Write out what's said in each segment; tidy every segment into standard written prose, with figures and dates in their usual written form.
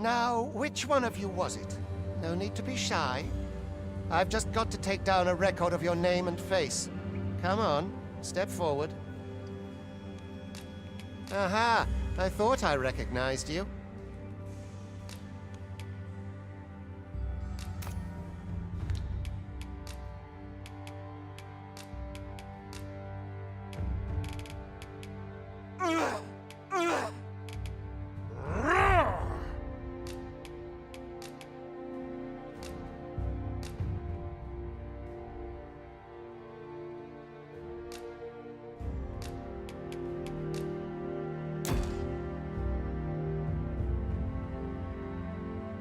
Now, which one of you was it? No need to be shy. I've just got to take down a record of your name and face. Come on, step forward. Aha! I thought I recognized you.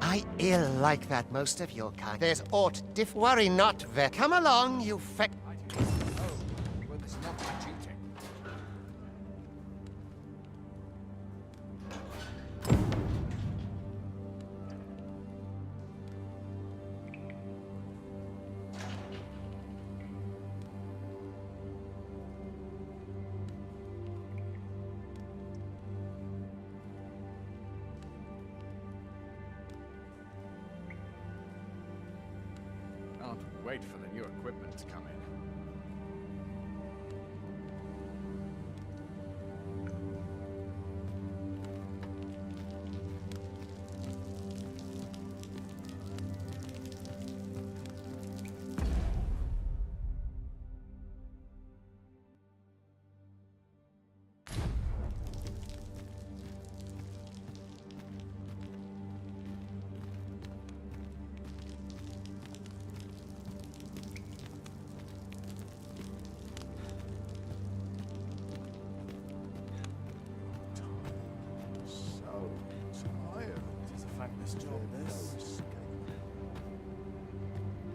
I ill like that, most of your kind. There's aught worry not, Vet. Come along, you feck. Oh, well, this is not my duty. Can't wait for the new equipment to come in.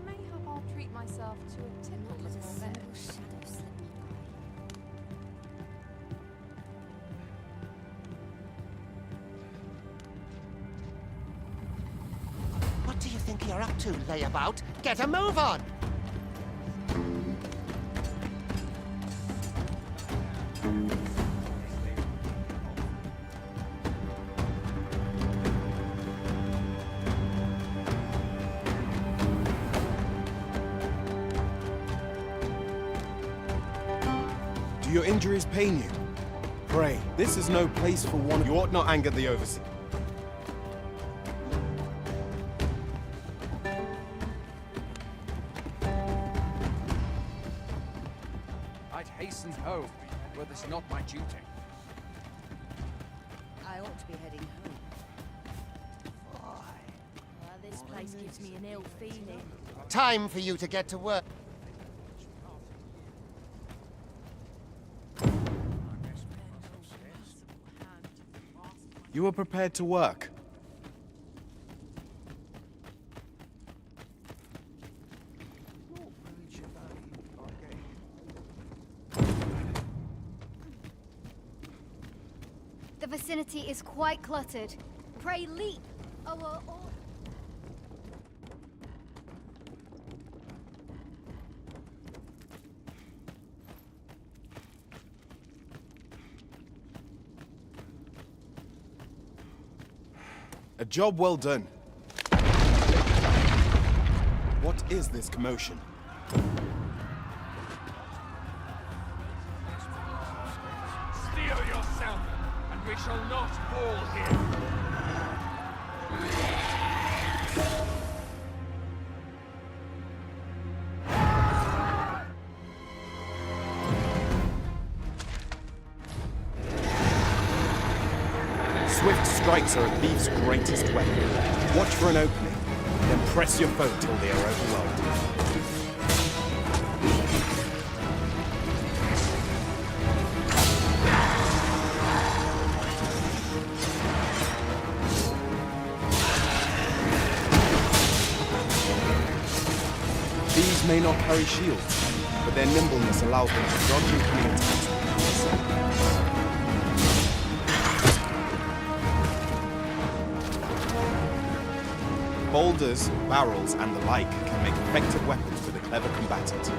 Mayhap I'll treat myself to a tipple of revenge. What do you think you're up to, layabout? Get a move on! Do your injuries pain you? Pray, this is no place for one. You ought not anger the overseer. I'd hasten home, were this not my duty. I ought to be heading home. This place gives me an ill feeling. Time for you to get to work. You are prepared to work. The vicinity is quite cluttered. Pray leap our or A job well done. What is this commotion? Steel yourself, and we shall not fall here. Swift strikes are a thief's greatest weapon. Watch for an opening, then press your foe till they are overwhelmed. These may not carry shields, but their nimbleness allows them to dodge incoming attacks. Boulders, barrels, and the like can make effective weapons for the clever combatant.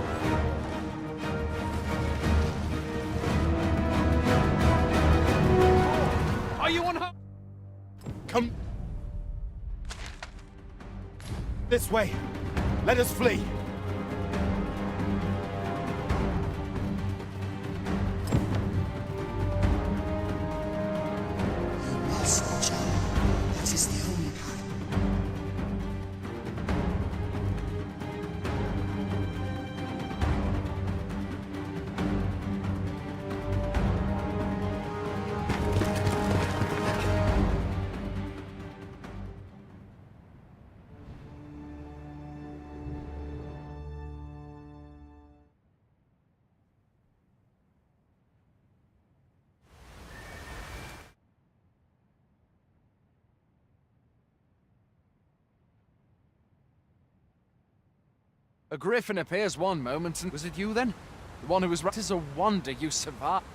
Are you on her? Come. This way! Let us flee! You must, John. That is the only path. A griffin appears one moment, and was it you then? The one who was right? It is a wonder you survived.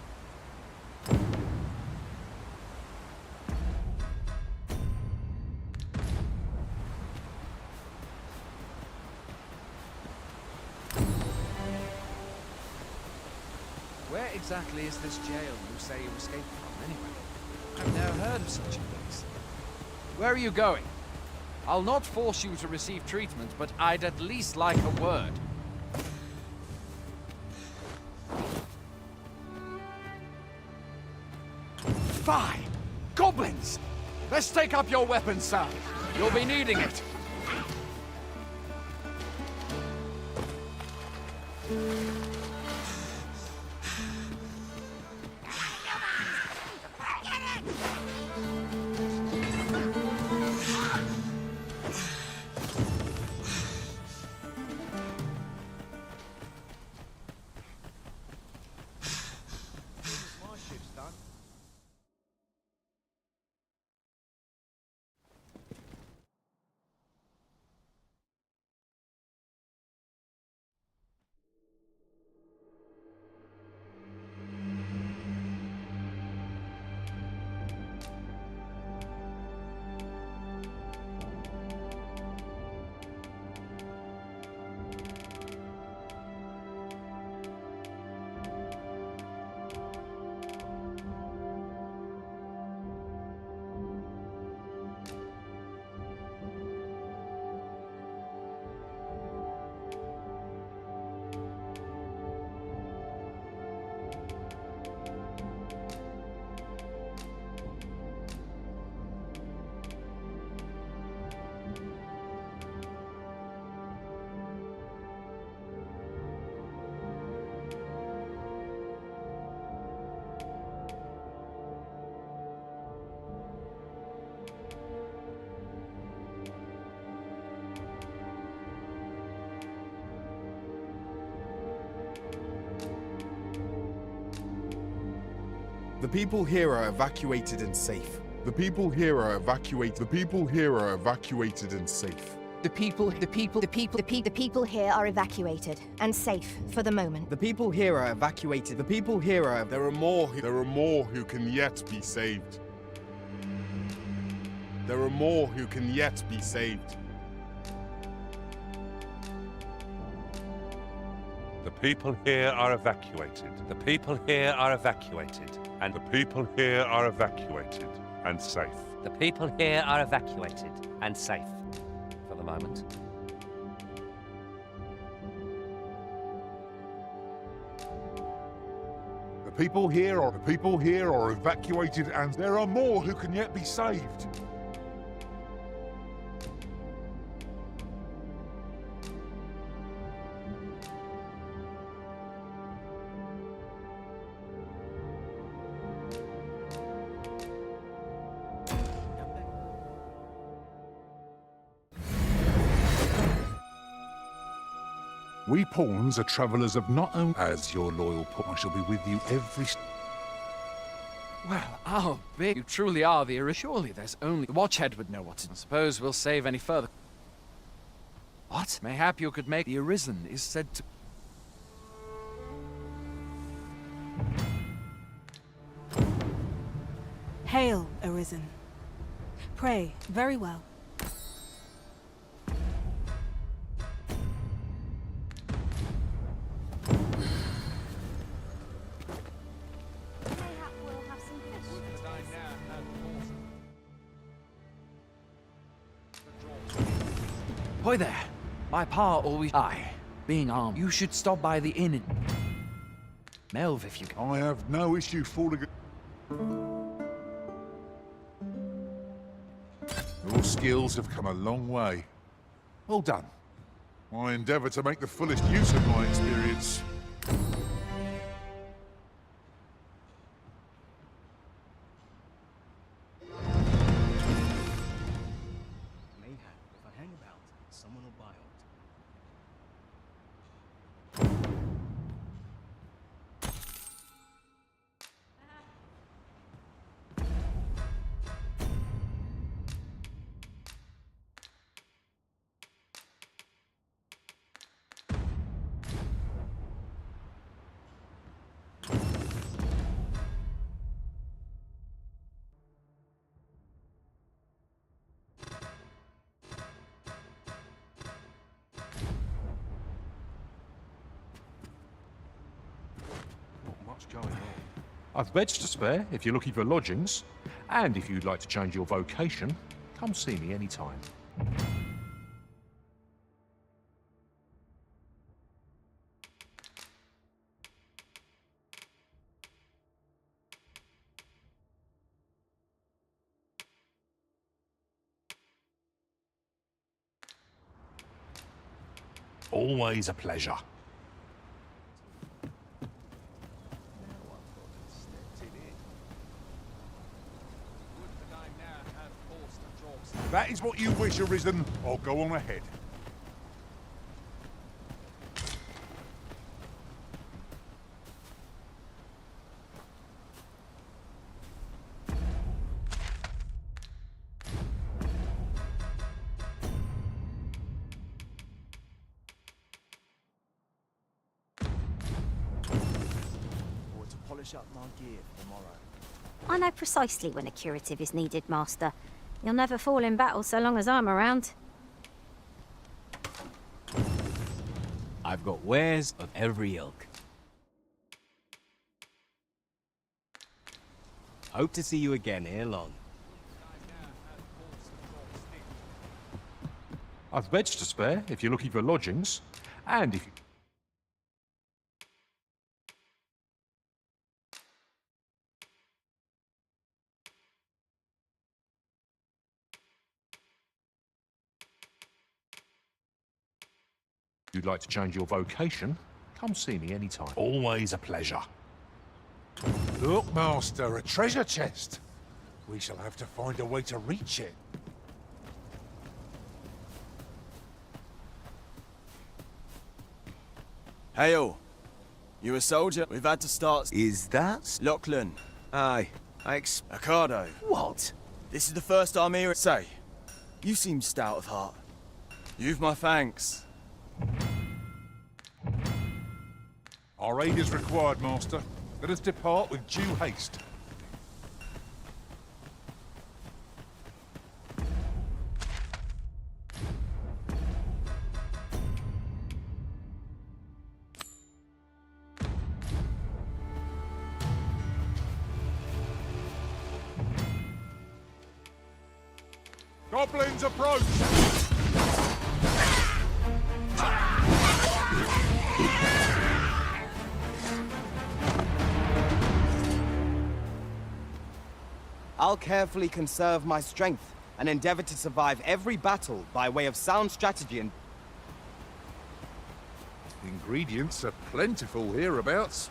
Where exactly is this jail you say you escaped from, anyway? I've never heard of such a place. Where are you going? I'll not force you to receive treatment, but I'd at least like a word. Fie! Goblins! Let's take up your weapons, sir. You'll be needing it. The people here are evacuated and safe. The people here are evacuated. The people here are evacuated and safe. The people here are evacuated and safe for the moment. The people here are evacuated. The people here are... There are more who can yet be saved. There are more who can yet be saved. The people here are evacuated. The people here are evacuated. And The people here are evacuated and safe. The people here are evacuated and safe for the moment. The people here are evacuated and there are more who can yet be saved. We pawns are travellers of not only as your loyal pawn. I shall be with you every... Well, I'll be. You truly are the original. Surely there's only... The Watchhead would know what to... I suppose we'll save any further... What? Mayhap you could make... The Arisen is said to... Hail, Arisen. Pray, very well. Mayhap we'll have some fish. Ahoy there. My pa always... being armed. You should stop by the inn in... Melv if you can. I have no issue falling... Your skills have come a long way. Well done. I endeavour to make the fullest use of my experience. Mayhap, if I hang about, someone will buy it. Going on. I've beds to spare if you're looking for lodgings, and if you'd like to change your vocation, come see me anytime. Always a pleasure. That is what you wish, Arisen. I'll go on ahead. Or to polish up my gear for tomorrow. I know precisely when a curative is needed, Master. You'll never fall in battle so long as I'm around. I've got wares of every ilk. Hope to see you again ere long. I've beds to spare if you're looking for lodgings, and if you... you'd like to change your vocation, come see me anytime. Always a pleasure. Look, Master, a treasure chest. We shall have to find a way to reach it. Hail. You a soldier? We've had to start... Is that? Lachlan. Aye. Accardo. What? This is the first I'm here. Say, you seem stout of heart. You've my thanks. Our aid is required, Master. Let us depart with due haste. Goblins approach! I'll carefully conserve my strength and endeavor to survive every battle by way of sound strategy and... Ingredients are plentiful hereabouts.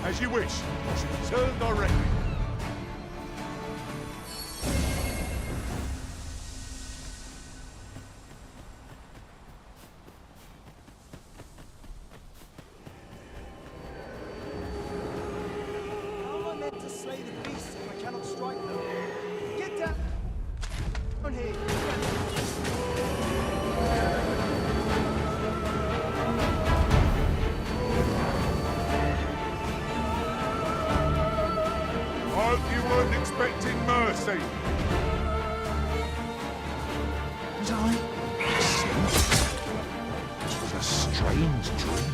As you wish. I shall return directly. I hope you weren't expecting mercy. Was I asleep? It was a strange dream.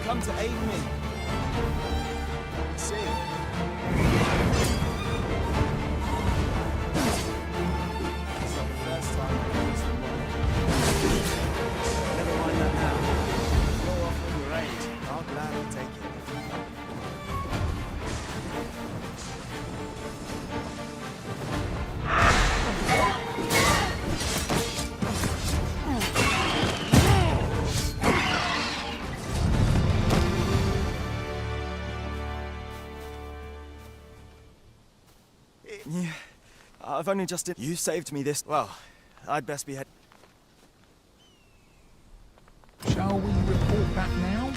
Come to aid me. See. It's not the first time I've used the money. Never mind that now. Go off on your aid. I'll gladly take it. Yeah, I've only just... You saved me this... Well, I'd best be head... Shall we report back now?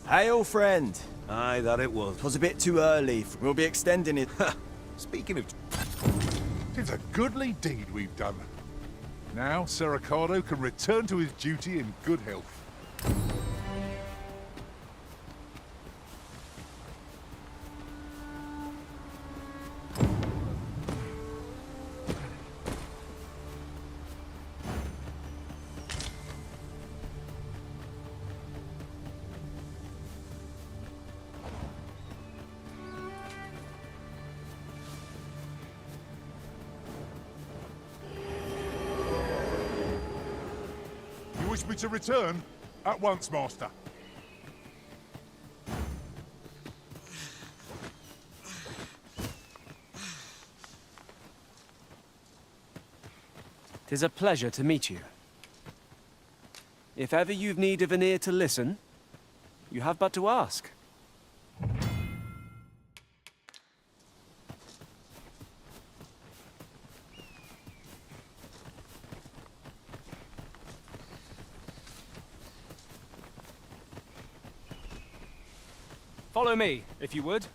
Hail, friend. Aye, that it was. 'Twas a bit too early. We'll be extending it. Speaking of... It's a goodly deed we've done. Now, Sir Ricardo can return to his duty in good health. Wish me to return? At once, Master. "'Tis a pleasure to meet you. If ever you've need of an ear to listen, you have but to ask. Follow me, if you would.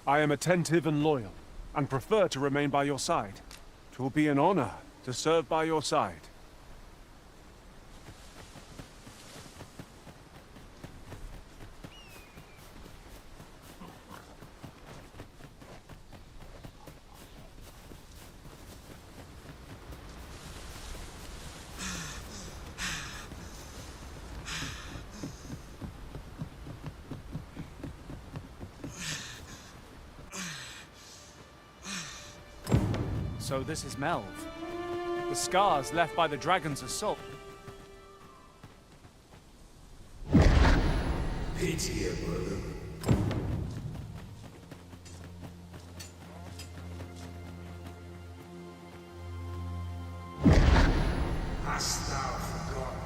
I am attentive and loyal, and prefer to remain by your side. 'Twill be an honor to serve by your side. So this is Melv. The scars left by the dragon's assault. Pity, brother. Hast thou forgotten?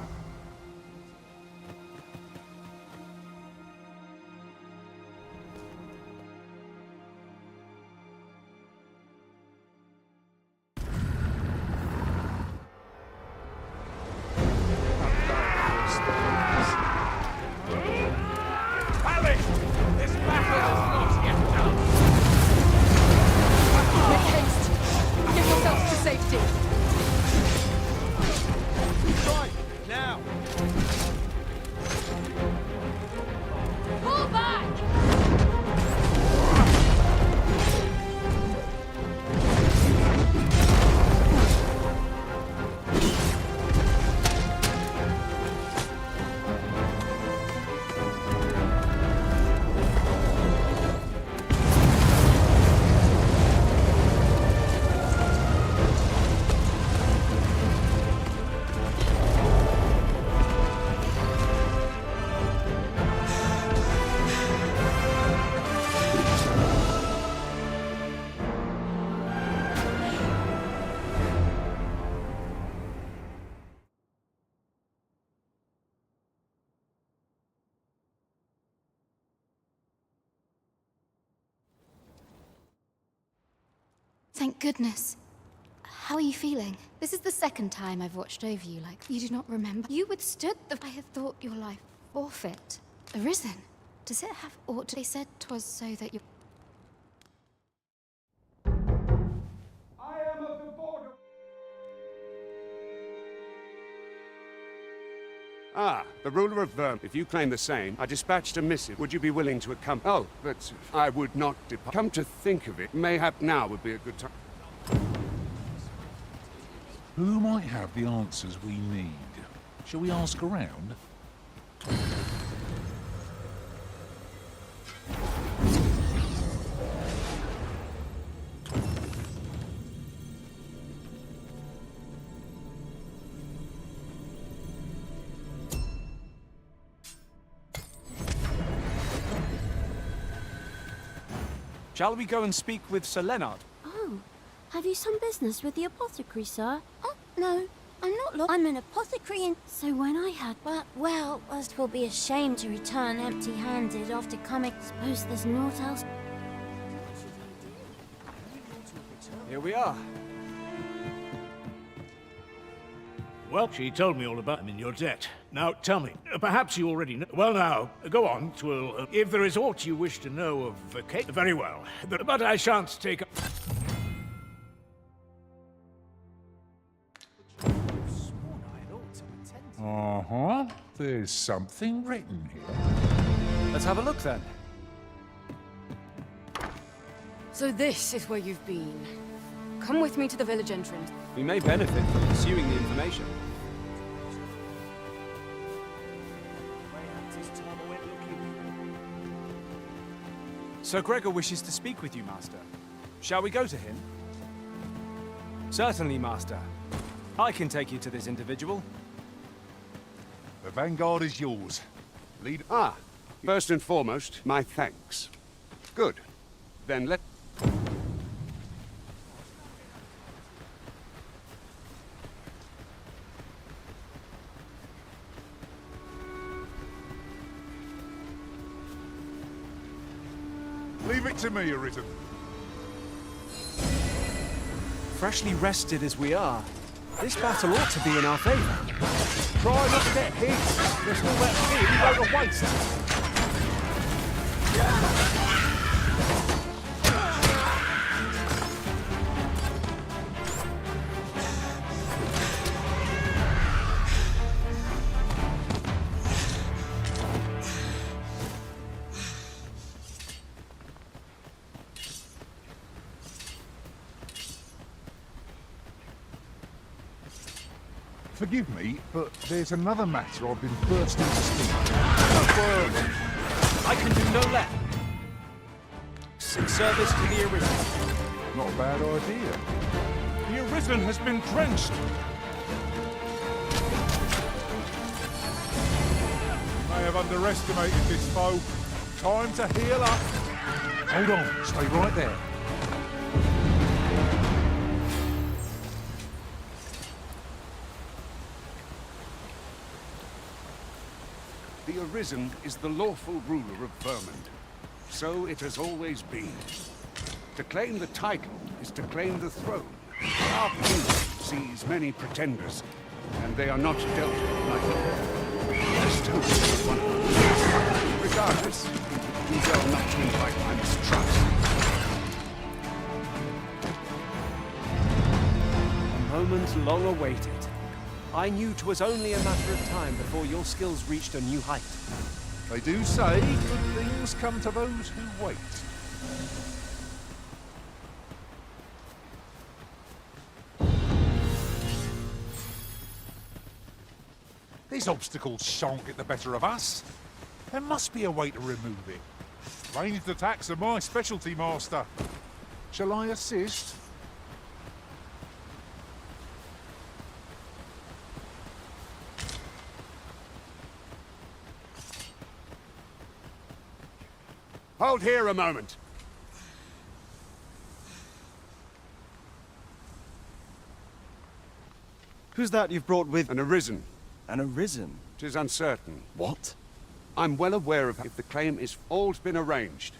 thank goodness. How are you feeling? This is the second time I've watched over you like you do not remember. You withstood the... I had thought your life forfeit. Arisen. Does it have aught? They said 'twas so that you... I am of the border. Ah, the ruler of Verm. If you claim the same, I dispatched a missive. Would you be willing to accompany? Oh, but I would not depart. Come to think of it, mayhap now would be a good time. Who might have the answers we need? Shall we ask around? Shall we go and speak with Sir Leonard? Oh, have you some business with the apothecary, sir? Oh, no, I'm not I'm an apothecary and... So when I had... Well, it will be a shame to return empty-handed after coming. Suppose there's naught else... Here we are. Well, she told me all about him in your debt. Now, tell me, perhaps you already know... Well, now, go on. Twill... if there is aught you wish to know of Kate... Very well. But I shan't take... Uh-huh. There's something written here. Let's have a look, then. So this is where you've been. Come with me to the village entrance. We may benefit from pursuing the information. Sir Gregor wishes to speak with you, Master. Shall we go to him? Certainly, Master. I can take you to this individual. The vanguard is yours. Lead... Ah, first and foremost, my thanks. Good. Then let... Leave it to me, Arisen. Freshly rested as we are, this battle ought to be in our favor. Try not to get hit. There's all that fear you go to waste. Forgive me, but there's another matter I've been bursting to speak. I can do no less. In service to the Arisen. Not a bad idea. The Arisen has been drenched. You may have underestimated this foe. Time to heal up. Hold on, stay right there. The Arisen is the lawful ruler of Vermund. So it has always been. To claim the title is to claim the throne. Our kingdom sees many pretenders, and they are not dealt with lightly. This too is one of them. Regardless, we shall not invite my mistrust. A moment long awaited. I knew 'twas only a matter of time before your skills reached a new height. They do say good things come to those who wait. These obstacles shan't get the better of us. There must be a way to remove it. Ranged attacks are my specialty, Master. Shall I assist? Hold here a moment. Who's that you've brought with? An Arisen. An Arisen? 'Tis uncertain. What? I'm well aware of if the claim is all's been arranged.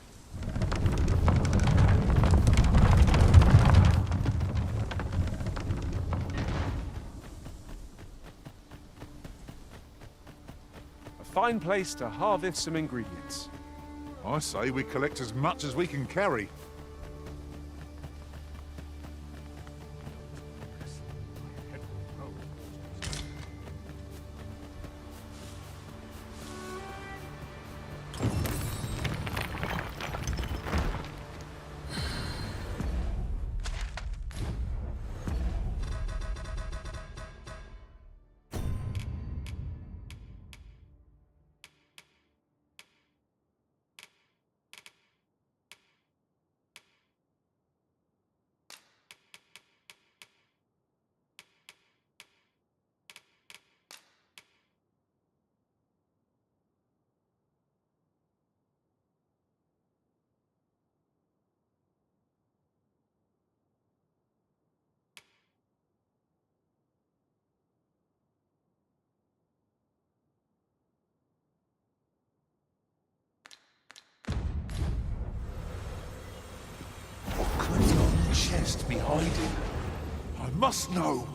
fine place to harvest some ingredients. I say we collect as much as we can carry. Chest be hiding. I must know.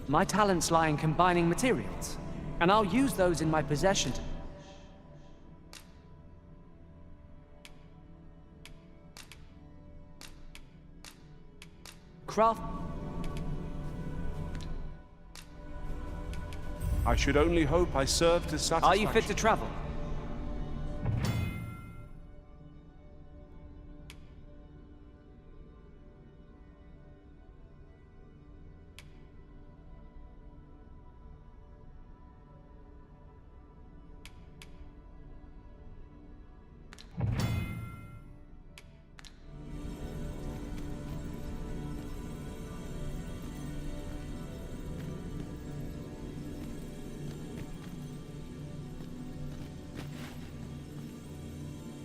My talents lie in combining materials, and I'll use those in my possession to... craft... I should only hope I serve to satisfaction. Are you fit to travel?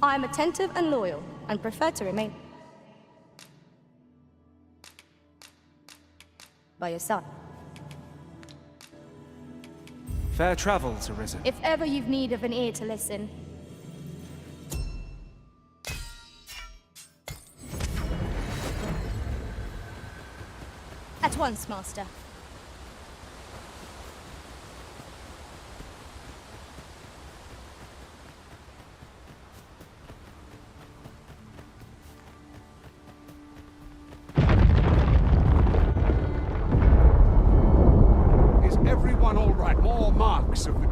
I am attentive and loyal, and prefer to remain by your side. Fair travels, Arisen. If ever you've need of an ear to listen. At once, Master. Of the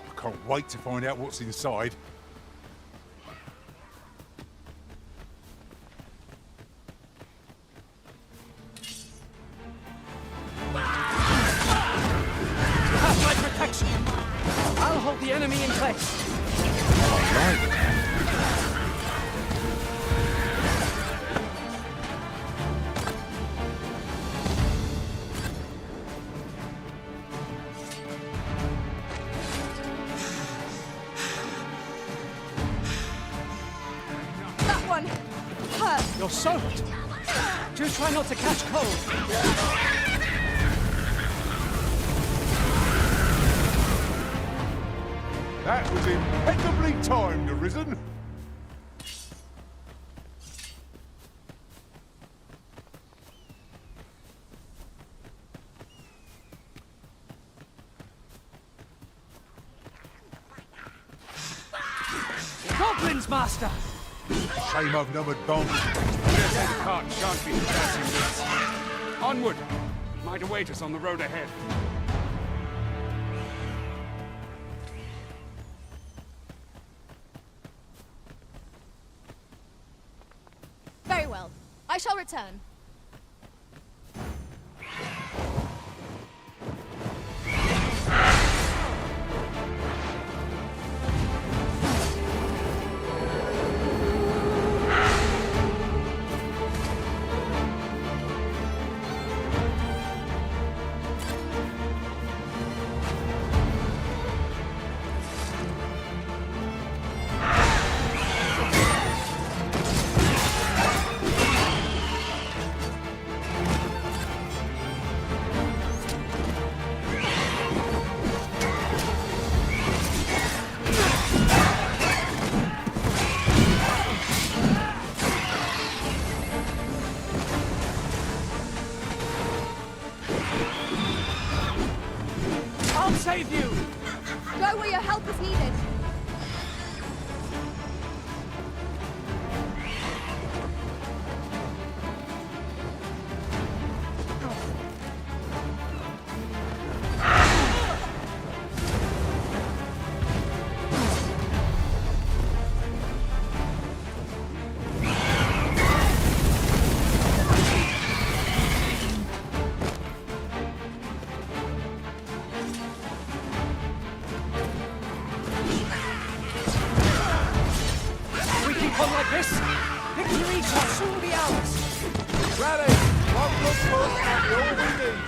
I can't wait to find out what's inside. Have my protection! I'll hold the enemy in place. That one hurt. You're soaked. Do try not to catch cold. That was impeccably timed, Arisen. Goblins, Master! Shame I've no advantage. The cart shan't be passing this. Onward! It might await us on the road ahead. Very well. I shall return. Victory shall soon be ours! Ready! One good push and all we need.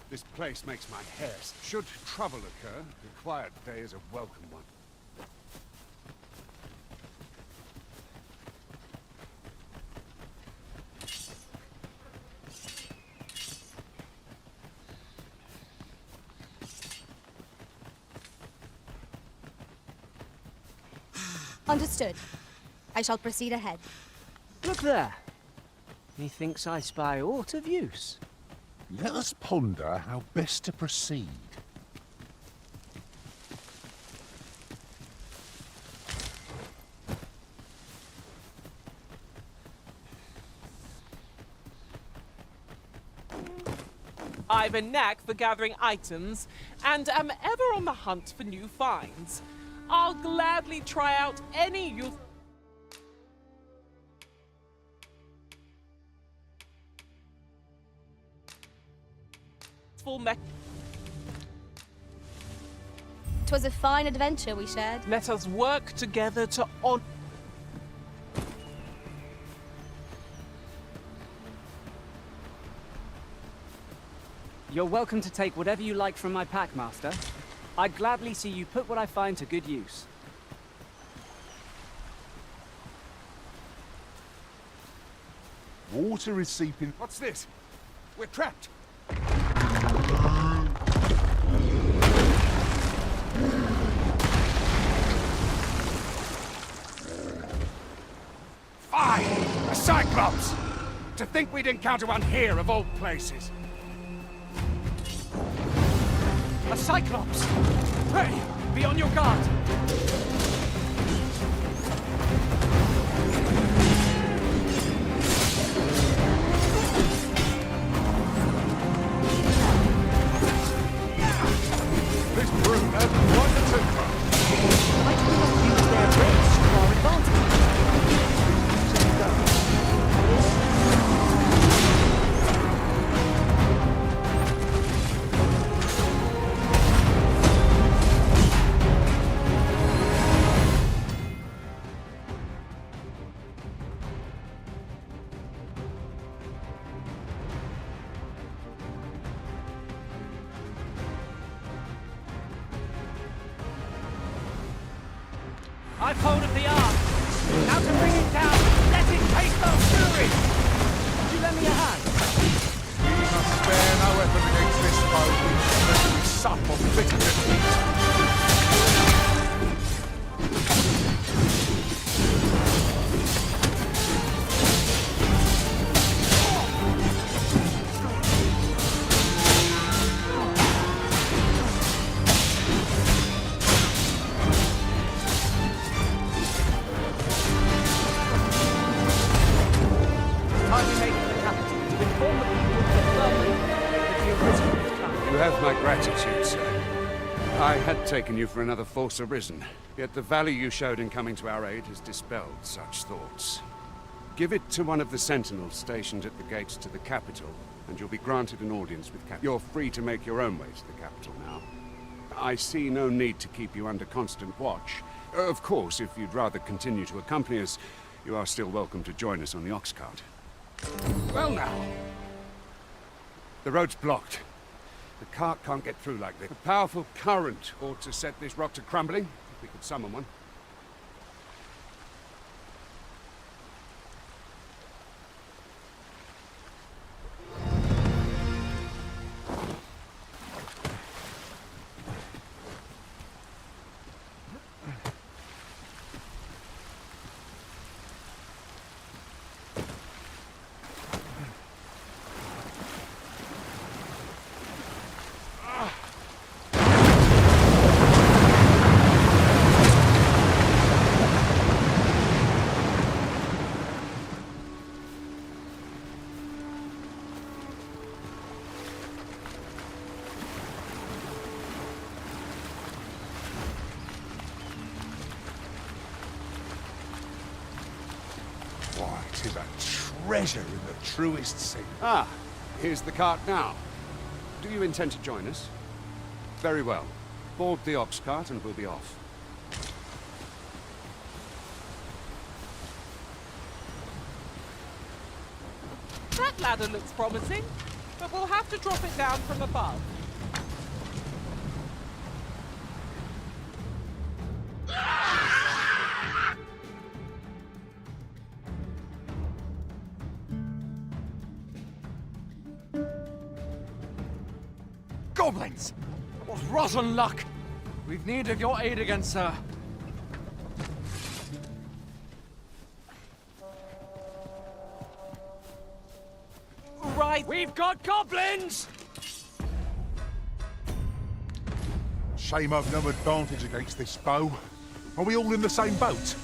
This place makes my hair. Should trouble occur, the quiet day is a welcome one. Understood. I shall proceed ahead. Look there. Methinks I spy aught of use. Let us ponder how best to proceed. I've a knack for gathering items, and am ever on the hunt for new finds. I'll gladly try out any useful mech. 'Twas a fine adventure we shared. Let us work together to on. You're welcome to take whatever you like from my pack, Master. I'd gladly see you put what I find to good use. Water is seeping. What's this? We're trapped. Fine! A Cyclops! To think we'd encounter one here of all places. A Cyclops! Pray, be on your guard! This broom has quite a temper. Why do we not use their race to our advantage? I've hold of the arm. Now to bring it down. Let it taste those furies. Would you lend me a hand? We must spare no effort against this foe. Let we sup on victory. You have my gratitude, sir. I had taken you for another false arisen, yet the valor you showed in coming to our aid has dispelled such thoughts. Give it to one of the sentinels stationed at the gates to the capital, and you'll be granted an audience with You're free to make your own way to the capital now. I see no need to keep you under constant watch. Of course, if you'd rather continue to accompany us, you are still welcome to join us on the ox cart. Well now. The road's blocked. The cart can't get through like this. A powerful current ought to set this rock to crumbling, if we could summon one. nothing but treasure in the truest sense. Ah, here's the cart now. Do you intend to join us? Very well. Board the ox cart and we'll be off. That ladder looks promising, but we'll have to drop it down from above. Goblins! What rotten luck! We've need of your aid again, sir. Right. We've got goblins! Shame I've no advantage against this bow. Are we all in the same boat?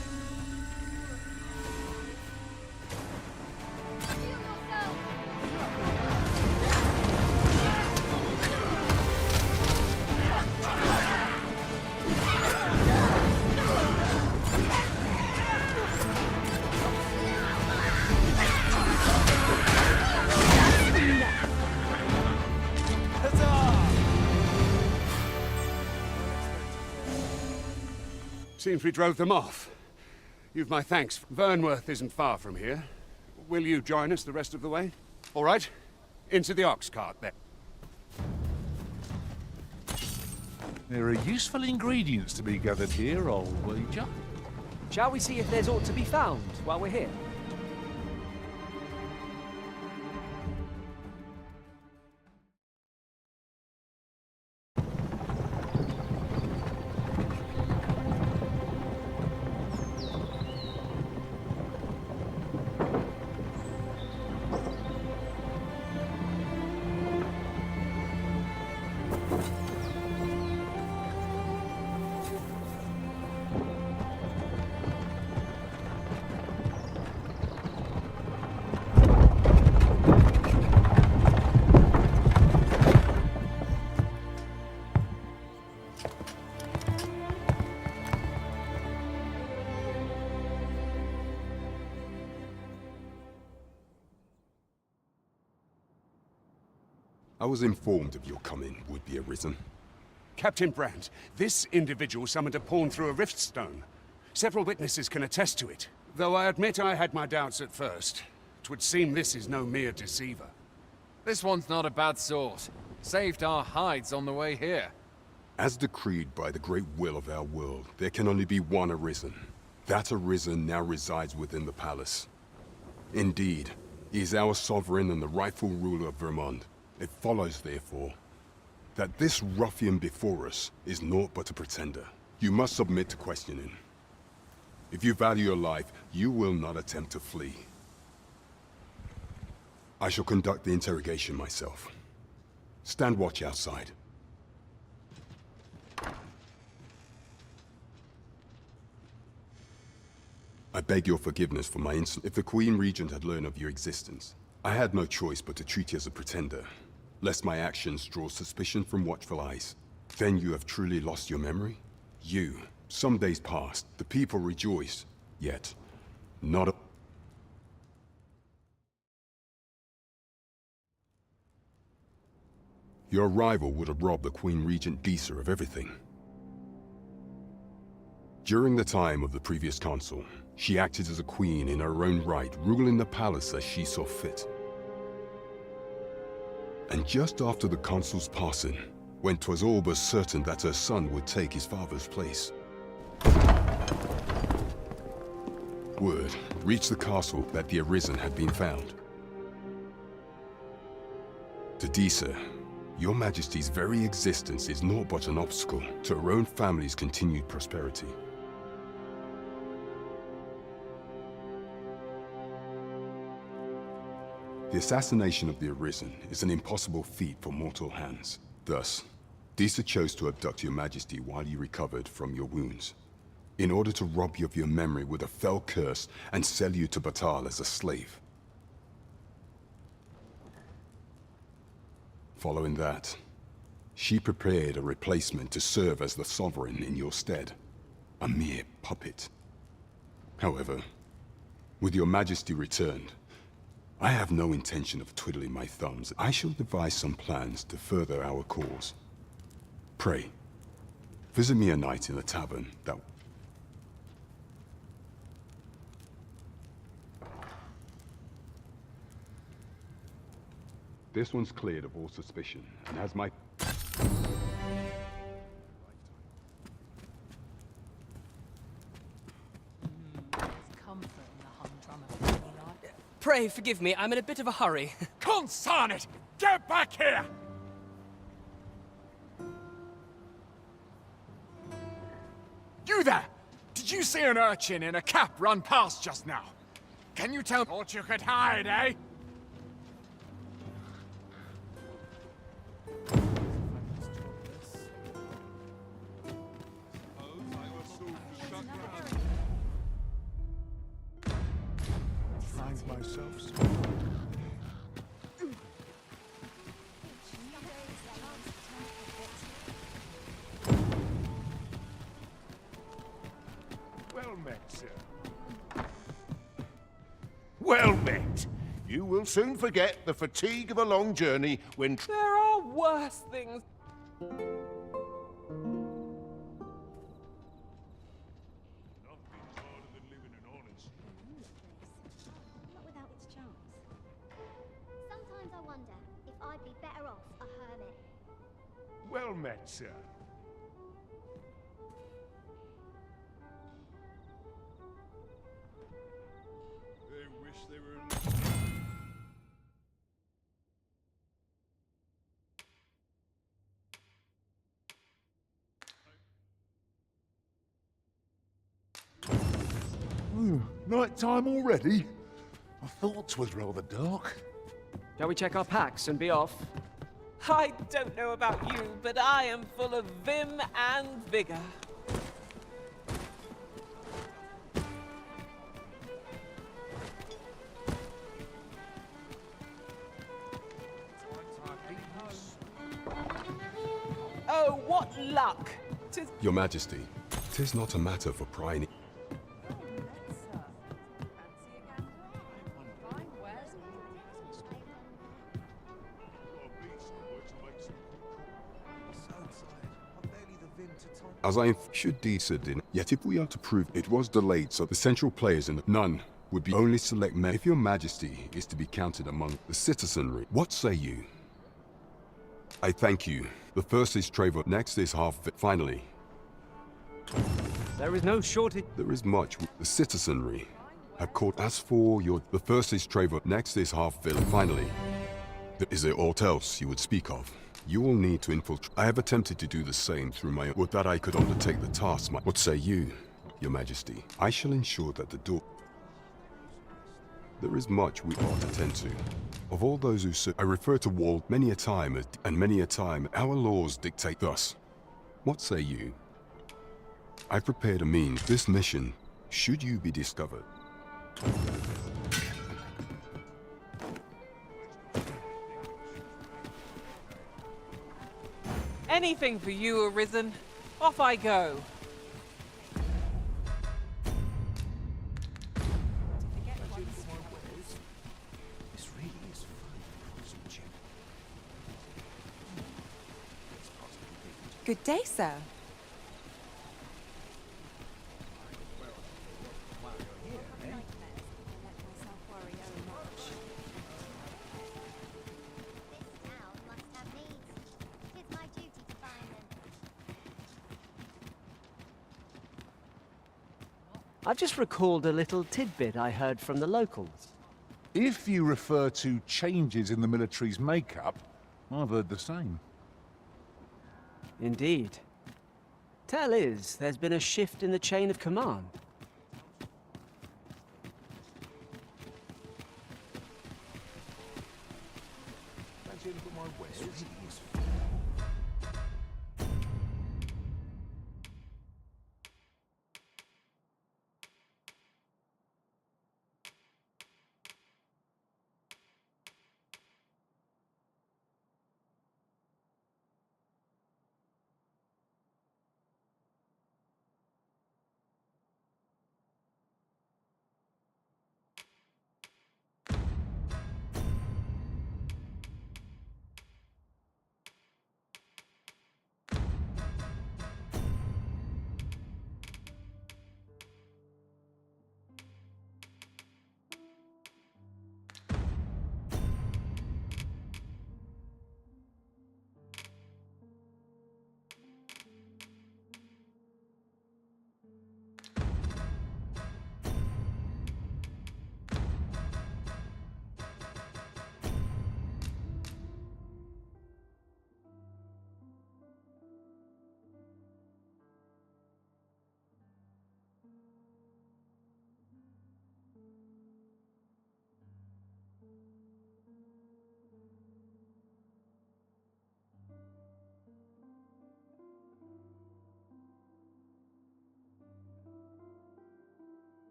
Seems we drove them off. You've my thanks. Vernworth isn't far from here. Will you join us the rest of the way? All right. Into the ox cart, then. There are useful ingredients to be gathered here, I'll wager. Shall we see if there's aught to be found while we're here? I was informed of your coming, would-be Arisen. Captain Brandt, this individual summoned a pawn through a rift stone. Several witnesses can attest to it. Though I admit I had my doubts at first. 'Twould seem this is no mere deceiver. This one's not a bad sort. Saved our hides on the way here. As decreed by the great will of our world, there can only be one Arisen. That Arisen now resides within the palace. Indeed, he is our sovereign and the rightful ruler of Vermont. It follows, therefore, that this ruffian before us is naught but a pretender. You must submit to questioning. If you value your life, you will not attempt to flee. I shall conduct the interrogation myself. Stand watch outside. I beg your forgiveness for my insolence. If the Queen Regent had learned of your existence, I had no choice but to treat you as a pretender, lest my actions draw suspicion from watchful eyes. Then you have truly lost your memory? You. Some days passed, the people rejoiced, yet not a... Your arrival would have robbed the Queen Regent Disa of everything. During the time of the previous consul, she acted as a queen in her own right, ruling the palace as she saw fit. And just after the consul's passing, when 'twas all but certain that her son would take his father's place, word reached the castle that the Arisen had been found. To Disa, your Majesty's very existence is naught but an obstacle to her own family's continued prosperity. The assassination of the Arisen is an impossible feat for mortal hands. Thus, Disa chose to abduct your Majesty while you recovered from your wounds, in order to rob you of your memory with a fell curse and sell you to Batal as a slave. Following that, she prepared a replacement to serve as the sovereign in your stead, a mere puppet. However, With your majesty returned, I have no intention of twiddling my thumbs. I shall devise some plans to further our cause. Pray, visit me a night in the tavern that... This one's cleared of all suspicion, and has my... Pray forgive me, I'm in a bit of a hurry. Consign it! Get back here! You there! Did you see an urchin in a cap run past just now? Can you tell what you could hide, eh? Find myself. Well met, sir. Well met. You will soon forget the fatigue of a long journey when... There are worse things. Not without its charms. Sometimes I wonder if I'd be better off a hermit. Well met, sir. They wish they were... Night time already? I thought 'twas rather dark. Shall we check our packs and be off? I don't know about you, but I am full of vim and vigor. Oh, what luck! 'Tis... Your Majesty, 'tis not a matter for prying... As I should decide in, yet if we are to prove it was delayed, so the central players in none would be only select men. If your majesty is to be counted among the citizenry, what say you? I thank you. The first is Trevor, next is finally. There is no shortage. There is much the citizenry have caught. As for your, the first is Trevor, next is finally. Is there aught else you would speak of? You will need to infiltrate. I have attempted to do the same through my own. Would that I could undertake the task. What say you, your majesty? I shall ensure that the door... There is much we ought to tend to. Of all those who serve, I refer to Wall many a time, and many a time our laws dictate thus. What say you? I prepared a means. This mission, should you be discovered. Anything for you, Arisen. Off I go. This really is fun, isn't it? Good day, sir. I've just recalled a little tidbit I heard from the locals. If you refer to changes in the military's makeup, I've heard the same. Indeed. Tell is, there's been a shift in the chain of command.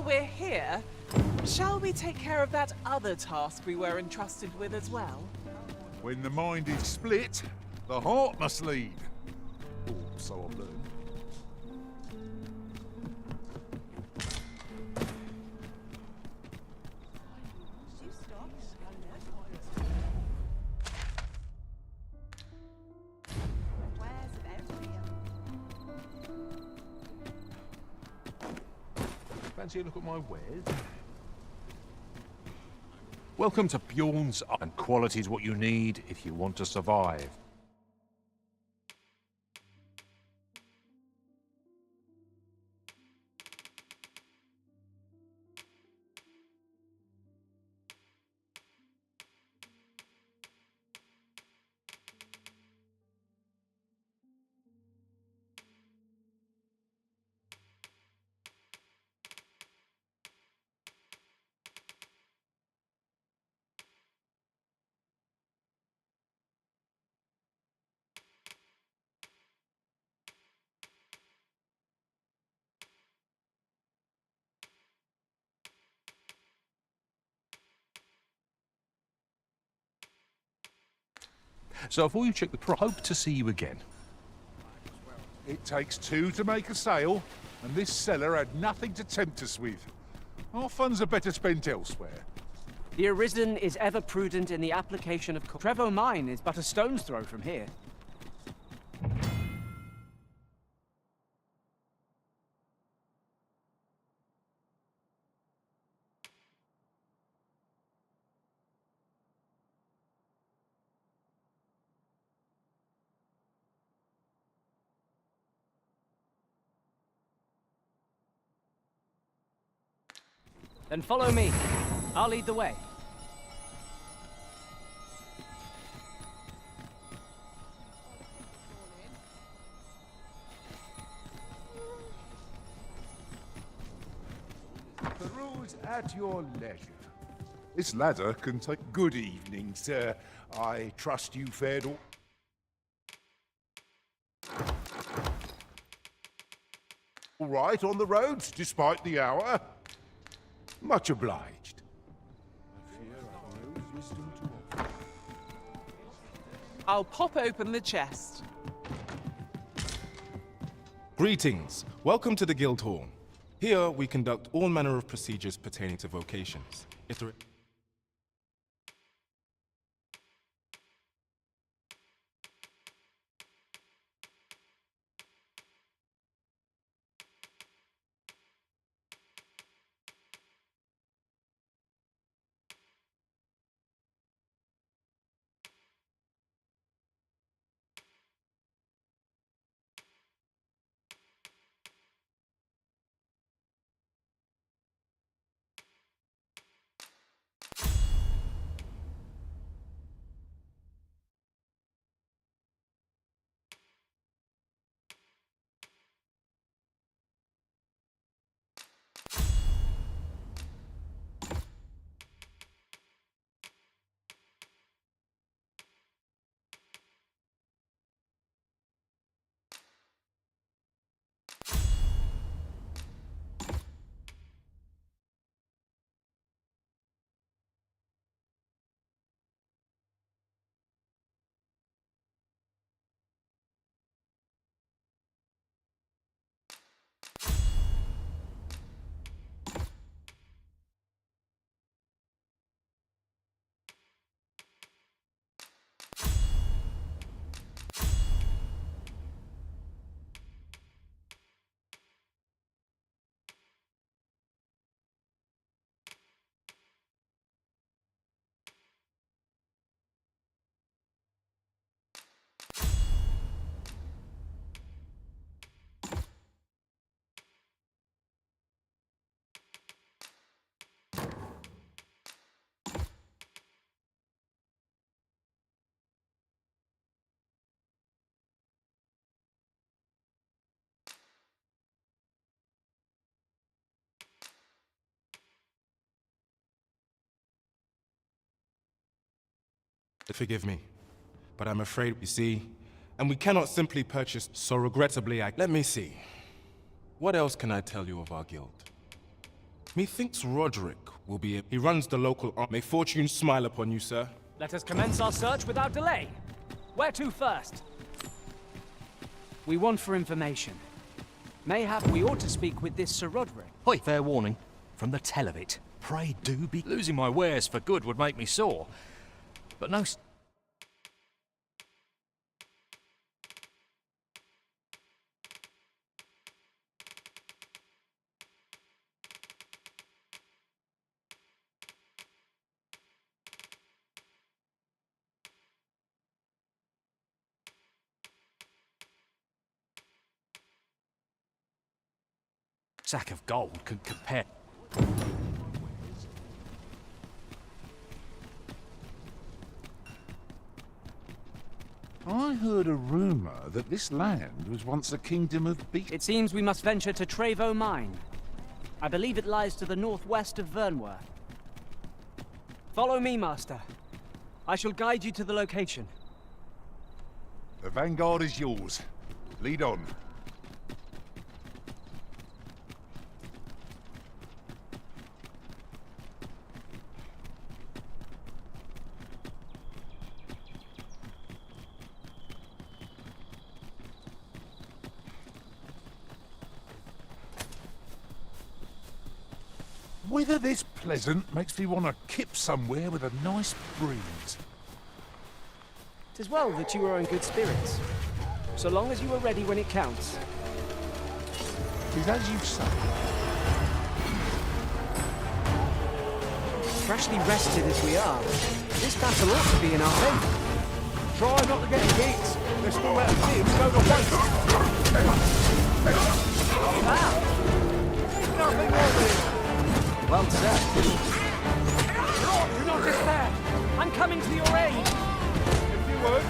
while we're here, shall we take care of that other task we were entrusted with as well? When the mind is split, the heart must lead. Or so I've learned. Fancy a look at my wares? Welcome to Bjorn's, and quality is what you need if you want to survive. So before you check the price, hope to see you again. It takes two to make a sale, and this seller had nothing to tempt us with. Our funds are better spent elsewhere. The Arisen is ever prudent in the application of... Trevo Mine is but a stone's throw from here. Then follow me. I'll lead the way. Peruse at your leisure. This ladder can take... Good evening, sir. I trust you fared all... All right on the roads, despite the hour? Much obliged. I fear I've no wisdom to offer. I'll pop open the chest. Greetings. Welcome to the Guild Hall. Here, we conduct all manner of procedures pertaining to vocations. Forgive me, but I'm afraid, you see, and we cannot simply purchase, so regrettably Let me see. What else can I tell you of our guild? Methinks Roderick will be... He runs the local... May fortune smile upon you, sir. Let us commence our search without delay. Where to first? We want for information. Mayhap we ought to speak with this Sir Roderick. Hoi, fair warning. From the tell of it, pray do be... Losing my wares for good would make me sore. But no... sack of gold could compare... I heard a rumor that this land was once a kingdom of beasts. It seems we must venture to Trevo Mine. I believe it lies to the northwest of Vernworth. Follow me, Master. I shall guide you to the location. The vanguard is yours. Lead on. Weather this pleasant makes me want to kip somewhere with a nice breeze. 'Tis well that you are in good spirits. So long as you are ready when it counts. 'Tis as you say. Freshly rested as we are, this battle ought to be in our favour. Try not to get hit. There's still out of here. Go to waste. Ah! Nothing wrong with it. Well said. You're not just there. I'm coming to your aid. If you would.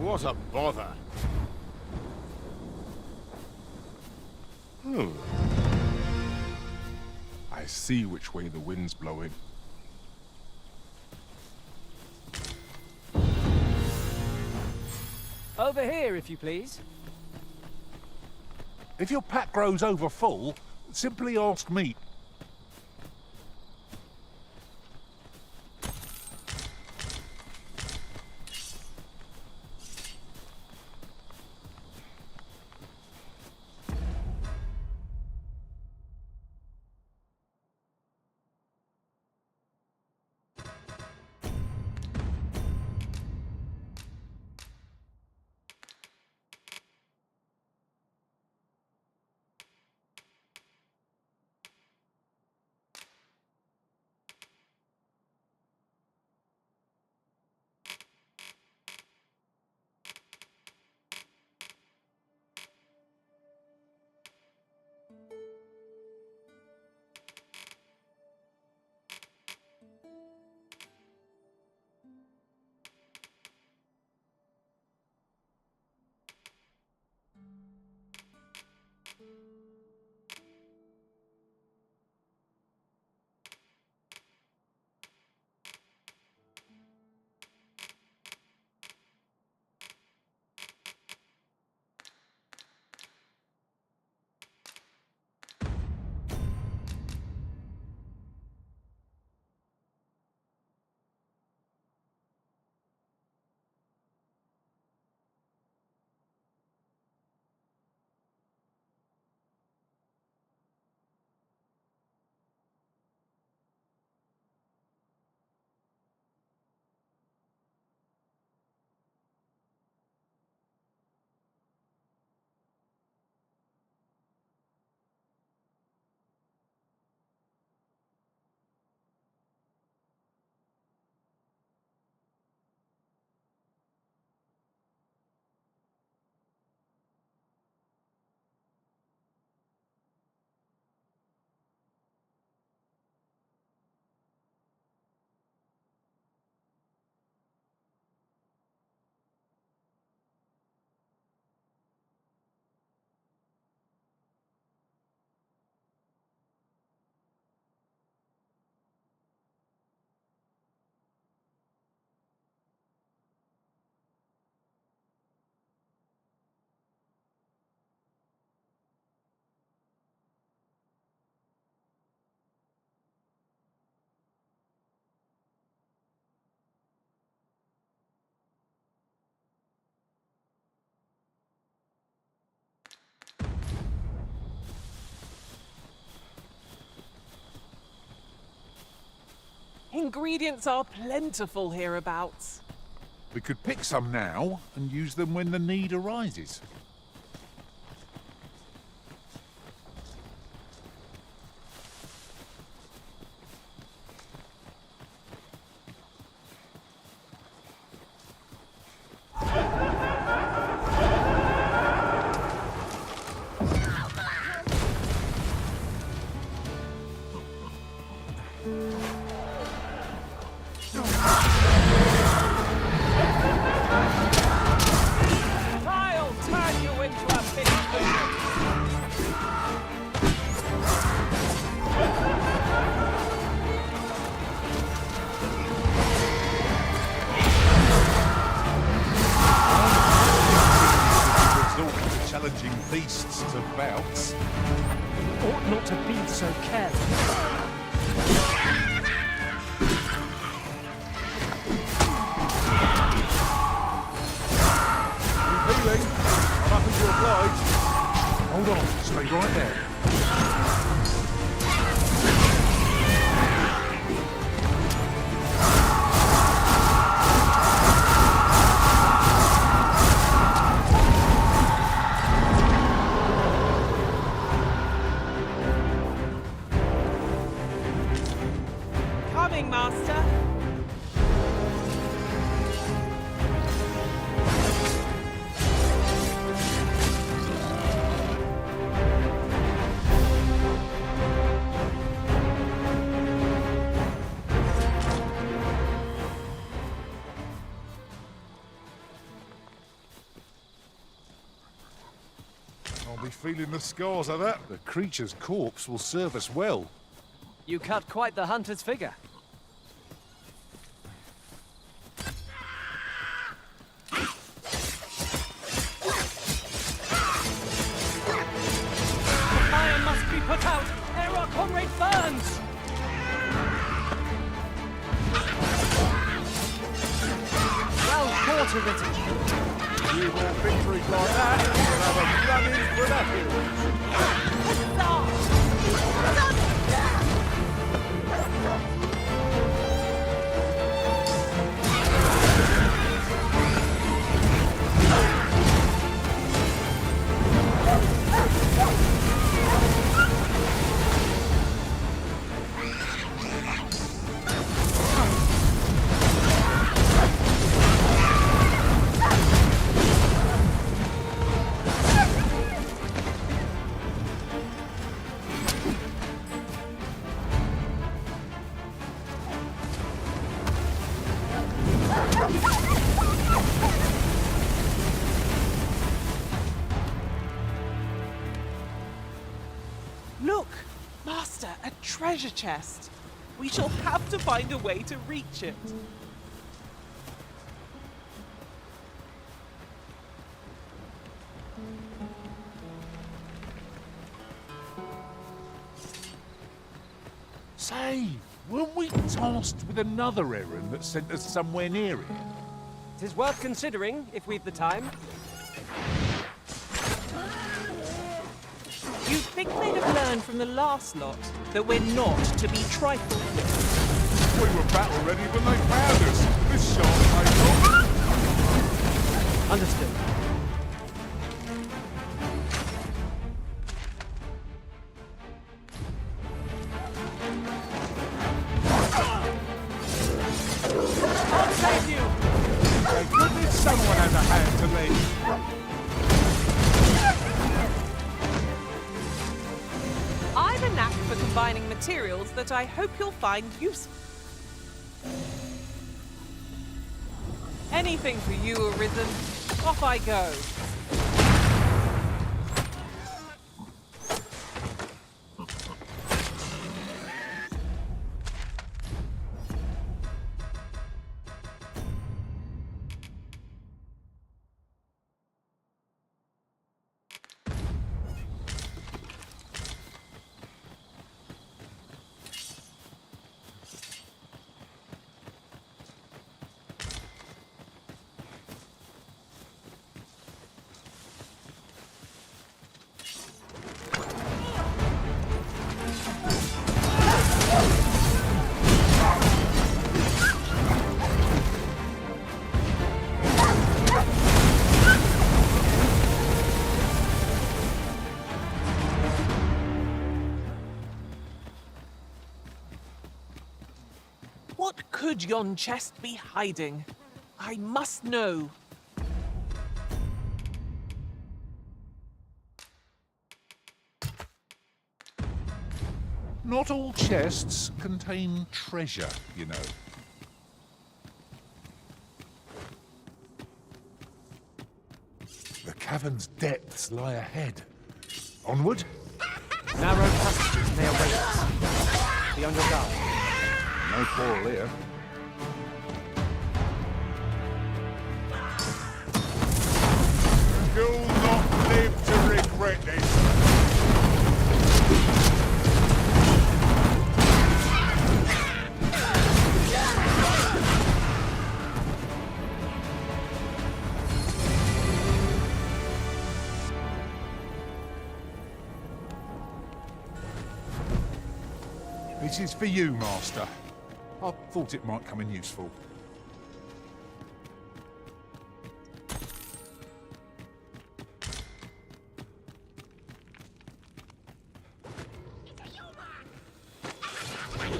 What a bother. I see which way the wind's blowing. Over here, if you please. If your pack grows over full, simply ask me. Ingredients are plentiful hereabouts. We could pick some now and use them when the need arises. I'll turn you into a big food. Resort to challenging beasts to bouts. Ought not to be so careless. Healing. I'm happy to oblige. Hold on, stay right there. Coming, Master. I'll be feeling the scars of that. The creature's corpse will serve us well. You cut quite the hunter's figure. The fire must be put out ere our comrade burns! Well caught, Arisen. You more victories like that, you'll have a running for nothing. Look, Master, a treasure chest. We shall have to find a way to reach it. Say, weren't we tasked with another errand that sent us somewhere near it? 'Tis worth considering, if we've the time. You'd think they'd have learned from the last lot that we're not to be trifled with. We were battle ready when they found us. This shan't take long. Understood. I'll save you! Thank goodness someone has a hand to lend. I've a knack for combining materials that I hope you'll find useful. Anything for you, Arisen. Off I go. What could yon chest be hiding? I must know. Not all chests contain treasure, you know. The cavern's depths lie ahead. Onward? Narrow passages may await us. Be on your guard. No quarrel here. Do not live to regret this. This is for you, Master. I thought it might come in useful.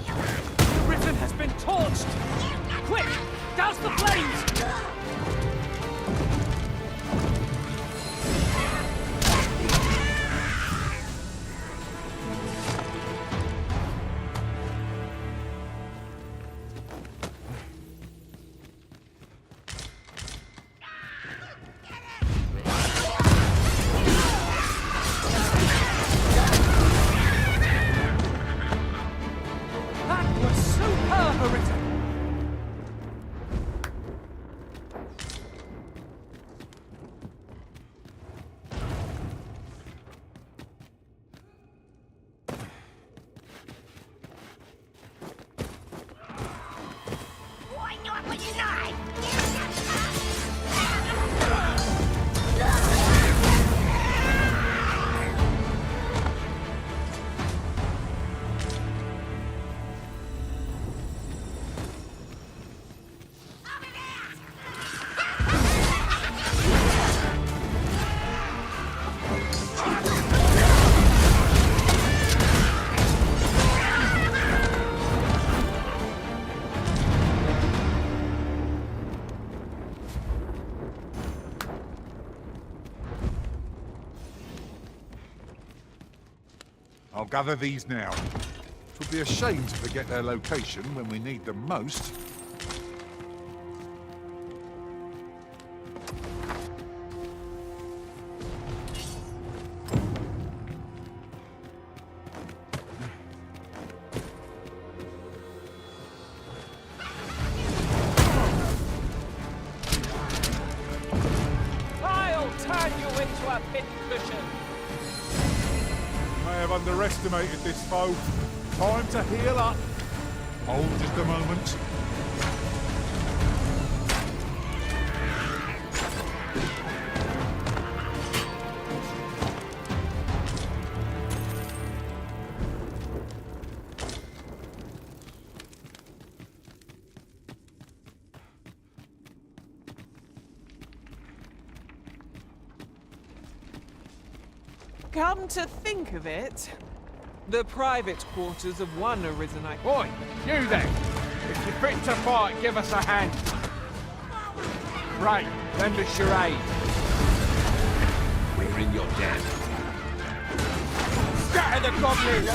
The Risen has been torched! Quick! Douse the flames! That was superb, Risen! I'll gather these now. It would be a shame to forget their location when we need them most. I'll turn you into a pincushion. May have underestimated this foe. Time to heal up. Hold just a moment. Come to think of it, the private quarters of one Arisenite. Oi, you there! If you're fit to fight, give us a hand. Right, lend us your aid. We're in your den. Scatter the goblins!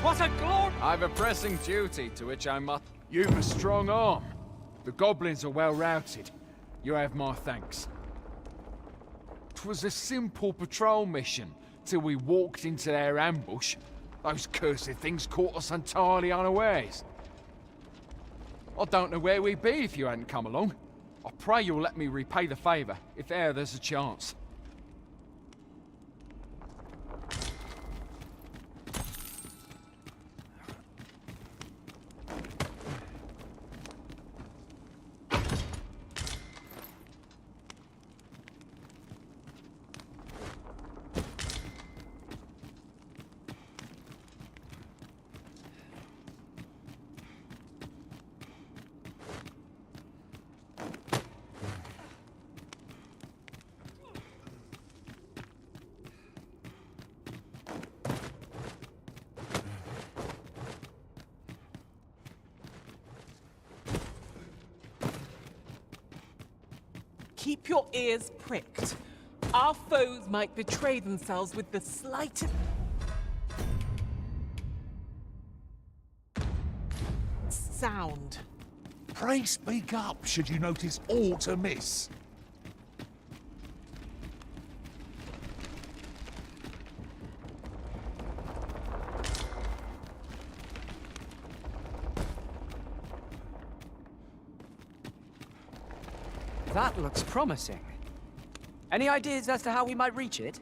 What a glory! I've a pressing duty to which I must... You've a strong arm. The goblins are well routed. You have my thanks. 'Twas a simple patrol mission, till we walked into their ambush. Those cursed things caught us entirely unawares. I don't know where we'd be if you hadn't come along. I pray you'll let me repay the favour, if e'er there's a chance. keep your ears pricked. Our foes might betray themselves with the slightest sound. Pray speak up should you notice aught amiss. That looks promising. Any ideas as to how we might reach it?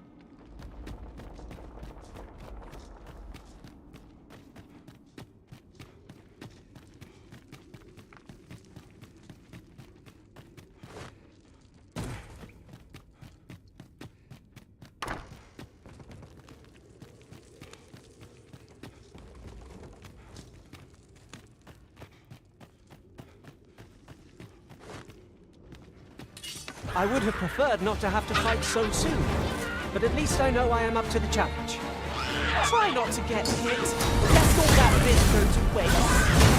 I would have preferred not to have to fight so soon, but at least I know I am up to the challenge. Try not to get hit. Lest all that bit go to waste.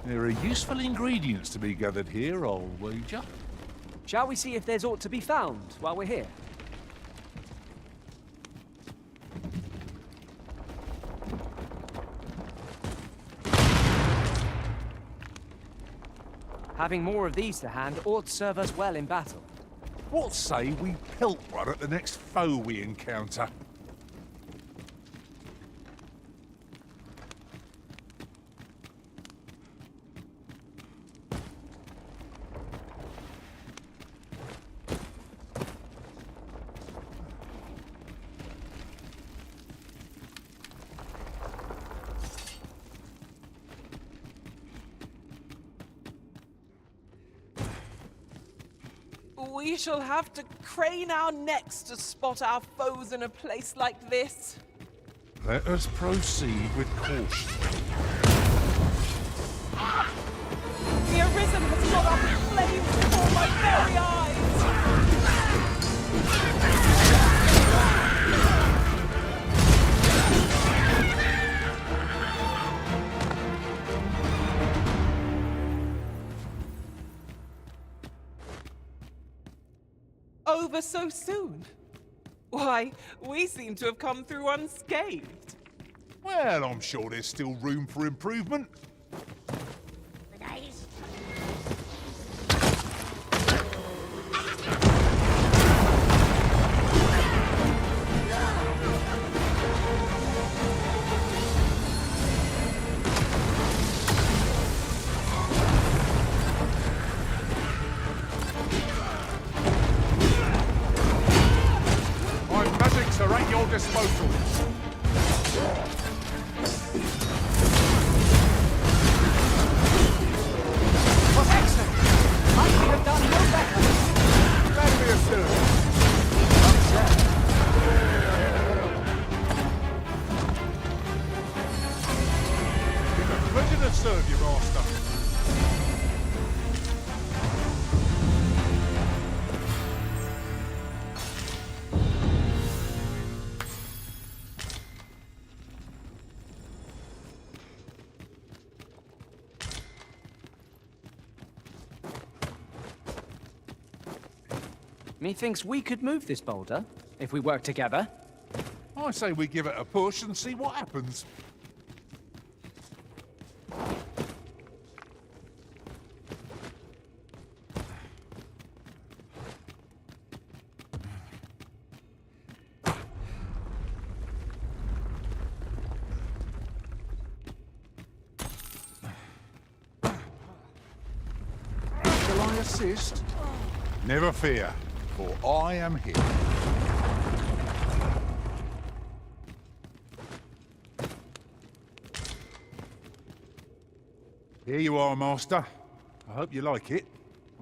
There are useful ingredients to be gathered here, I'll wager. Shall we see if there's aught to be found while we're here? Having more of these to hand ought to serve us well in battle. What say we pelt one at the next foe we encounter? We shall have to crane our necks to spot our foes in a place like this. Let us proceed with caution. The Arisen has got up in flames before my very eyes! Over so soon? Why, we seem to have come through unscathed. Well, I'm sure there's still room for improvement. Are at your disposal. Protection! I could have done no better. Let me assume. It's a pleasure to serve you, Master. Methinks we could move this boulder, if we work together. I say we give it a push and see what happens. Shall I assist? Never fear, for I am here. Here you are, Master. I hope you like it.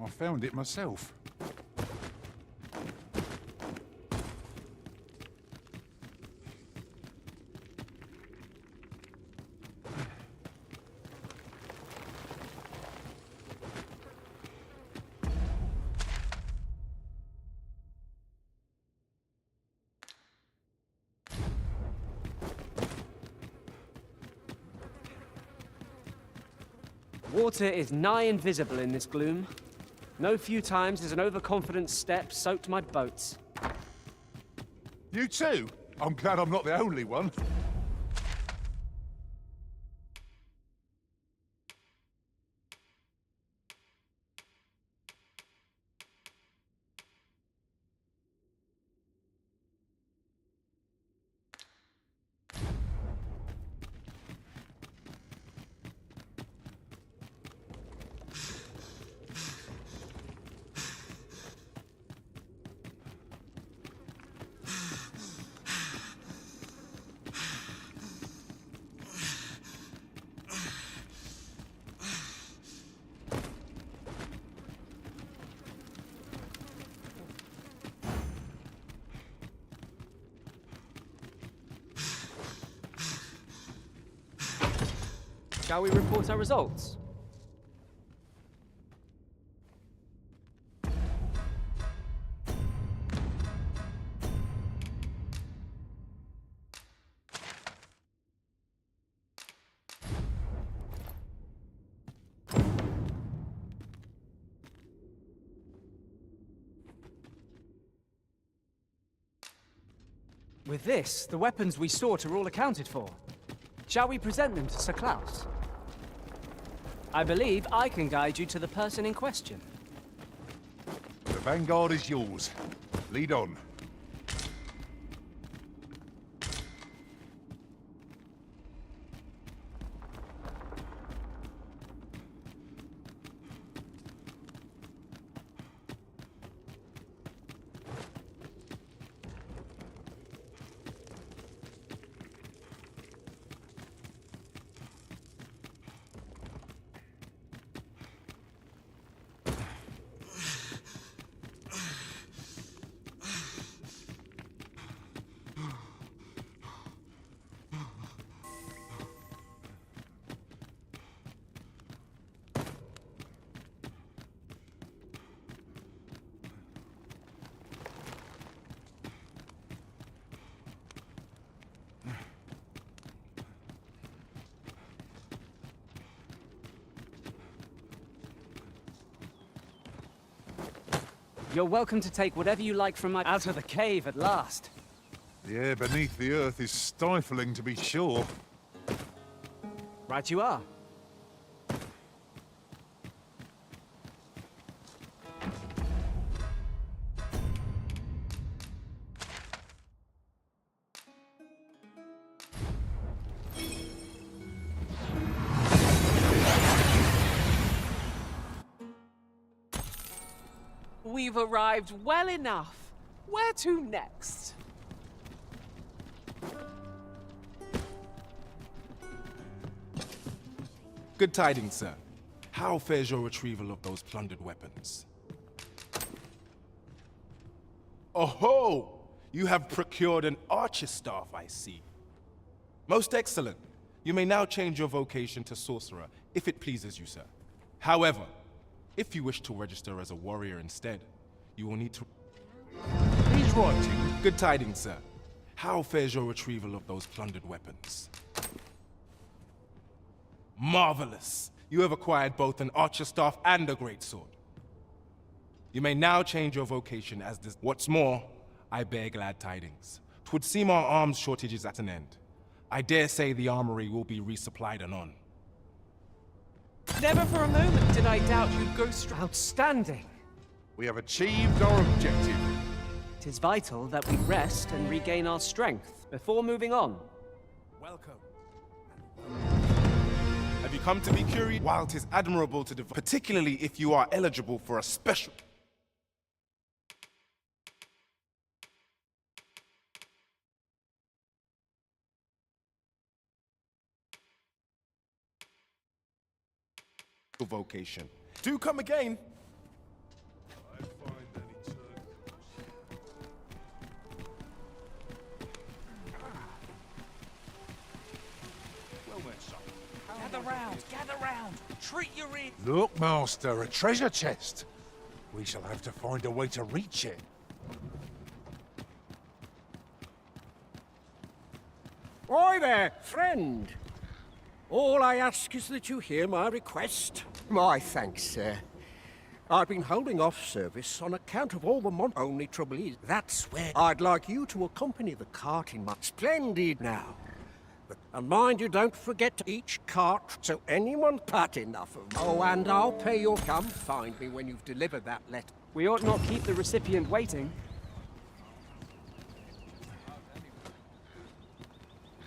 I found it myself. Water is nigh invisible in this gloom. No few times has an overconfident step soaked my boats. You too? I'm glad I'm not the only one. Shall we report our results? With this, the weapons we sought are all accounted for. Shall we present them to Sir Klaus? I believe I can guide you to the person in question. The vanguard is yours. Lead on. You're welcome to take whatever you like from my... Out of the cave at last. The air beneath the earth is stifling, to be sure. Right you are. We've arrived well enough. Where to next? Good tidings, sir. How fares your retrieval of those plundered weapons? Oh-ho! You have procured an archer's staff, I see. Most excellent. You may now change your vocation to sorcerer, if it pleases you, sir. However, if you wish to register as a warrior instead, you will need to... He's writing. Good tidings, sir. How fares your retrieval of those plundered weapons? Marvelous! You have acquired both an archer staff and a greatsword. You may now change your vocation as this... What's more, I bear glad tidings. 'Twould seem our arms shortage is at an end. I dare say the armory will be resupplied anon. Never for a moment did I doubt you'd go straight. Outstanding! We have achieved our objective. It is vital that we rest and regain our strength before moving on. Welcome. Have you come to be curious? While 'tis admirable to devote, particularly if you are eligible for a special... vocation. Do come again. Gather round! Treat your ear! Look, Master, a treasure chest. We shall have to find a way to reach it. Oi there, friend. All I ask is that you hear my request. My thanks, sir. I've been holding off service on account of all the only trouble is, that's where I'd like you to accompany the cart in my splendid now. And mind you don't forget to each cart so anyone pat enough of me. Oh, and I'll pay your come find me when you've delivered that letter. We ought not keep the recipient waiting.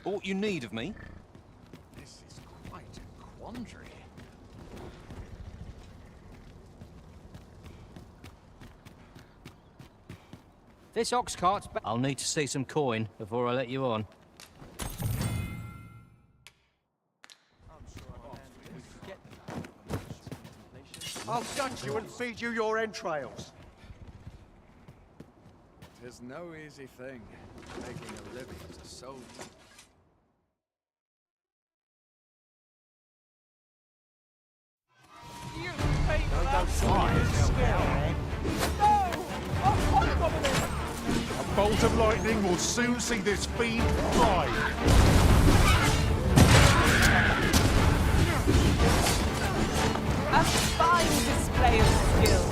Aught you need of me? This is quite a quandary. This ox cart's I'll need to see some coin before I let you on. I'll gut you and feed you your entrails. 'Tis no easy thing, making a living as a soldier. You paid for that A bolt of lightning will soon see this fiend fly. A fine display of skill.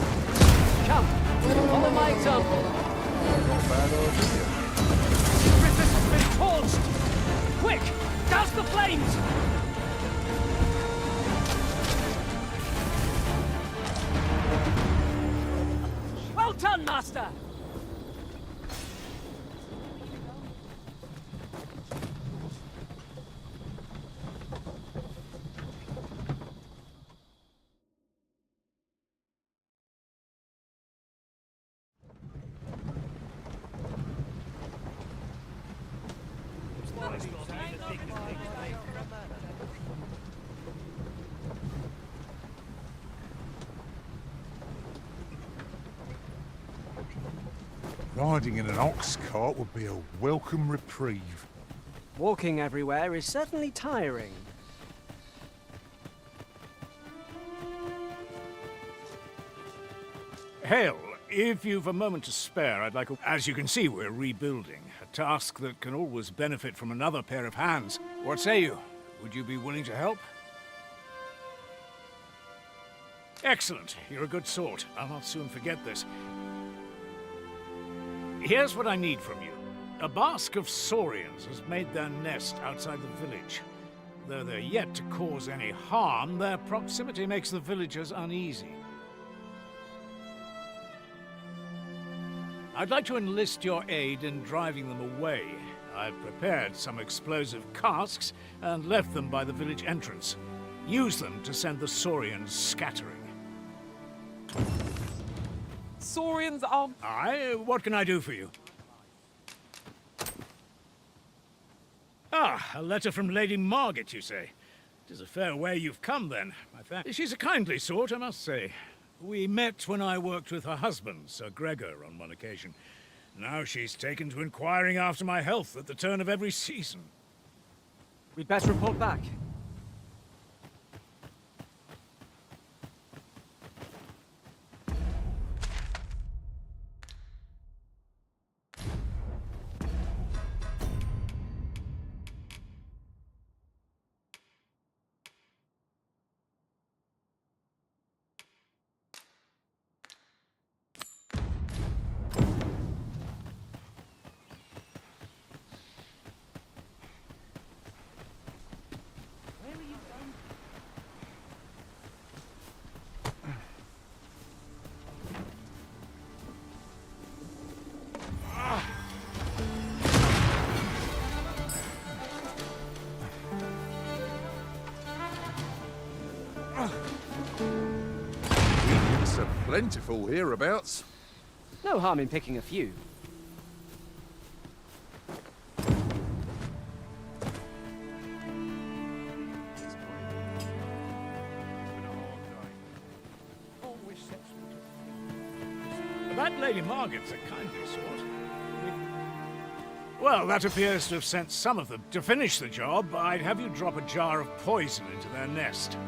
Come, follow my example. Not bad idea. Resist has been torched! Quick, douse the flames! Well done, Master! Riding in an ox cart would be a welcome reprieve. Walking everywhere is certainly tiring. Hale, if you've a moment to spare, I'd like as you can see, we're rebuilding. A task that can always benefit from another pair of hands. What say you? Would you be willing to help? Excellent. You're a good sort. I'll not soon forget this. Here's what I need from you. A basque of saurians has made their nest outside the village. Though they're yet to cause any harm, their proximity makes the villagers uneasy. I'd like to enlist your aid in driving them away. I've prepared some explosive casks and left them by the village entrance. Use them to send the saurians scattering. Saurians are... Aye, what can I do for you? Ah, a letter from Lady Margaret, you say? It is a fair way you've come, then. She's a kindly sort, I must say. We met when I worked with her husband, Sir Gregor, on one occasion. Now she's taken to inquiring after my health at the turn of every season. We'd best report back. It's a plentiful hereabouts. No harm in picking a few. That Lady Margaret's a kindly sort. Well, that appears to have sent some of them. To finish the job, I'd have you drop a jar of poison into their nest.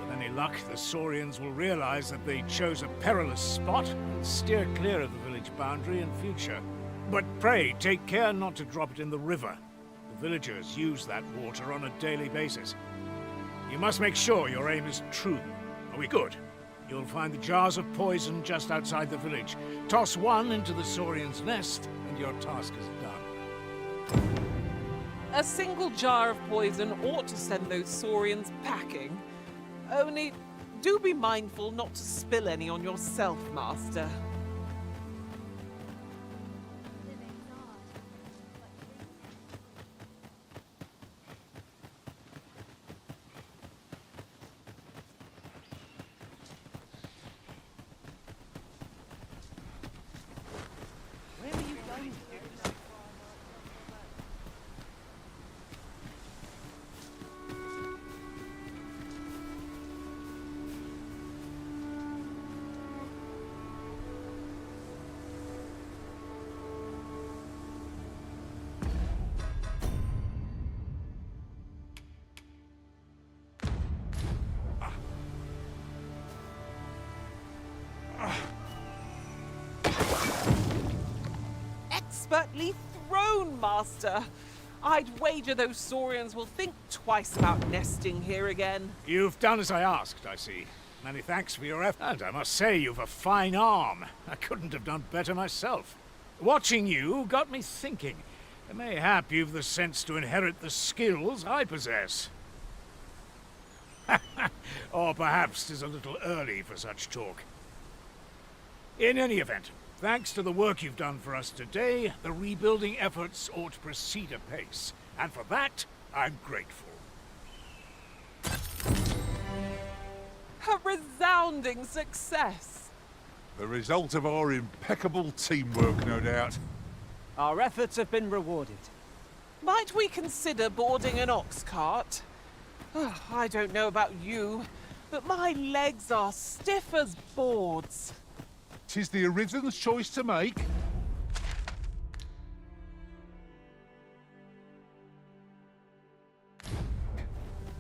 With any luck, the Saurians will realize that they chose a perilous spot and steer clear of the village boundary in future. But pray, take care not to drop it in the river. The villagers use that water on a daily basis. You must make sure your aim is true. Are we good? You'll find the jars of poison just outside the village. Toss one into the Saurian's nest, and your task is done. A single jar of poison ought to send those Saurians packing. Only, do be mindful not to spill any on yourself, Master. Expertly thrown, Master. I'd wager those Saurians will think twice about nesting here again. You've done as I asked, I see. Many thanks for your effort. And I must say, you've a fine arm. I couldn't have done better myself. Watching you got me thinking. Mayhap you've the sense to inherit the skills I possess. Or perhaps 'tis a little early for such talk. In any event, thanks to the work you've done for us today, the rebuilding efforts ought to proceed apace. And for that, I'm grateful. A resounding success. The result of our impeccable teamwork, no doubt. Our efforts have been rewarded. Might we consider boarding an ox cart? I don't know about you, but my legs are stiff as boards. 'Tis the Arisen's choice to make.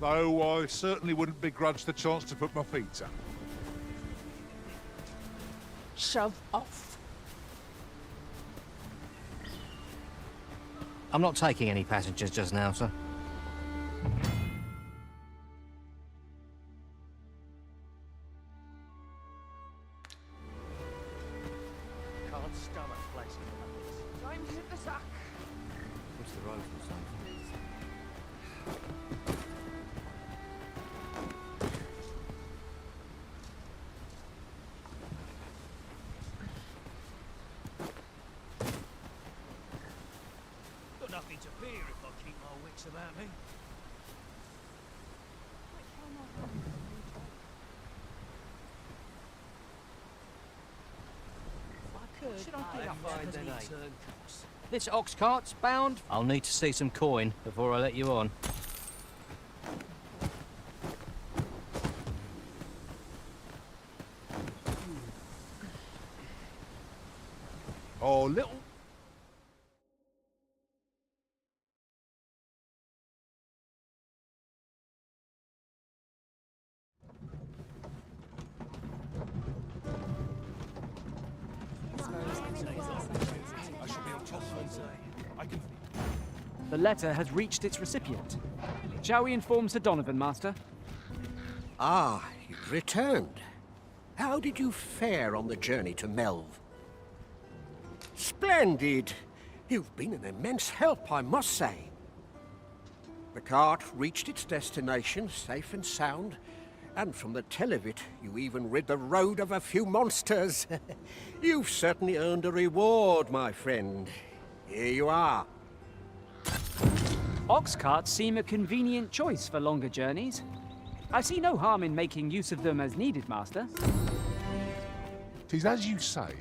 Though I certainly wouldn't begrudge the chance to put my feet up. Shove off. I'm not taking any passengers just now, sir. Can't stomach places like this. Time to hit the sack. What's the road for something? Got nothing to fear if I keep my wits about me. Should I get up This ox cart's bound. I'll need to see some coin before I let you on. Oh, little... The letter has reached its recipient. Shall we inform Sir Donovan, Master? Ah, you've returned. How did you fare on the journey to Melve? Splendid! You've been an immense help, I must say. The cart reached its destination safe and sound, and from the tell of it, you even rid the road of a few monsters. You've certainly earned a reward, my friend. Here you are. Ox carts seem a convenient choice for longer journeys. I see no harm in making use of them as needed, Master. 'Tis as you say.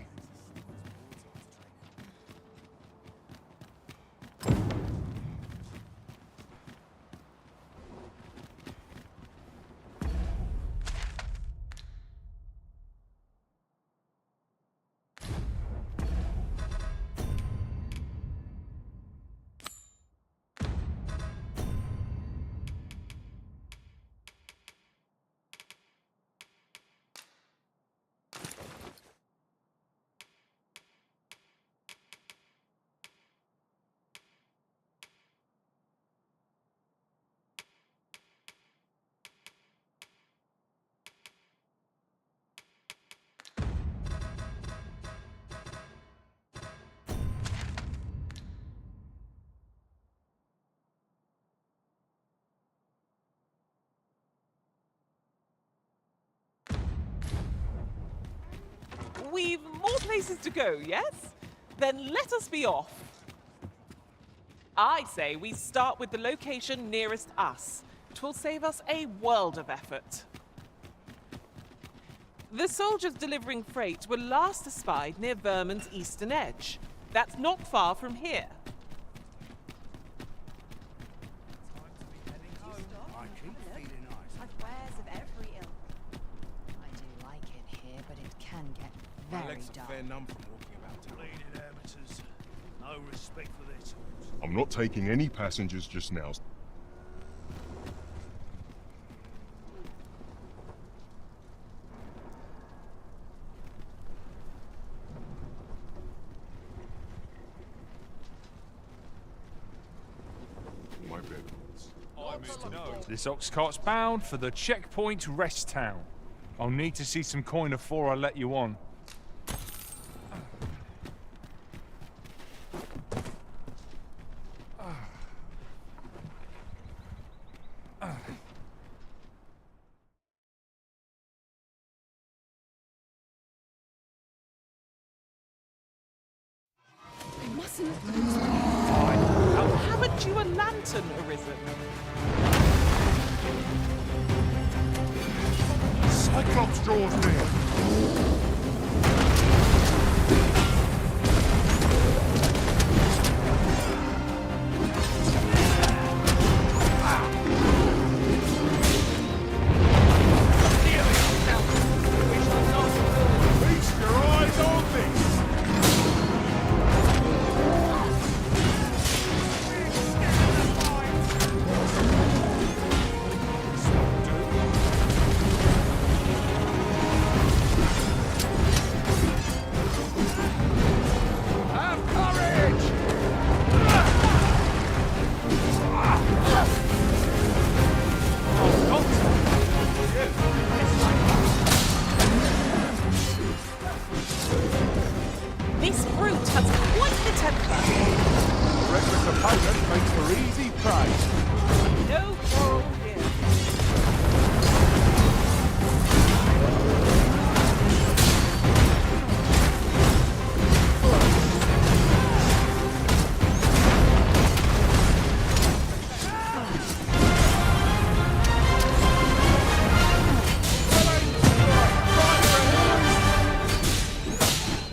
we've more places to go, yes? Then let us be off. I say we start with the location nearest us. 'Twill save us a world of effort. The soldiers delivering freight were last espied near Vermin's eastern edge. That's not far from here. My legs are fair numb from walking about town. Bleeding amateurs. No respect for their tools. I'm not taking any passengers just now. My bed. This ox cart's bound for the checkpoint rest town. I'll need to see some coin before I let you on. I mustn't have lose Oh, haven't you a lantern arisen? Cyclops draws near. Feast your eyes on this! This brute has quite the temper. Reckless opponent makes for easy prey. No quarrel here.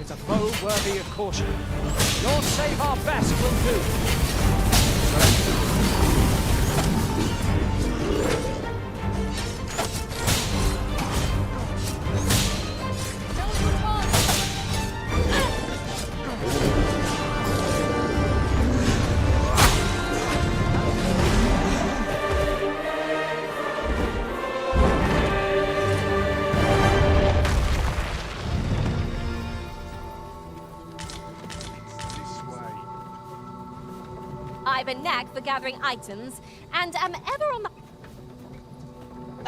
It's a foe worthy of caution. Your save our best will do. I've a knack for gathering items, and am ever on the...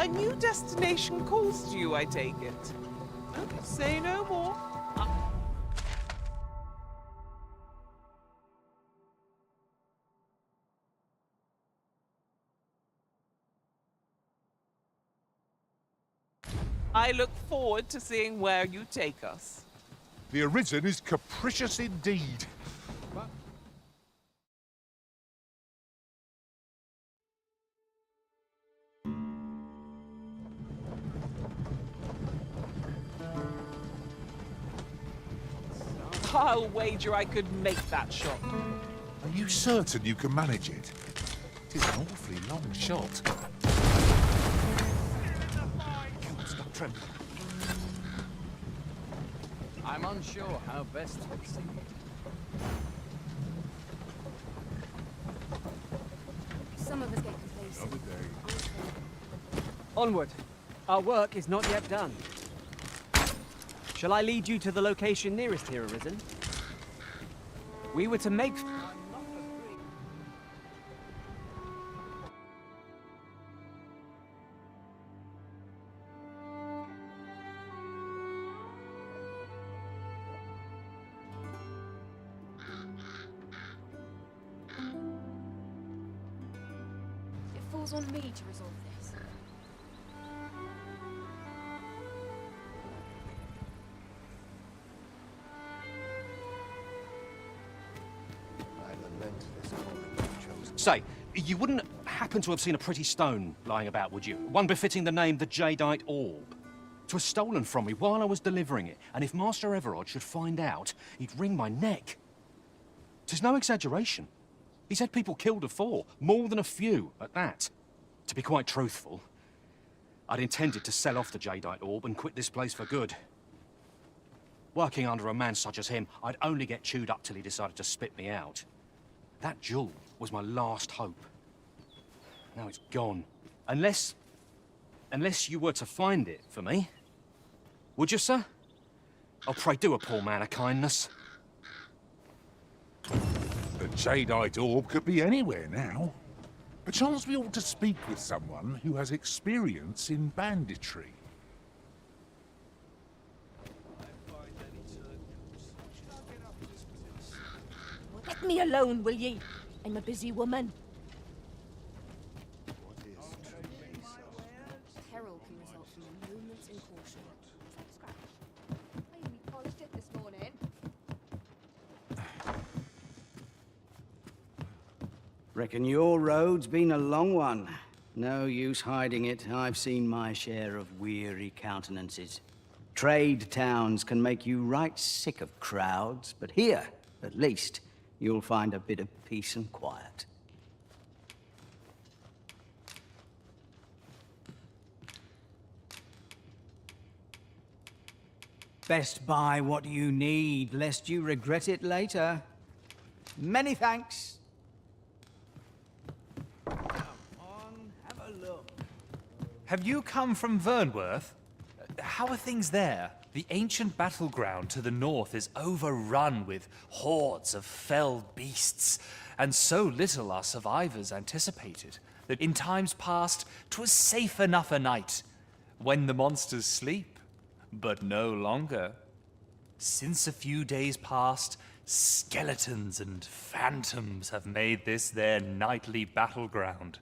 A new destination calls to you, I take it. Say no more. I look forward to seeing where you take us. The Arisen is capricious indeed. I'll wager I could make that shot. Are you certain you can manage it? It is an awfully long shot. Stop trembling. I'm unsure how best to proceed. Some of us get complacent. Onward. Our work is not yet done. Shall I lead you to the location nearest here, Arisen? We were to make... It falls on me to resolve this. Say, you wouldn't happen to have seen a pretty stone lying about, would you? One befitting the name the Jadeite Orb. 'Twas stolen from me while I was delivering it, and if Master Everard should find out, he'd wring my neck. 'Tis no exaggeration. He's had people killed afore, more than a few at that. To be quite truthful, I'd intended to sell off the Jadeite Orb and quit this place for good. Working under a man such as him, I'd only get chewed up till he decided to spit me out. That jewel was my last hope. Now it's gone. Unless you were to find it for me. Would you, sir? Oh, pray do a poor man a kindness. The Jadeite Orb could be anywhere now. Perchance we ought to speak with someone who has experience in banditry. Let me alone, will ye? I'm a busy woman. Peril can result from a moment's incaution. I only polished it this morning. Reckon your road's been a long one. No use hiding it. I've seen my share of weary countenances. Trade towns can make you right sick of crowds, but here, at least, you'll find a bit of peace and quiet. Best buy what you need, lest you regret it later. Many thanks. Have you come from Vernworth? How are things there? The ancient battleground to the north is overrun with hordes of fell beasts, and so little are survivors anticipated that in times past 'twas safe enough a night when the monsters sleep, but no longer. Since a few days past, skeletons and phantoms have made this their nightly battleground.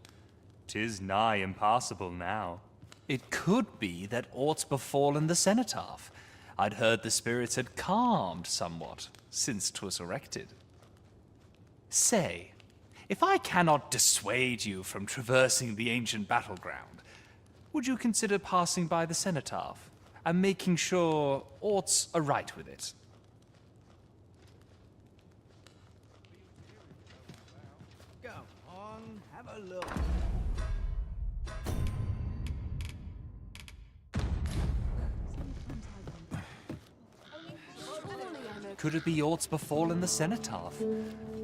'Tis nigh impassable now. It could be that aught's befallen the cenotaph. I'd heard the spirits had calmed somewhat since 'twas erected. Say, if I cannot dissuade you from traversing the ancient battleground, would you consider passing by the cenotaph and making sure aught's aright with it? Go on, have a look. Could it be aught's befallen the cenotaph?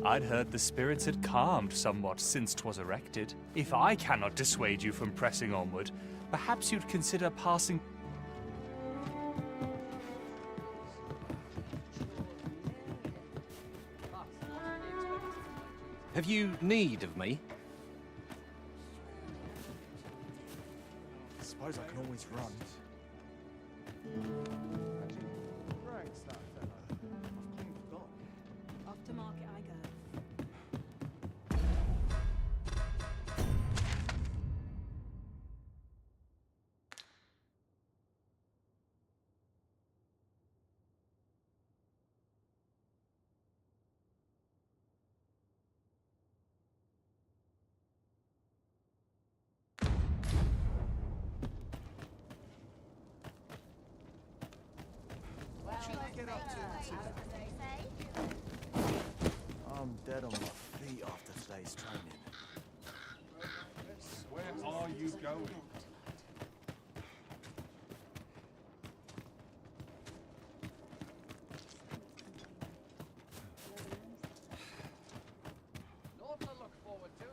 I'd heard the spirits had calmed somewhat since 'twas erected. If I cannot dissuade you from pressing onward, perhaps you'd consider passing... Have you need of me? I suppose I can always run. Off to market I go. I'm dead on my feet after today's training. Where are you going? Naught to look forward to.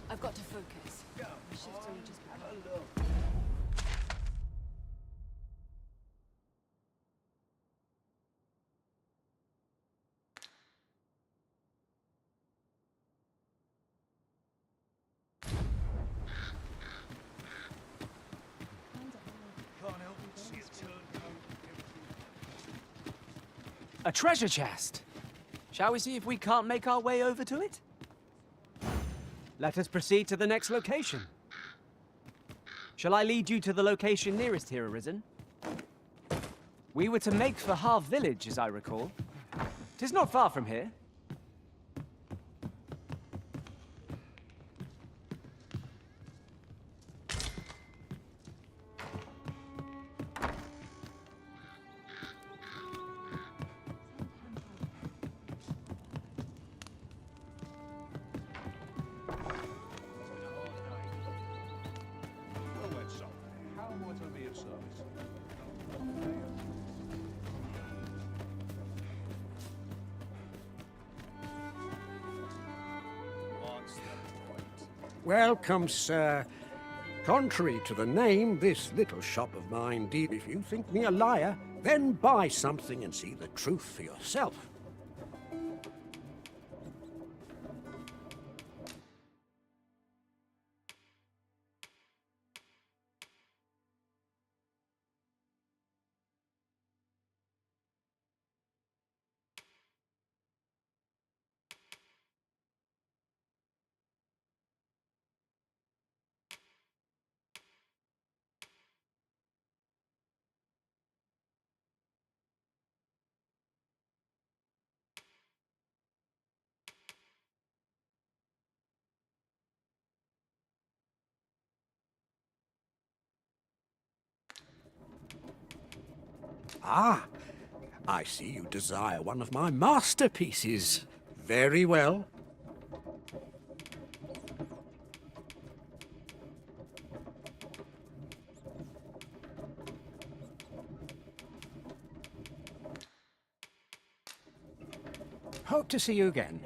I've got to focus. My shift's only just begun. A treasure chest! Shall we see if we can't make our way over to it? Let us proceed to the next location. Shall I lead you to the location nearest here, Arisen? We were to make for Harv Village, as I recall. 'Tis not far from here. Welcome, sir. Contrary to the name, this little shop of mine, if you think me a liar, then buy something and see the truth for yourself. Ah, I see you desire one of my masterpieces. Very well. Hope to see you again.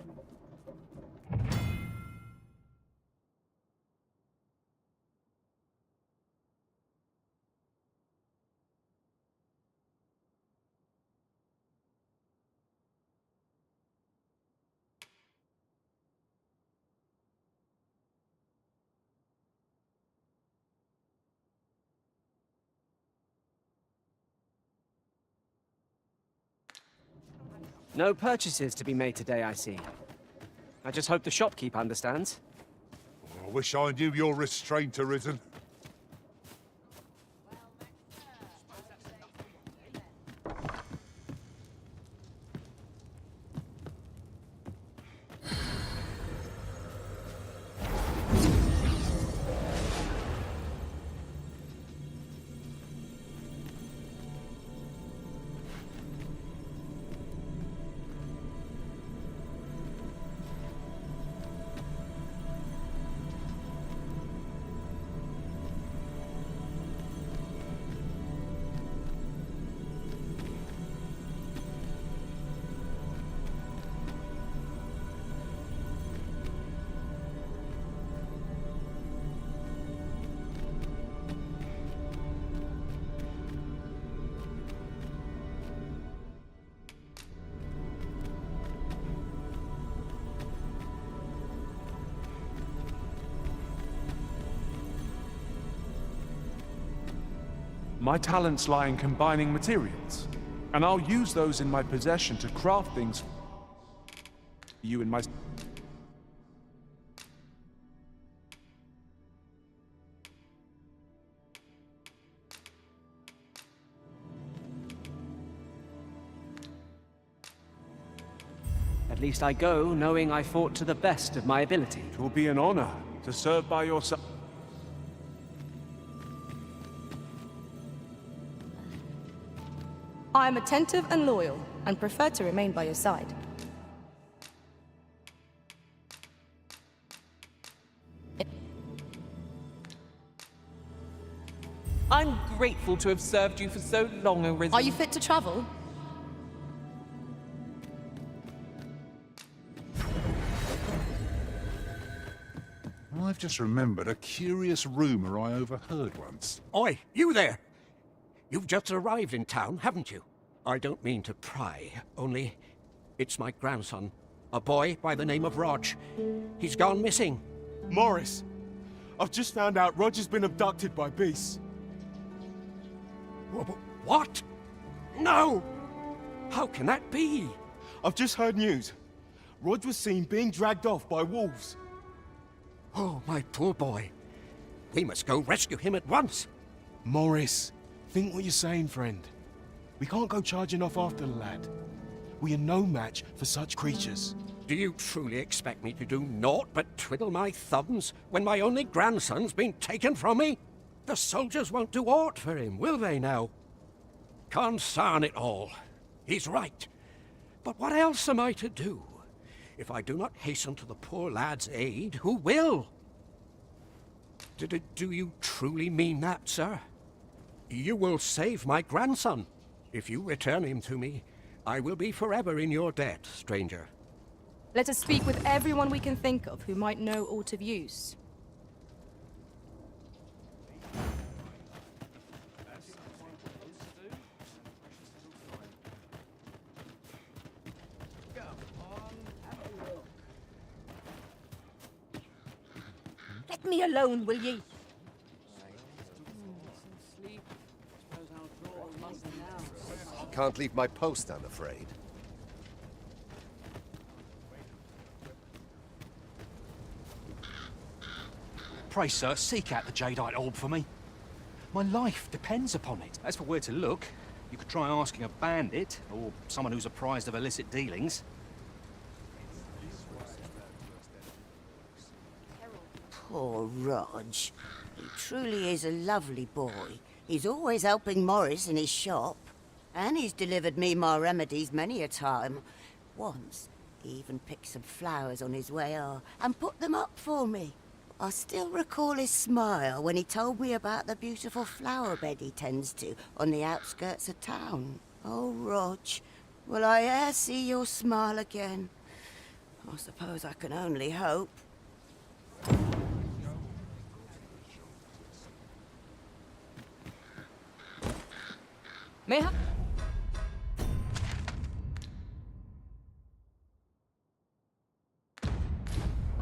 No purchases to be made today, I see. I just hope the shopkeep understands. I wish I knew your restraint, Arisen. My talents lie in combining materials, and I'll use those in my possession to craft things for you in my... At least I go knowing I fought to the best of my ability. It will be an honor to serve by your side. I am attentive and loyal, and prefer to remain by your side. I'm grateful to have served you for so long, Arisen. Are you fit to travel? I've just remembered a curious rumor I overheard once. Oi, you there! You've just arrived in town, haven't you? I don't mean to pry, only it's my grandson, a boy by the name of Rog. He's gone missing. Morris, I've just found out Roger's been abducted by beasts. What? No! How can that be? I've just heard news. Rod was seen being dragged off by wolves. Oh, my poor boy. We must go rescue him at once. Morris, think what you're saying, friend. We can't go charging off after the lad. We are no match for such creatures. Do you truly expect me to do naught but twiddle my thumbs when my only grandson's been taken from me? The soldiers won't do aught for him, will they now? Consarn it all. He's right. But what else am I to do? If I do not hasten to the poor lad's aid, who will? Do you truly mean that, sir? You will save my grandson. If you return him to me, I will be forever in your debt, stranger. Let us speak with everyone we can think of who might know aught of use. Let me alone, will ye? Can't leave my post, I'm afraid. Pray, sir, seek out the jadeite orb for me. My life depends upon it. As for where to look, you could try asking a bandit, or someone who's apprised of illicit dealings. Poor Rog. He truly is a lovely boy. He's always helping Morris in his shop. And he's delivered me my remedies many a time. Once, he even picked some flowers on his way and put them up for me. I still recall his smile when he told me about the beautiful flower bed he tends to on the outskirts of town. Oh, Rog, will I e'er see your smile again? I suppose I can only hope. May I?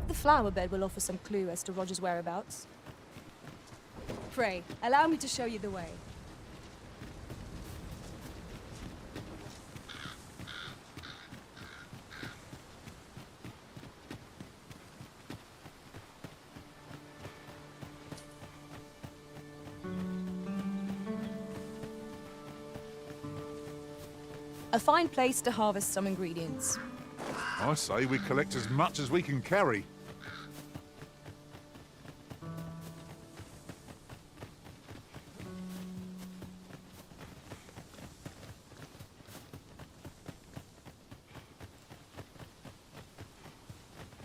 The flower bed will offer some clue as to Roger's whereabouts. Pray, allow me to show you the way. A fine place to harvest some ingredients. I say we collect as much as we can carry.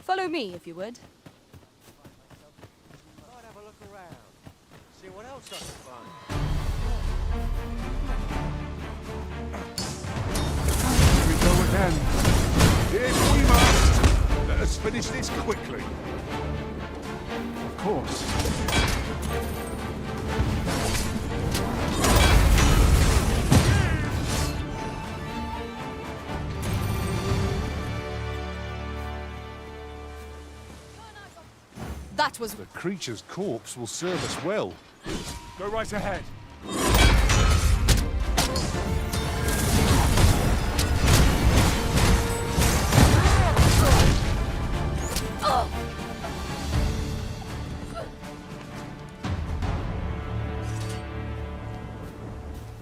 Follow me, if you would. I'd have a look around. See what else I can find. Here we go again. If we must, let us finish this quickly. Of course. That was... The creature's corpse will serve us well. Go right ahead.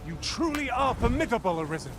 You truly are formidable, Arisen.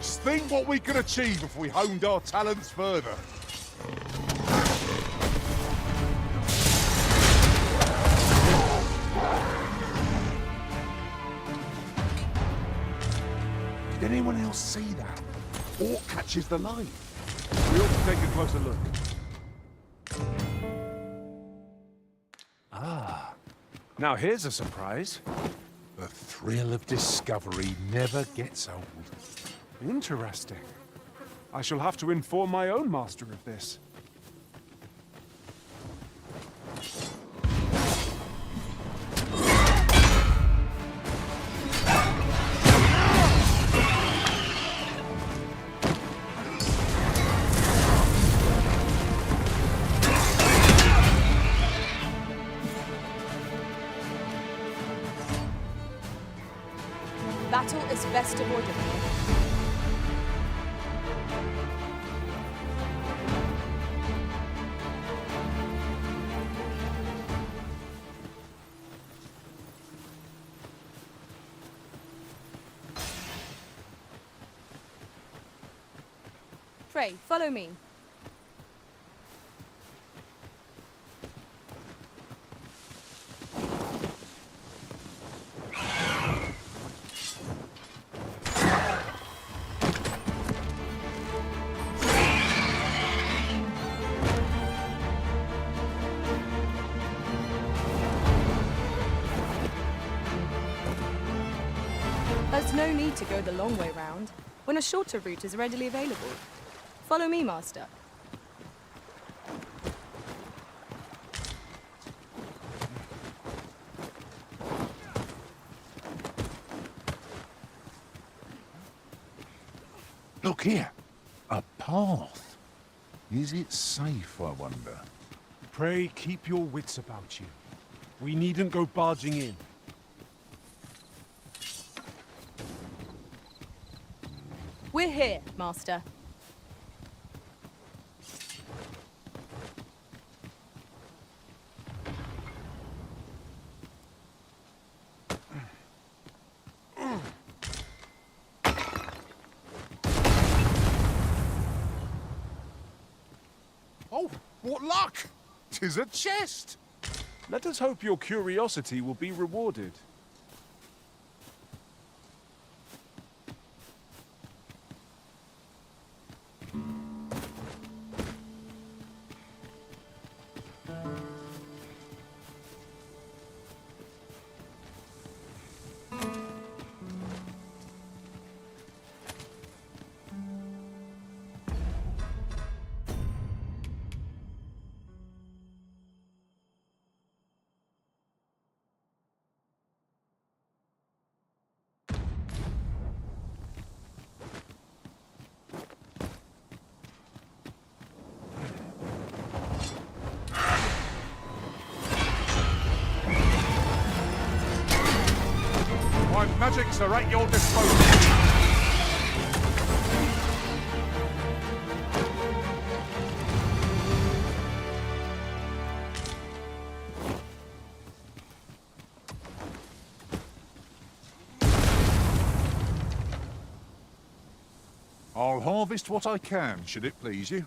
Just think what we could achieve if we honed our talents further. Did anyone else see that? Orc catches the light. We ought to take a closer look. Ah, now here's a surprise. The thrill of discovery never gets old. Interesting. I shall have to inform my own master of this. Battle is best avoided. Pray, follow me. There's no need to go the long way round, when a shorter route is readily available. Follow me, Master. Look here. A path. Is it safe, I wonder? Pray keep your wits about you. We needn't go barging in. We're here, Master. Oh, what luck! 'Tis a chest! Let us hope your curiosity will be rewarded. My magics are at your disposal. I'll harvest what I can, should it please you.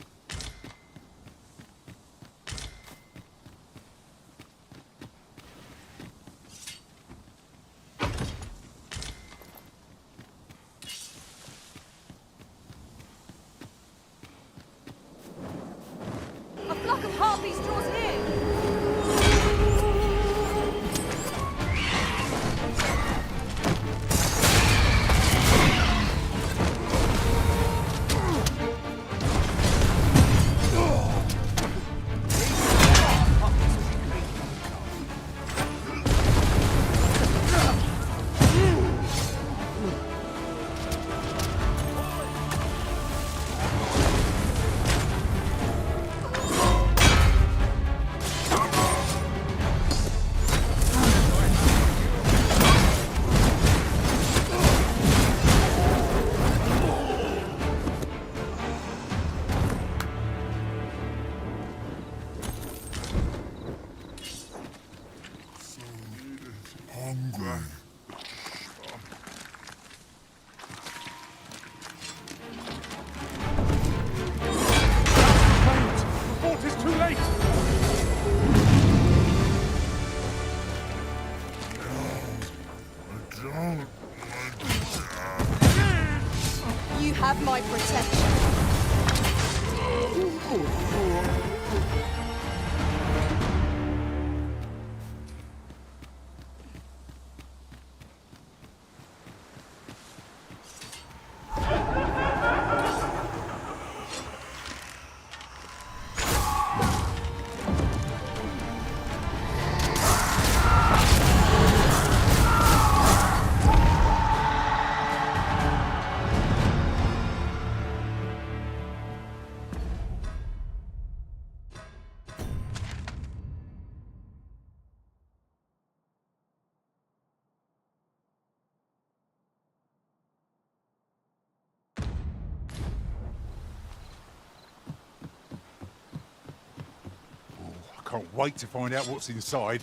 A flock of harpies draws near! Can't wait to find out what's inside.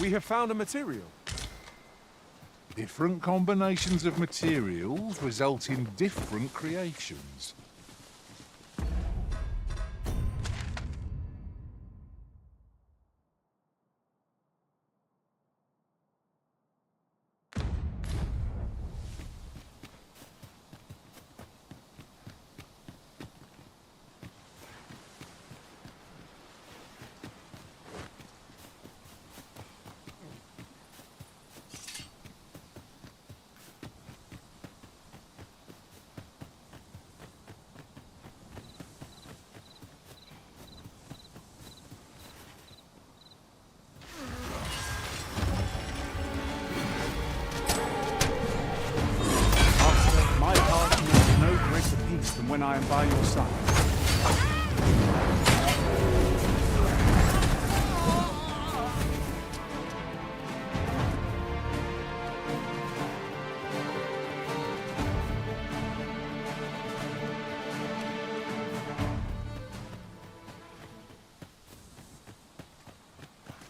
We have found a material. Different combinations of materials result in different creations. My heart knows no greater peace than when I am by your side.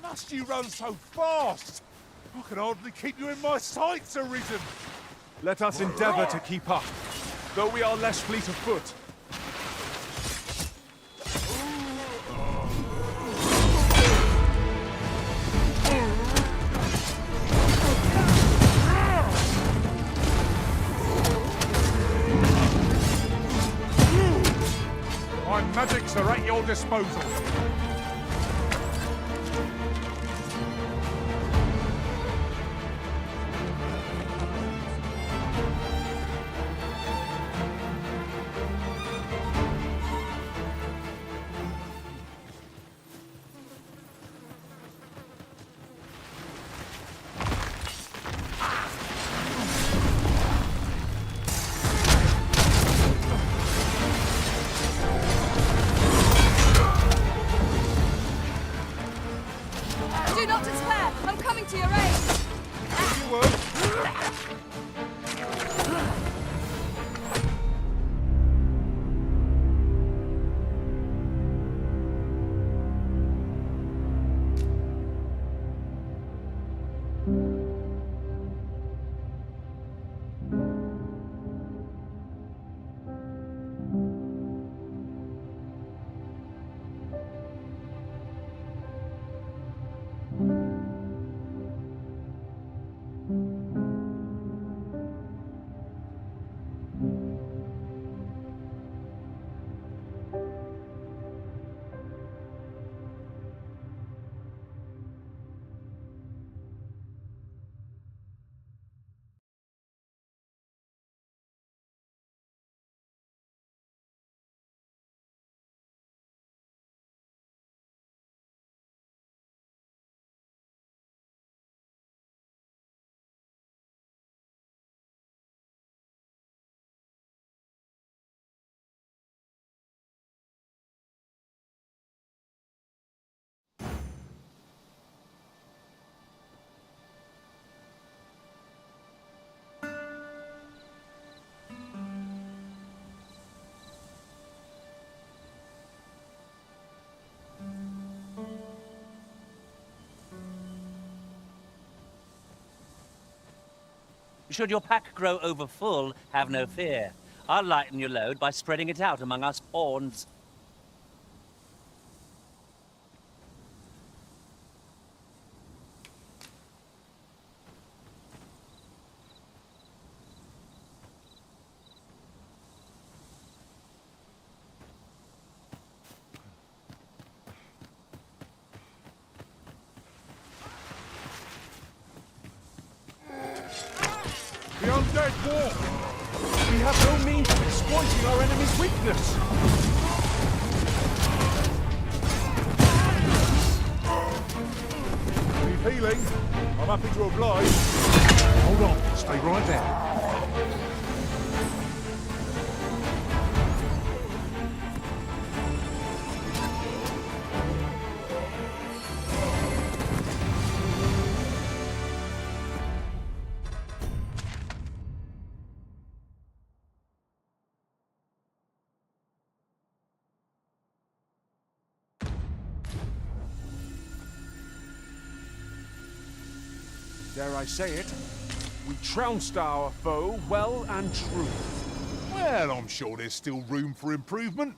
Must you run so fast? I can hardly keep you in my sights, Arisen. Let us endeavor to keep up, though we are less fleet of foot. My magics are at your disposal. Do not despair! I'm coming to your aid! Should your pack grow over full, have no fear. I'll lighten your load by spreading it out among us pawns. The undead war! We have no means of exploiting our enemy's weakness! We Need healing? I'm happy to oblige. Hold on, stay right there. Dare I say it, we trounced our foe well and true. Well, I'm sure there's still room for improvement.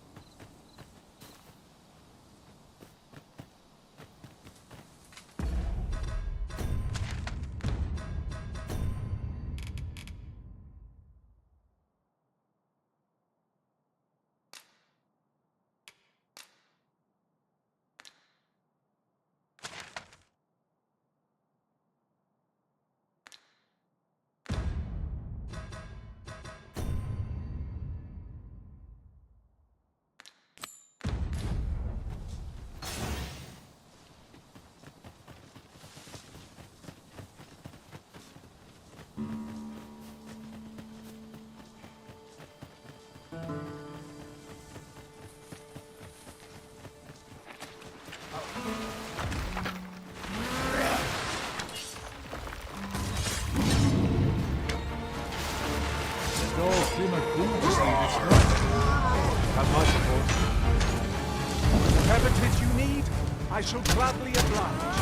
Whatever 'tis you need, I shall gladly oblige.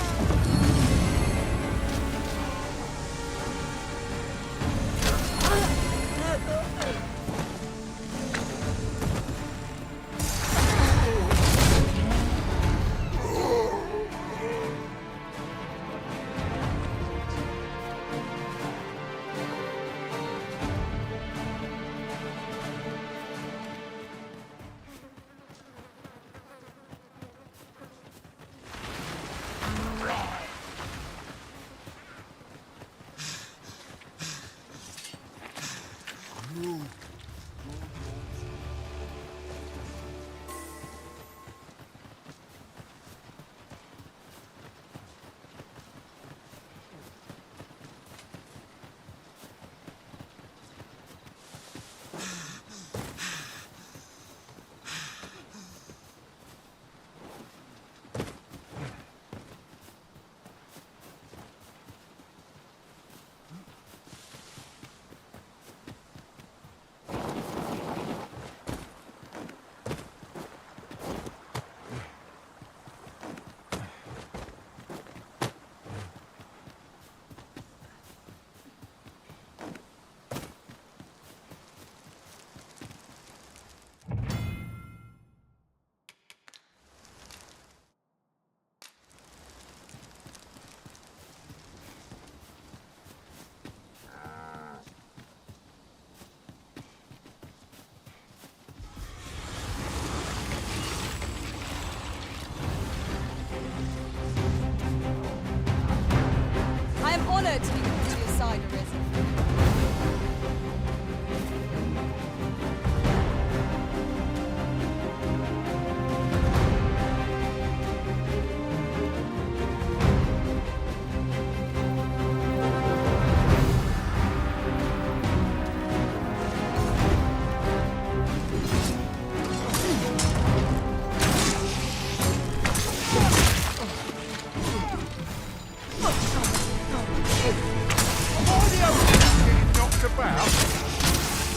I am honored to be called to your side, Arisen.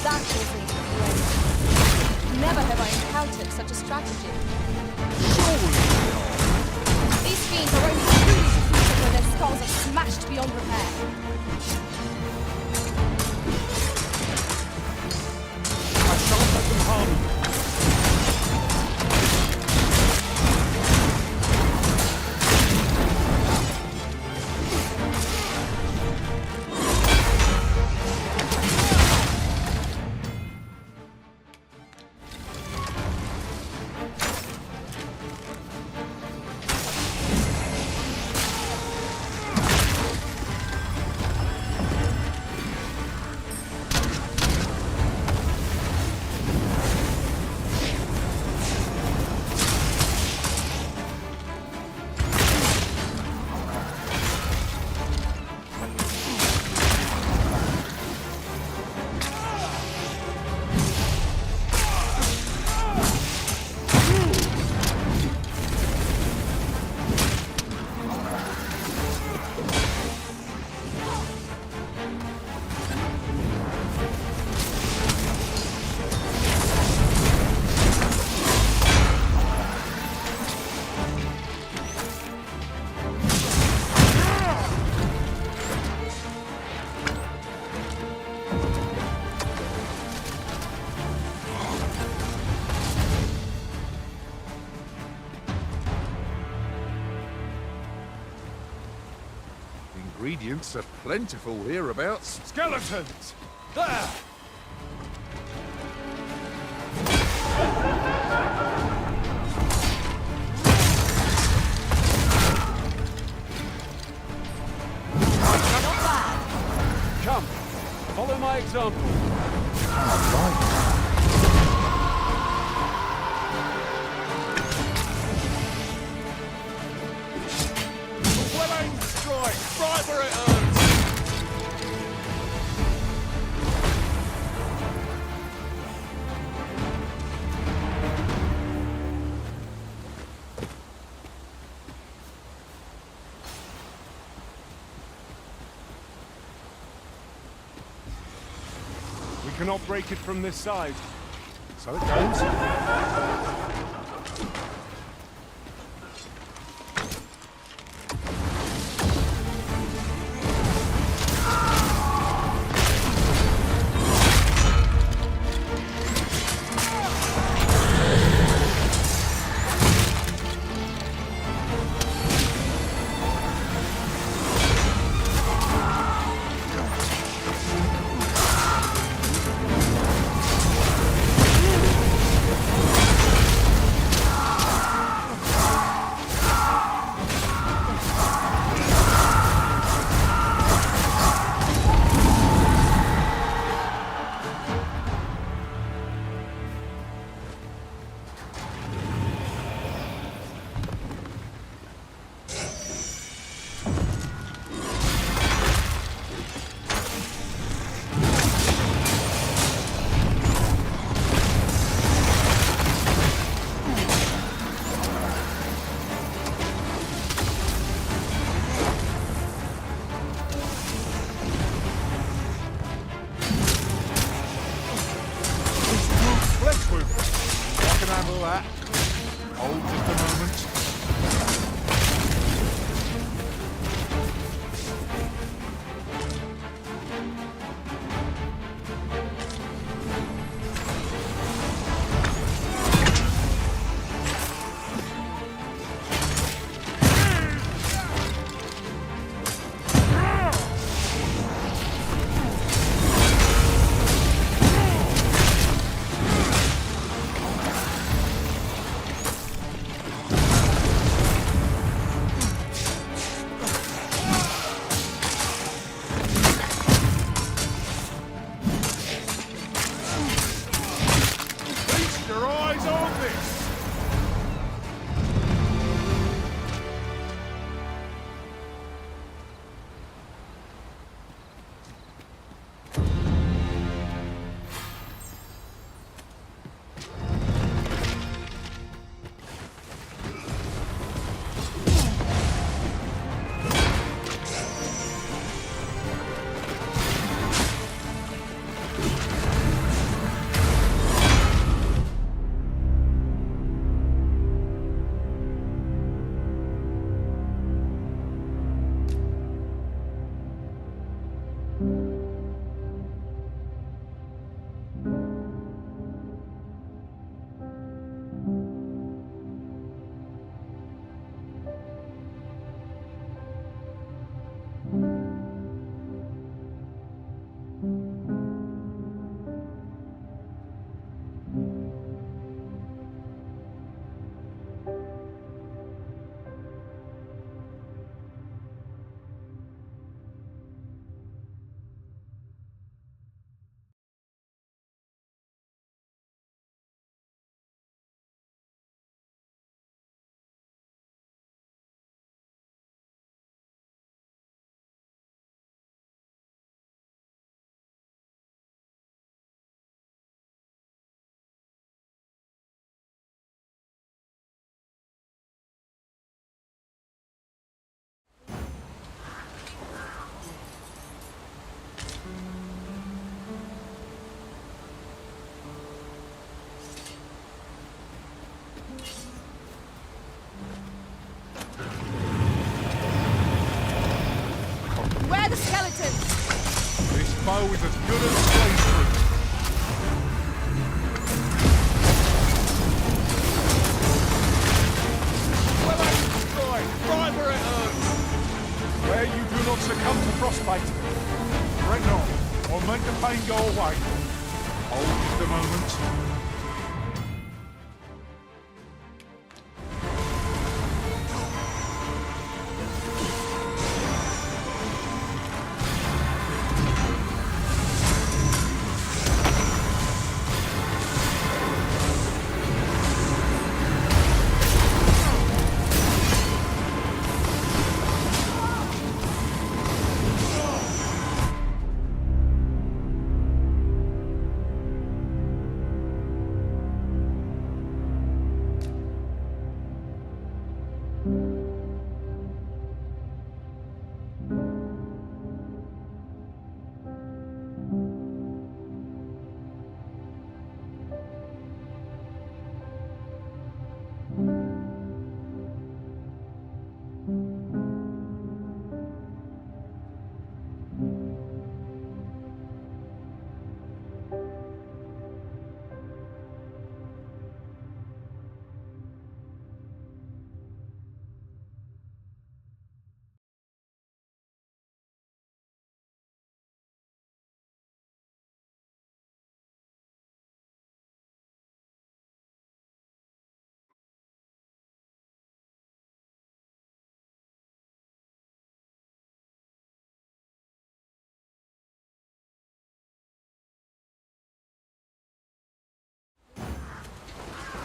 That isn't great. Never have I encountered such a strategy. These fiends are only truly defeated when their skulls are smashed beyond repair. I shan't let them harm you. ingredients are plentiful hereabouts. Skeletons! There! Come, follow my example. Well-aimed strike! Right where it hurts! We cannot break it from this side. So it goes. Flesh wound. I can handle that. Hold just a moment. Feast your eyes on this! Where are the skeletons? This bow is as good as slavery. Well-aimed strike! Right where it hurts! Where you do not succeed. come to frostbite. Bring it on. I'll make the pain go away. Hold just a moment.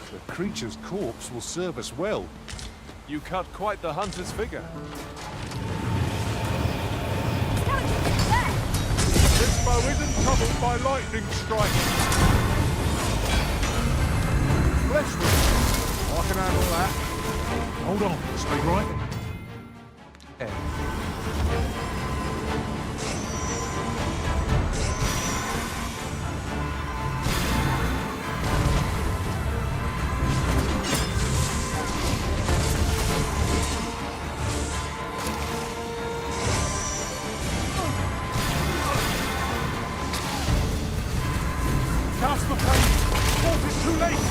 The creature's corpse will serve us well. You cut quite the hunter's figure. This bow isn't troubled by lightning strikes. Flesh wound. I can handle that. Hold on, stay right. Cast the pain! Fort is too late!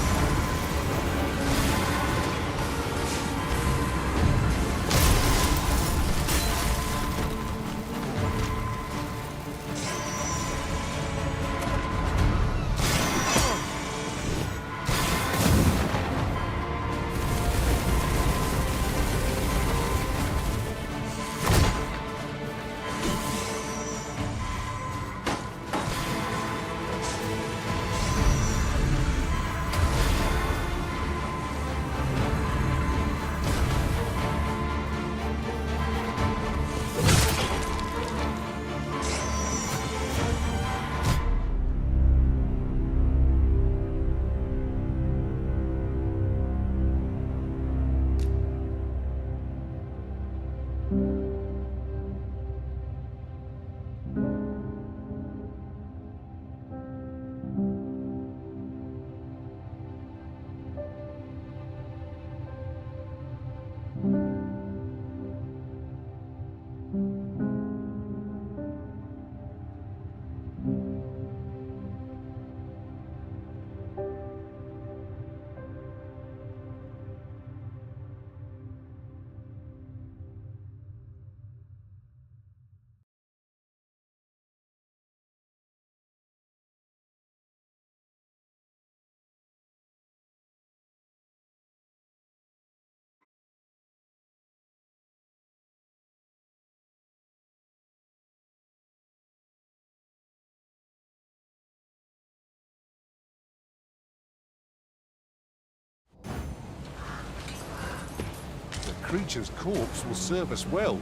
The creature's corpse will serve us well.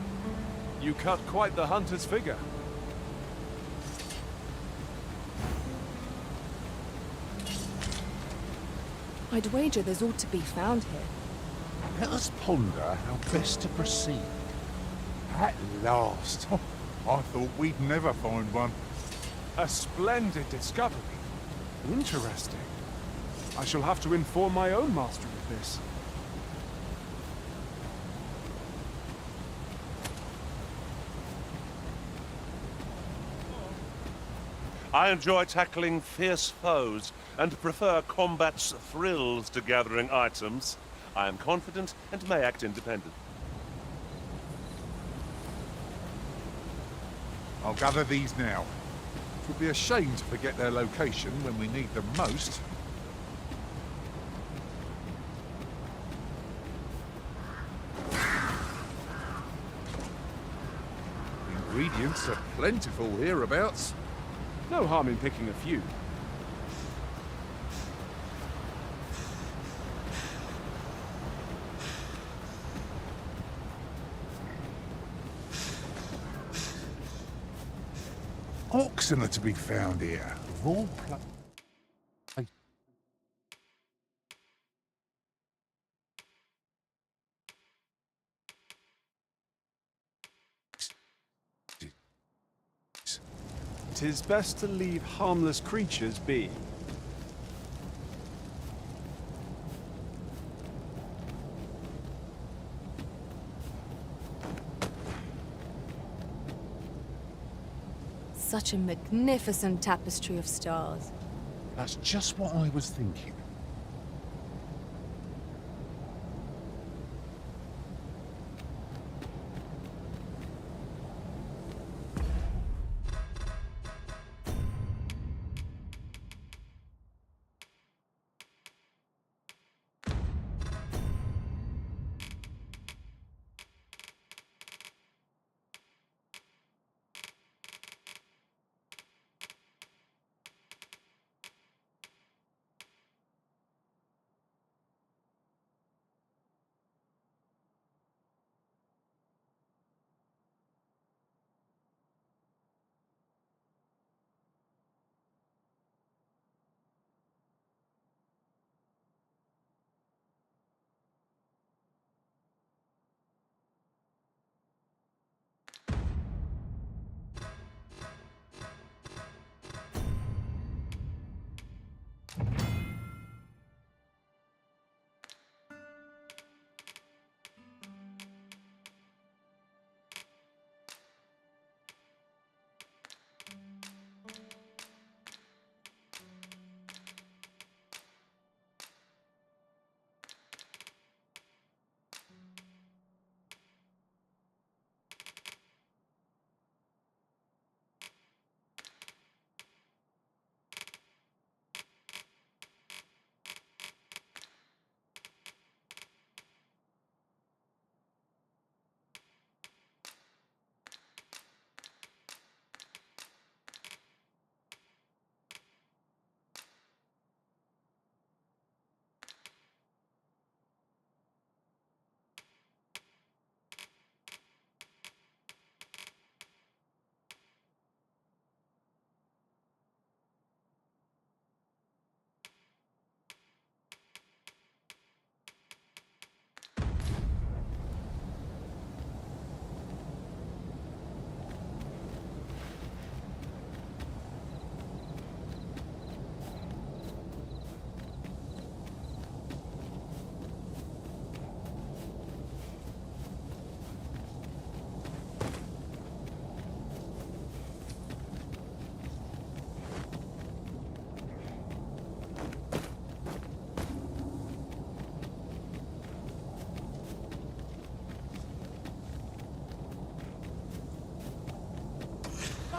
You cut quite the hunter's figure. I'd wager there's ought to be found here. Let us ponder how best to proceed. At last! I thought we'd never find one. A splendid discovery. Interesting. I shall have to inform my own master of this. I enjoy tackling fierce foes and prefer combat's thrills to gathering items. I am confident and may act independent. I'll gather these now. It would be a shame to forget their location when we need them most. Ingredients are plentiful hereabouts. No harm in picking a few. Oxen are to be found here, of all Tis best to leave harmless creatures be. Such a magnificent tapestry of stars. That's just what I was thinking.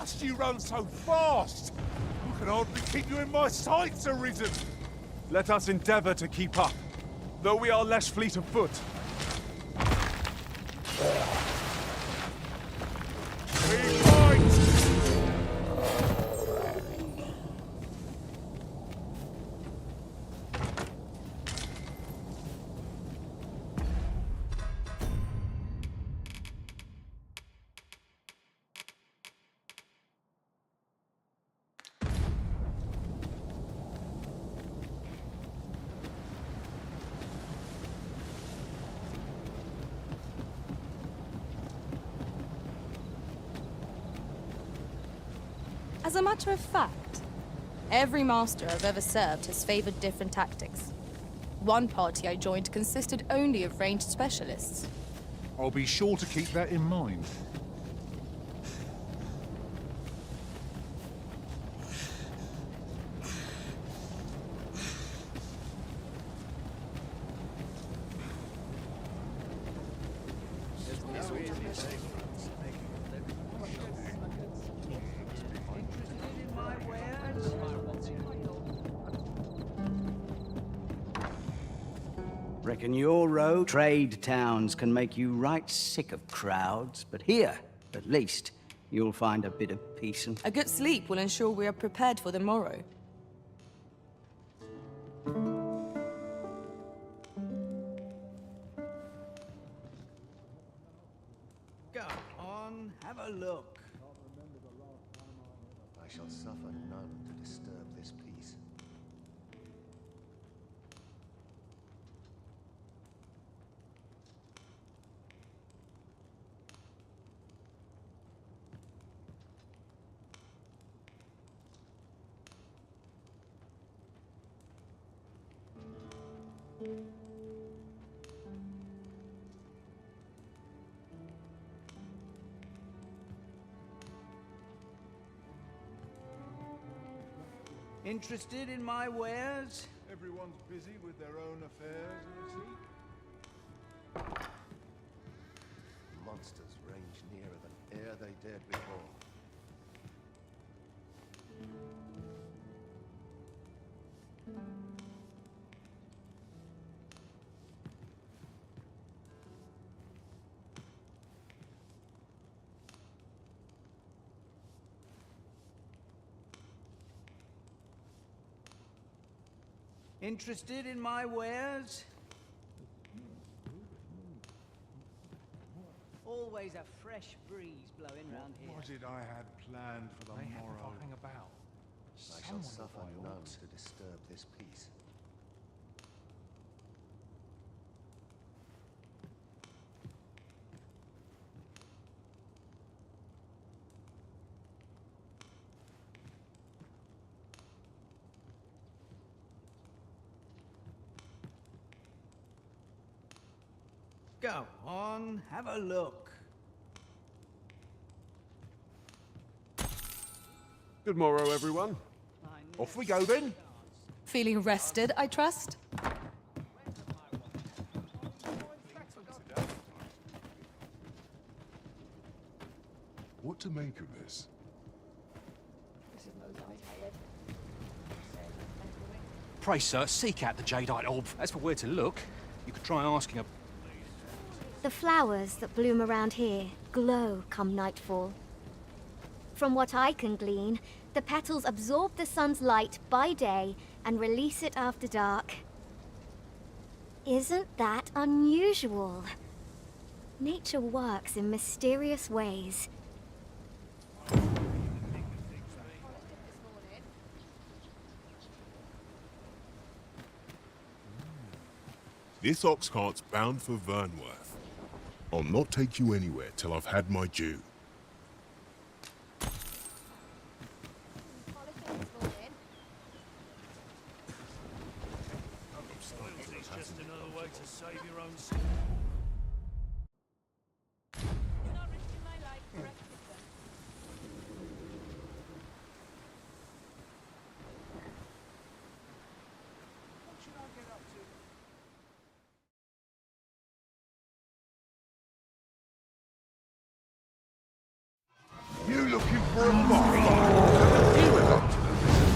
Must you run so fast? I can hardly keep you in my sights, Arisen. Let us endeavor to keep up, though we are less fleet of foot. As a matter of fact, every master I've ever served has favored different tactics. One party I joined consisted only of ranged specialists. I'll be sure to keep that in mind. Reckon your road trade towns can make you right sick of crowds, but here, at least, you'll find a bit of peace and... A good sleep will ensure we are prepared for the morrow. Go on, have a look. I shall suffer none to disturb this peace. Interested in my wares? Everyone's busy with their own affairs, I see. Monsters range nearer than e'er they dared before. Interested in my wares? Always a fresh breeze blowing round here. What was it I had planned for the morrow? About. I shall suffer none to disturb this peace. Go on, have a look. Good morrow, everyone. Off we go then. Feeling rested, I trust? What to make of this? Pray, sir, seek out the jadeite orb. As for where to look, you could try asking a... The flowers that bloom around here glow come nightfall. From what I can glean, the petals absorb the sun's light by day and release it after dark. Isn't that unusual? Nature works in mysterious ways. This ox cart's bound for Vernworth. I'll not take you anywhere till I've had my due. It's just another way to save your own skin. You looking for a fight? He went up to the visit.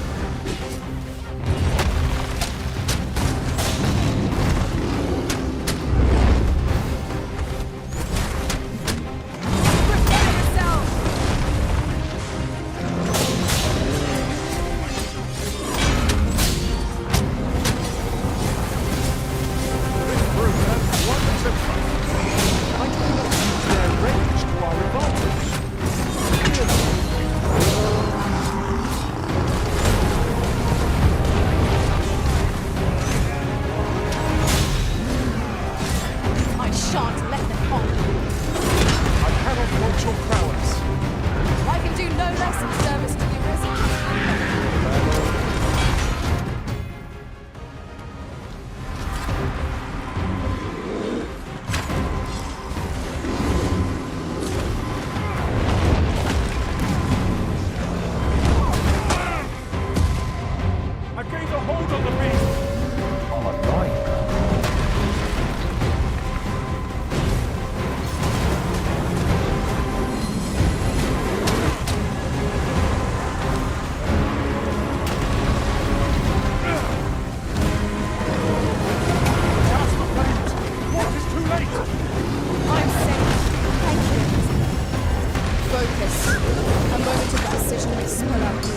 precision with Smollett Blue.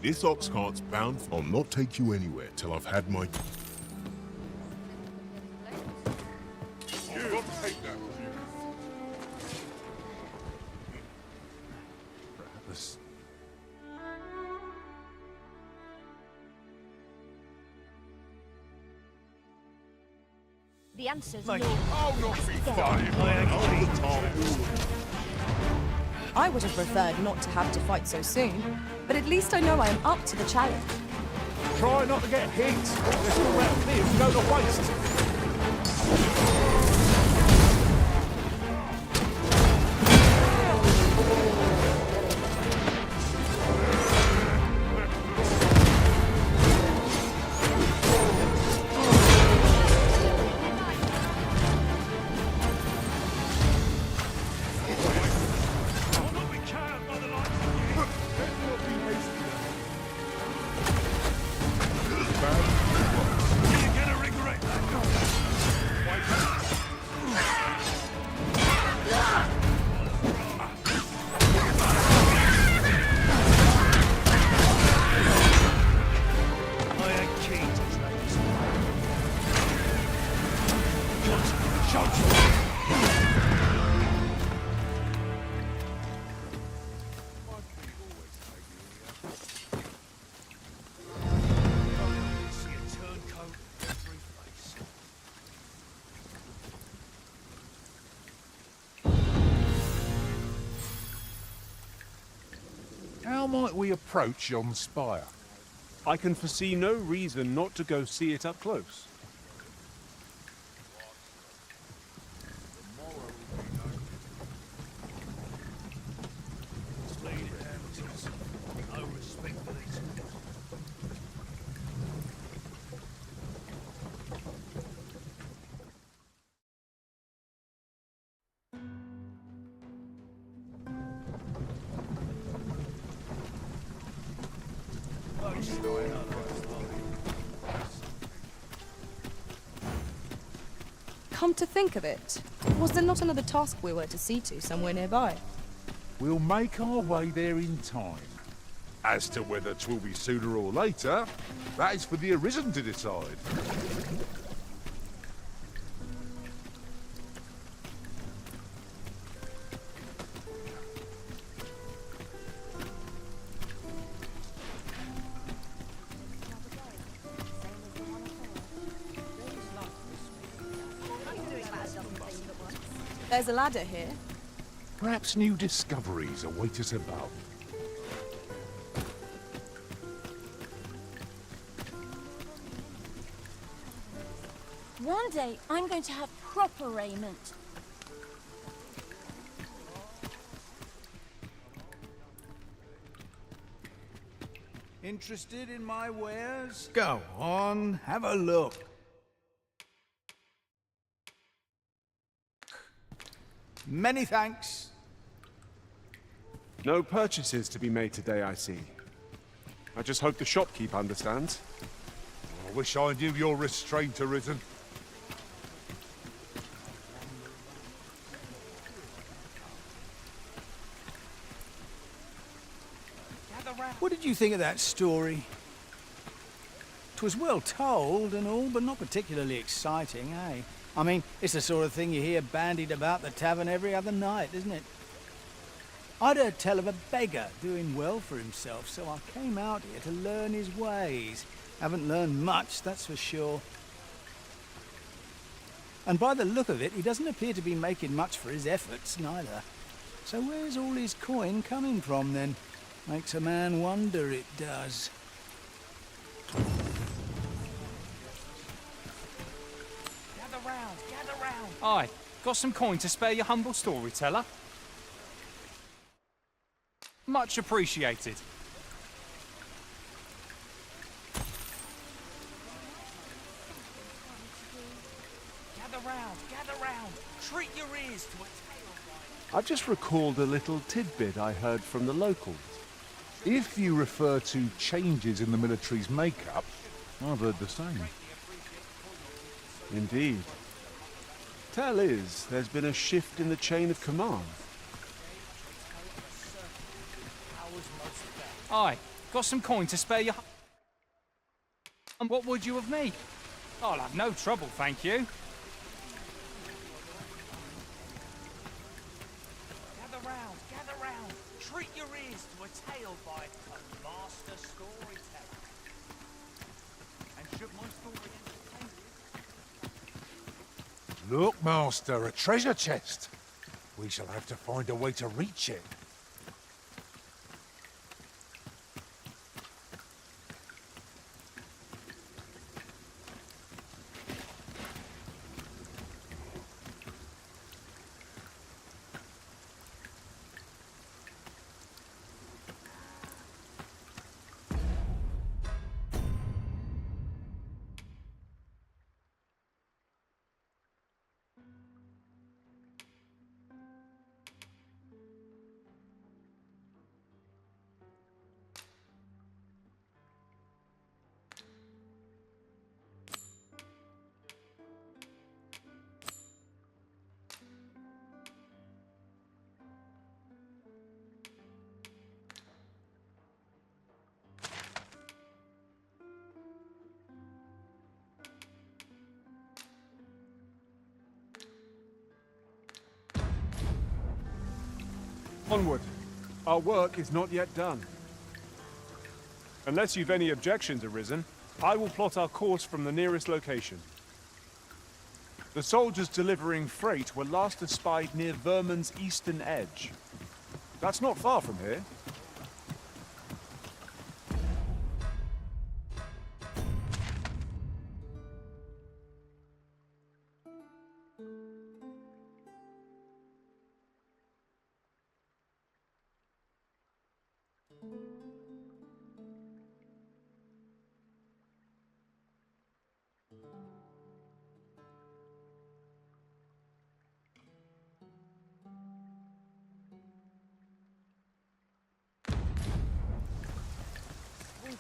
This ox cart's bound. I'll not take you anywhere till I've had my... The answer's Mate, no. I'll not be funny. I would have preferred not to have to fight so soon, but at least I know I am up to the challenge. Try not to get hit. There's still round here to go to waste. How might we approach yon spire? I can foresee no reason not to go see it up close. No respect for these. Come to think of it, was there not another task we were to see to somewhere nearby? We'll make our way there in time. As to whether 'twill be sooner or later, that is for the Arisen to decide. There's a ladder here. Perhaps new discoveries await us above. One day, I'm going to have proper raiment. Interested in my wares? Go on, have a look. Many thanks. No purchases to be made today, I see. I just hope the shopkeep understands. I wish I knew your restraint, Arisen. What did you think of that story? 'Twas well told and all, but not particularly exciting, eh? I mean, it's the sort of thing you hear bandied about the tavern every other night, isn't it? I'd heard tell of a beggar doing well for himself, so I came out here to learn his ways. Haven't learned much, that's for sure. And by the look of it, he doesn't appear to be making much for his efforts, neither. So where's all his coin coming from, then? Makes a man wonder, it does. Gather round. Aye, got some coin to spare your humble storyteller? Much appreciated. Gather round. Treat your ears to a tale. I've just recalled a little tidbit I heard from the locals. If you refer to changes in the military's makeup, I've heard the same. Indeed. Tell is, there's been a shift in the chain of command. Aye, got some coin to spare your... And what would you have me? I'll have no trouble, thank you. Gather round. Treat your ears to a tale by a master storyteller. And should my story entertain you? Look, Master, a treasure chest. We shall have to find a way to reach it. Onward. Our work is not yet done. Unless you've any objections arisen, I will plot our course from the nearest location. The soldiers delivering freight were last espied near Vermin's eastern edge. That's not far from here.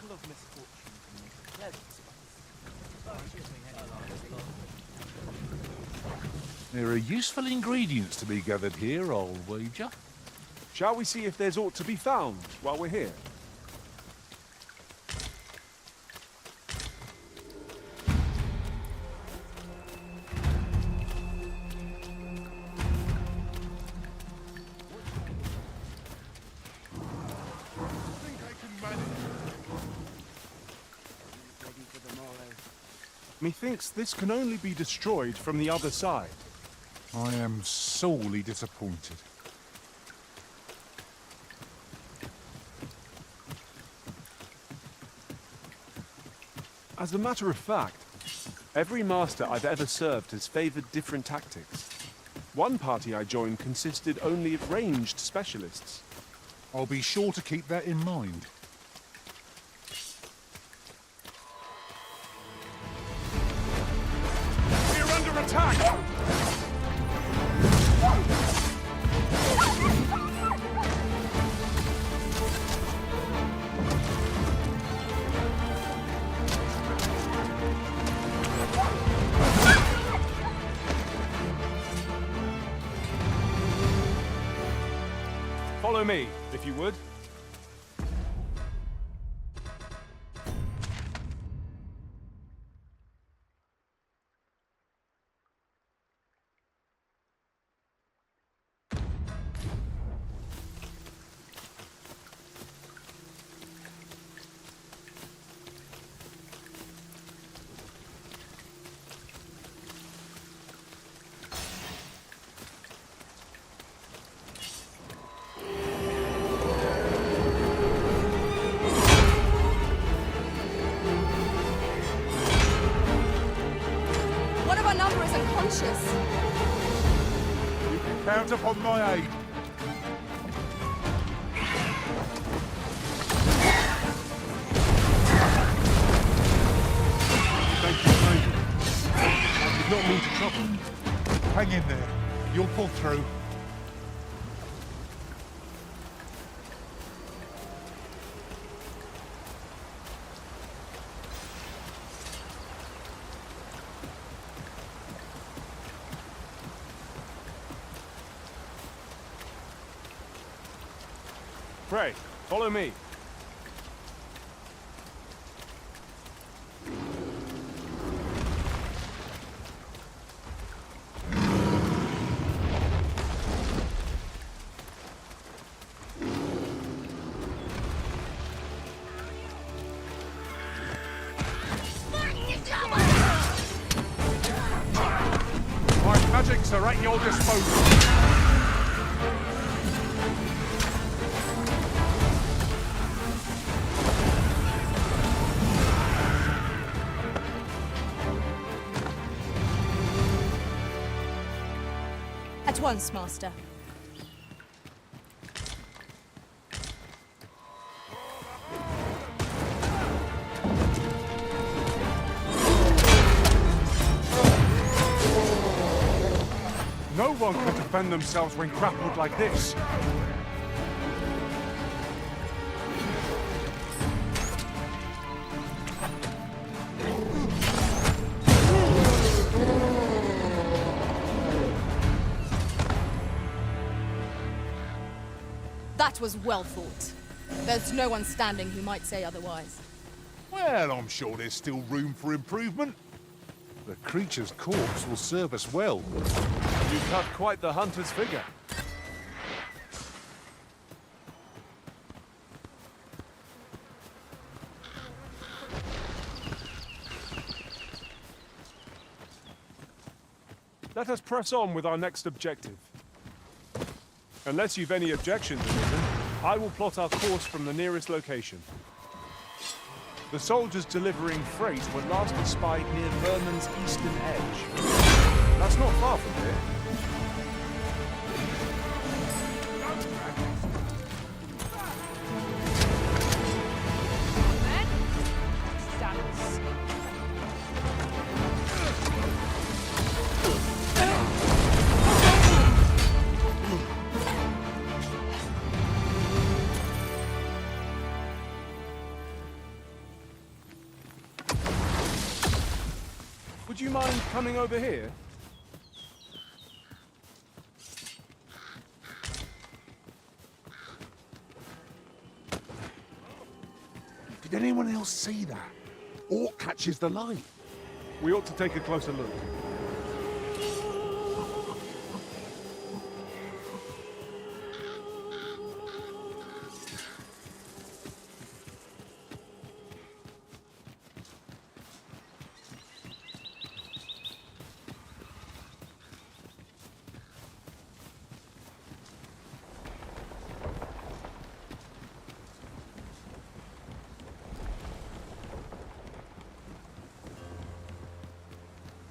Of misfortune can make a pleasant spice. There are useful ingredients to be gathered here, I'll wager. Shall we see if there's aught to be found while we're here? Methinks this can only be destroyed from the other side. I am sorely disappointed. As a matter of fact, every master I've ever served has favored different tactics. One party I joined consisted only of ranged specialists. I'll be sure to keep that in mind. We're under attack! me, if you would. One of our number is unconscious. You can count upon my aid. Thank you kindly. I did not mean to trouble you. Hang in there. You'll pull through. Pray, follow me. My magics are at your disposal. At once, Master. No one can defend themselves when grappled like this. That was well thought. There's no one standing who might say otherwise. Well, I'm sure there's still room for improvement. The creature's corpse will serve us well. You cut quite the hunter's figure. Let us press on with our next objective. Unless you've any objections, Arisen, I will plot our course from the nearest location. The soldiers delivering freight were last espied near Vermin's eastern edge. That's not far from here. Would you mind coming over here? Did anyone else see that? Orc catches the light. We ought to take a closer look.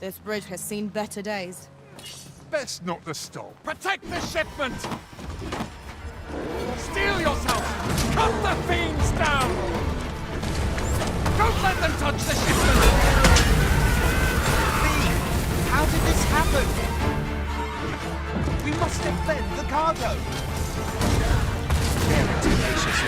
This bridge has seen better days. Best not to stop. Protect the shipment! Steel yourself! Cut the fiends down! Don't let them touch the shipment! How did this happen? We must defend the cargo. Very tenacious,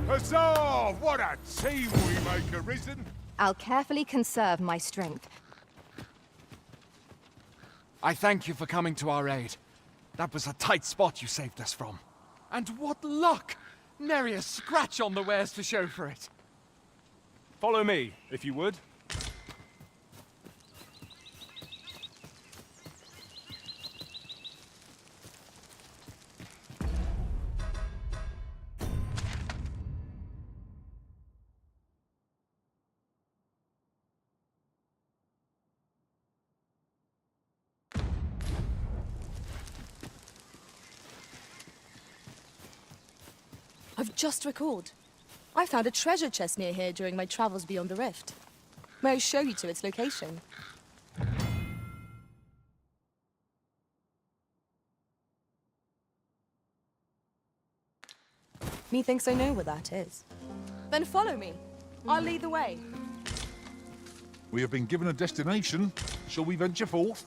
Huzzah! What a team we make! like arisen? I'll carefully conserve my strength. I thank you for coming to our aid. That was a tight spot you saved us from. And what luck! Nary a scratch on the wares to show for it. Follow me, if you would. I've just recalled. I found a treasure chest near here during my travels beyond the rift. May I show you to its location? Methinks I know where that is. Then follow me. I'll lead the way. We have been given a destination. Shall we venture forth?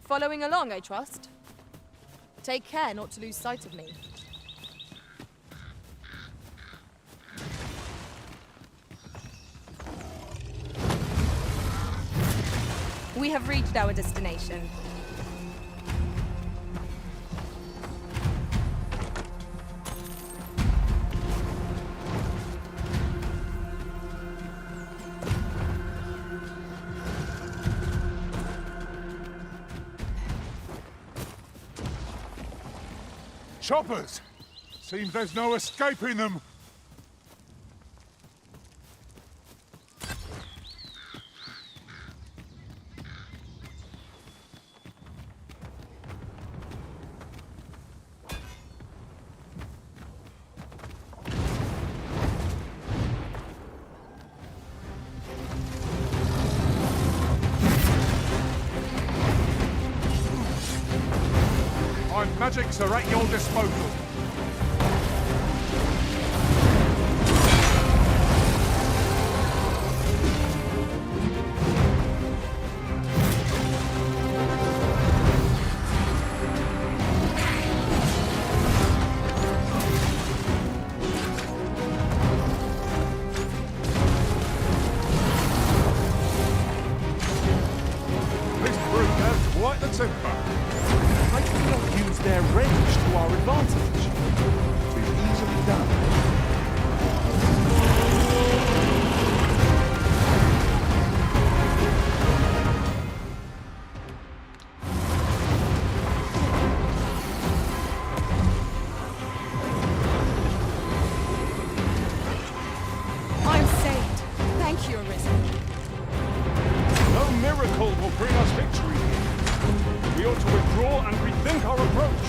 Following along, I trust. Take care not to lose sight of me. We have reached our destination. Choppers! Seems there's no escaping them. My magics are at your disposal. This brute has quite the temper. I cannot use their range to our advantage. It's easily done. I'm saved. Thank you, Arisen. No miracle will bring us victory here. We ought to withdraw and rethink our approach.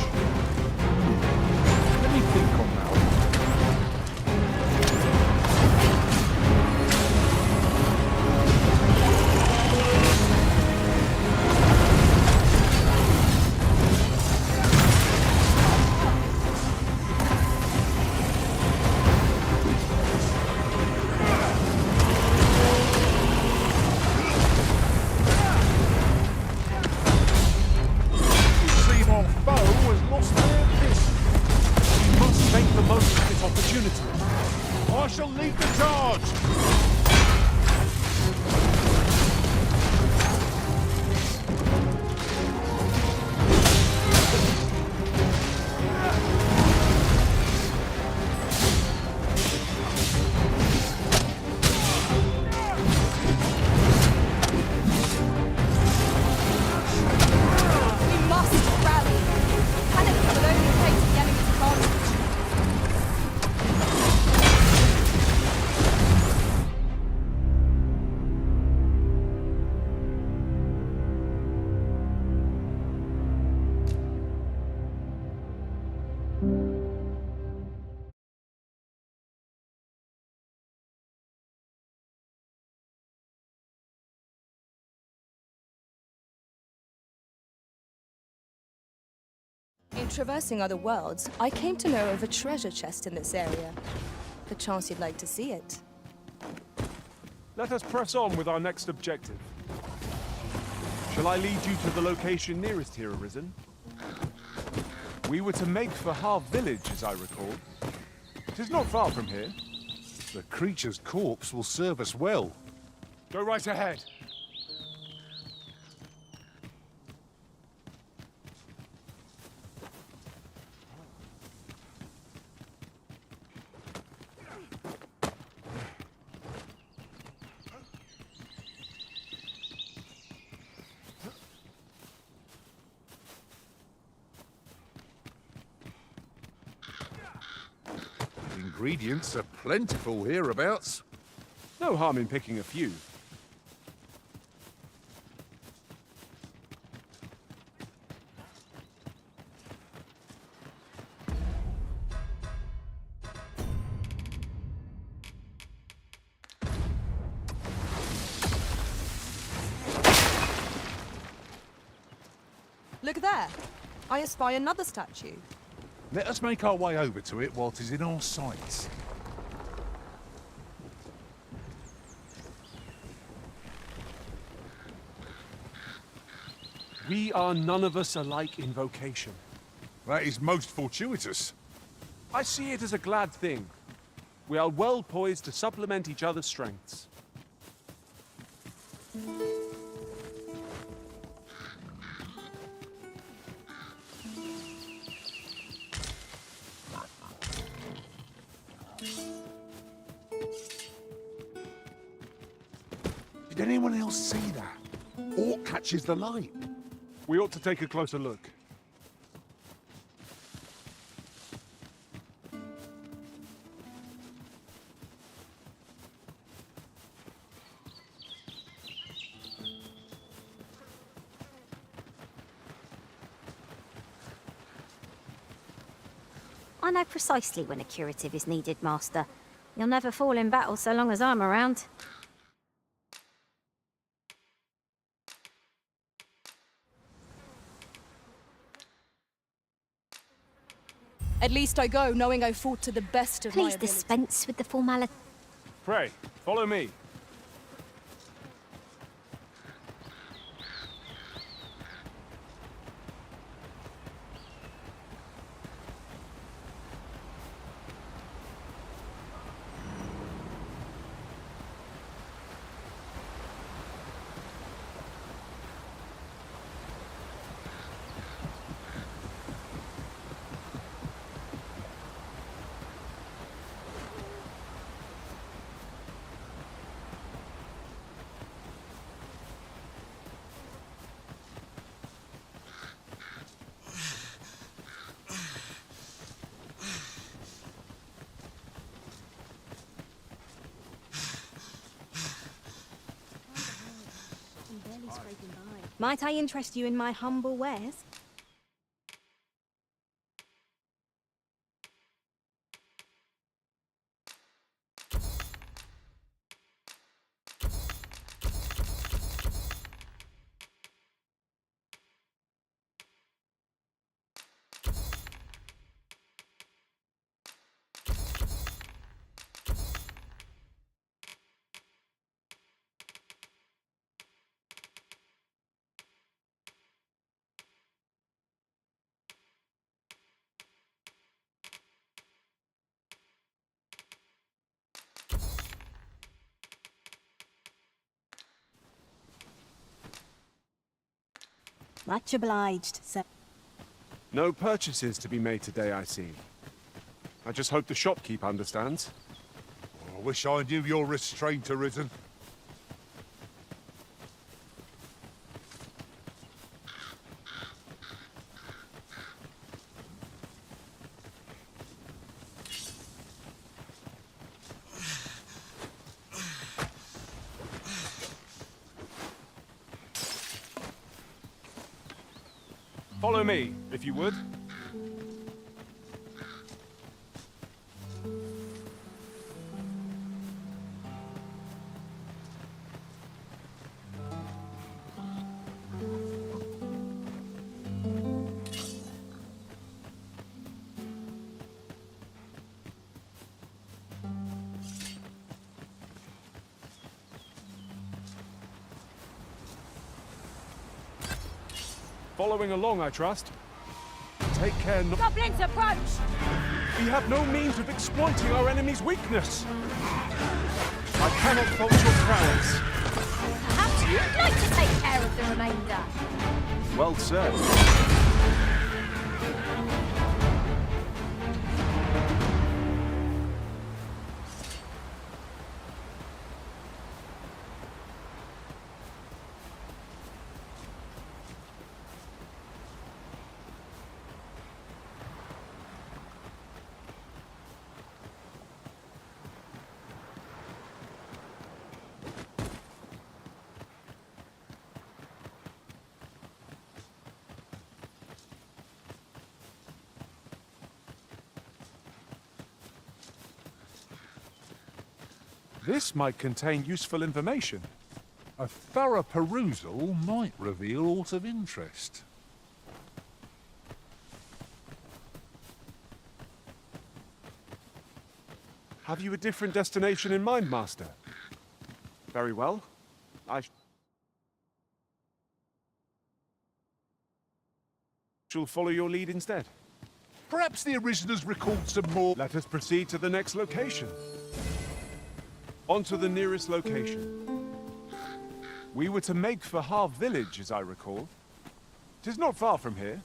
Let me think on that. Our foe has lost their fist. We must make the most of this opportunity. I shall lead the charge. We must rally. Panic will only play to the enemy's advantage. In traversing other worlds, I came to know of a treasure chest in this area. The chance you'd like to see it. Let us press on with our next objective. Shall I lead you to the location nearest here, Arisen? We were to make for Harv Village, as I recall. It is not far from here. The creature's corpse will serve us well. Go right ahead. Ingredients are plentiful hereabouts. No harm in picking a few. Look there. I espy another statue. Let us make our way over to it while 'tis in our sights. We are none of us alike in vocation. That is most fortuitous. I see it as a glad thing. We are well poised to supplement each other's strengths. Did anyone else see that? Orc catches the light. We ought to take a closer look. I know precisely when a curative is needed, Master. You'll never fall in battle so long as I'm around. At least I go knowing I fought to the best of my Please ability. dispense with the formality. Pray, follow me. Might I interest you in my humble wares? Much obliged, sir. No purchases to be made today, I see. I just hope the shopkeep understands. I wish I knew your restraint, Arisen. Follow me, if you would. Following along, I trust. Take care not— Goblins approach! We have no means of exploiting our enemy's weakness. I cannot fault your prowess. Perhaps you'd like to take care of the remainder. Well said. This might contain useful information. A thorough perusal might reveal aught of interest. Have you a different destination in mind, Master? Very well. I shall follow your lead instead. Perhaps the Originals recalled some more— Let us proceed to the next location. On to the nearest location. We were to make for Harv Village, as I recall. 'Tis not far from here.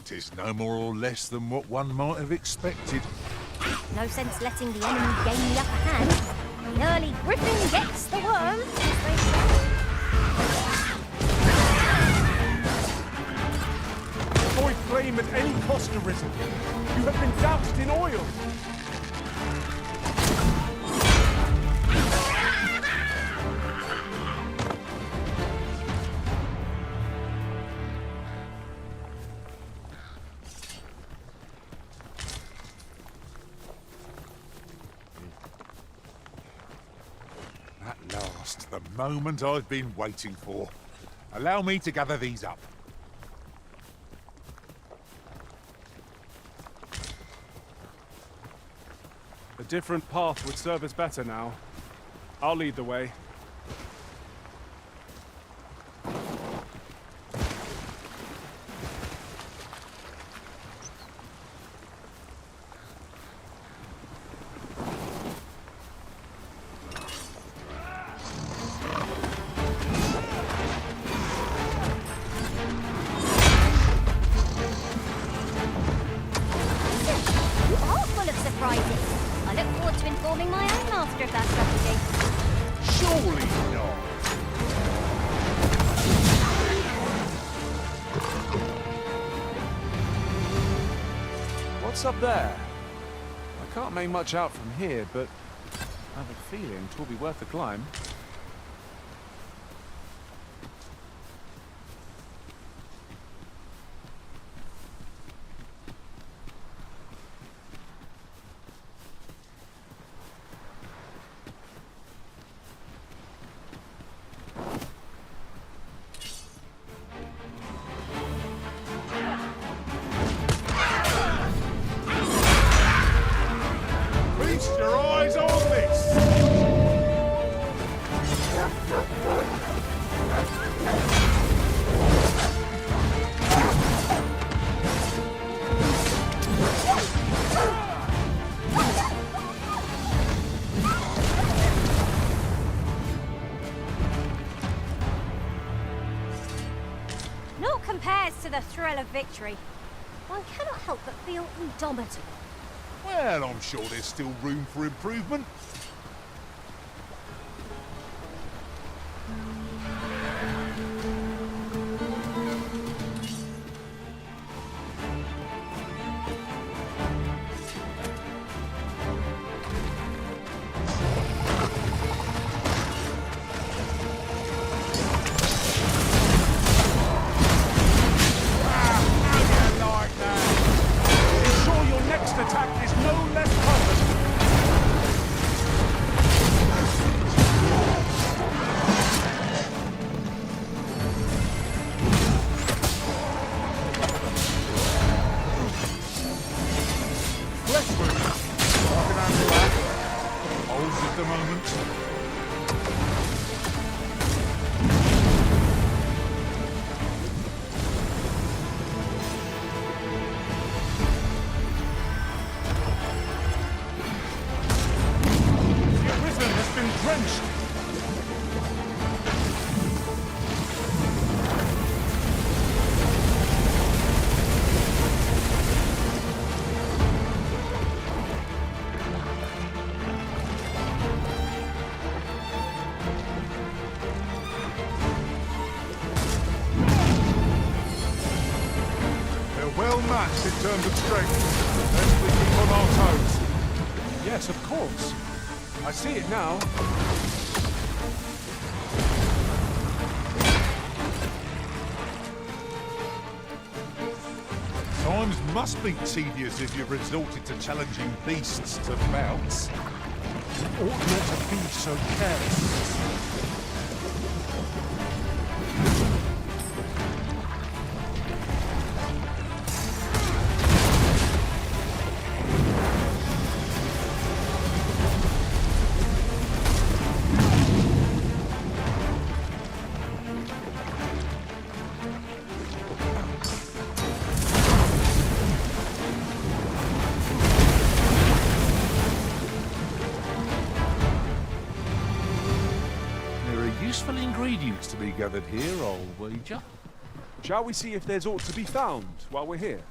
Tis no more or less than what one might have expected. No sense letting the enemy gain the upper hand. The early griffin gets the worm, as they say. Avoid flame at any cost, Arisen. You have been doused in oil. At last, the moment I've been waiting for. Allow me to gather these up. A different path would serve us better now. I'll lead the way. You are full of surprises. I look forward to informing my own master of that strategy. Surely not. What's up there? I can't make much out from here, but I have a feeling 'twill be worth the climb. Feast your eyes on this! Naught compares to the thrill of victory. One cannot help but feel indomitable. Well, I'm sure there's still room for improvement. Ensure your next attack is no less perfect. unmatched in terms of strength. Best we keep on our toes. Yes, of course. I see it now. Times must be tedious if you've resorted to challenging beasts to bouts. You ought not to be so careless. Useful ingredients to be gathered here, I'll wager. Shall we see if there's aught to be found while we're here?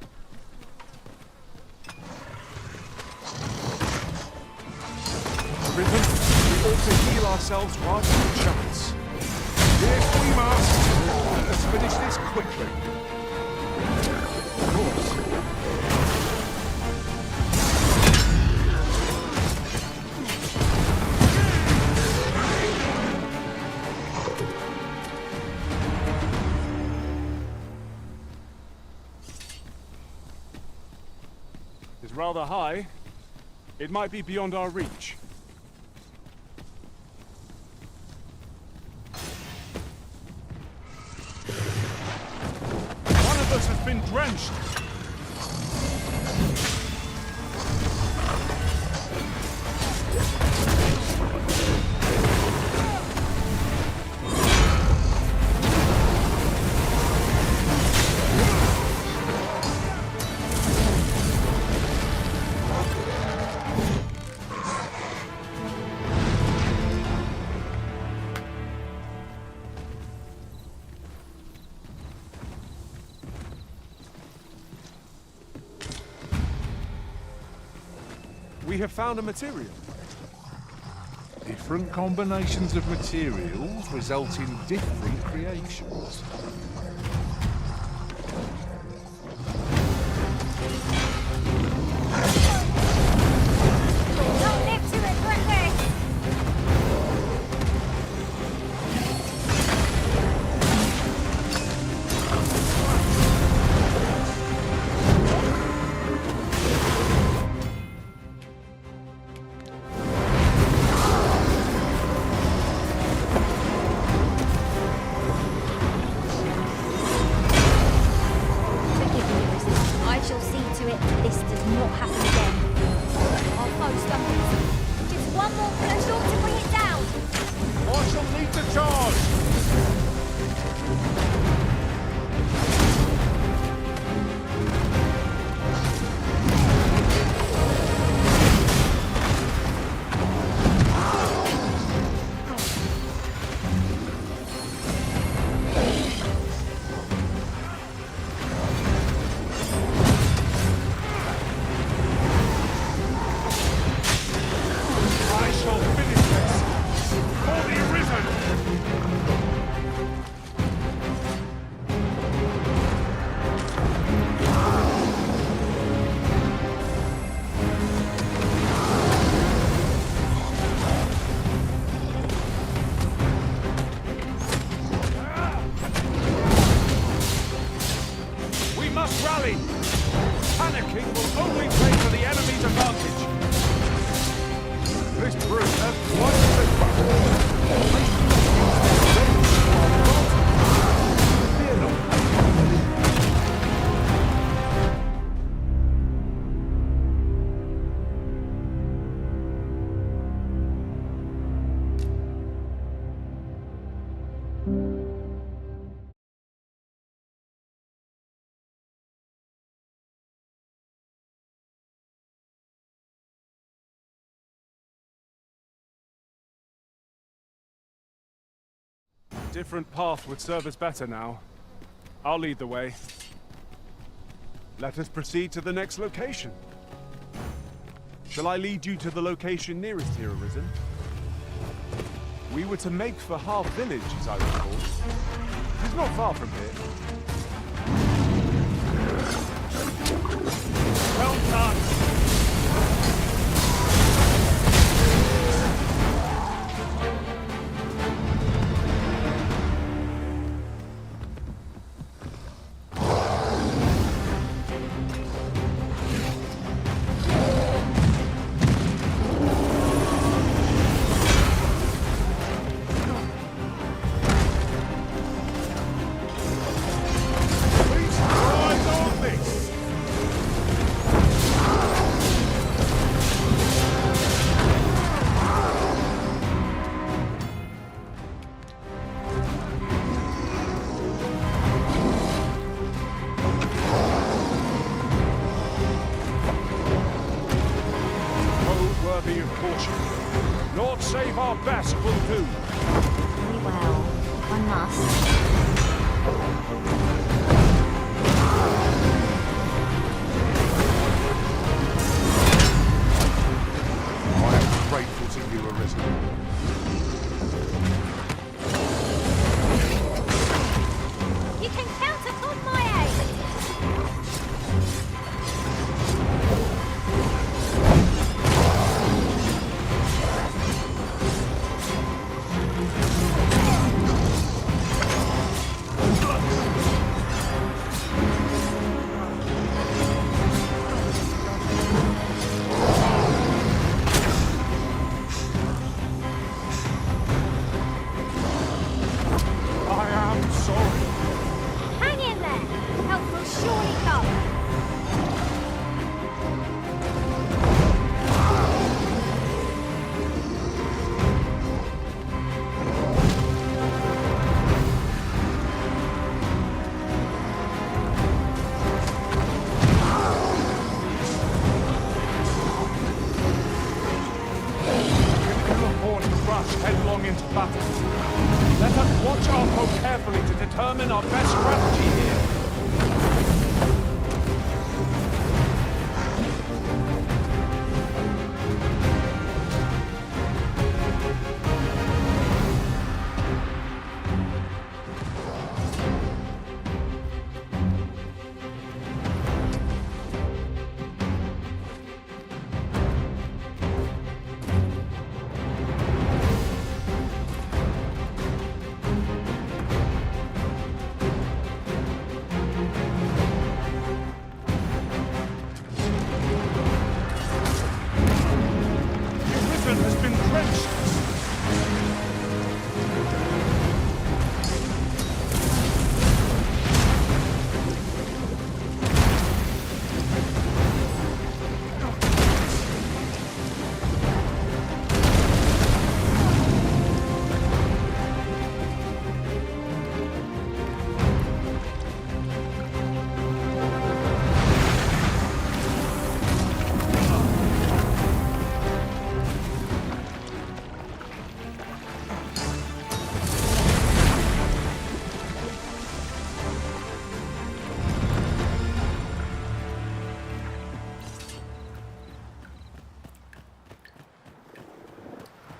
Rhythm, we ought to heal ourselves rather than chance. Yes, we must. Let us finish this quickly. Of course. It's rather high. It might be beyond our reach. One of us has been drenched. We have found a material. Different combinations of materials result in different creations. Don't live to it, Glengarry! Different path would serve us better now. I'll lead the way. Let us proceed to the next location. Shall I lead you to the location nearest here, Arisen? We were to make for Half Village, as I recall. It's not far from here. Rog. Lord save our best will do. Very well. One must. I am grateful to you, Arisen. You can count upon my aid. I am sorry. Hang in there. Help will surely come. We can afford to rush headlong into battle. Let us watch our foe carefully to determine our best strategy here. The Arisen has been drenched.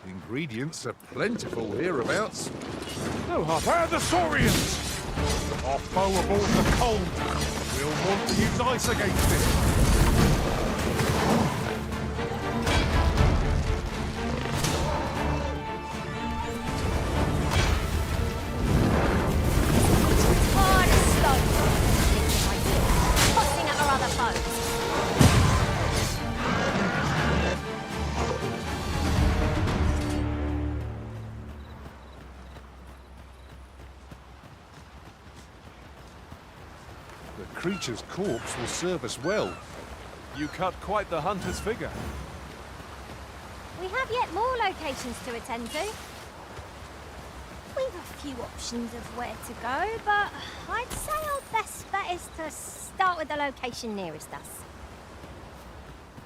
Ingredients are plentiful hereabouts. No harm. Where are the Saurians? Our foe aboard the cold. We'll want to use ice against it. Hard as stone. Tossing at our other foes. The creature's corpse will serve us well. You cut quite the hunter's figure. We have yet more locations to attend to. We've a few options of where to go, but I'd say our best bet is to start with the location nearest us.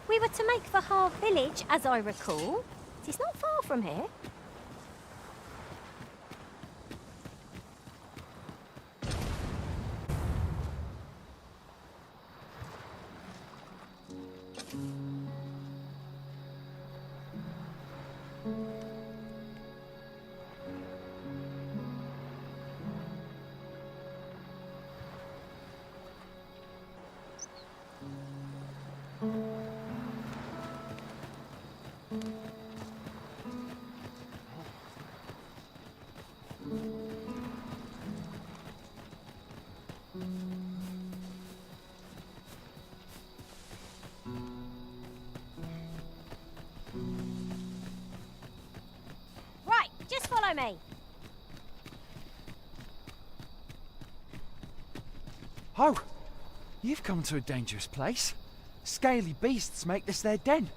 We were to make for Harve Village, as I recall. It is not far from here. Right, just follow me. Oh, you've come to a dangerous place. Scaly beasts make this their den.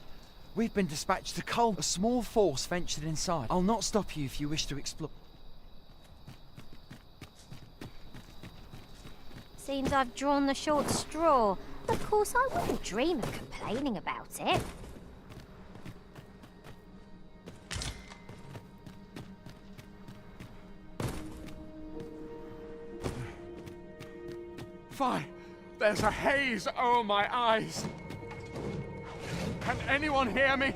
We've been dispatched to cull a small force ventured inside. I'll not stop you if you wish to explore. Seems I've drawn the short straw. Of course, I wouldn't dream of complaining about it. fire. There's a haze over my eyes. Can anyone hear me?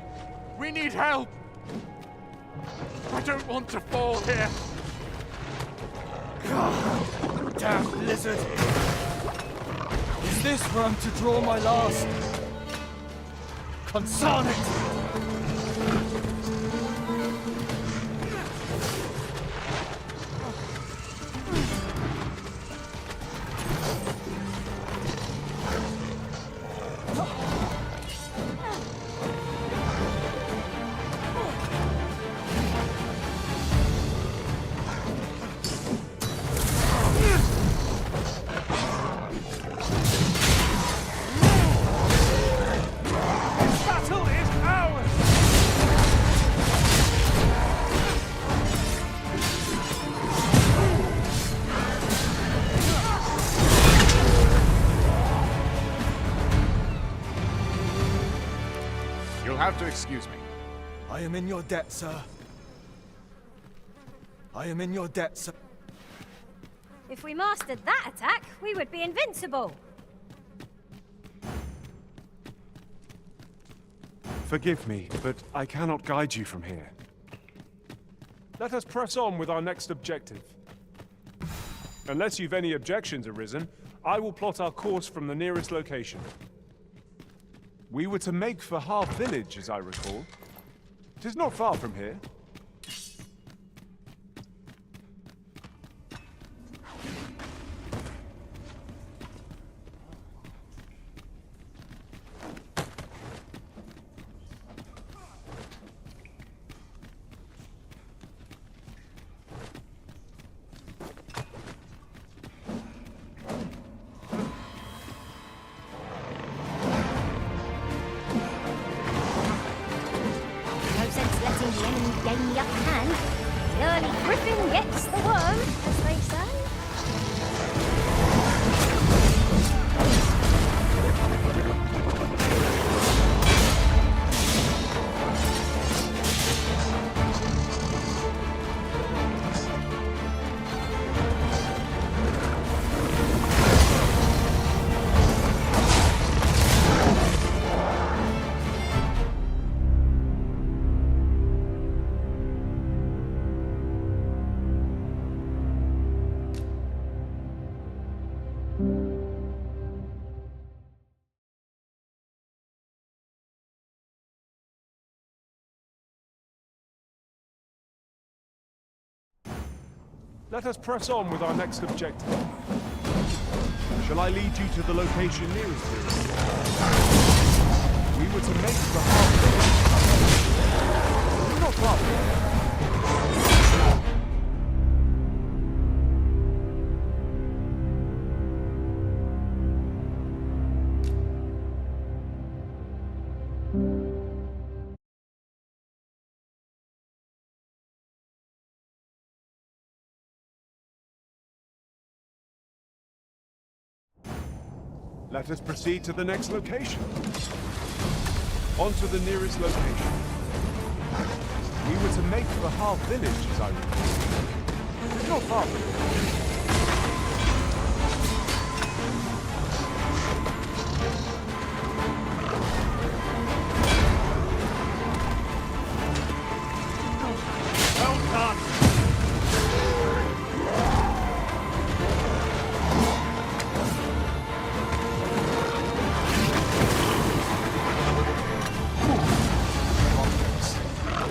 We need help. I don't want to fall here. God, damn blizzard. Is this where I'm to draw my last? Consarn it! You'll have to excuse me. I am in your debt, sir. I am in your debt, sir. If we mastered that attack, we would be invincible. Forgive me, but I cannot guide you from here. Let us press on with our next objective. Unless you've any objections arisen, I will plot our course from the nearest location. We were to make for Half Village, as I recall. 'Tis not far from here. No sense letting the enemy gain the upper hand. The early griffin gets the worm, as they say. Let us press on with our next objective. Shall I lead you to the location nearest here? We were to make the Half Village. Not far from here. Let us proceed to the next location. On to the nearest location. We were to make for Half Village, as I recall. Not far from here. Well done!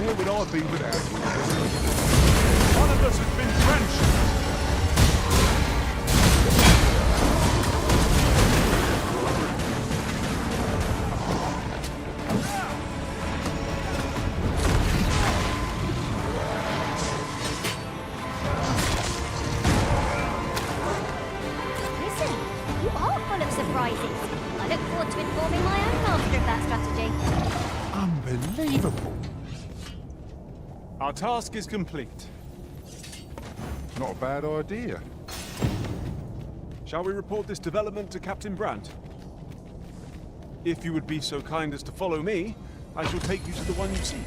Where would I be without you? One of us has been drenched. Listen, you are full of surprises. I look forward to informing my own master of that strategy. Unbelievable. Our task is complete. Not a bad idea. Shall we report this development to Captain Brandt? If you would be so kind as to follow me, I shall take you to the one you seek.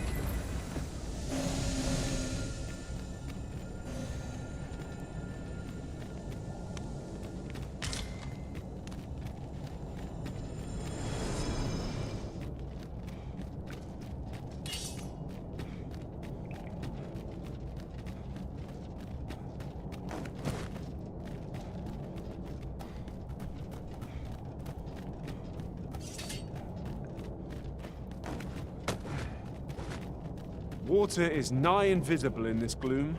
Water is nigh invisible in this gloom.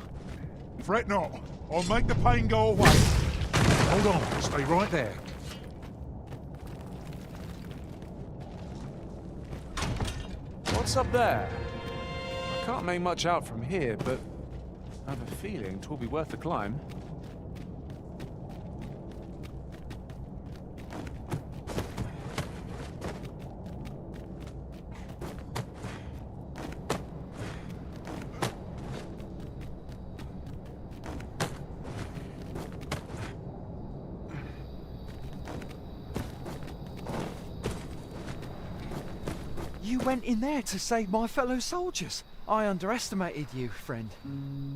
Fret not. I'll make the pain go away. Hold on. Stay right there. What's up there? I can't make much out from here, but I have a feeling 'twill be worth the climb. You went in there to save my fellow soldiers. I underestimated you, friend.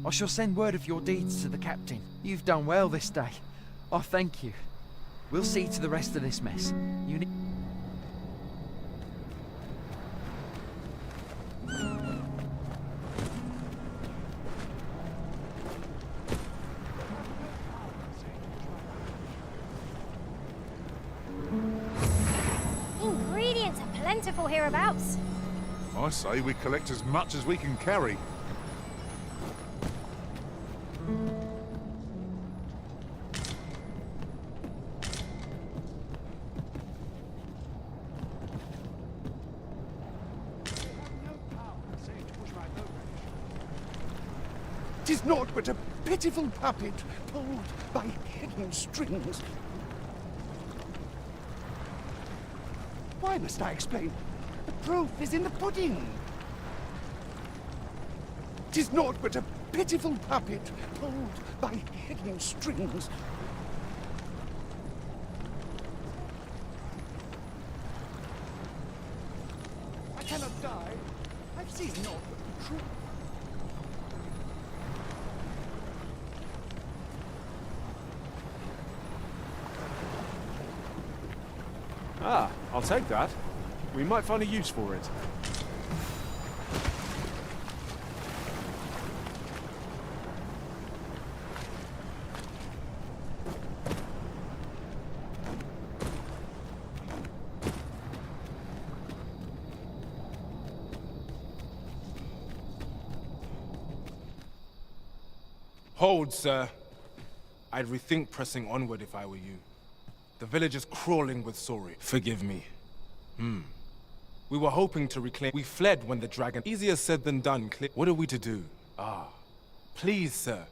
I shall send word of your deeds to the captain. You've done well this day. I thank you. We'll see to the rest of this mess. You need... Ingredients are plentiful hereabouts. I say we collect as much as we can carry. Tis naught but a pitiful puppet pulled by hidden strings. Why must I explain? The proof is in the pudding. Tis naught but a pitiful puppet pulled by hidden strings. I cannot die. I've seen naught but the truth. Ah, I'll take that. We might find a use for it. Hold, sir. I'd rethink pressing onward if I were you. The village is crawling with Sori. Forgive me. We were hoping to reclaim... We fled when the dragon... Easier said than done. What are we to do? Please, sir.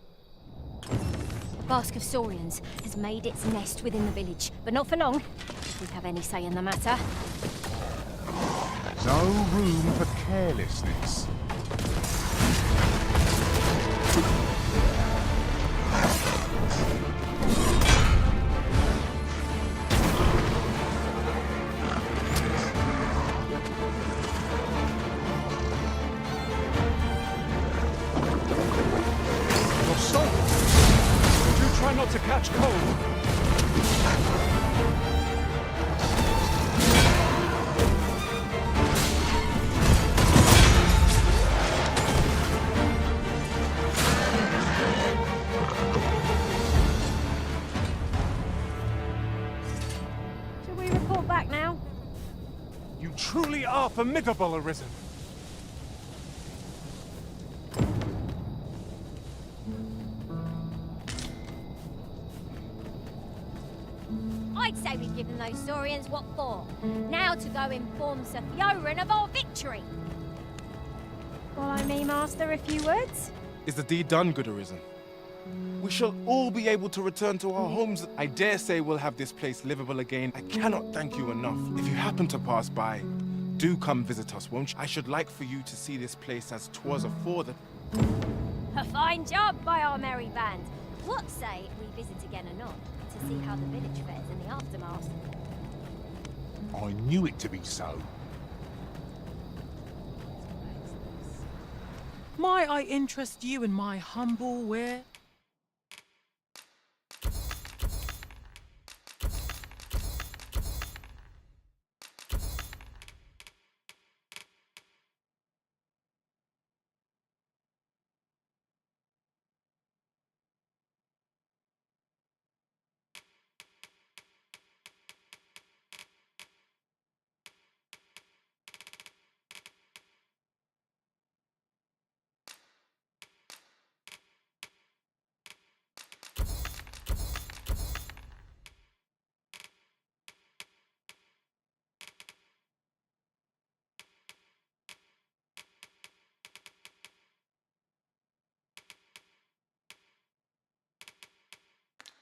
Bask of Saurians has made its nest within the village, but not for long. If we have any say in the matter. No room for carelessness. Try not to catch cold. Shall we report back now? You truly are formidable, Arisen. I'd say we've given those Saurians what for. Now to go inform Sir Fioran of our victory. Follow me, Master, a few words? Is the deed done, good Arisen? We shall all be able to return to our homes. I dare say we'll have this place livable again. I cannot thank you enough. If you happen to pass by, do come visit us, won't you? I should like for you to see this place as 'twas afore the... A fine job by our merry band. What say we visit again anon to see how the village fares in the aftermath? I knew it to be so. Might I interest you in my humble ware?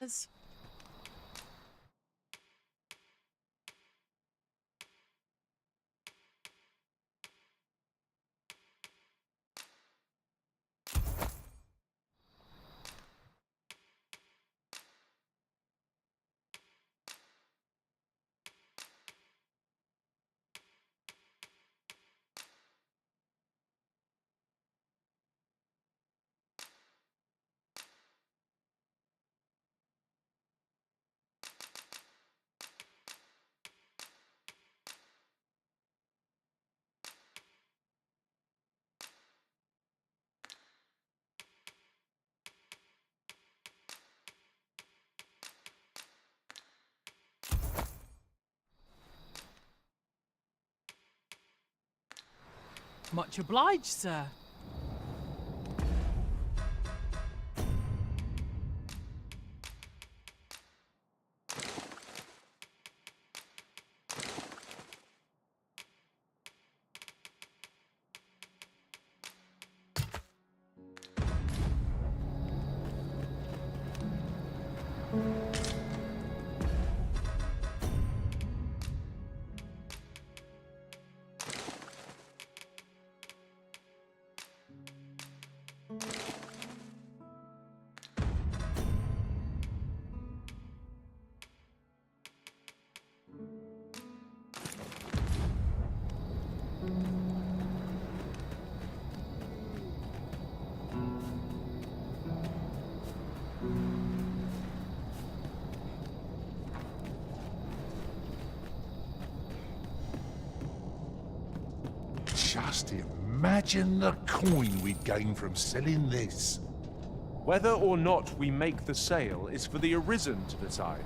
others. Much obliged, sir. Just imagine the coin we'd gain from selling this. Whether or not we make the sale is for the Arisen to decide.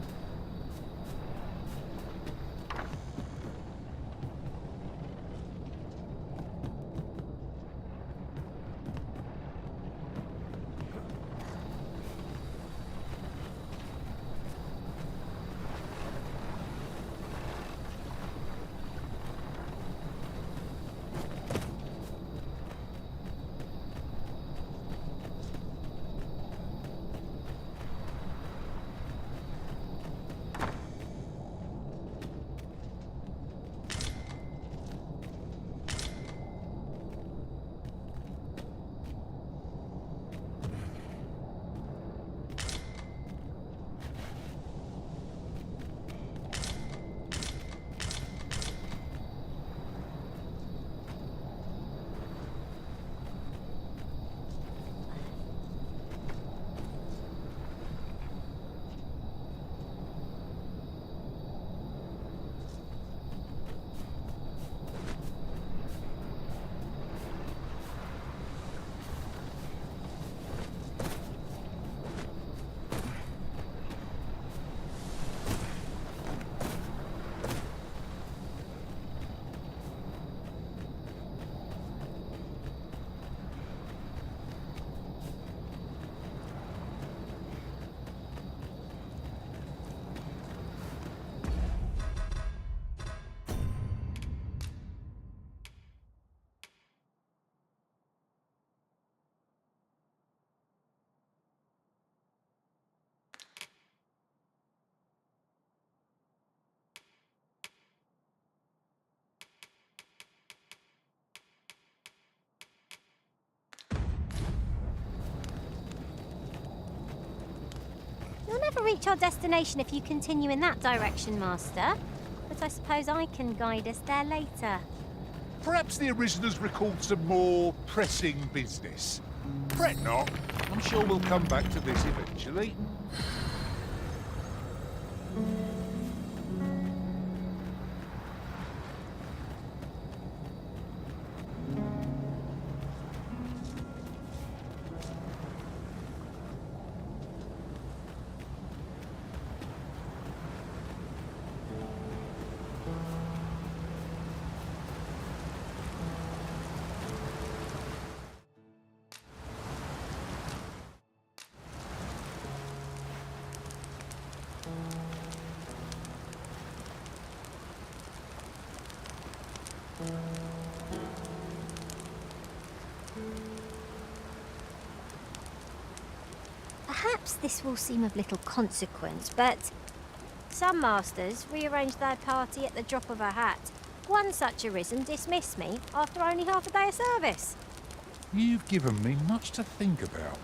You'll never reach our destination if you continue in that direction, Master. But I suppose I can guide us there later. Perhaps the Arisen has recalled some more pressing business. Fret not. I'm sure we'll come back to this eventually. Perhaps Perhaps this will seem of little consequence, but some masters rearrange their party at the drop of a hat. One such arisen dismissed me after only half a day of service. You've given me much to think about.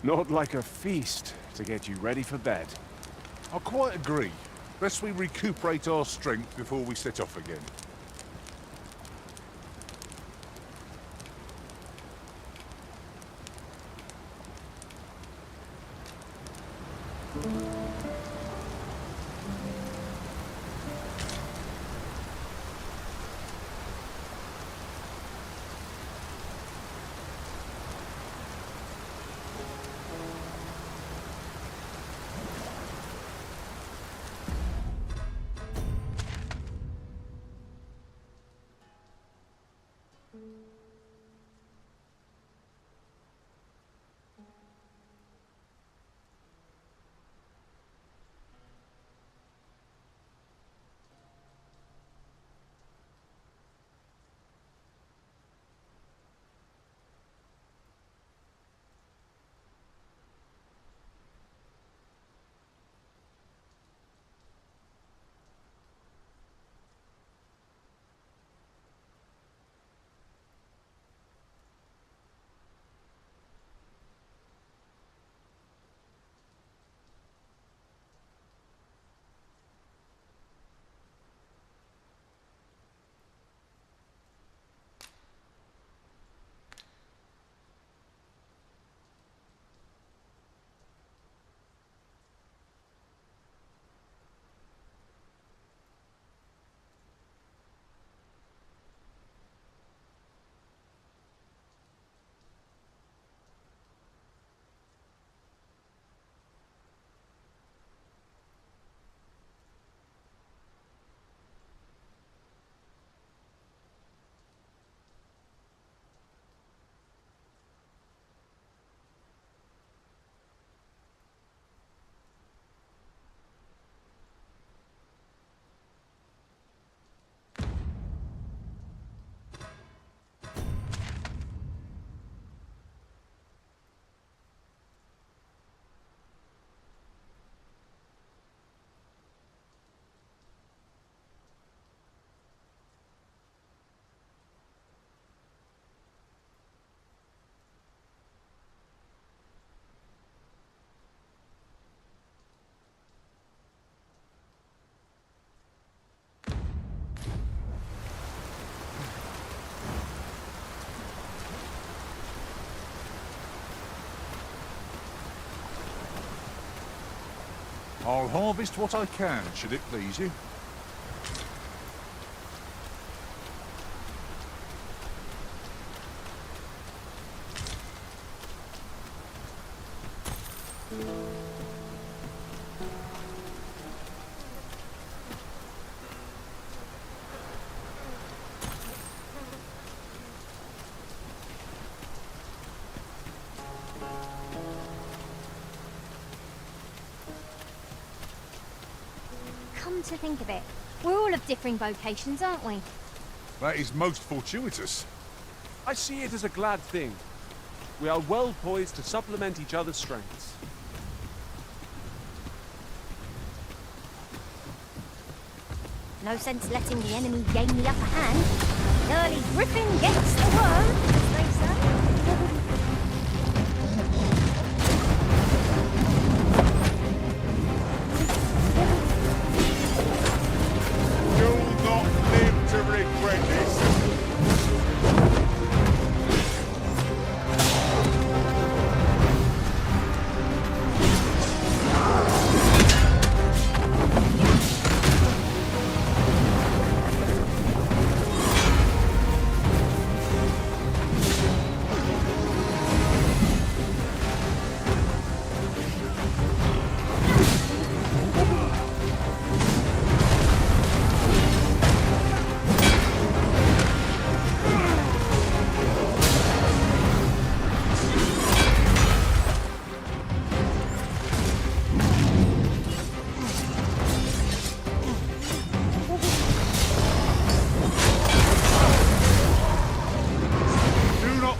Not like a feast to get you ready for bed. I quite agree. Best we recuperate our strength before we set off again. I'll harvest what I can, should it please you. Come to think of it, we're all of differing vocations, aren't we? That is most fortuitous. I see it as a glad thing. We are well poised to supplement each other's strengths. No sense letting the enemy gain the upper hand. Early griffin gets the worm, as they say. You'll not live to regret this.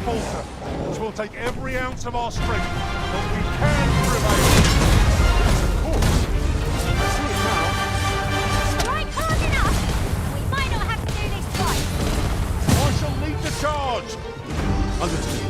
falter, as we'll take every ounce of our strength, but we can prevail. Yes, of course. I see it now. Strike hard enough! We might not have to do this twice. I shall lead the charge. Understood.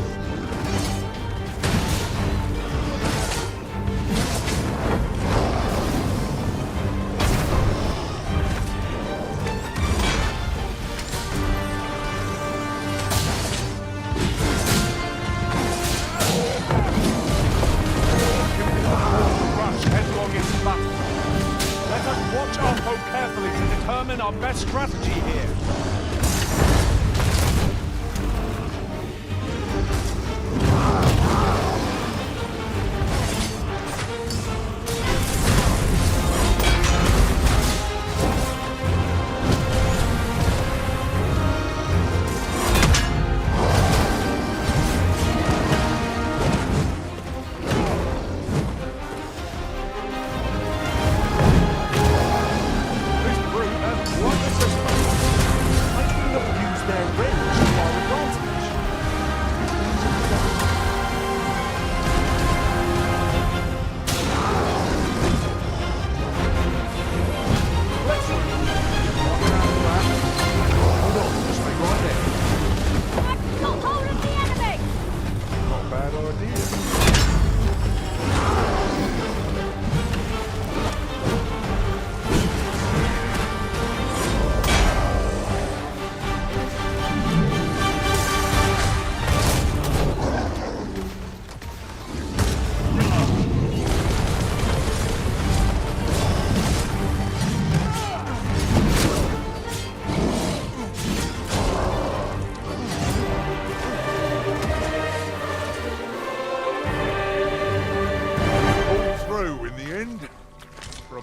Let us watch our foe carefully to determine our best strategy here.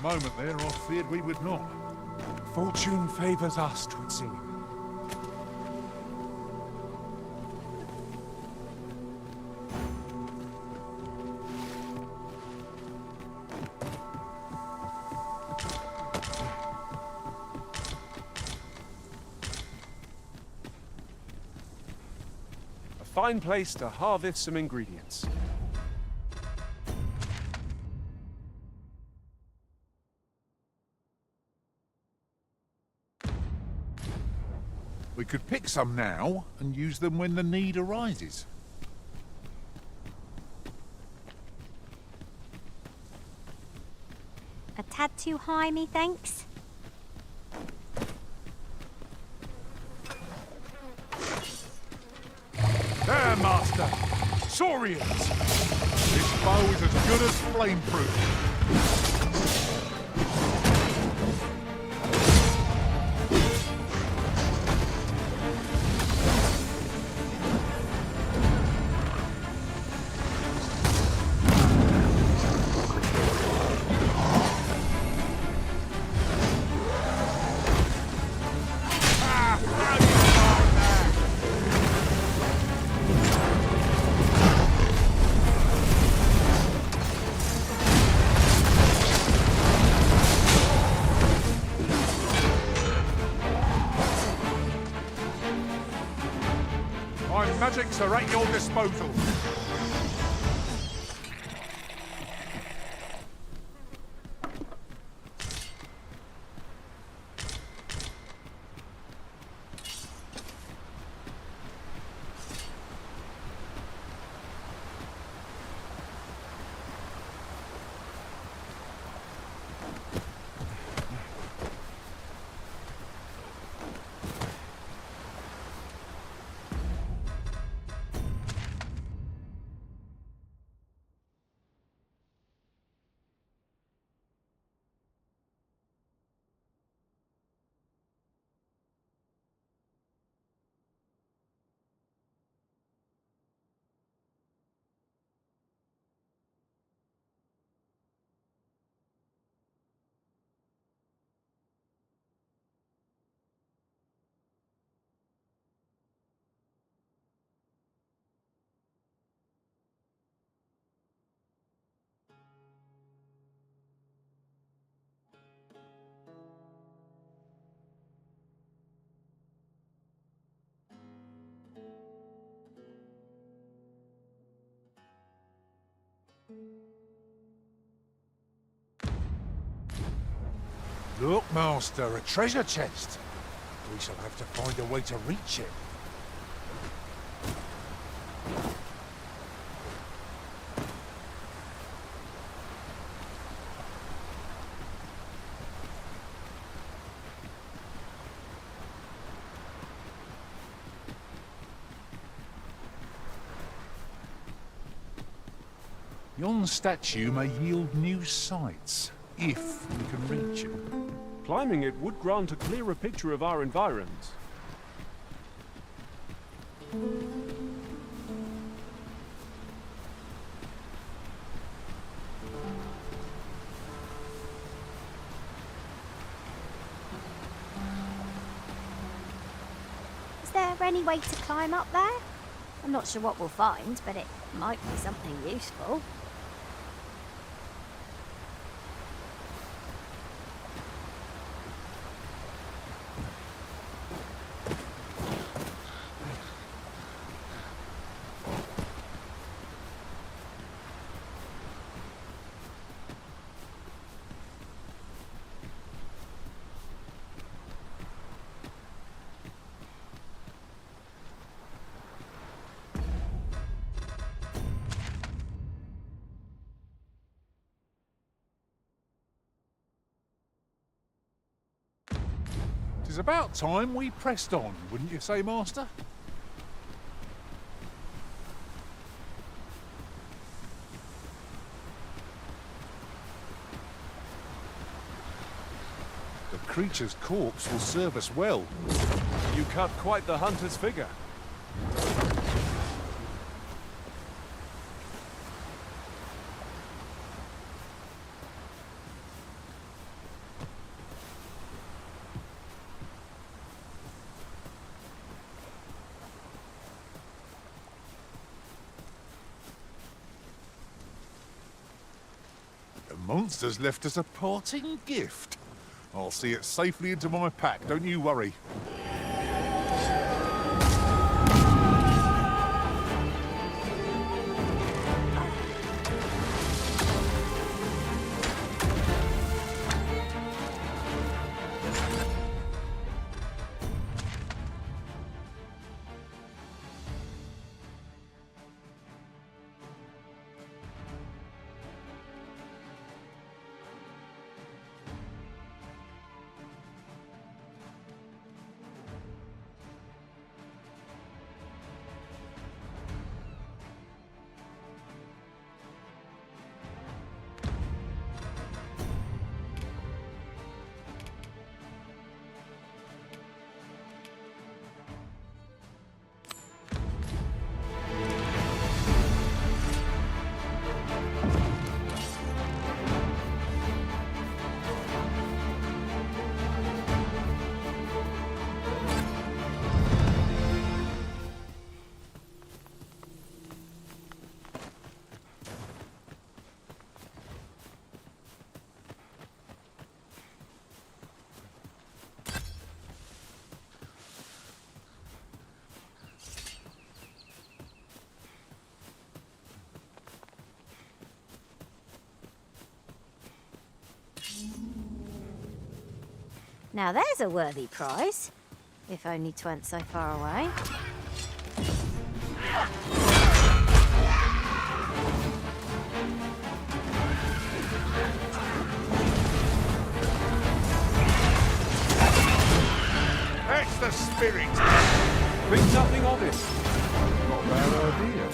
Moment there, I feared we would not. Fortune favors us, 'twould seem. A fine place to harvest some ingredients. We could pick some now and use them when the need arises. A tad too high, methinks. There, Master! Saurians! This bow is as good as flameproof. Magics are at your disposal. Look, Master, a treasure chest. We shall have to find a way to reach it. Yon statue may yield new sights, if we can reach it. Climbing it would grant a clearer picture of our environs. Is there any way to climb up there? I'm not sure what we'll find, but it might be something useful. It's about time we pressed on, wouldn't you say, Master? The creature's corpse will serve us well. You cut quite the hunter's figure. The monster's left us a parting gift. I'll see it safely into my pack, don't you worry. Now there's a worthy prize, if only 'twent so far away. That's the spirit! Think nothing of it. Not a bad idea.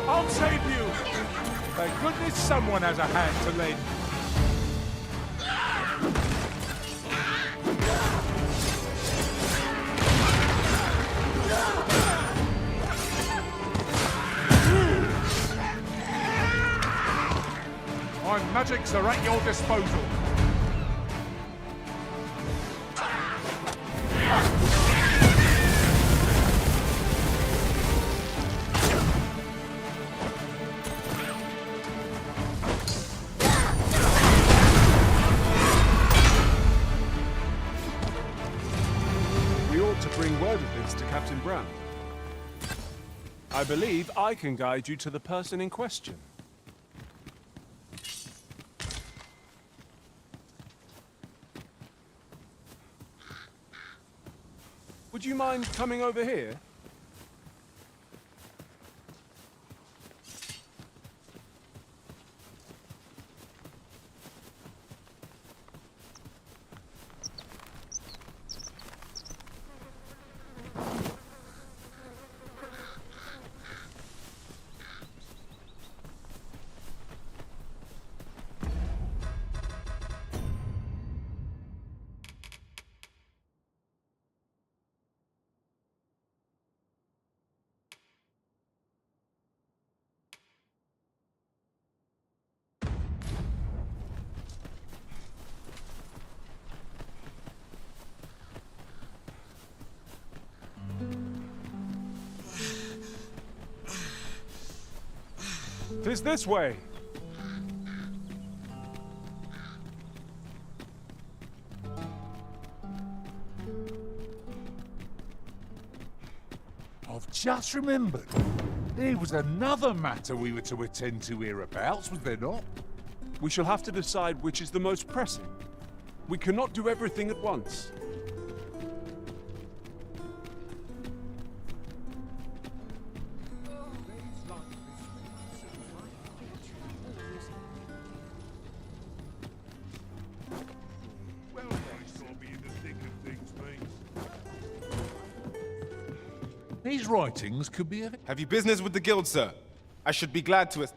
I'll save you! Thank goodness someone has a hand to lend. My magics are at your disposal. We ought to bring word of this to Captain Brand. I believe I can guide you to the person in question. Would you mind coming over here? Tis this way. I've just remembered. There was another matter we were to attend to hereabouts, was there not? We shall have to decide which is the most pressing. We cannot do everything at once. These writings could be of... Have you business with the guild, sir? I should be glad to...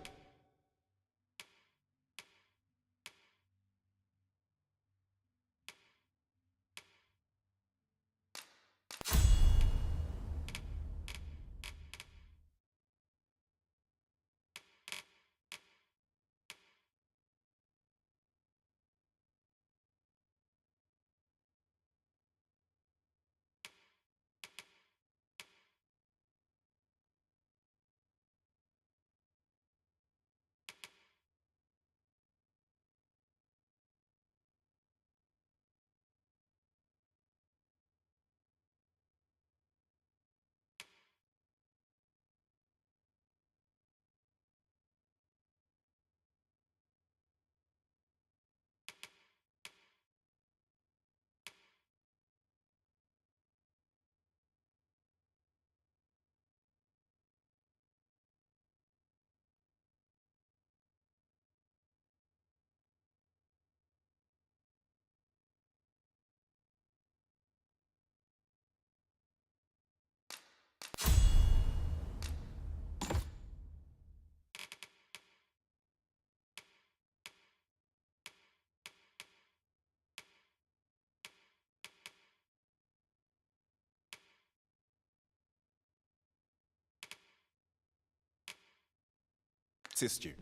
assist you.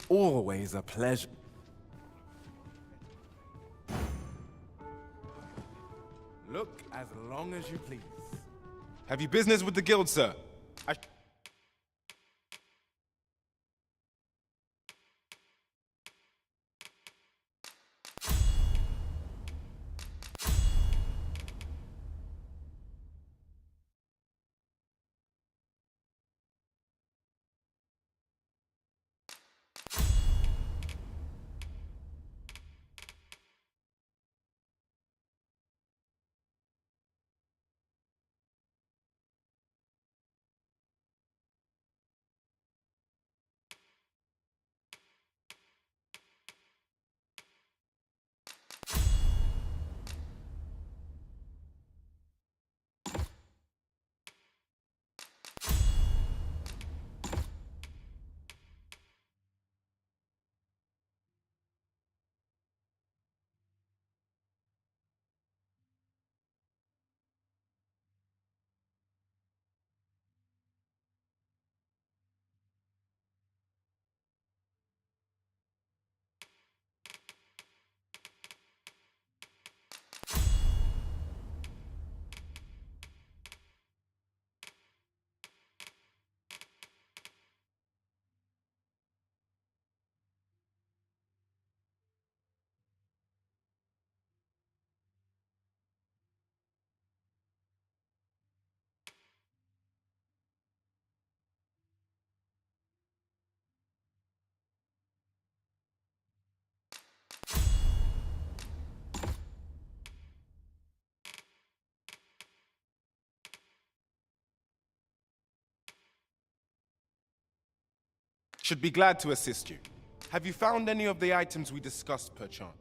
Always a pleasure. Look as long as you please. Have you business with the guild, sir? Should be glad to assist you. Have you found any of the items we discussed, perchance?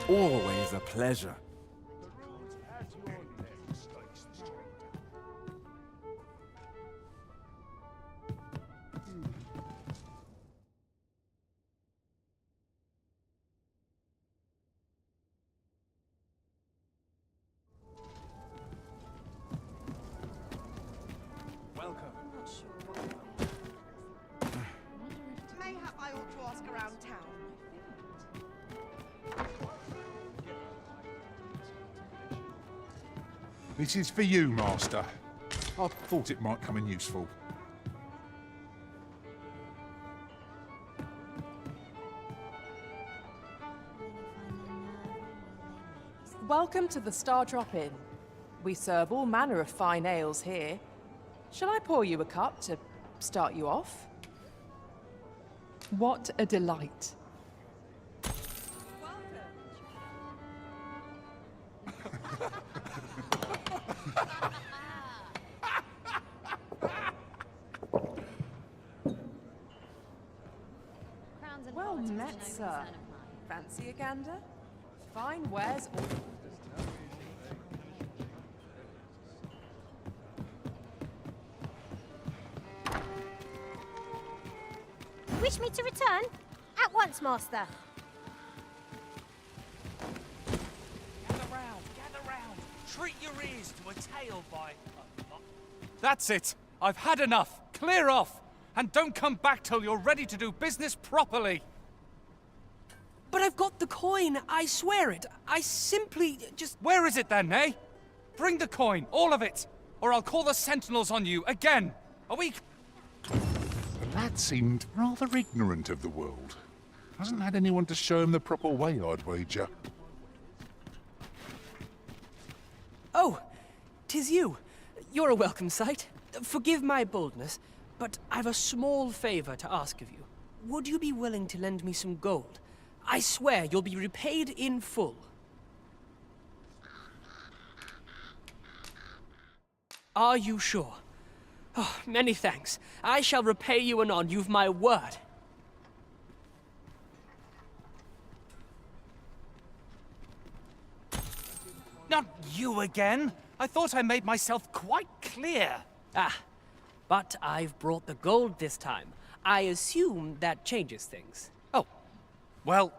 Always a pleasure. Mayhap I ought to ask around town. This is for you, Master. I thought it might come in useful. Welcome to the Star Drop Inn. We serve all manner of fine ales here. Shall I pour you a cup to start you off? What a delight. Well met, sir. Fancy a gander? Fine wares all... Wish me to return? At once, Master. Gather round. Treat your ears to a tale by... That's it. I've had enough. Clear off. And don't come back till you're ready to do business properly. But I've got the coin, I swear it. I simply just... Where is it then, eh? Bring the coin, all of it, or I'll call the sentinels on you again. Are we... The lad seemed rather ignorant of the world. Hasn't had anyone to show him the proper way, I'd wager. Oh, 'tis you. You're a welcome sight. Forgive my boldness, but I've a small favor to ask of you. Would you be willing to lend me some gold? I swear you'll be repaid in full. Are you sure? Oh, many thanks. I shall repay you anon, you've my word. Not you again. I thought I made myself quite clear. Ah, but I've brought the gold this time. I assume that changes things. Oh, well,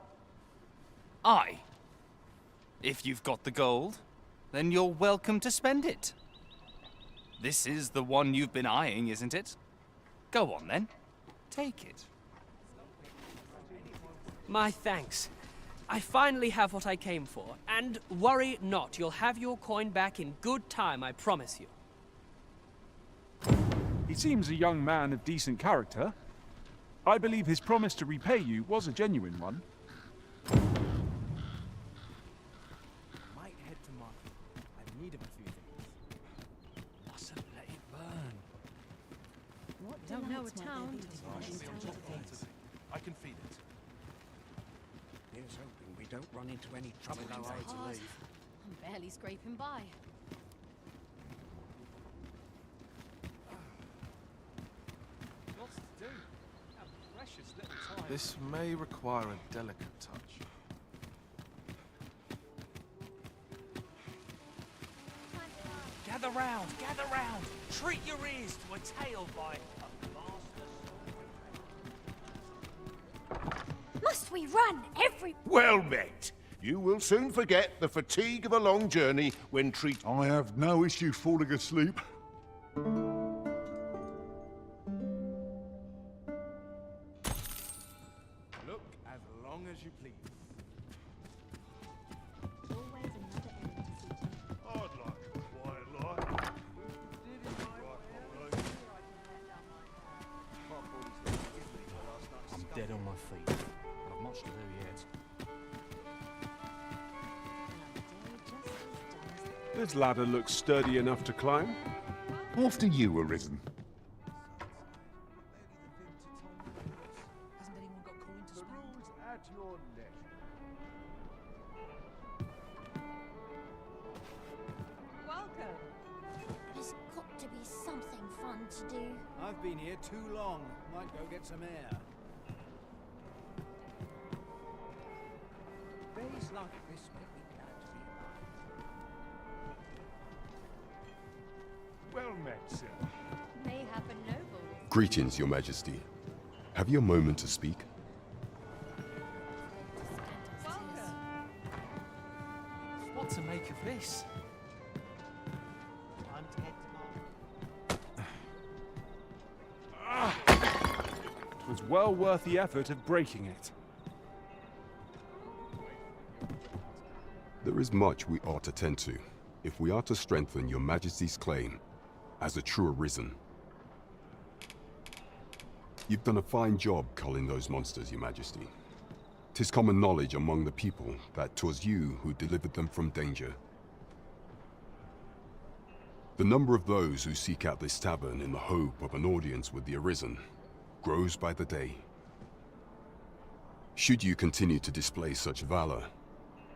if you've got the gold, then you're welcome to spend it. This is the one you've been eyeing, isn't it? Go on then, take it. My thanks. I finally have what I came for, and worry not, you'll have your coin back in good time, I promise you. He seems a young man of decent character. I believe his promise to repay you was a genuine one. Might head to market. I need of a few things. Mustn't let it burn. Don't know a town. I can feed it. Here's hoping we don't run into any trouble on our way to leave. I'm barely scraping by. Lots to do. Have precious little time. This may require a delicate touch. Gather round. Treat your ears to a tale by a master. Must we run every... Well met. You will soon forget the fatigue of a long journey when treat... I have no issue falling asleep. Look as long as you please. I'd like a quiet life. I'm dead on my feet. But I've much to do yet. This ladder looks sturdy enough to climb. After you, Arisen. Welcome. There's got to be something fun to do. I've been here too long. Might go get some air. Days like this make me glad to be alive. Well met, sir. Mayhap a noble. Greetings, Your Majesty. Have you a moment to speak? What to make of this? I'm to head It was well worth the effort of breaking it. There is much we ought to tend to, if we are to strengthen Your Majesty's claim as a true Arisen. You've done a fine job culling those monsters, Your Majesty. 'Tis common knowledge among the people that 'twas you who delivered them from danger. The number of those who seek out this tavern in the hope of an audience with the Arisen grows by the day. Should you continue to display such valor,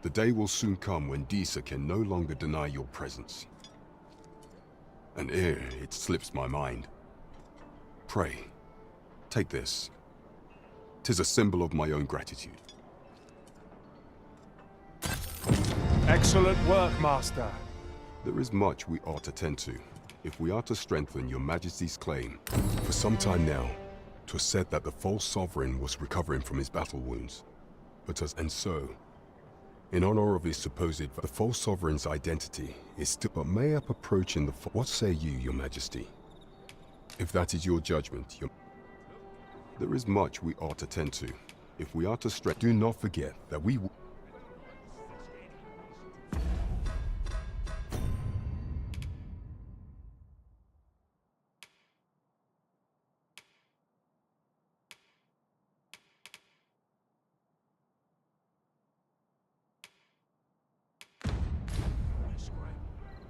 the day will soon come when Disa can no longer deny your presence. And ere it slips my mind, pray, take this. 'Tis a symbol of my own gratitude. Excellent work, Master. There is much we ought to tend to, if we are to strengthen Your Majesty's claim. For some time now, 'twas said that the false sovereign was recovering from his battle wounds. And so, in honor of his supposed, the false sovereign's identity is still but mayhap approaching the... What say you, Your Majesty? If that is your judgment, there is much we ought to tend to, if we are to strengthen... Do not forget that we...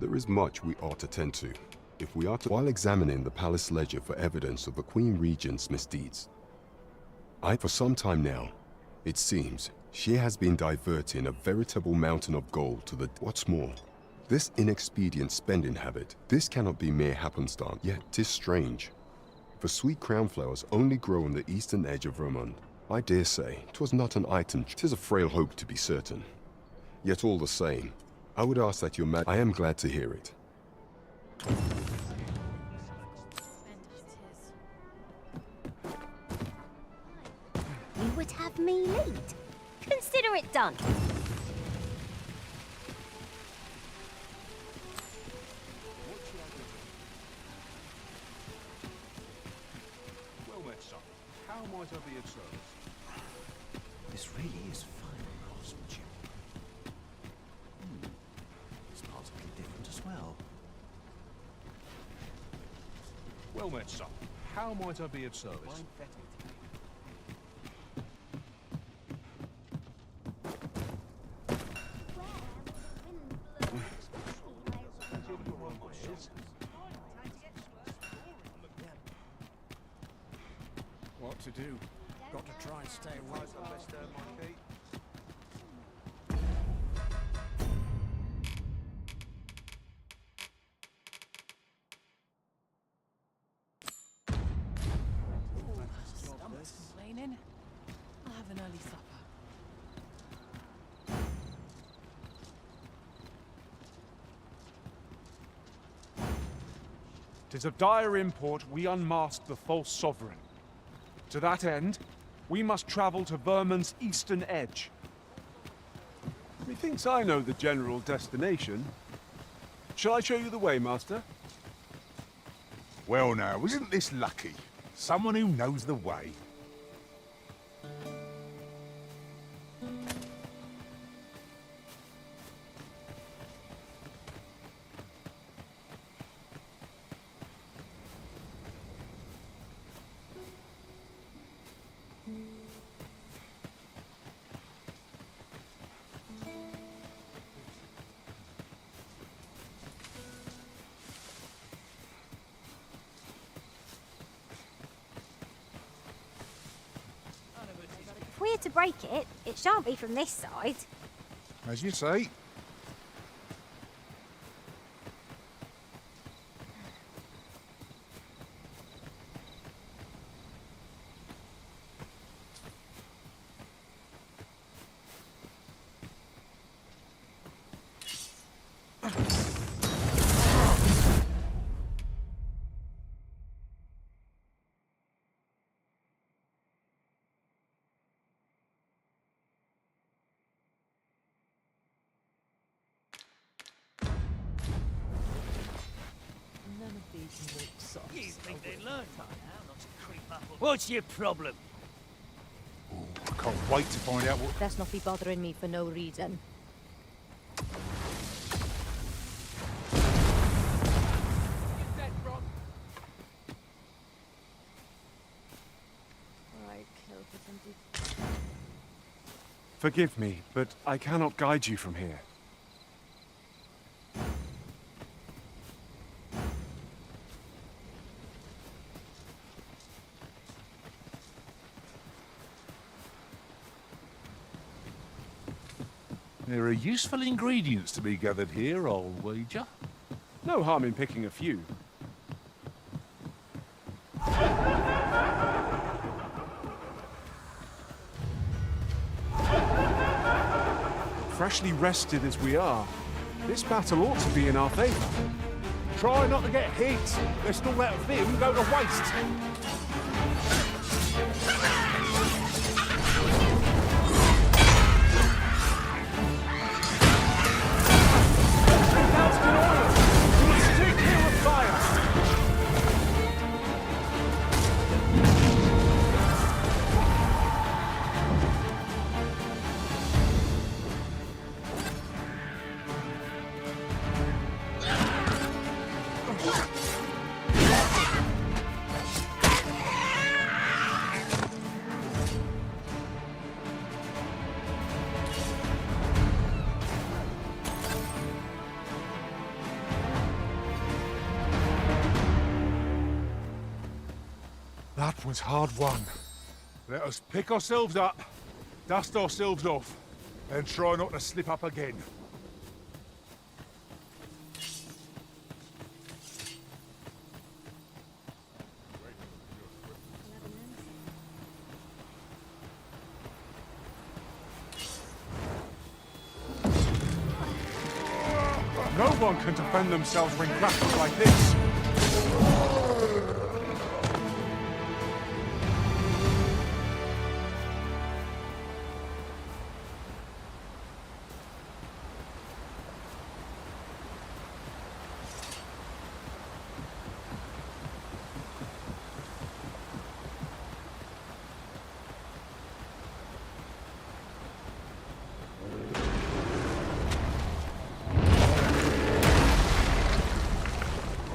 There is much we ought to tend to, if we are to... While examining the palace ledger for evidence of the Queen Regent's misdeeds, for some time now, it seems, she has been diverting a veritable mountain of gold to the... What's more, this inexpedient spending habit, this cannot be mere happenstance, yet 'tis strange. For sweet crownflowers only grow on the eastern edge of Vermund. I dare say, 'twas not an item... 'Tis a frail hope to be certain. Yet all the same, I would ask that Your I am glad to hear it. You would have me lead. Consider it done. Well met, son. How might I be of service? This really is fine craftsmanship. This part's a bit different as well. Well met, son. How might I be of service? What to do? Got to try and stay away. Stomach's complaining. I'll have an early supper. 'Tis of dire import we unmask the false sovereign. To that end, we must travel to Vermund's eastern edge. Methinks I know the general destination. Shall I show you the way, Master? Well now, isn't this lucky? Someone who knows the way. If we're to break it, it shan't be from this side. As you say. You think they learned by now not to creep up on... What's your problem? I can't wait to find out what... Best not be bothering me for no reason. Forgive me, but I cannot guide you from here. There are useful ingredients to be gathered here, I'll wager. No harm in picking a few. Freshly rested as we are, this battle ought to be in our favor. Try not to get hit, lest all that vim go to waste. That was hard won. Let us pick ourselves up, dust ourselves off, and try not to slip up again. No one can defend themselves when grappled like this.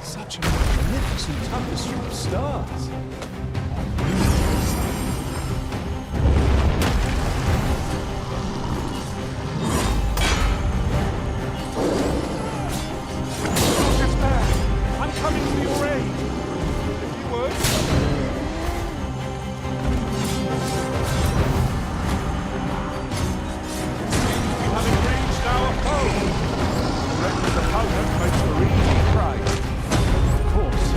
Such a magnificent tapestry of stars. I'm coming to your aid. If you would. We have engaged our foe. The reckless opponent makes for easy prey. Of course.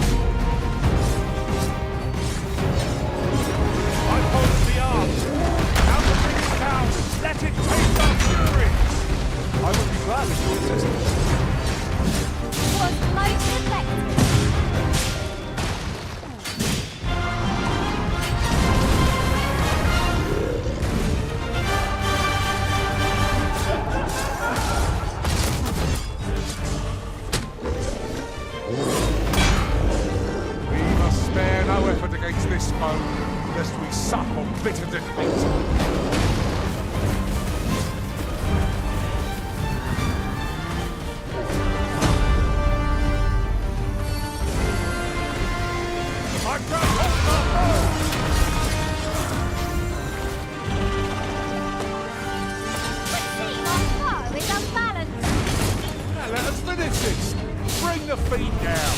Bring the feet down.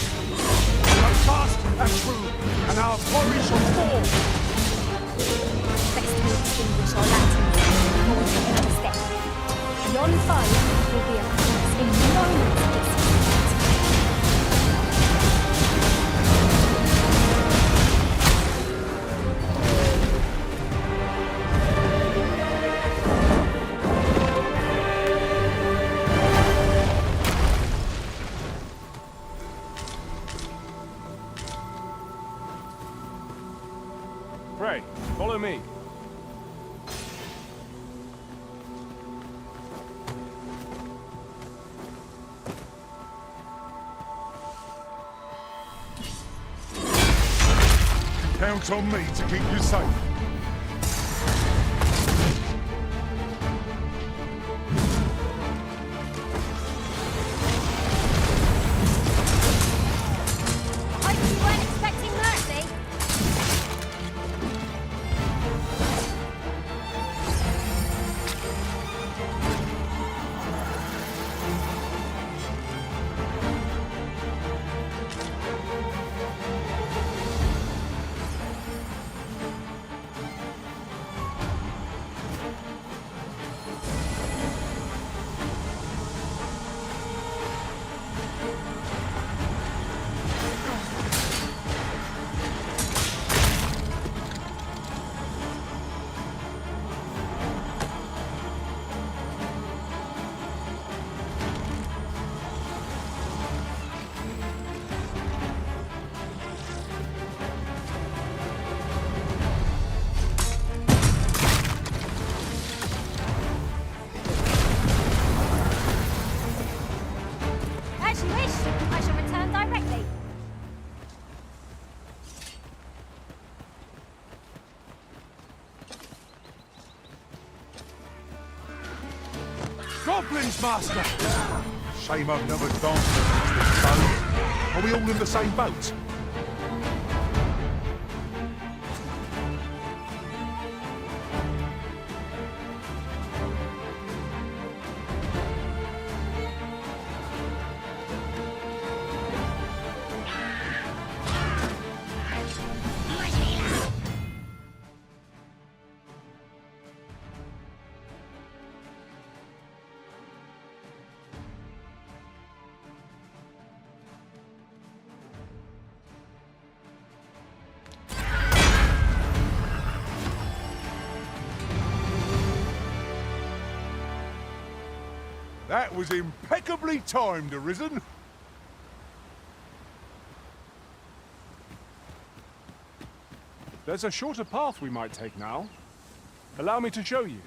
Go fast and true, and our quarry shall fall. Best to extinguish our lanterns before we take another step. Yon foe will be upon us in moments of its Pray, follow me. Count on me to keep you safe. I hope you weren't expecting mercy. As you wish, I shall return directly. Goblins, Master! Shame I've never danced with this boat. Are we all in the same boat? That was impeccably timed, Arisen. There's a shorter path we might take now. Allow me to show you.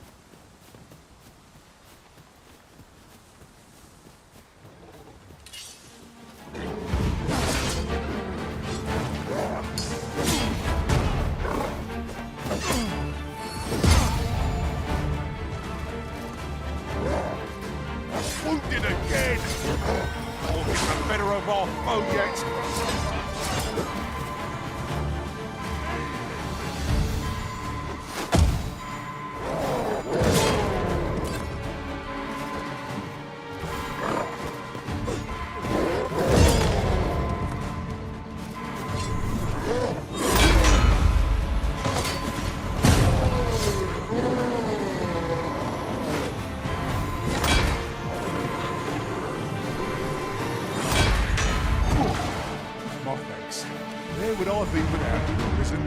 Wounded again! We'll get the better of our foe yet. My thanks. Where would I be without you, Arisen?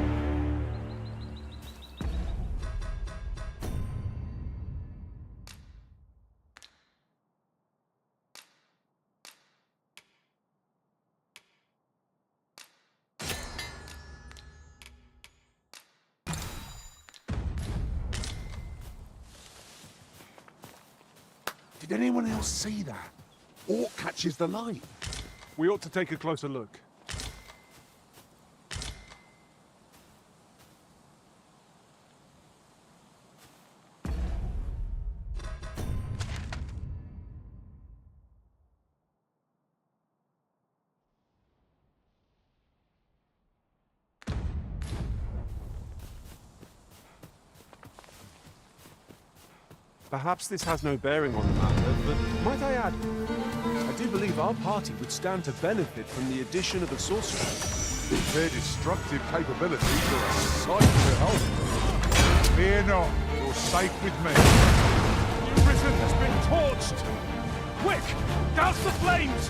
Did anyone else see that? Orc catches the light. We ought to take a closer look. Perhaps this has no bearing on the matter, but might I add, I did do believe our party would stand to benefit from the addition of a sorcerer. Their destructive capabilities are a sight to behold. Fear not, you're safe with me. New Risen has been torched! Quick! Douse the flames!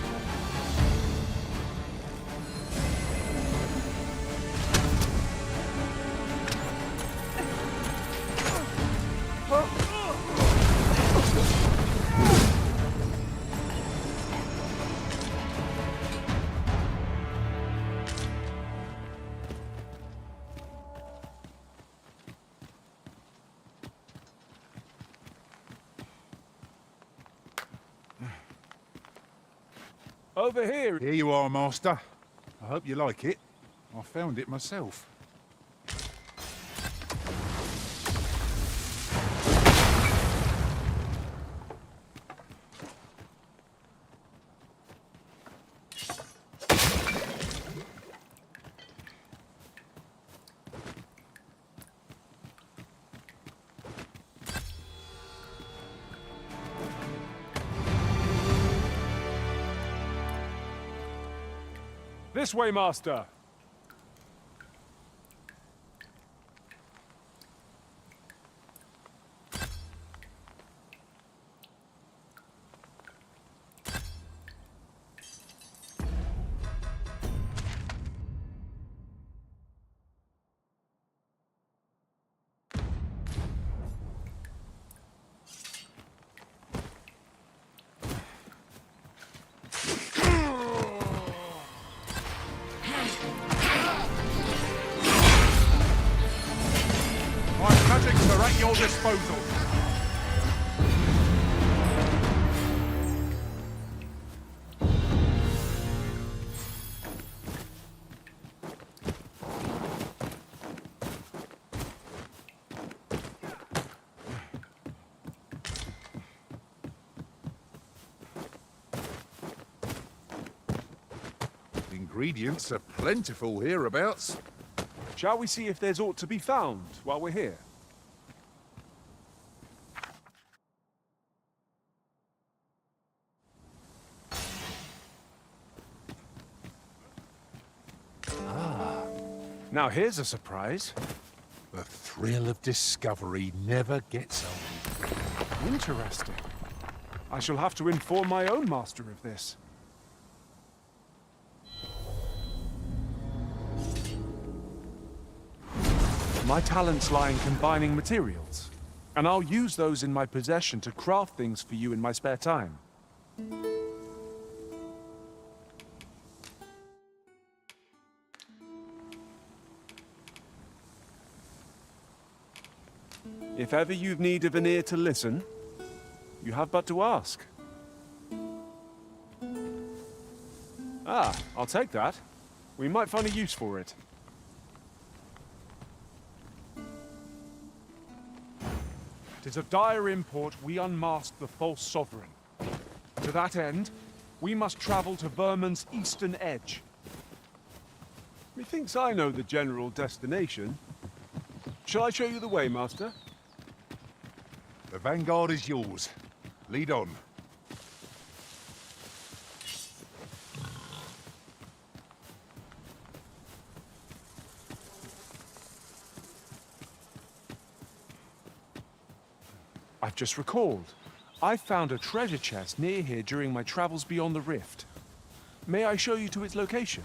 Over here. Here you are, Master. I hope you like it. I found it myself. This way, Master! Magics are at your disposal. Ingredients are plentiful hereabouts. Shall we see if there's aught to be found while we're here? Now here's a surprise. The thrill of discovery never gets old. Interesting. I shall have to inform my own master of this. My talents lie in combining materials, and I'll use those in my possession to craft things for you in my spare time. If ever you've need of an ear to listen, you have but to ask. Ah, I'll take that. We might find a use for it. Tis of dire import we unmask the false sovereign. To that end, we must travel to Vermin's eastern edge. Methinks I know the general destination. Shall I show you the way, Master? The vanguard is yours. Lead on. I've just recalled. I found a treasure chest near here during my travels beyond the rift. May I show you to its location?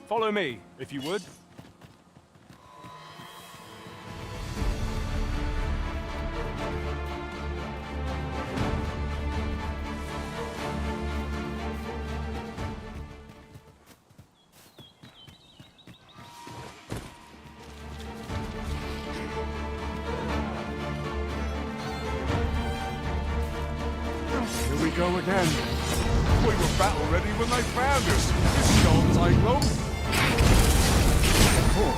Follow me, if you would. Here we go again. We were battle ready when they found us. This can't take long. Poor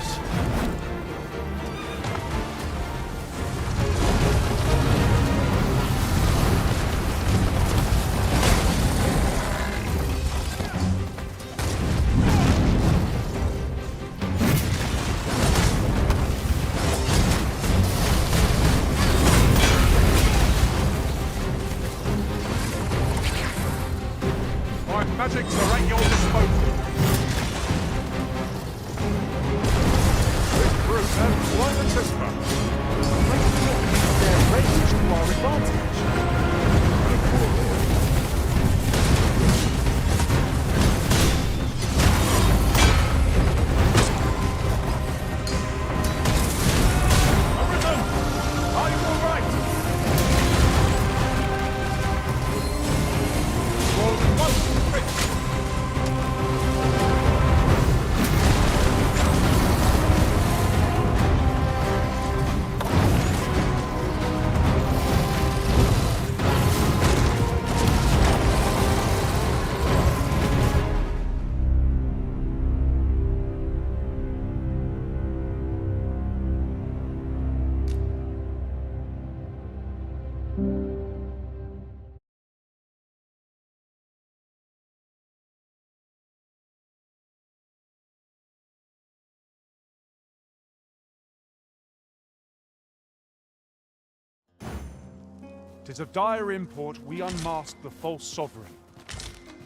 'Tis of dire import we unmask the false sovereign.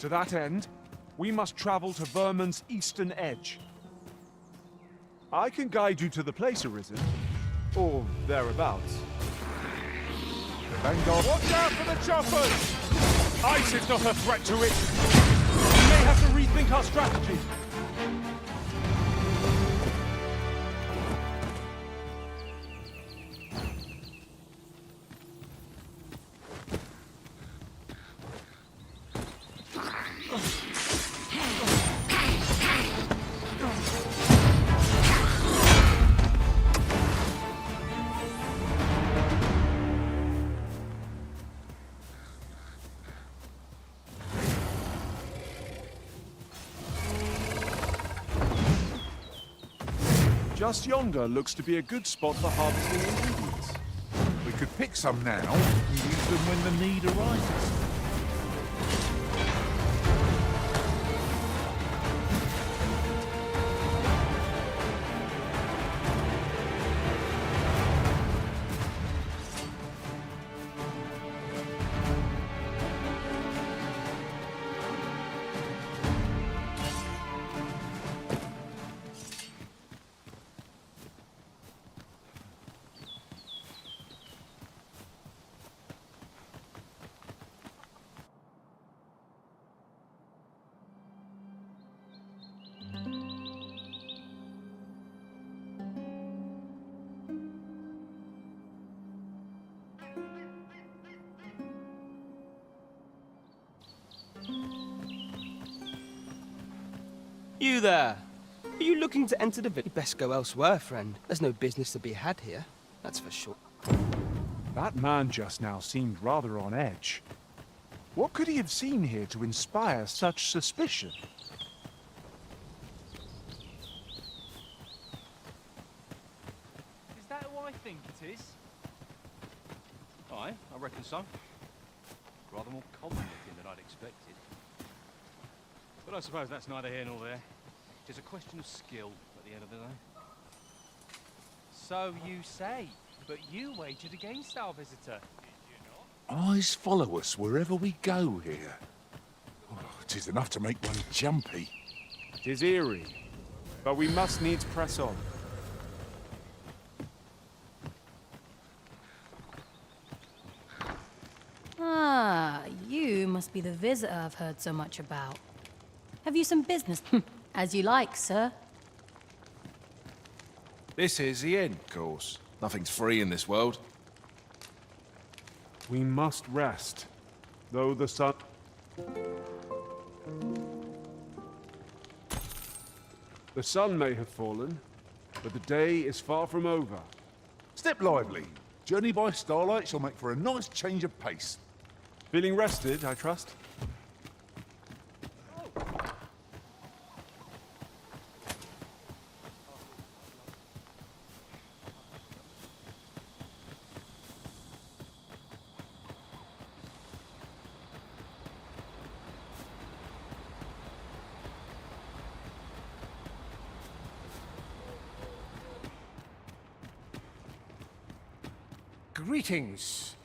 To that end, we must travel to Vermin's eastern edge. I can guide you to the place, Arisen. Or thereabouts. Vanguard, watch out for the choppers! Ice is not a threat to it. We may have to rethink our strategy. Just yonder looks to be a good spot for harvesting ingredients. We could pick some now and use them when the need arises. You there! Are you looking to enter the village? Best go elsewhere, friend. There's no business to be had here, that's for sure. That man just now seemed rather on edge. What could he have seen here to inspire such suspicion? Is that who I think it is? Aye, I reckon so. Rather more common looking than I'd expected. But I suppose that's neither here nor there. It's a question of skill at the end of the day. So you say, but you wagered against our visitor. Eyes follow us wherever we go here. Oh, 'tis enough to make one jumpy. 'Tis eerie, but we must needs press on. Ah, you must be the visitor I've heard so much about. Have you some business? As you like, sir. This is the inn, of course. Nothing's free in this world. We must rest, though the sun... The sun may have fallen, but the day is far from over. Step lively. Journey by starlight shall make for a nice change of pace. Feeling rested, I trust? Greetings.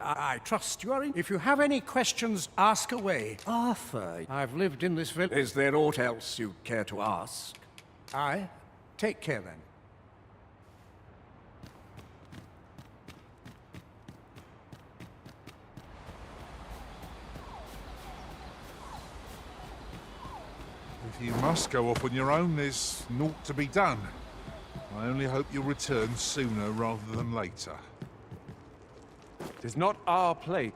I trust you are in. If you have any questions, ask away. Arthur, I've lived in this village. Is there aught else you care to ask? Aye. Take care then. If you must go off on your own, there's naught to be done. I only hope you'll return sooner rather than later. 'Tis not our place.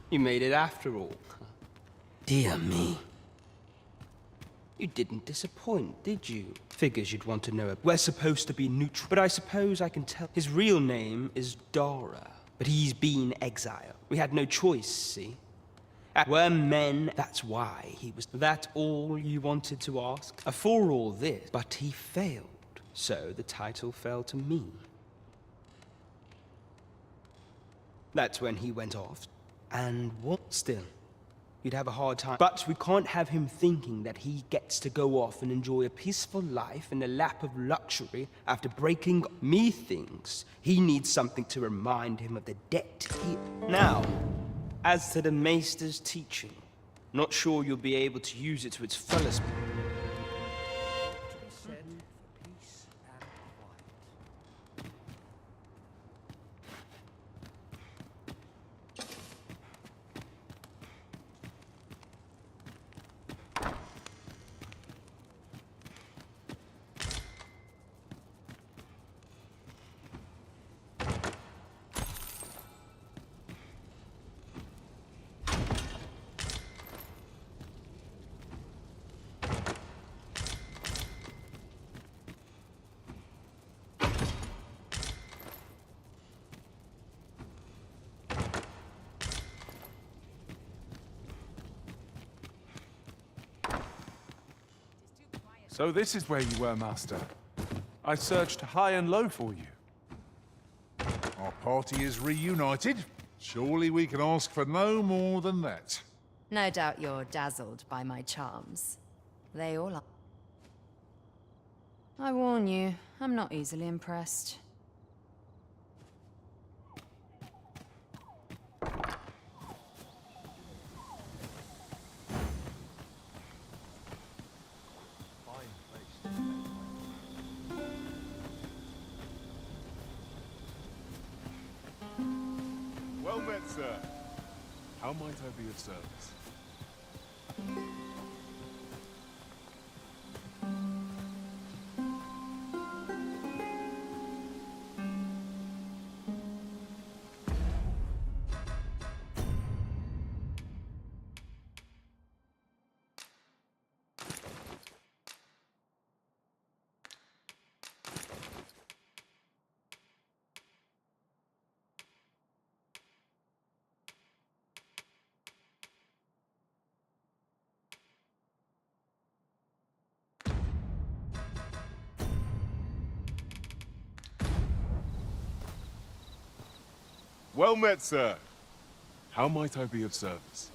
You made it after all. Dear me. You didn't disappoint, did you? Figures you'd want to know. We're supposed to be neutral, but I suppose I can tell. His real name is Dara, but he's been exiled. We had no choice, see? We're men, that's why he was... That all you wanted to ask? For all this, but he failed. So the title fell to me. That's when he went off. And what? Still, you'd have a hard time. But we can't have him thinking that he gets to go off and enjoy a peaceful life in a lap of luxury after breaking... Methinks he needs something to remind him of the debt he... Now, as to the Maester's teaching, not sure you'll be able to use it to its fullest... So this is where you were, Master. I searched high and low for you. Our party is reunited. Surely we can ask for no more than that. No doubt you're dazzled by my charms. They all are. I warn you, I'm not easily impressed. Well met, sir. How might I be of service? Well met, sir. How might I be of service?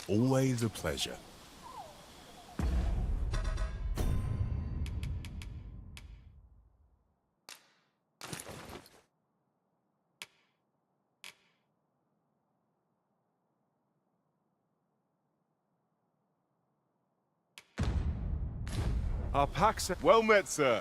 Always a pleasure. Our packs... Well met, sir.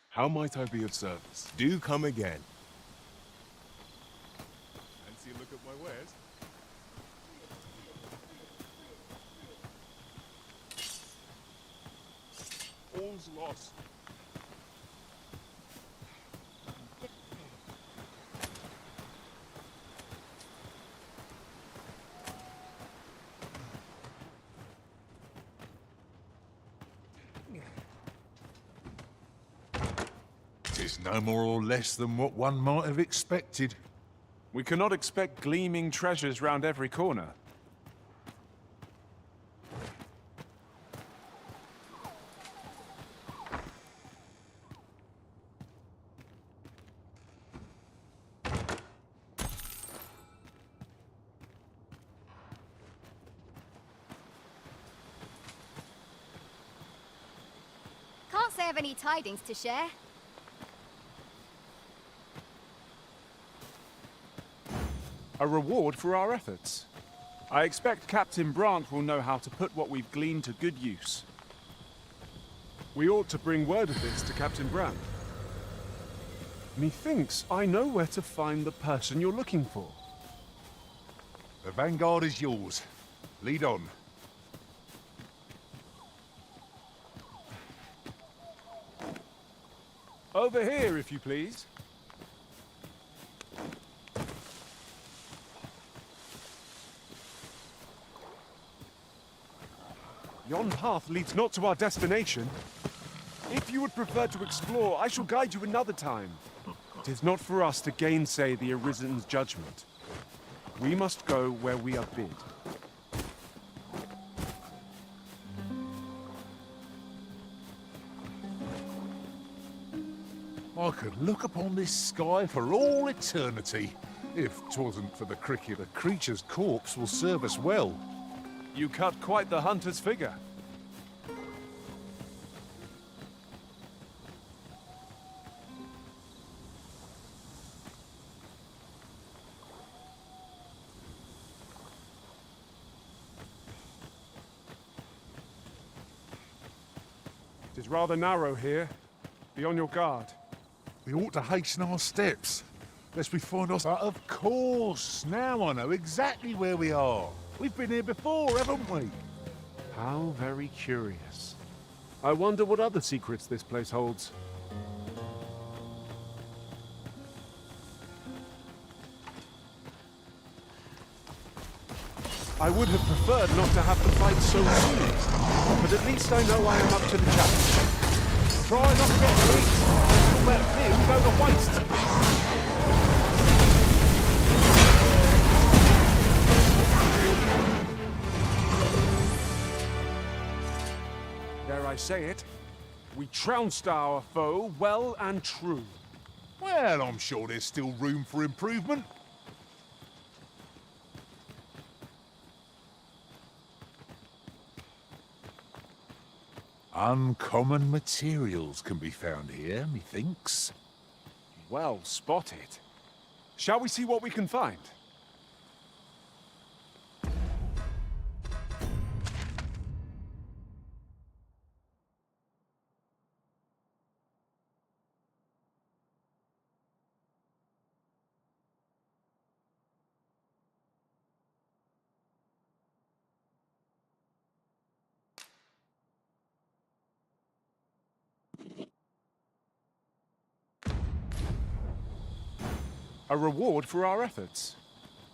How might I be of service? Do come again. Fancy a look at my wares? All's lost. It's no more or less than what one might have expected. We cannot expect gleaming treasures round every corner. Can't say I've any tidings to share. A reward for our efforts. I expect Captain Brant will know how to put what we've gleaned to good use. We ought to bring word of this to Captain Brant. Methinks I know where to find the person you're looking for. The vanguard is yours. Lead on. Over here, if you please. Yon path leads not to our destination. If you would prefer to explore, I shall guide you another time. It is not for us to gainsay the Arisen's judgment. We must go where we are bid. I could look upon this sky for all eternity. If 'twasn't for the cricket, a creature's corpse will serve us well. You cut quite the hunter's figure. It is rather narrow here. Be on your guard. We ought to hasten our steps, lest we find us... But of course! Now I know exactly where we are. We've been here before, haven't we? How very curious. I wonder what other secrets this place holds. I would have preferred not to have the fight so soon, but at least I know I am up to the challenge. Try not to get weak. Well, here we go the waste. Dare I say it, we trounced our foe well and true. Well, I'm sure there's still room for improvement. Uncommon materials can be found here, methinks. Well spotted. Shall we see what we can find? A reward for our efforts.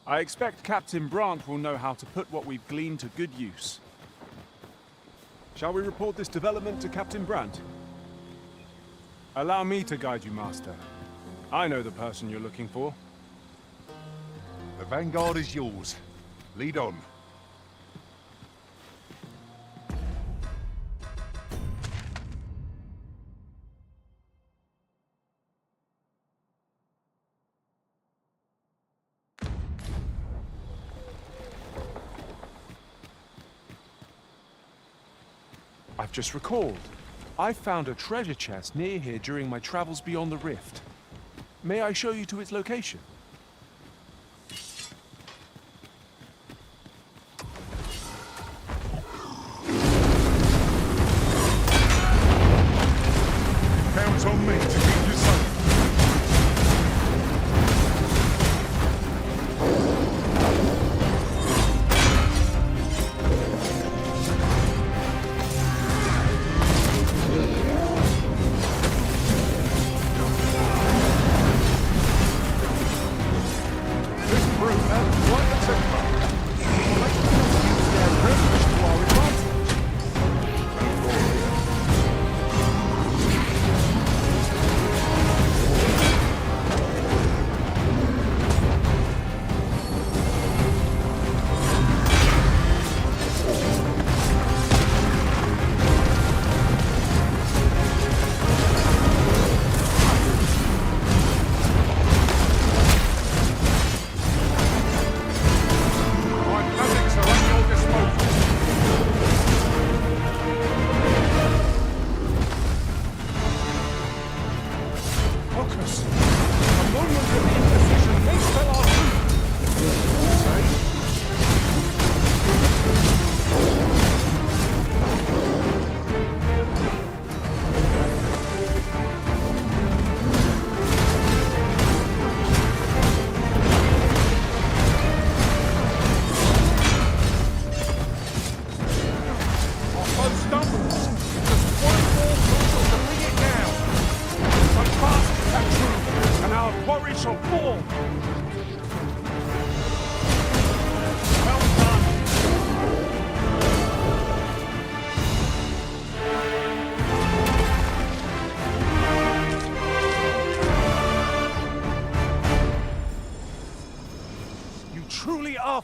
I expect Captain Brandt will know how to put what we've gleaned to good use. Shall we report this development to Captain Brandt? Allow me to guide you, Master. I know the person you're looking for. The vanguard is yours. Lead on. I've just recalled. I found a treasure chest near here during my travels beyond the rift. May I show you to its location? Count on me to keep you safe.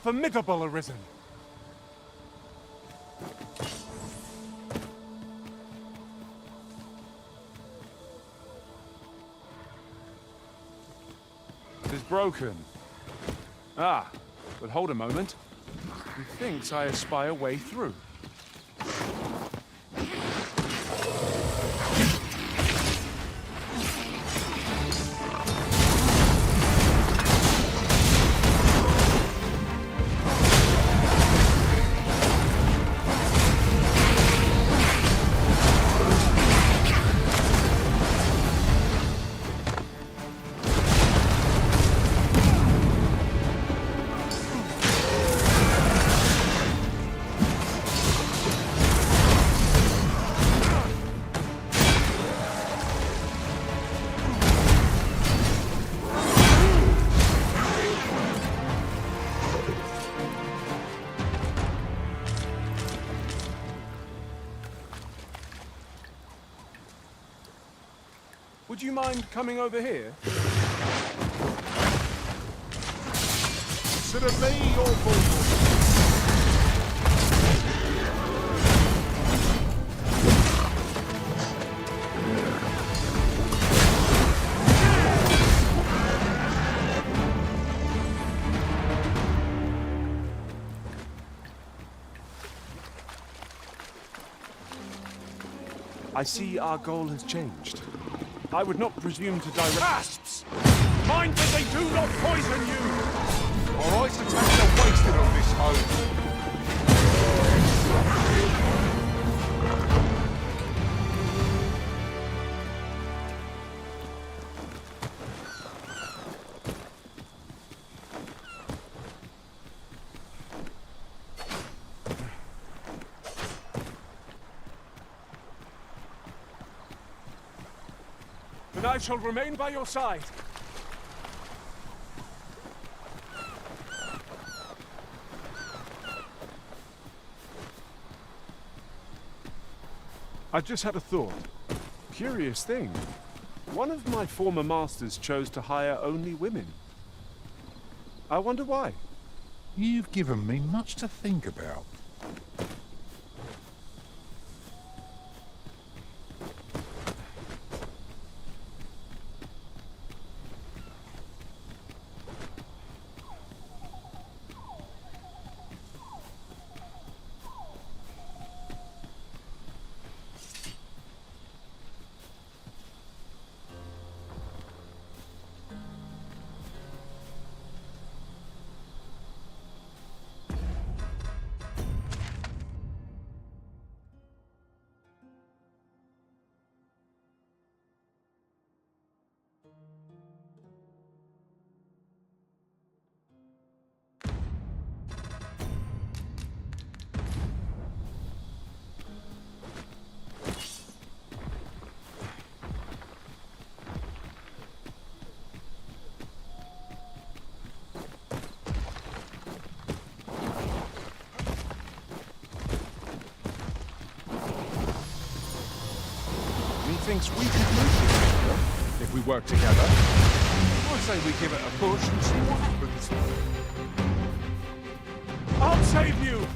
Formidable, Arisen. It is broken. Ah, but hold a moment. Methinks I espy a way through. Would you mind coming over here? Consider me your bulwark. I see our goal has changed. I would not presume to direct... Asps! Mind that they do not poison you! Our ice attacks are wasted on this home. Then I shall remain by your side. I just had a thought. Curious thing. One of my former masters chose to hire only women. I wonder why. You've given me much to think about. Thinks we could move this together if we work together. I say we give it a push and see what happens. I'll save you!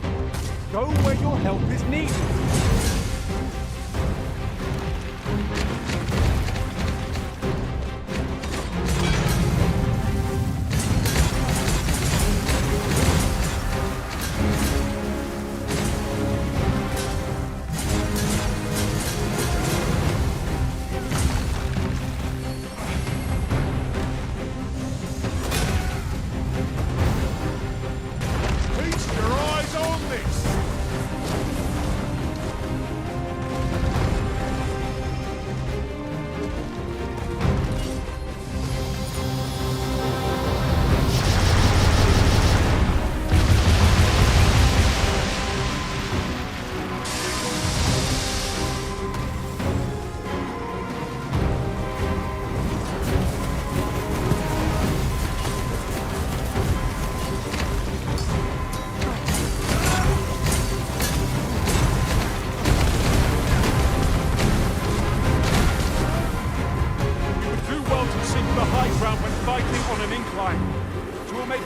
Go where your help is needed.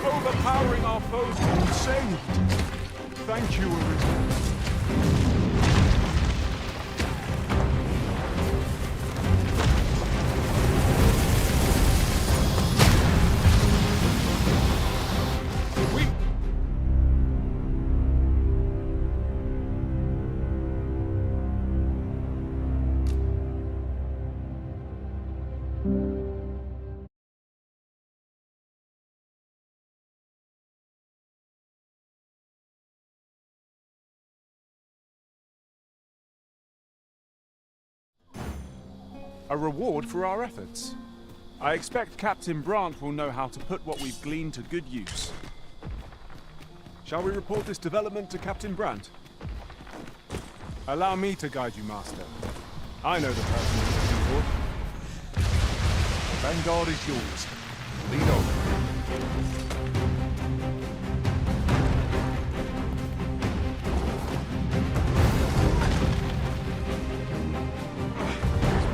Overpowering our foes all saved. Thank you, Arisen. A reward for our efforts. I expect Captain Brandt will know how to put what we've gleaned to good use. Shall we report this development to Captain Brandt? Allow me to guide you, Master. I know the person you're looking for. The vanguard is yours. Lead on.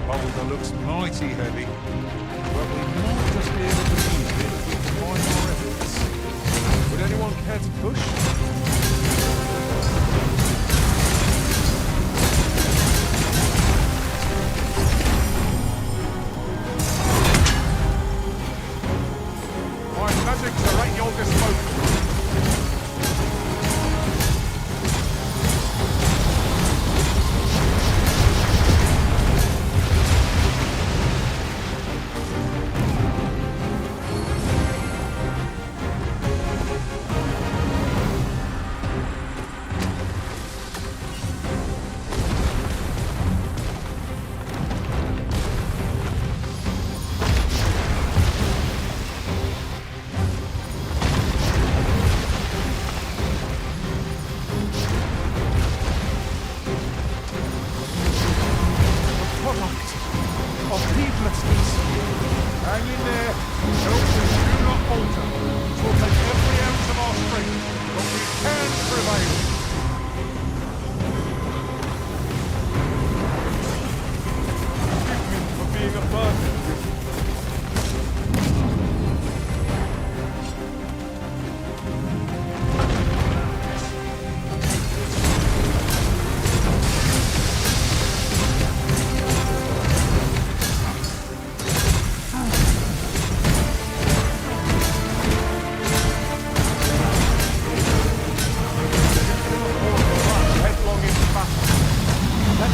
Boulder looks mighty heavy, but we might just be able to use it if we combine our efforts. Would anyone care to push? My magics are at your disposal.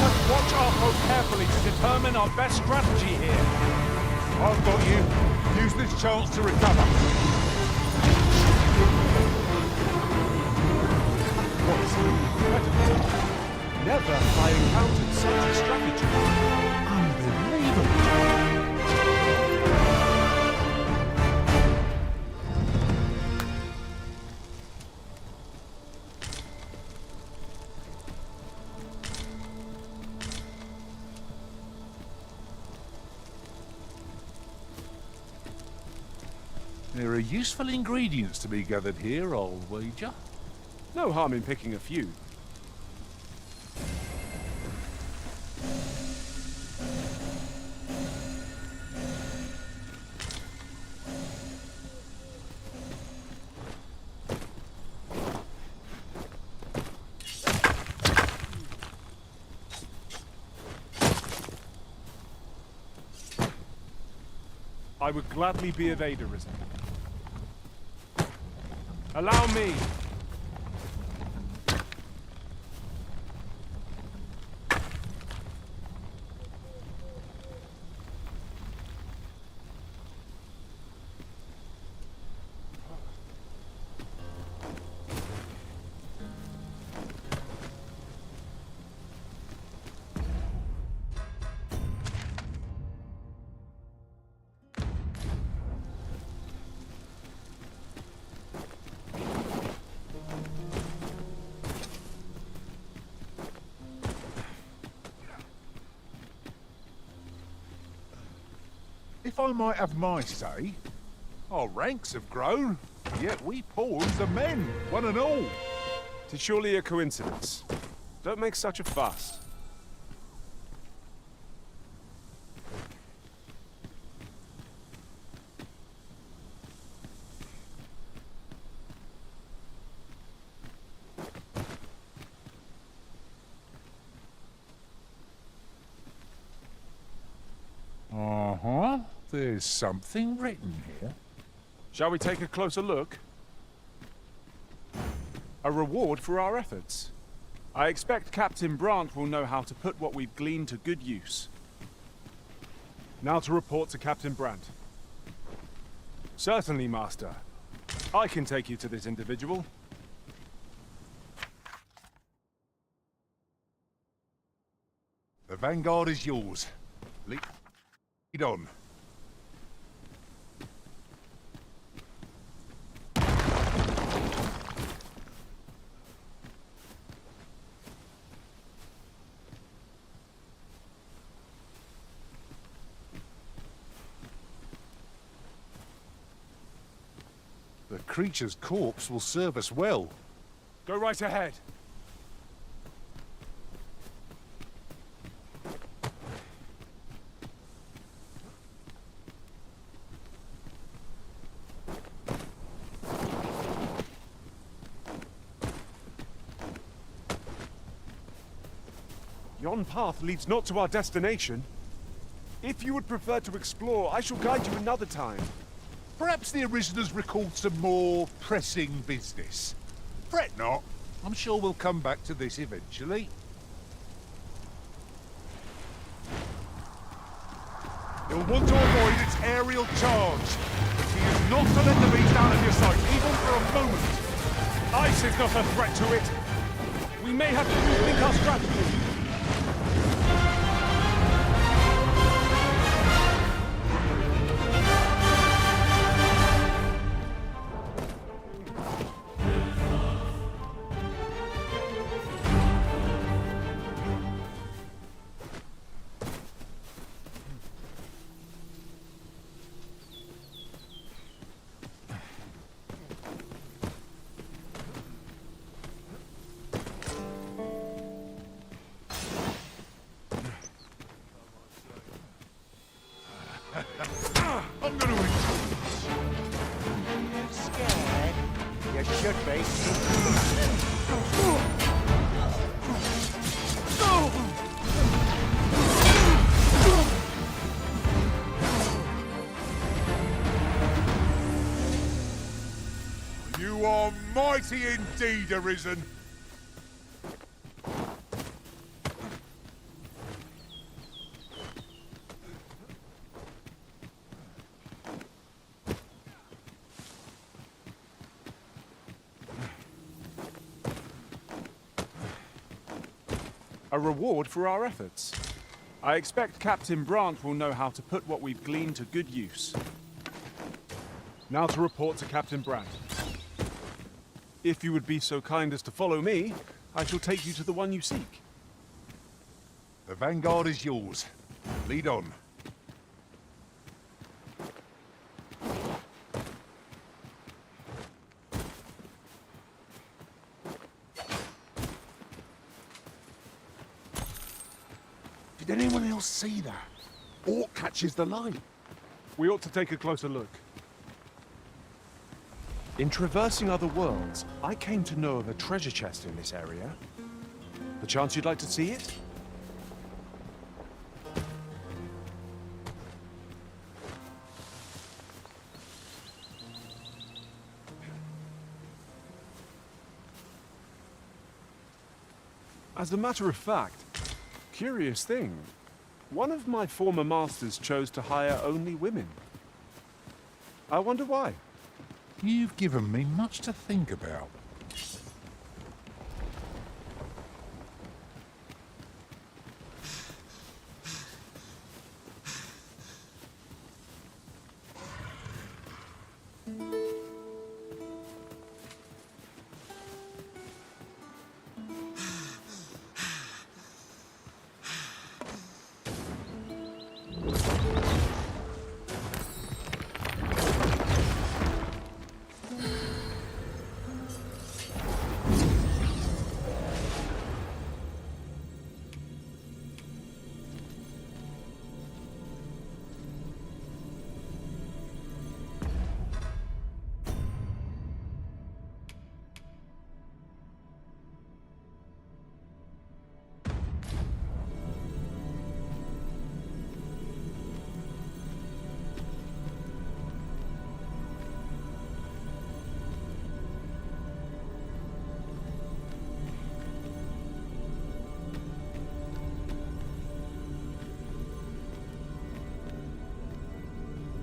must watch our folk carefully to determine our best strategy here. I've got you. Use this chance to recover. What's incredible? Never have I encountered such a strategy. Unbelievable. There are useful ingredients to be gathered here, I'll wager. No harm in picking a few. I would gladly be of aid, Arisen. Allow me! If I might have my say, our ranks have grown, yet we pawns are men, one and all. 'Tis surely a coincidence. Don't make such a fuss. Uh-huh. There's something written here. Shall we take a closer look? A reward for our efforts. I expect Captain Brandt will know how to put what we've gleaned to good use. Now to report to Captain Brandt. Certainly, Master. I can take you to this individual. The vanguard is yours. Lead on. The creature's corpse will serve us well. Go right ahead. Yon path leads not to our destination. If you would prefer to explore, I shall guide you another time. Perhaps the Originals recalled some more pressing business. Fret not. I'm sure we'll come back to this eventually. You'll want to avoid its aerial charge. He is not to let the beast out of your sight, even for a moment. Ice is not a threat to it. We may have to rethink our strategy. I'm gonna win. Scared? You should be. You are mighty indeed, Arisen. A reward for our efforts. I expect Captain Brandt will know how to put what we've gleaned to good use. Now to report to Captain Brandt. If you would be so kind as to follow me, I shall take you to the one you seek. The vanguard is yours. Lead on. Did anyone else see that? Or catches the line? We ought to take a closer look. In traversing other worlds, I came to know of a treasure chest in this area. Perchance you'd like to see it? As a matter of fact, curious thing, one of my former masters chose to hire only women. I wonder why. You've given me much to think about.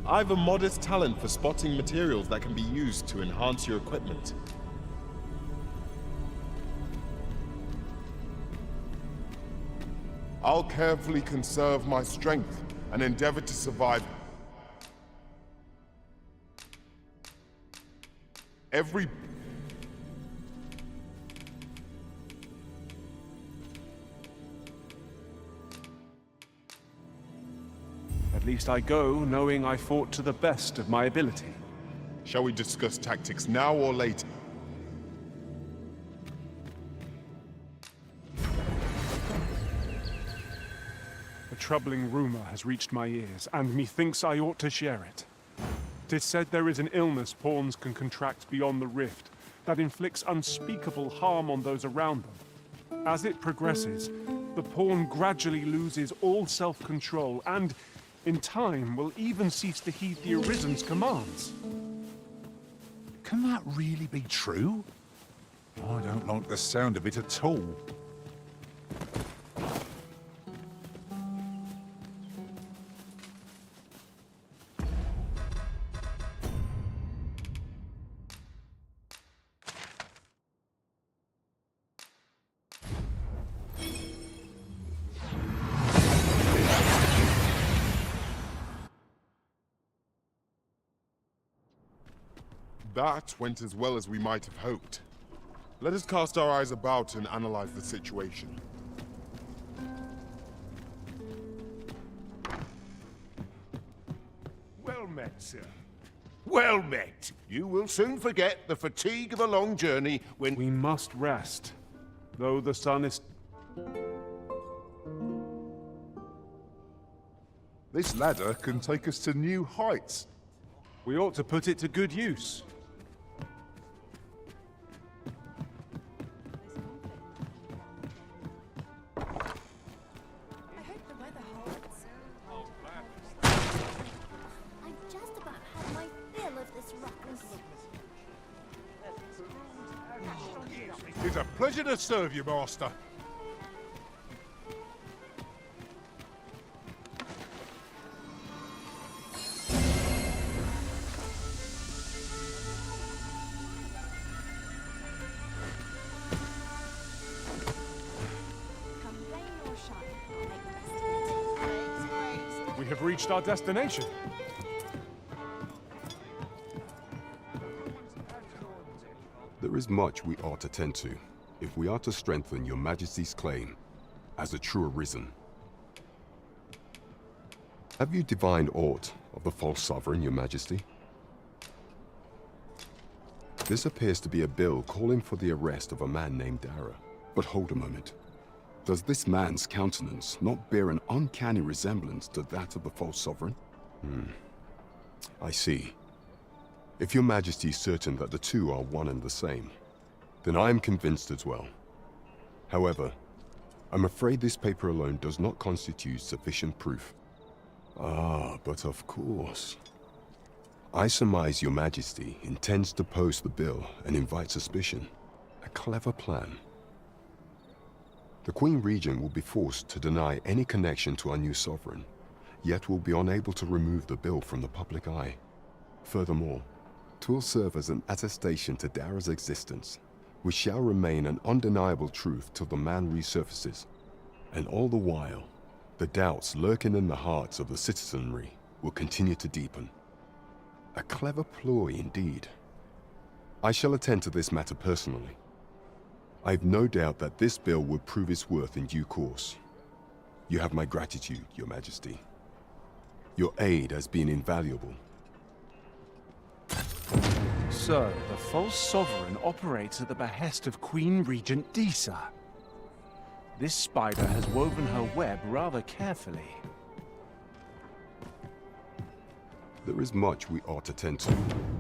I've a modest talent for spotting materials that can be used to enhance your equipment. I'll carefully conserve my strength and endeavor to survive every... At least I go knowing I fought to the best of my ability. Shall we discuss tactics now or later? A troubling rumor has reached my ears, and methinks I ought to share it. 'Tis said there is an illness pawns can contract beyond the rift that inflicts unspeakable harm on those around them. As it progresses, the pawn gradually loses all self-control and, in time, will even cease to heed the Arisen's commands. Can that really be true? I don't like the sound of it at all. That went as well as we might have hoped. Let us cast our eyes about and analyze the situation. Well met, sir. Well met. You will soon forget the fatigue of a long journey when... We must rest, though the sun is... This ladder can take us to new heights. We ought to put it to good use. It's a pleasure to serve you, Master. We have reached our destination. There is much we ought to tend to, if we are to strengthen your Majesty's claim as a true Arisen. Have you divined aught of the false sovereign, your Majesty? This appears to be a bill calling for the arrest of a man named Dara. But hold a moment. Does this man's countenance not bear an uncanny resemblance to that of the false sovereign? I see. If your Majesty is certain that the two are one and the same, then I am convinced as well. However, I'm afraid this paper alone does not constitute sufficient proof. Ah, but of course. I surmise your Majesty intends to post the bill and invite suspicion. A clever plan. The Queen Regent will be forced to deny any connection to our new sovereign, yet will be unable to remove the bill from the public eye. Furthermore, 'twill serve as an attestation to Dara's existence, which shall remain an undeniable truth till the man resurfaces. And all the while, the doubts lurking in the hearts of the citizenry will continue to deepen. A clever ploy indeed. I shall attend to this matter personally. I've no doubt that this bill will prove its worth in due course. You have my gratitude, your Majesty. Your aid has been invaluable. So, the false sovereign operates at the behest of Queen Regent Disa. This spider has woven her web rather carefully. There is much we ought to tend to,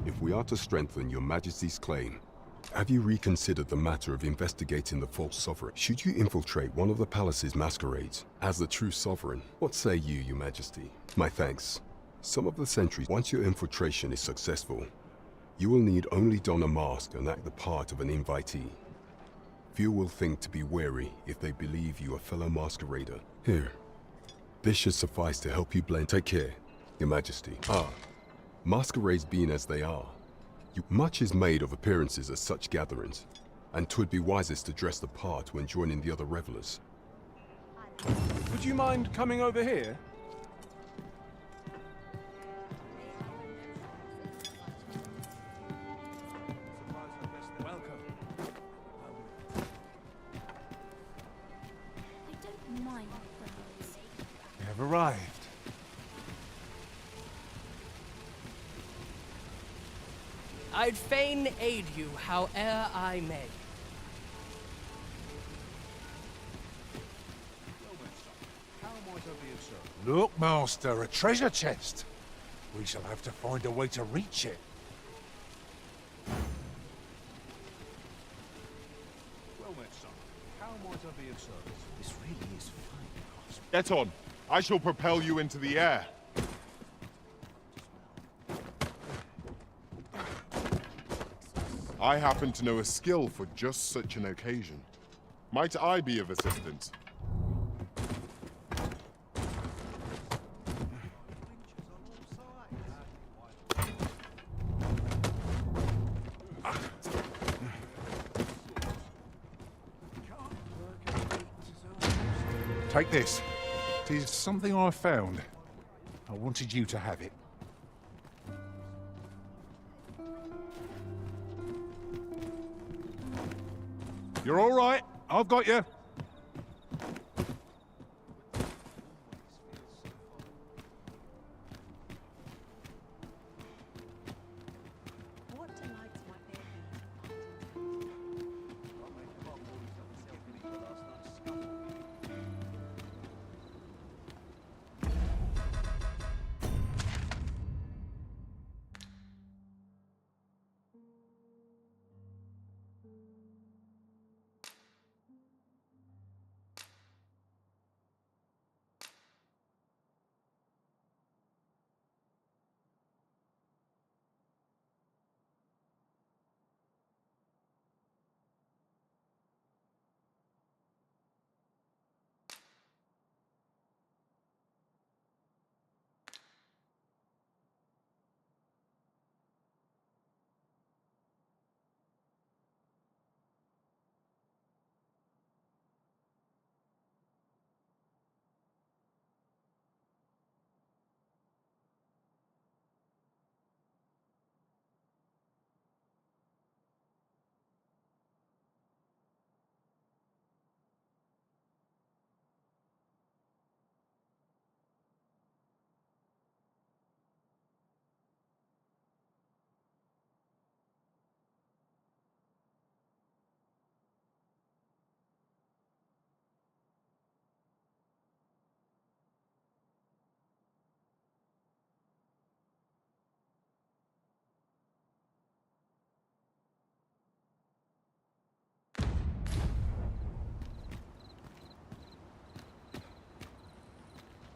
if we are to strengthen your Majesty's claim. Have you reconsidered the matter of investigating the false sovereign? Should you infiltrate one of the palace's masquerades as the true sovereign? What say you, your Majesty? My thanks. Some of the sentries, once your infiltration is successful, you will need only don a mask and act the part of an invitee. Few will think to be wary if they believe you a fellow masquerader. Here. This should suffice to help you blend. Take care, your Majesty. Masquerades being as they are, much is made of appearances at such gatherings, and 'twould be wisest to dress the part when joining the other revelers. Would you mind coming over here? We have arrived. I'd fain aid you, howe'er I may. Look, Master, a treasure chest. We shall have to find a way to reach it. Well met, son. How might I be of service? This really is fine. Get on. I shall propel you into the air. I happen to know a skill for just such an occasion. Might I be of assistance? Take this. It is something I found. I wanted you to have it. You're all right. I've got you.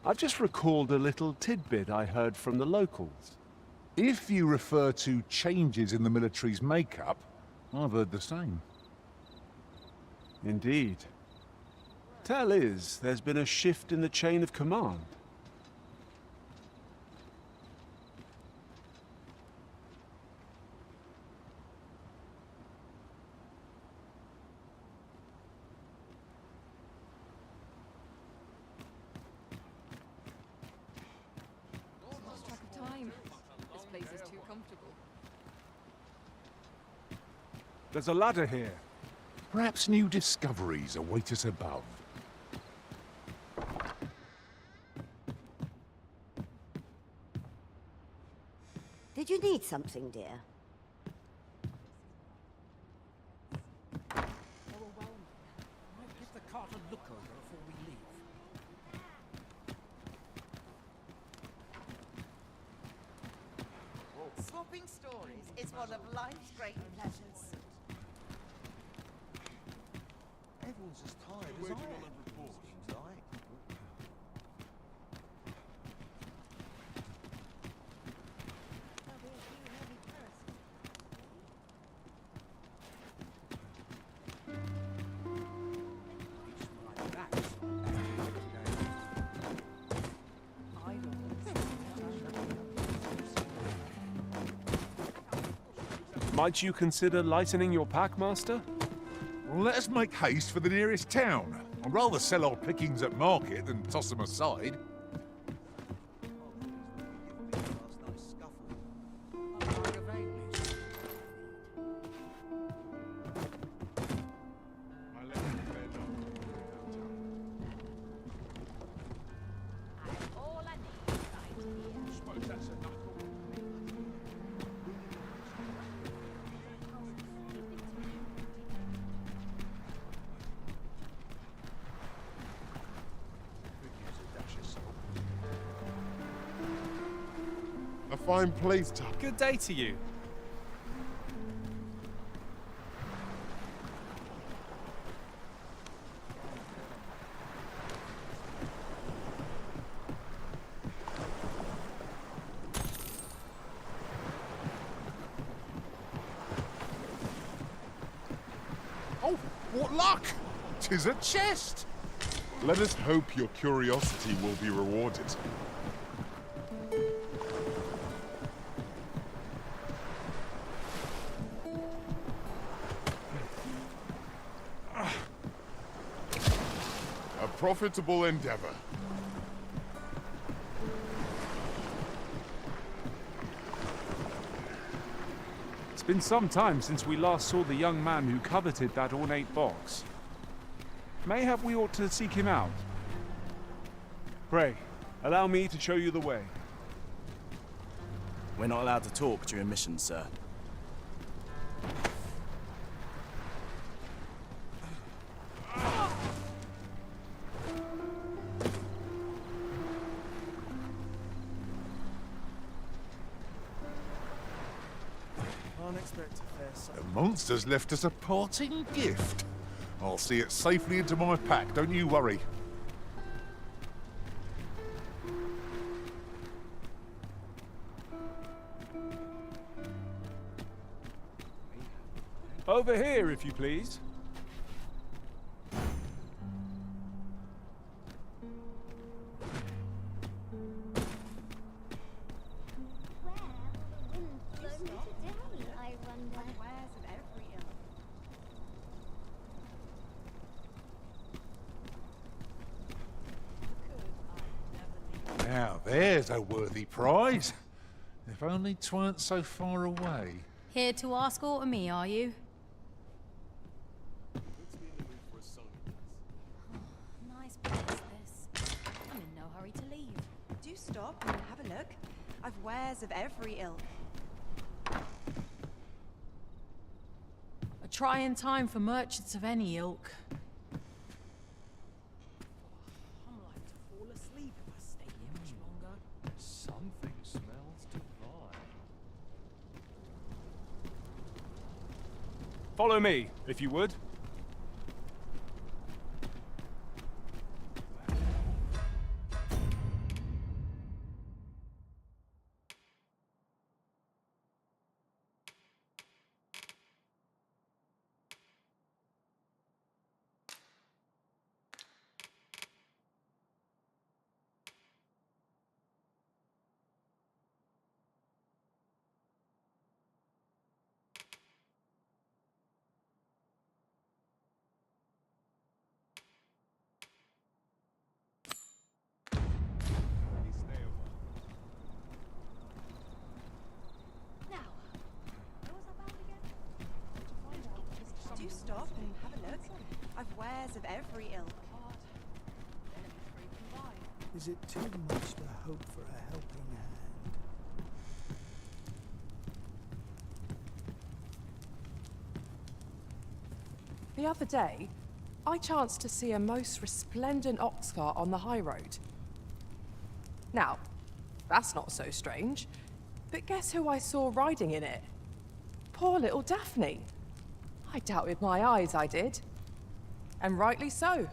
I've just recalled a little tidbit I heard from the locals. If you refer to changes in the military's makeup, I've heard the same. Indeed. Tell is, there's been a shift in the chain of command. Lost track of time. This place is too comfortable. There's a ladder here. Perhaps new discoveries await us above. Did you need something, dear? Give the cart a look over before we leave. Swapping stories is one of life's great pleasures. Everyone's as tired as I am. Seems like. Might you consider lightening your pack, Master? Well, let us make haste for the nearest town. I'd rather sell our pickings at market than toss them aside. A fine place to... Good day to you. Oh, what luck! 'Tis a chest! Let us hope your curiosity will be rewarded. A profitable endeavor. It's been some time since we last saw the young man who coveted that ornate box. Mayhap we ought to seek him out. Pray, allow me to show you the way. We're not allowed to talk during missions, sir. The monster's left us a parting gift. I'll see it safely into my pack, don't you worry. Over here, if you please. Now there's a worthy prize. If only 'tweren't so far away. Here to ask aught of me, are you? Nice place, this. I'm in no hurry to leave. Do stop and have a look. I've wares of every ilk. A trying time for merchants of any ilk. I'm like to fall asleep if I stay here much longer. Something smells divine. Follow me, if you would. every ilk. Is it too much to hope for a helping hand? The other day, I chanced to see a most resplendent ox cart on the high road. Now, that's not so strange, but guess who I saw riding in it? Poor little Daphne. I doubted my eyes, I did. And rightly so,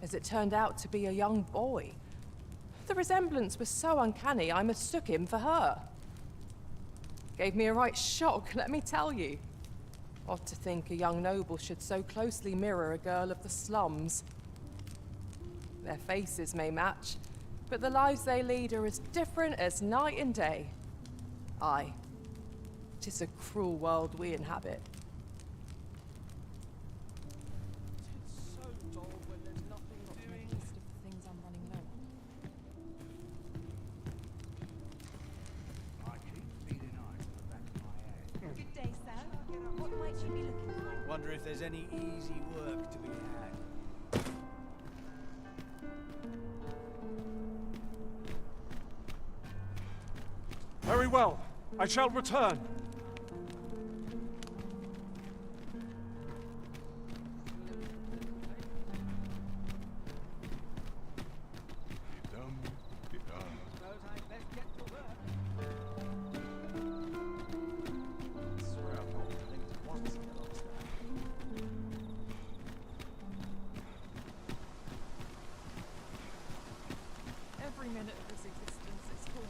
as it turned out to be a young boy. The resemblance was so uncanny, I mistook him for her. Gave me a right shock, let me tell you. Odd to think a young noble should so closely mirror a girl of the slums. Their faces may match, but the lives they lead are as different as night and day. Aye, 'tis a cruel world we inhabit. It's so dull when there's nothing doing. List of the things I'm running low on. I keep feeling eyes in the back of my head. Good day, sir. What might you be looking for? Wonder if there's any easy work to be had. Very well. I shall return. Every minute of this existence is torment.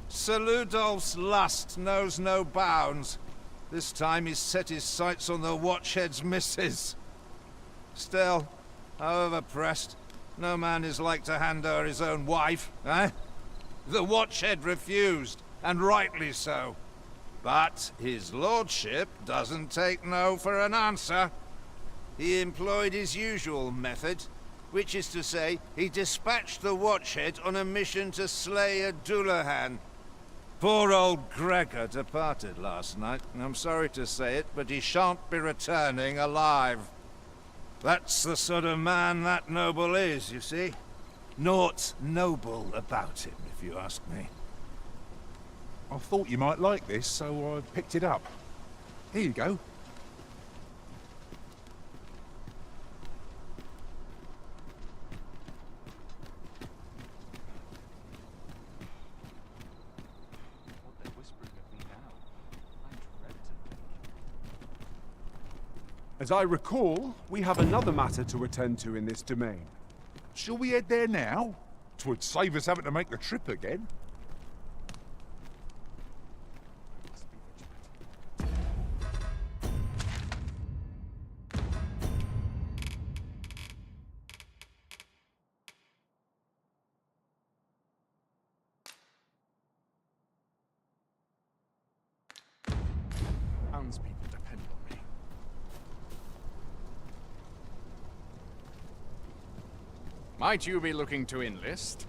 Sir Ludolf's lust knows no bounds. This time he's set his sights on the Watchhead's missus. Still, however pressed, no man is like to hand her his own wife, eh? The Watchhead refused, and rightly so. But his lordship doesn't take no for an answer. He employed his usual method, which is to say, he dispatched the Watchhead on a mission to slay a Dullahan. Poor old Gregor departed last night, and I'm sorry to say it, but he shan't be returning alive. That's the sort of man that noble is, you see. Naught noble about him, if you ask me. I thought you might like this, so I picked it up. Here you go. As I recall, we have another matter to attend to in this domain. Shall we head there now? 'Twould save us having to make the trip again. Townspeople depend on me. Might you be looking to enlist?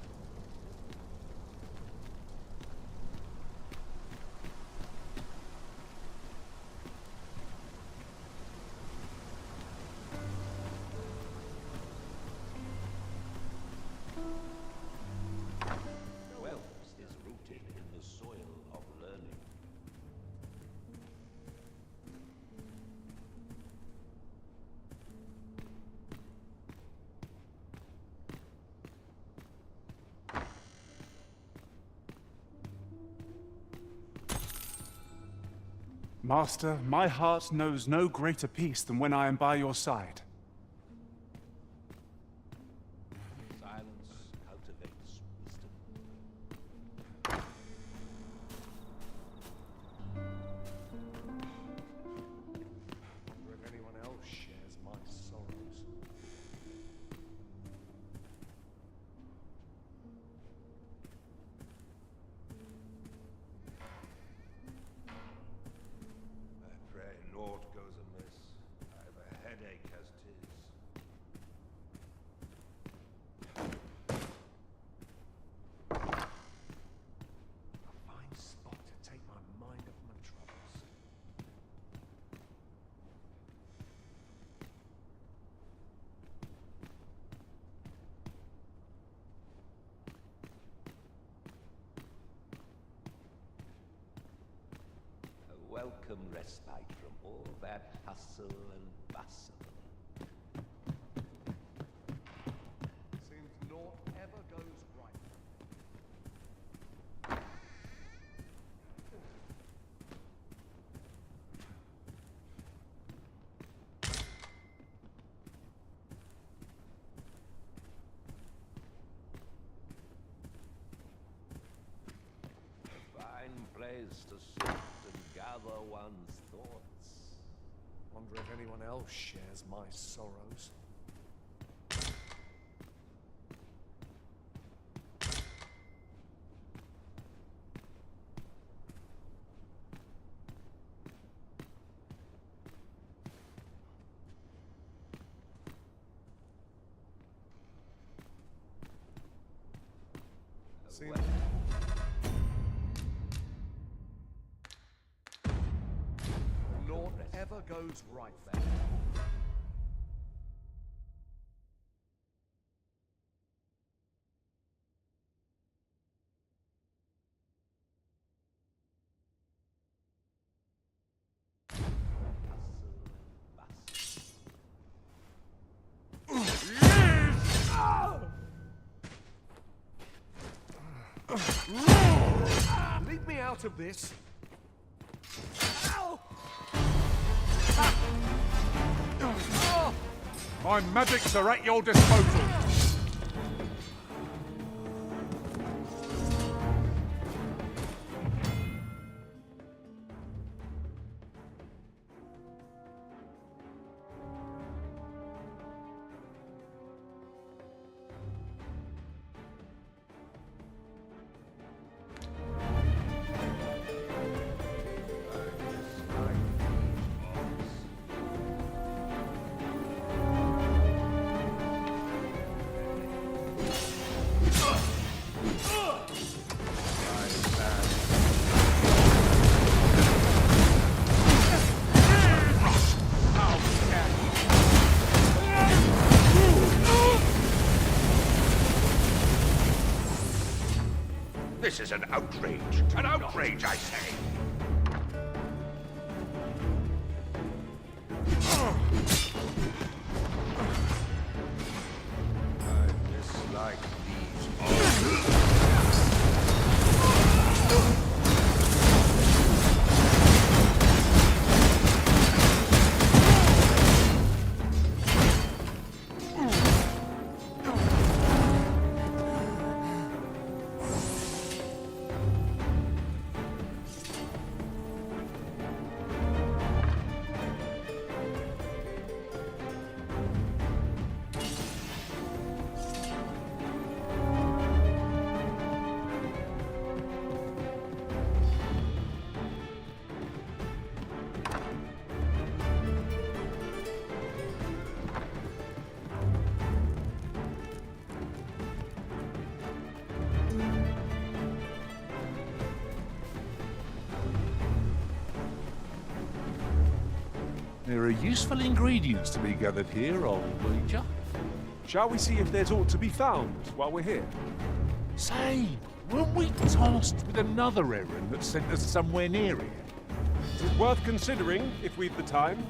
Wealth is rooted in the soil of learning. Master, my heart knows no greater peace than when I am by your side. Silence cultivates wisdom. I wonder if anyone else shares my sorrows. welcome respite from all that hustle and bustle. Seems naught ever goes right. Fine place to sit and gather one's thoughts. Wonder if anyone else shares my sorrows. Seems naught ever goes right. Leave me out of this. My magics are at your disposal. This is an outrage. An outrage, I say. I dislike these There are useful ingredients to be gathered here, old wager. Shall we see if there's aught to be found while we're here? Say, weren't we tasked with another errand that sent us somewhere near here? Is it worth considering if we've the time?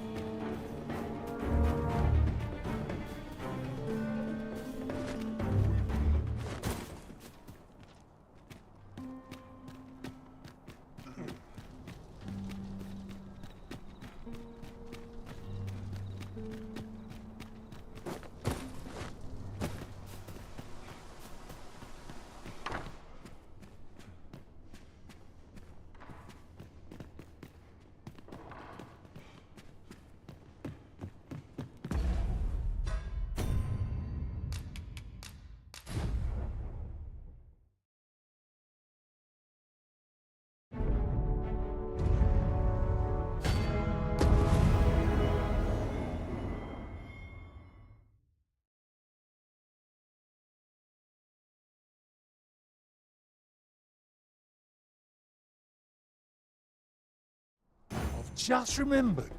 Just remembered,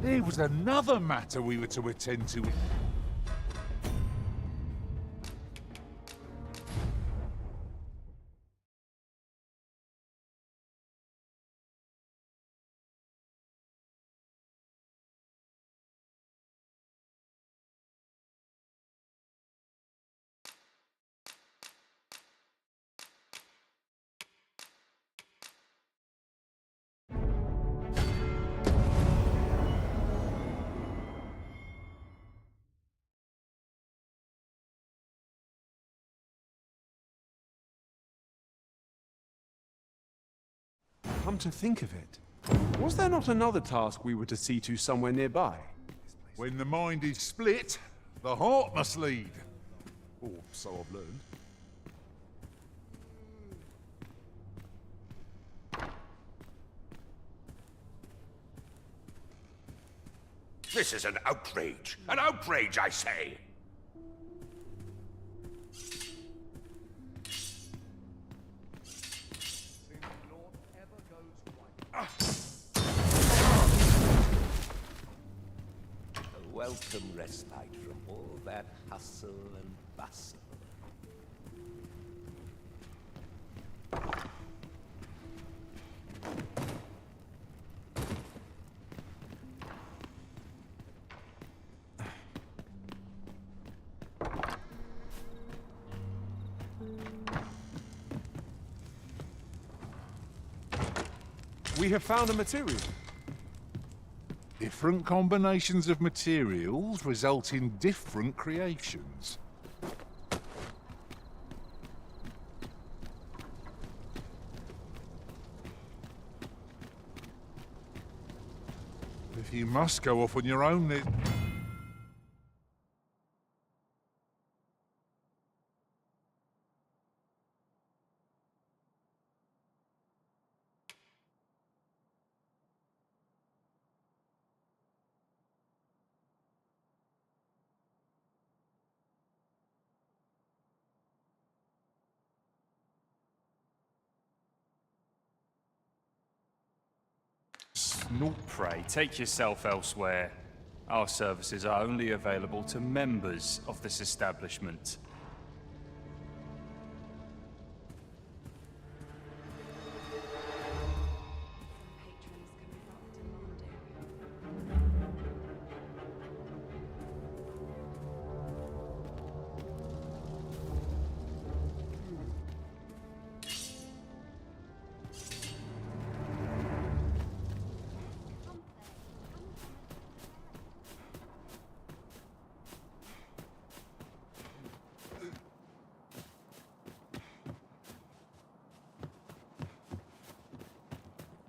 there was another matter we were to attend to. Come to think of it, was there not another task we were to see to somewhere nearby? When the mind is split, the heart must lead. Or so I've learned. This is an outrage! An outrage, I say! A welcome respite from all that hustle and bustle. We have found a material. Different combinations of materials result in different creations. If you must go off on your own, then... Pray, take yourself elsewhere. Our services are only available to members of this establishment.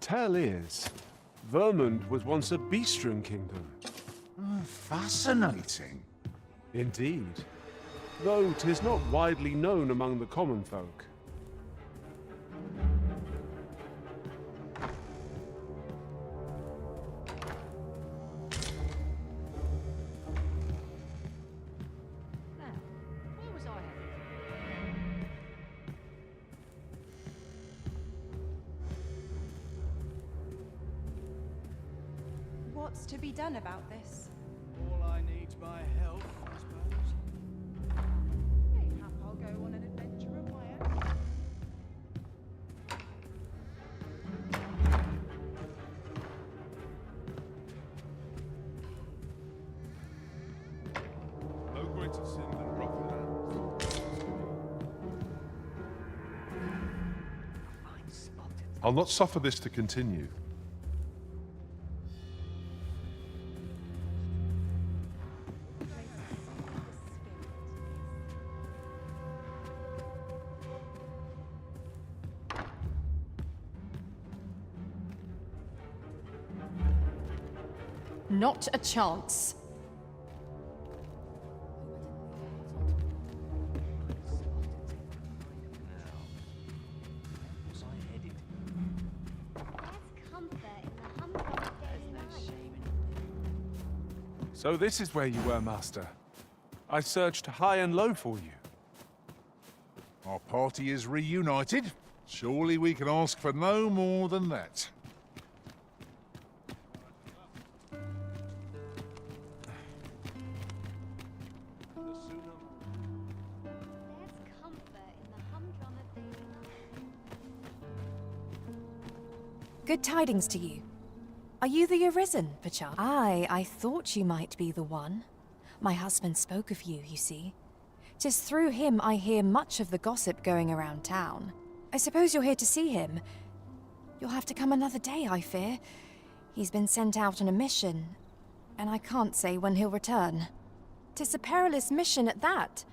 Tell is, Vermund was once a beastren kingdom. Fascinating. Indeed. Though 'tis not widely known among the common folk. What's to be done about this? All I need's my help, I suppose. Mayhap I'll go on an adventure of my own. No greater sin than broken hands. I'll not suffer this to continue. Not a chance. So this is where you were, Master. I searched high and low for you. Our party is reunited. Surely we can ask for no more than that. Good tidings to you. Are you the Arisen, perchance? Aye, I thought you might be the one. My husband spoke of you, you see. 'Tis through him I hear much of the gossip going around town. I suppose you're here to see him. You'll have to come another day, I fear. He's been sent out on a mission, and I can't say when he'll return. 'Tis a perilous mission at that.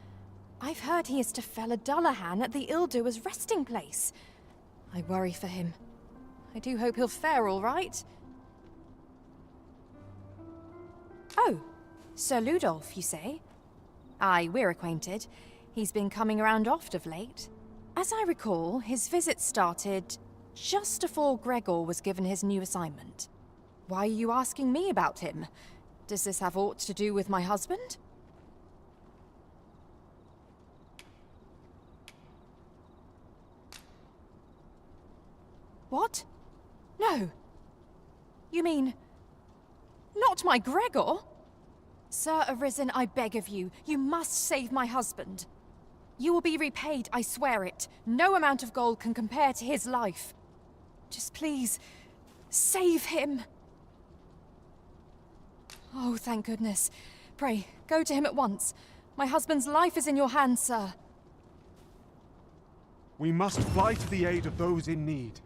I've heard he is to fell a Dullahan at the Illdoer's resting place. I worry for him. I do hope he'll fare all right. Oh, Sir Ludolf, you say? Aye, we're acquainted. He's been coming around oft of late. As I recall, his visit started just afore Gregor was given his new assignment. Why are you asking me about him? Does this have aught to do with my husband? What? No. You mean... not my Gregor? Sir Arisen, I beg of you, you must save my husband. You will be repaid, I swear it. No amount of gold can compare to his life. Just please, save him. Oh, thank goodness. Pray, go to him at once. My husband's life is in your hands, sir. We must fly to the aid of those in need.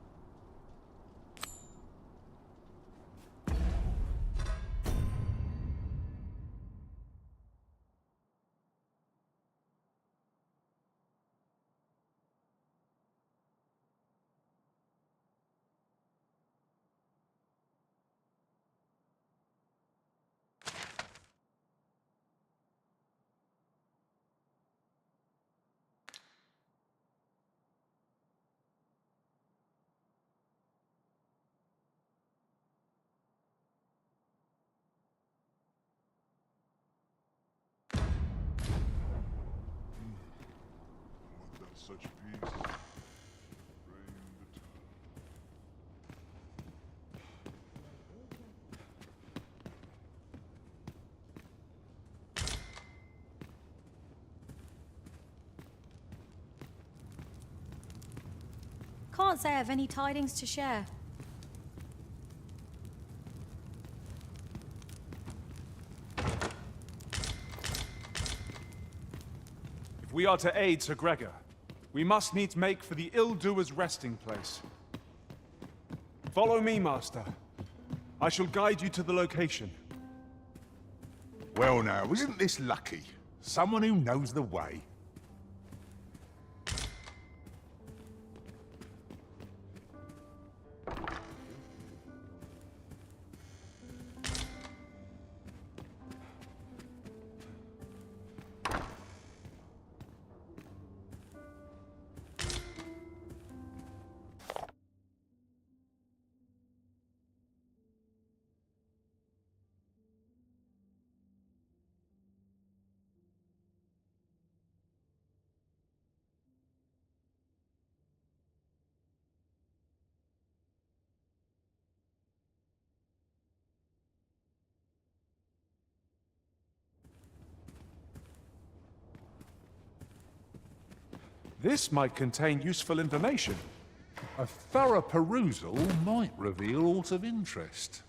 Such peace. Can't say I have any tidings to share. If we are to aid Sir Gregor, we must needs make for the ill-doer's resting place. Follow me, Master. I shall guide you to the location. Well now, isn't this lucky? Someone who knows the way. This might contain useful information. A thorough perusal might reveal aught of interest.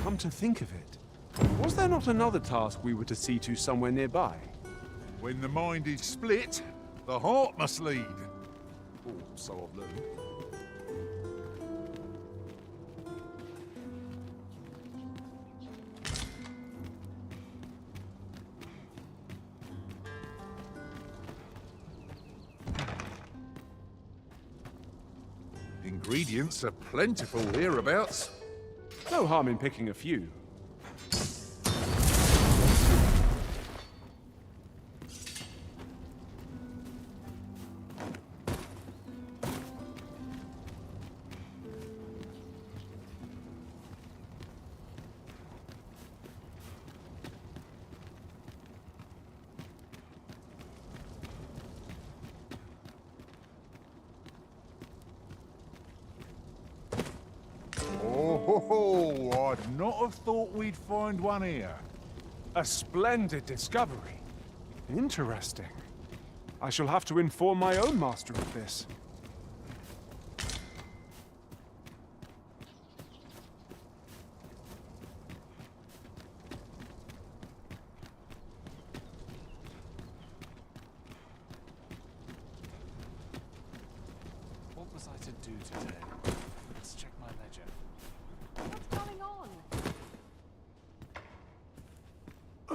Come to think of it, was there not another task we were to see to somewhere nearby? When the mind is split, the heart must lead. Or so I've learned. Ingredients are plentiful hereabouts. No harm in picking a few. Oh, I'd not have thought we'd find one here. A splendid discovery. Interesting. I shall have to inform my own master of this. was I to do today? Let's check my ledger. What's going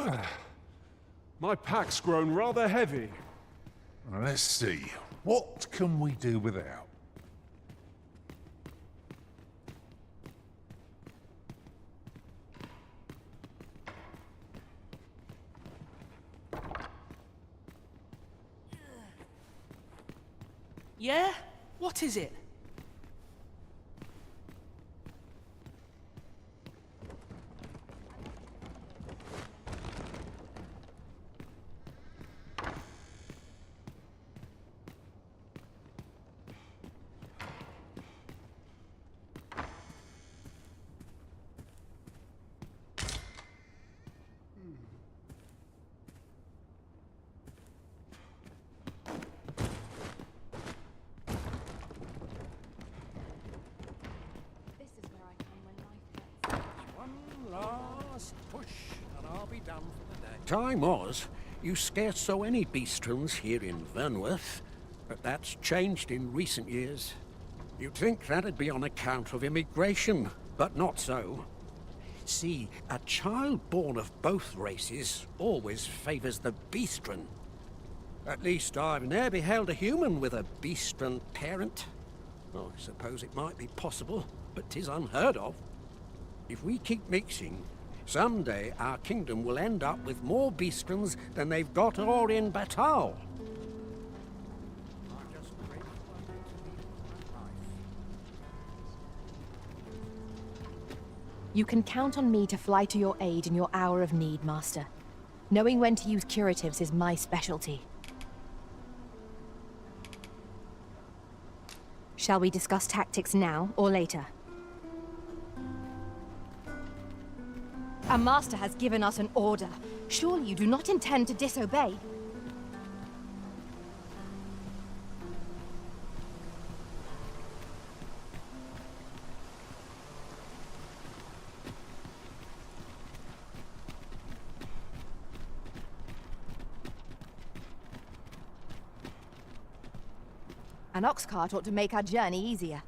on? My pack's grown rather heavy. Let's see. What can we do without? Yeah? What is it? Last push, and I'll be done for the day. Time was, you scarce saw any beastrons here in Vernworth, but that's changed in recent years. You'd think that'd be on account of immigration, but not so. See, a child born of both races always favours the beastron. At least I've ne'er beheld a human with a beastron parent. Oh, I suppose it might be possible, but 'tis unheard of. If we keep mixing, someday our kingdom will end up with more beastrons than they've got all in Batal. You can count on me to fly to your aid in your hour of need, Master. Knowing when to use curatives is my specialty. Shall we discuss tactics now or later? Our master has given us an order. Surely you do not intend to disobey? An ox cart ought to make our journey easier.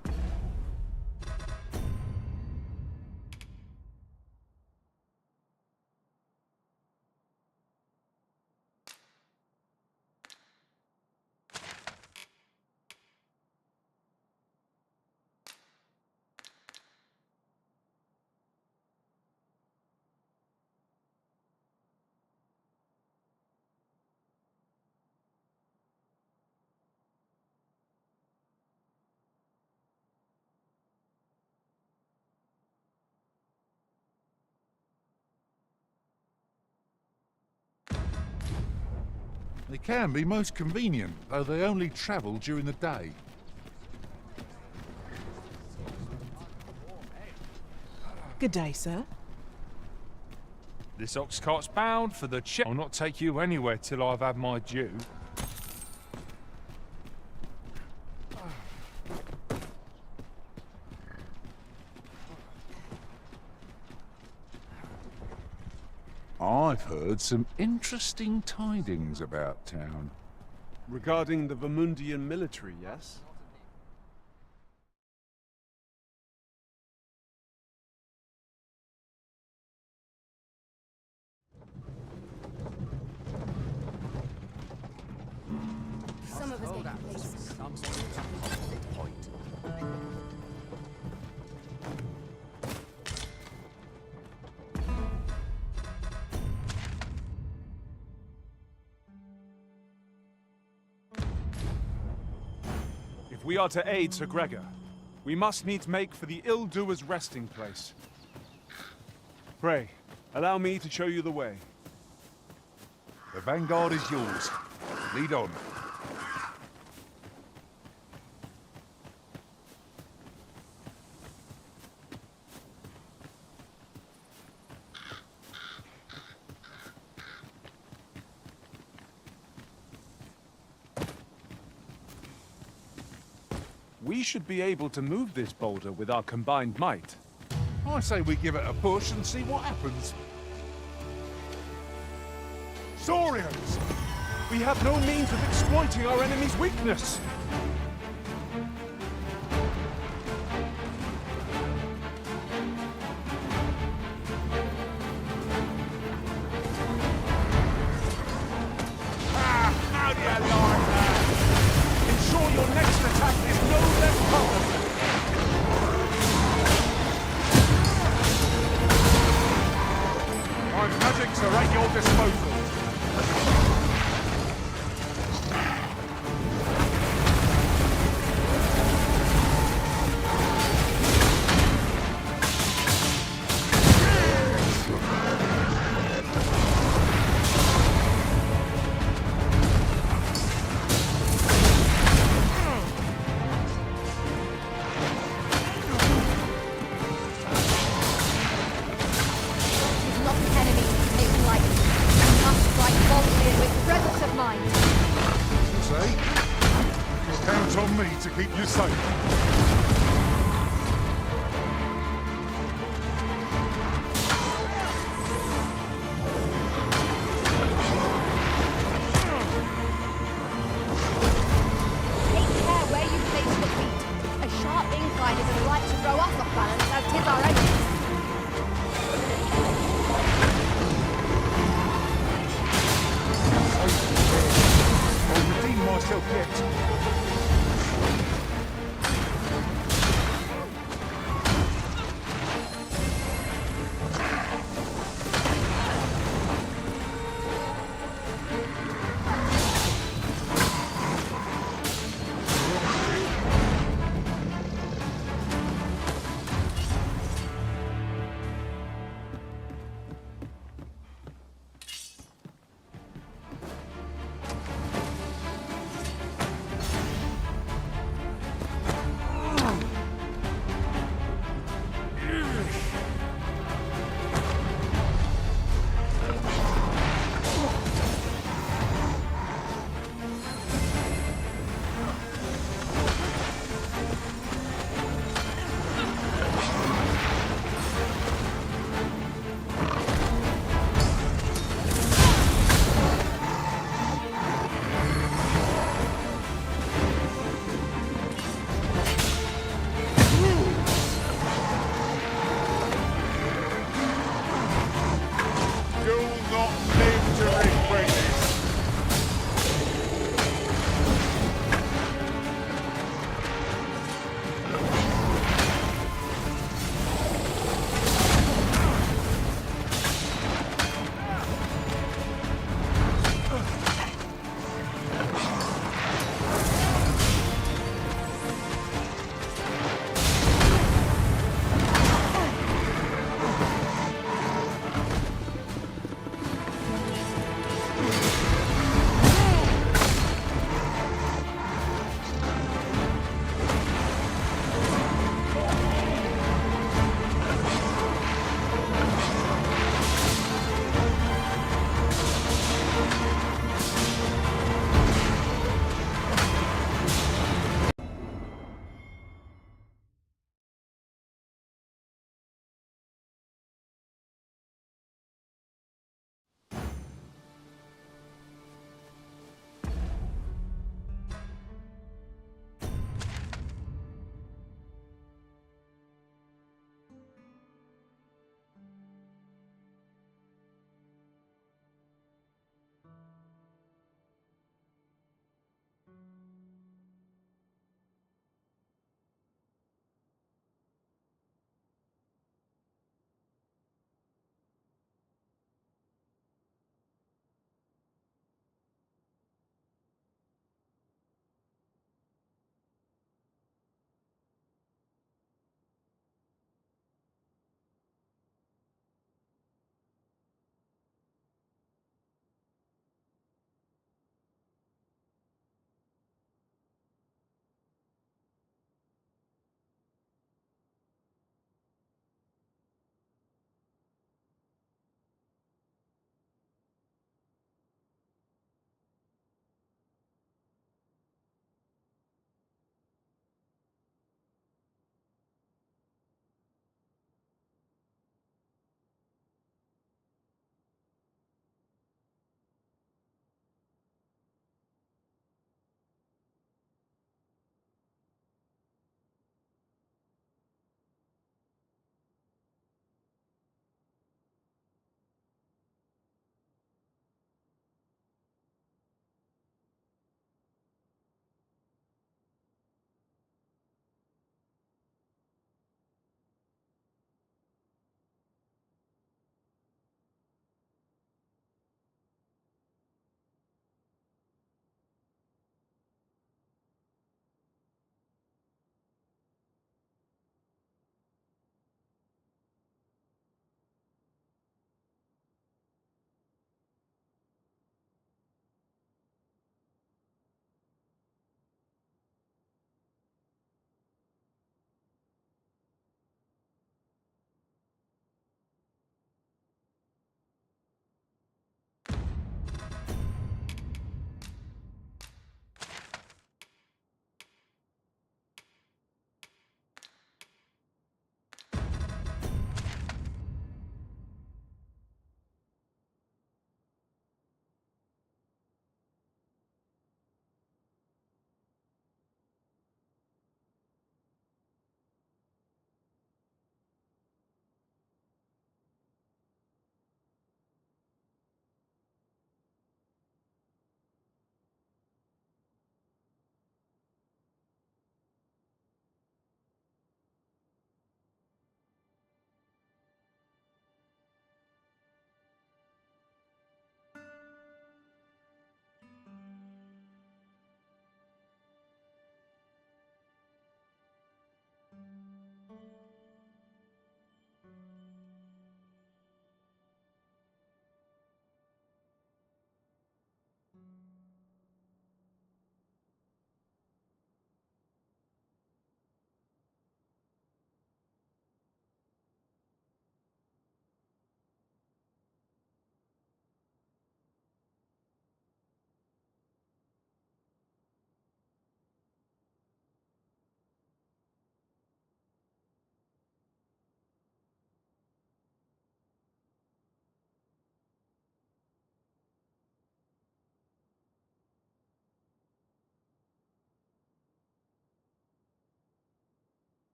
They can be most convenient, though they only travel during the day. Good day, sir. This ox cart's bound for the I'll not take you anywhere till I've had my due. I've heard some interesting tidings about town. Regarding the Vermundian military, yes? Some of us get complacent. If we are to aid Sir Gregor, we must needs make for the ill-doer's resting place. Pray, allow me to show you the way. The vanguard is yours. Lead on. We should be able to move this boulder with our combined might. I say we give it a push and see what happens. Saurians! We have no means of exploiting our enemy's weakness! safe. Take care where you place your feet. A sharp incline is as light to throw us off balance as 'tis our own. I'll redeem myself yet.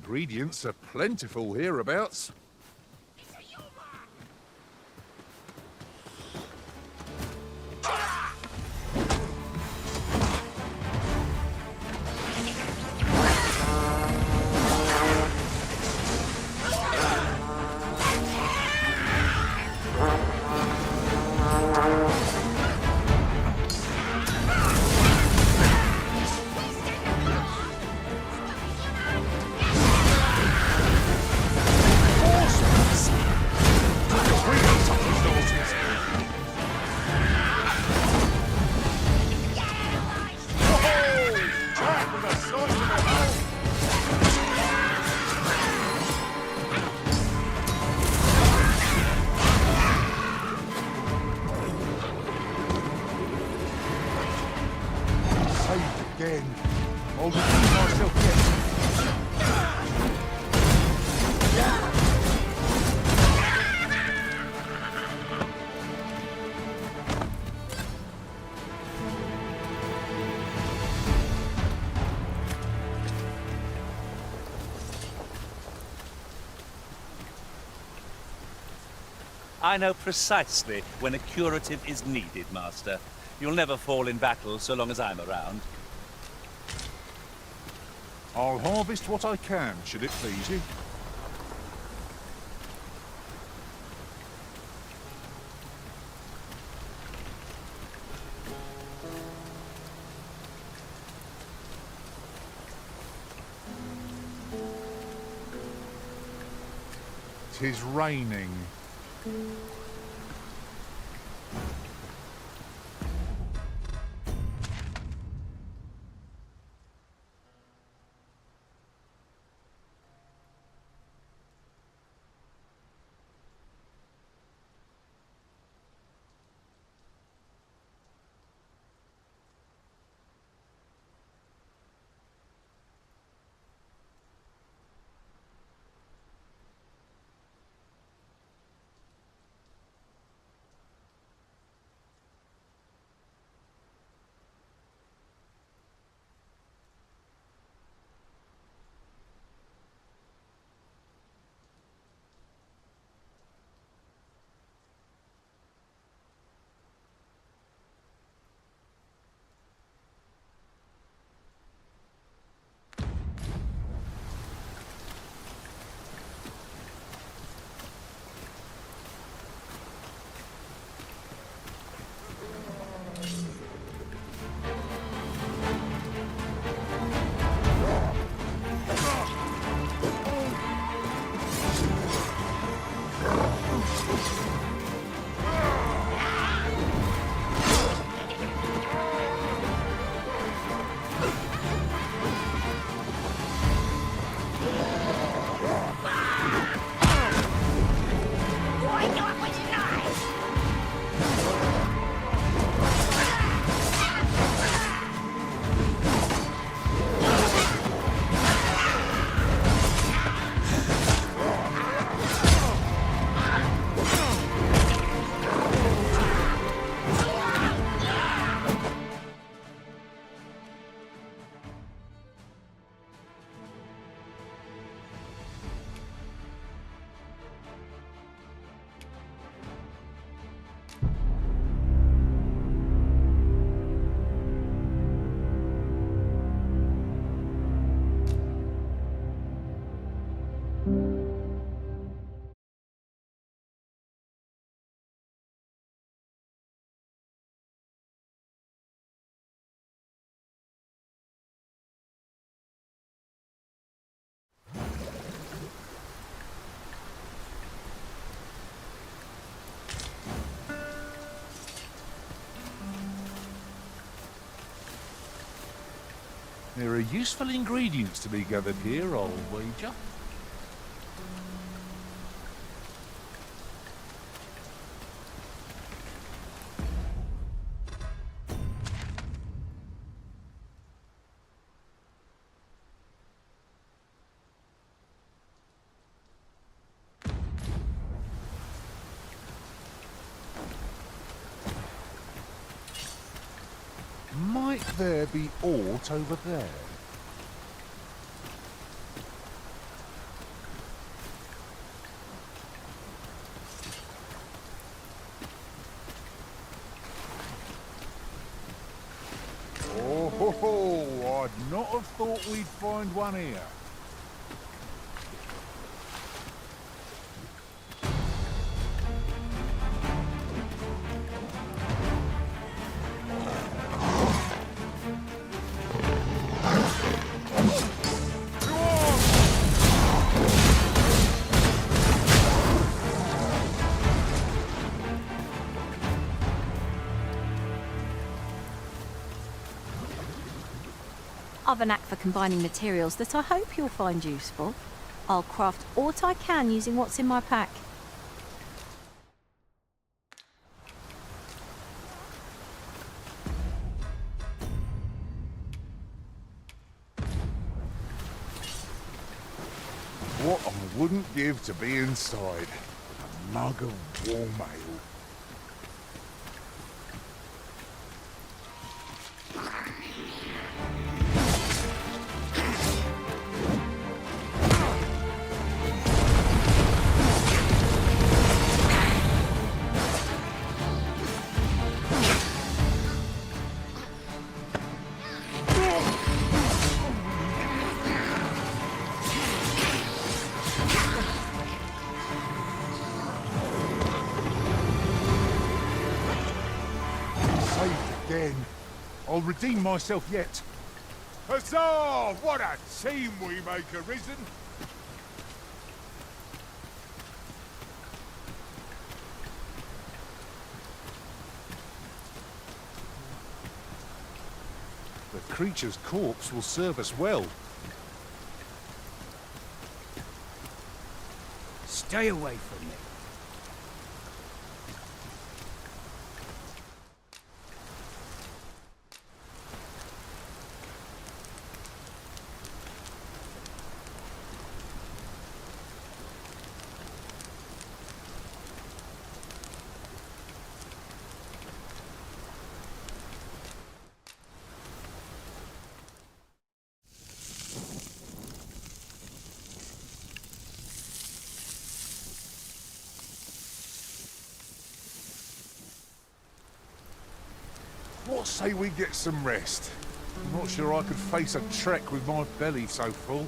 Ingredients are plentiful hereabouts. Again. I'll repeat myself yet. I know precisely when a curative is needed, Master. You'll never fall in battle so long as I'm around. I'll harvest what I can, should it please you. Tis raining. There are useful ingredients to be gathered here, I'll wager. Might there be aught over there? Oh, I'd not have thought we'd find one here. I've a knack for combining materials that I hope you'll find useful. I'll craft aught I can using what's in my pack. What I wouldn't give to be inside. A mug of warm ale. Again. I'll redeem myself yet. Huzzah! What a team we make, Arisen! The creature's corpse will serve us well. Stay away from me. What say we get some rest? I'm not sure I could face a trek with my belly so full.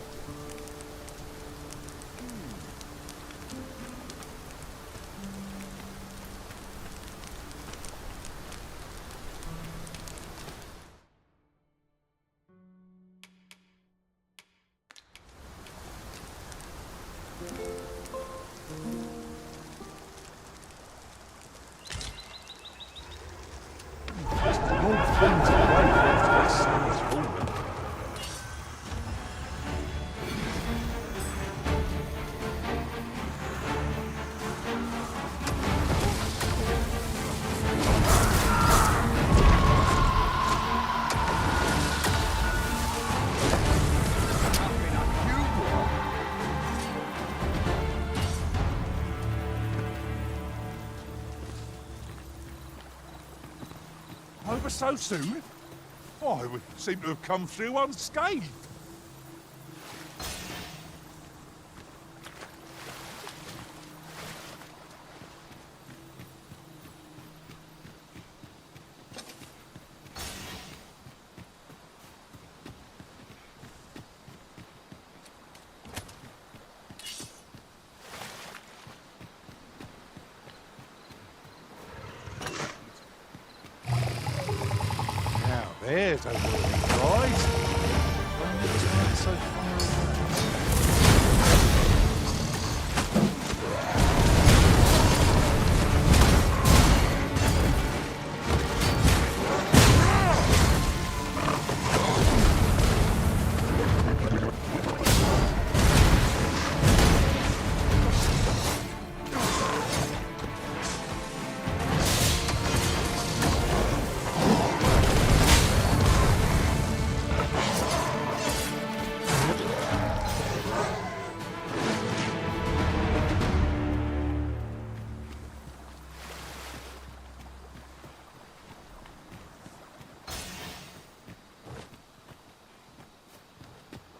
Over so soon? Why, we seem to have come through unscathed. There's a worthy prize. Only it's not so far away.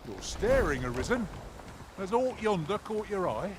You're staring, Arisen. Has aught yonder caught your eye?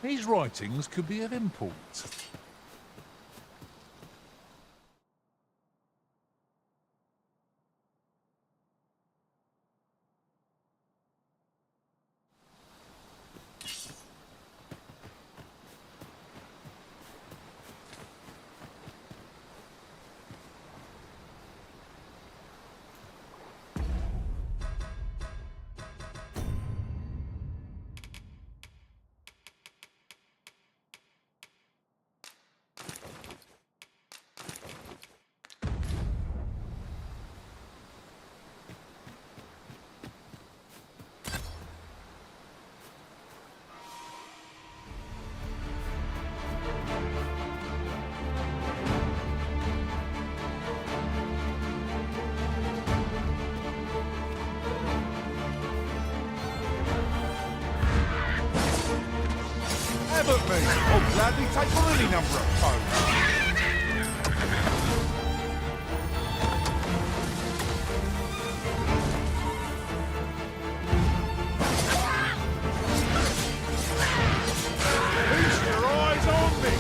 His writings could be of import. Abbott me! I'll gladly take on any number of foes. Feast your eyes on me!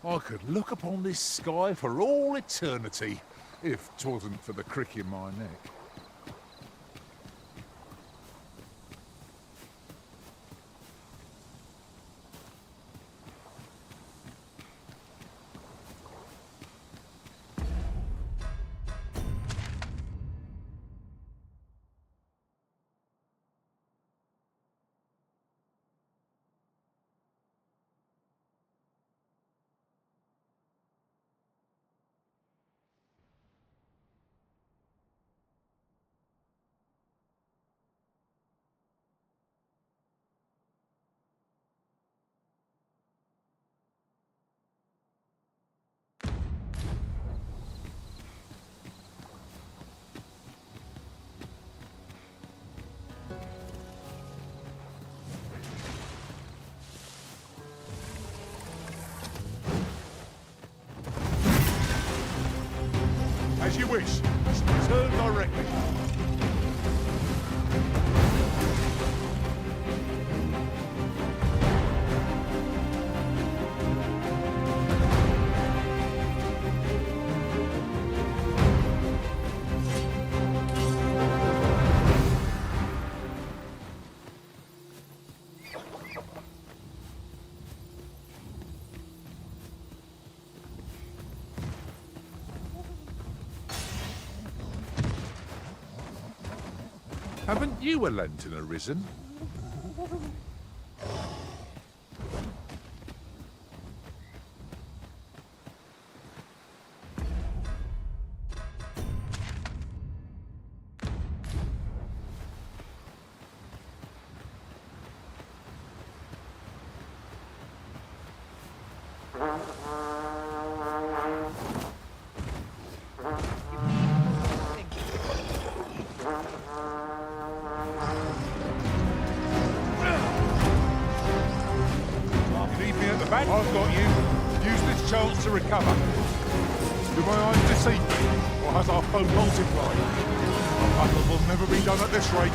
I could look upon this sky for all eternity, if 'twasn't for the crick in my neck. As you wish. Turn directly. Haven't you a lantern arisen? I've got you. Use this chance to recover. Do my eyes deceive me, or has our foe multiplied? Our battle will never be done at this rate.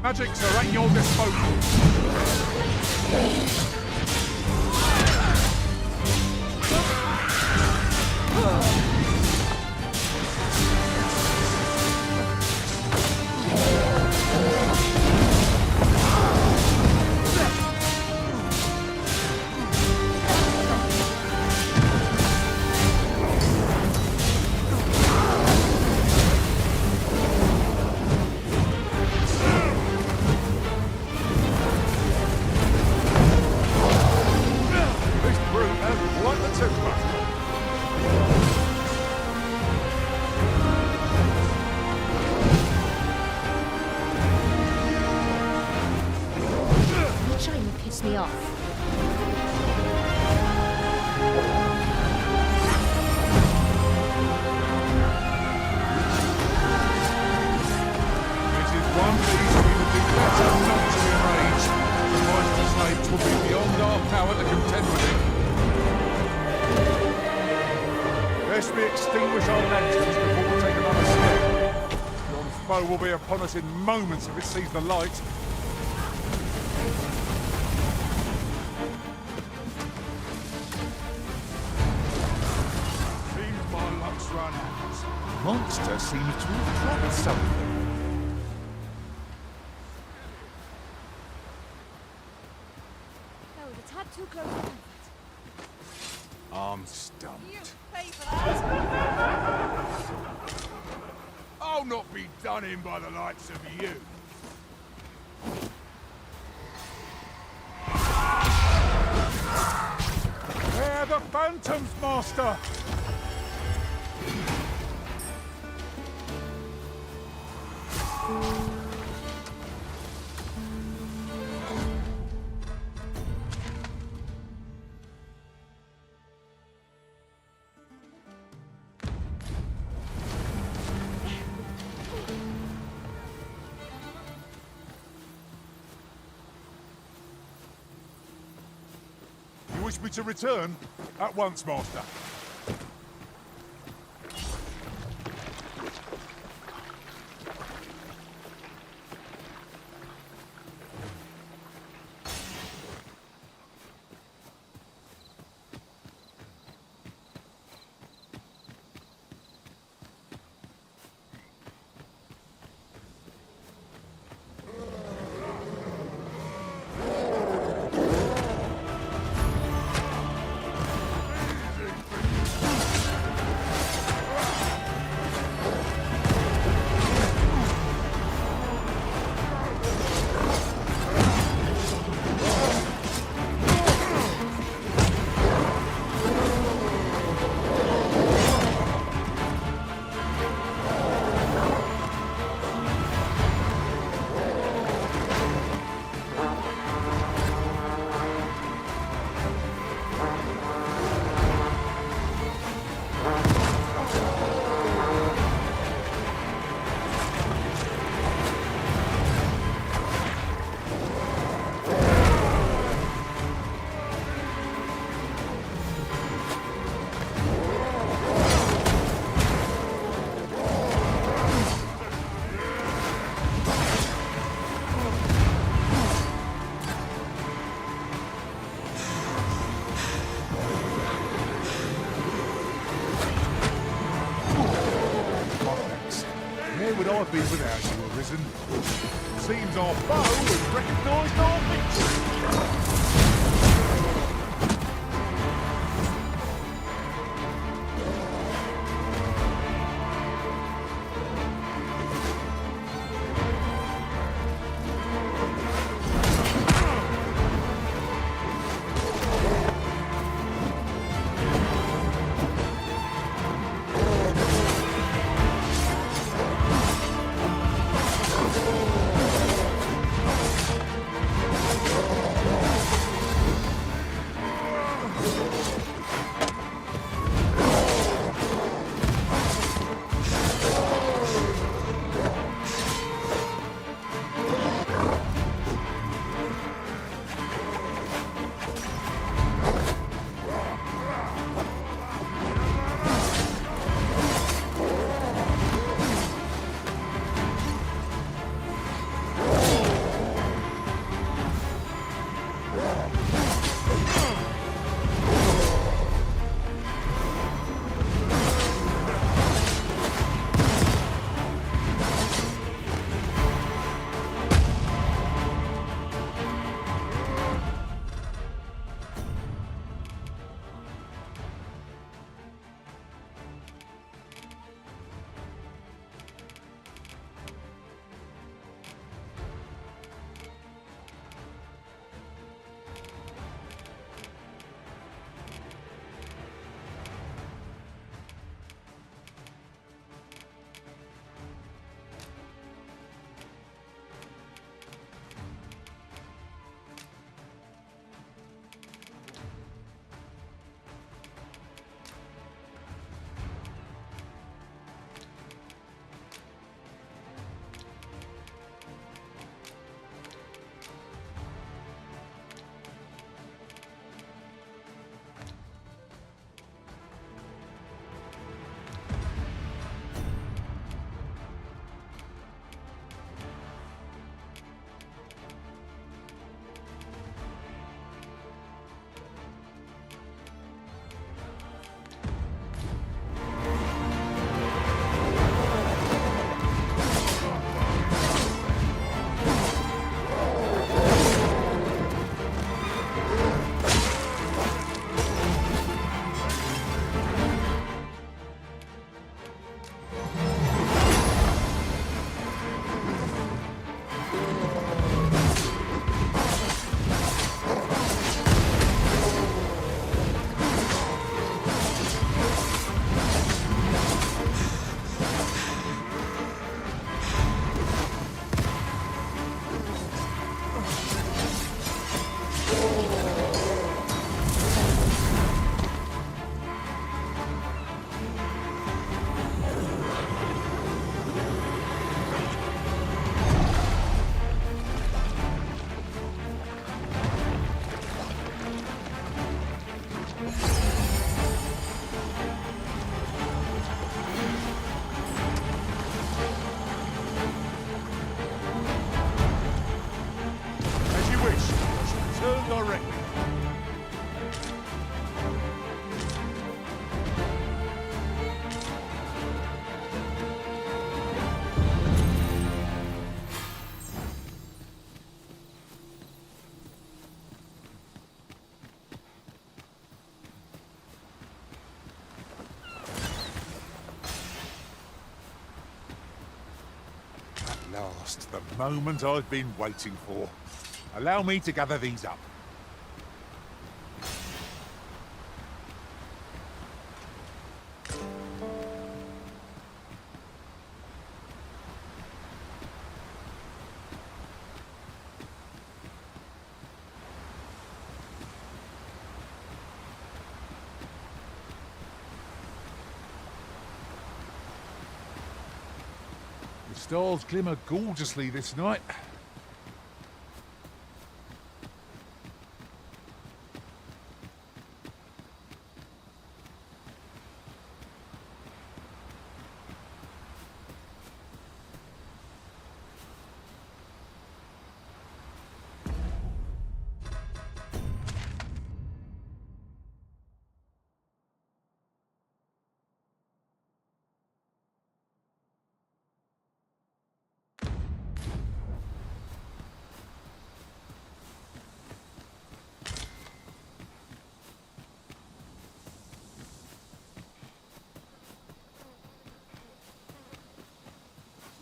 Magics are at your disposal. Me off. This is one beast we would do better not to enrage. The poisonous snakes will be beyond our power to contend with it. Lest we extinguish our lanterns before we take another step. Your foe will be upon us in moments if it sees the light. Run out. Monster seems to have dropped something. No, the tad too close to comfort. I'm stumped. You pay for that. I'll not be done in by the likes of you. Where are the phantoms, Master? You wish me to return? At once, Master. Where would I be without you, Arisen? Seems our foe has recognised our victory. last, the moment I've been waiting for. Allow me to gather these up. The stars glimmer gorgeously this night.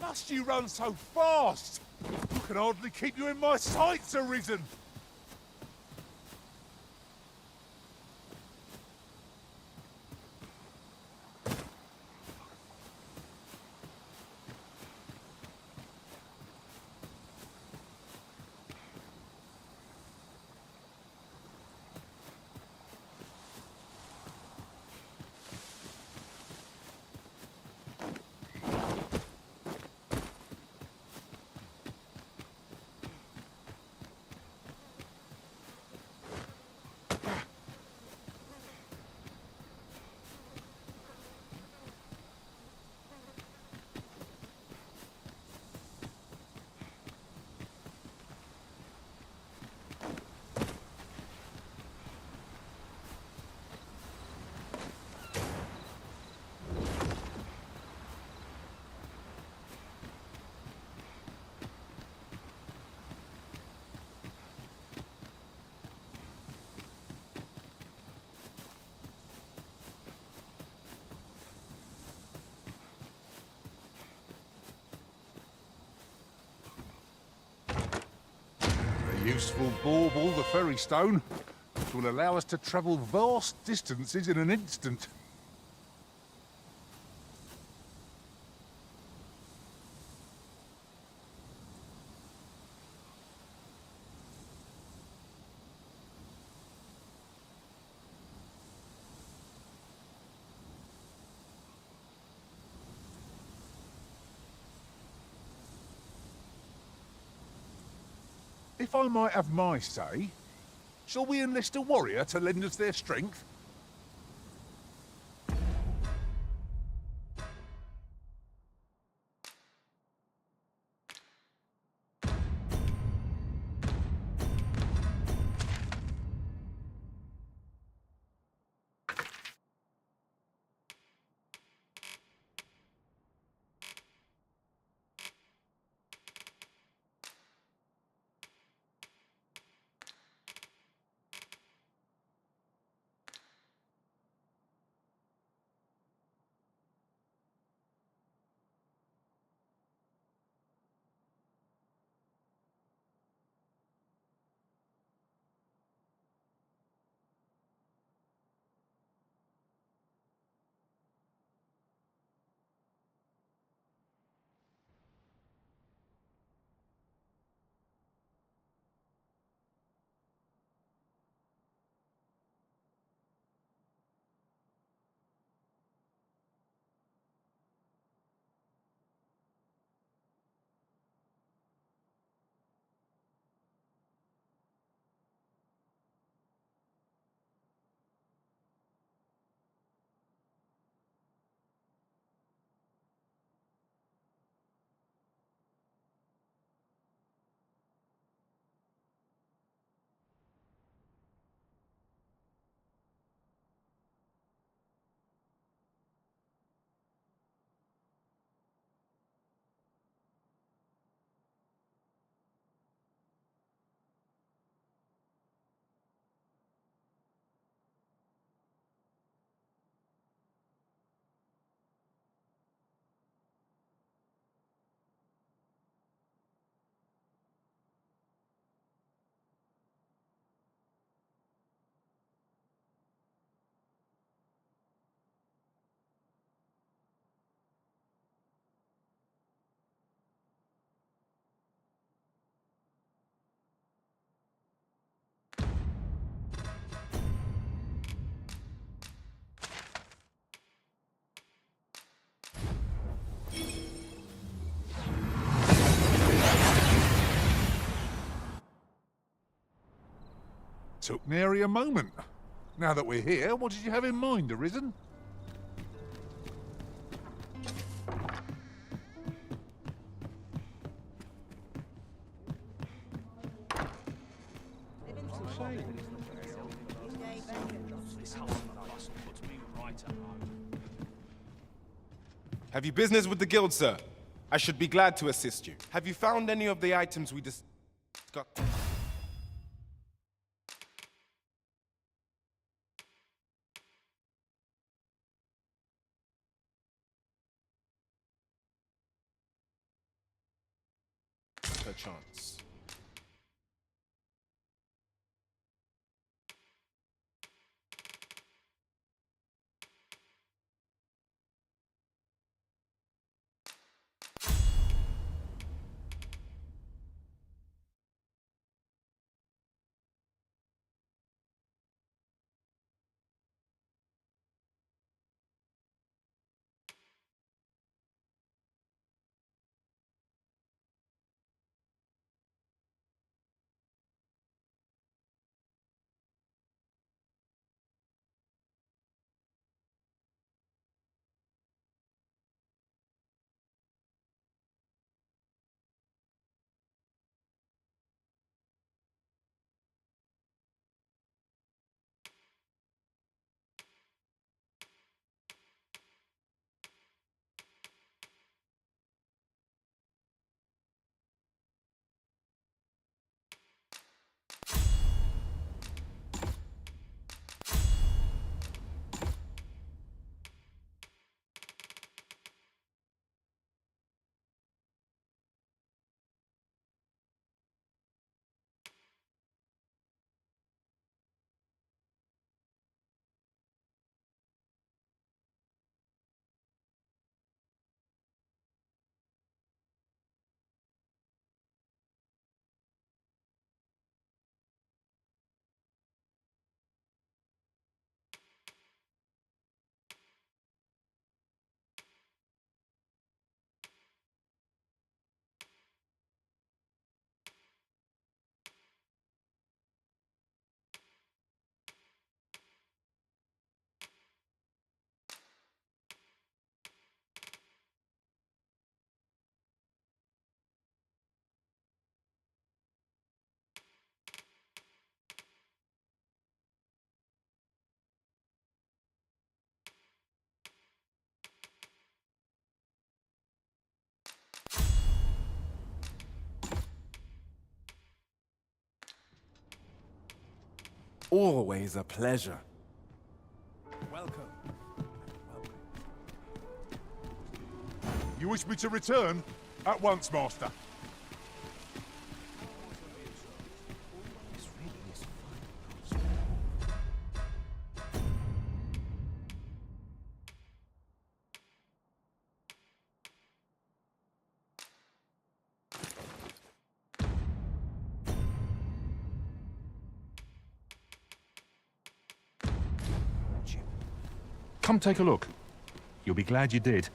Must you run so fast? I can hardly keep you in my sights, Arisen. A useful bauble, the ferry stone, which will allow us to travel vast distances in an instant. If I might have my say, shall we enlist a warrior to lend us their strength? took nary a moment. Now that we're here, what did you have in mind, Arisen? Have you business with the guild, sir? I should be glad to assist you. Have you found any of the items we discussed? Perchance. Always a pleasure. Welcome. You wish me to return? At once, Master. Come take a look. You'll be glad you did.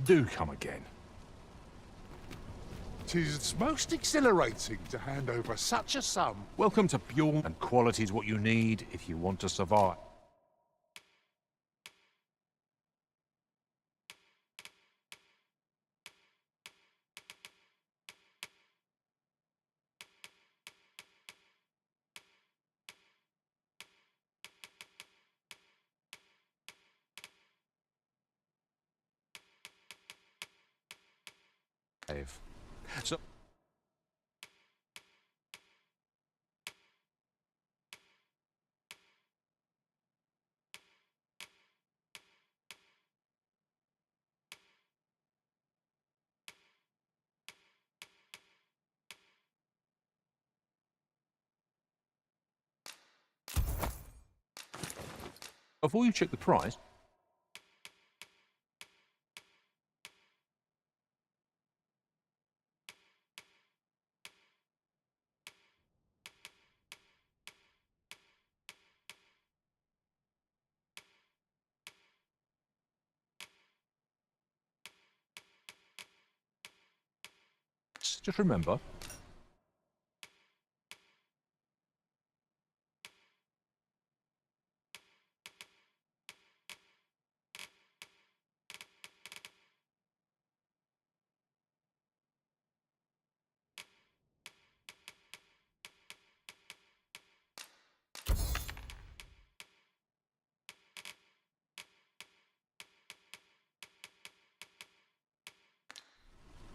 Do come again. 'Tis most exhilarating to hand over such a sum. Welcome to Bjorn, and quality is what you need if you want to survive. So before you check the price, just remember,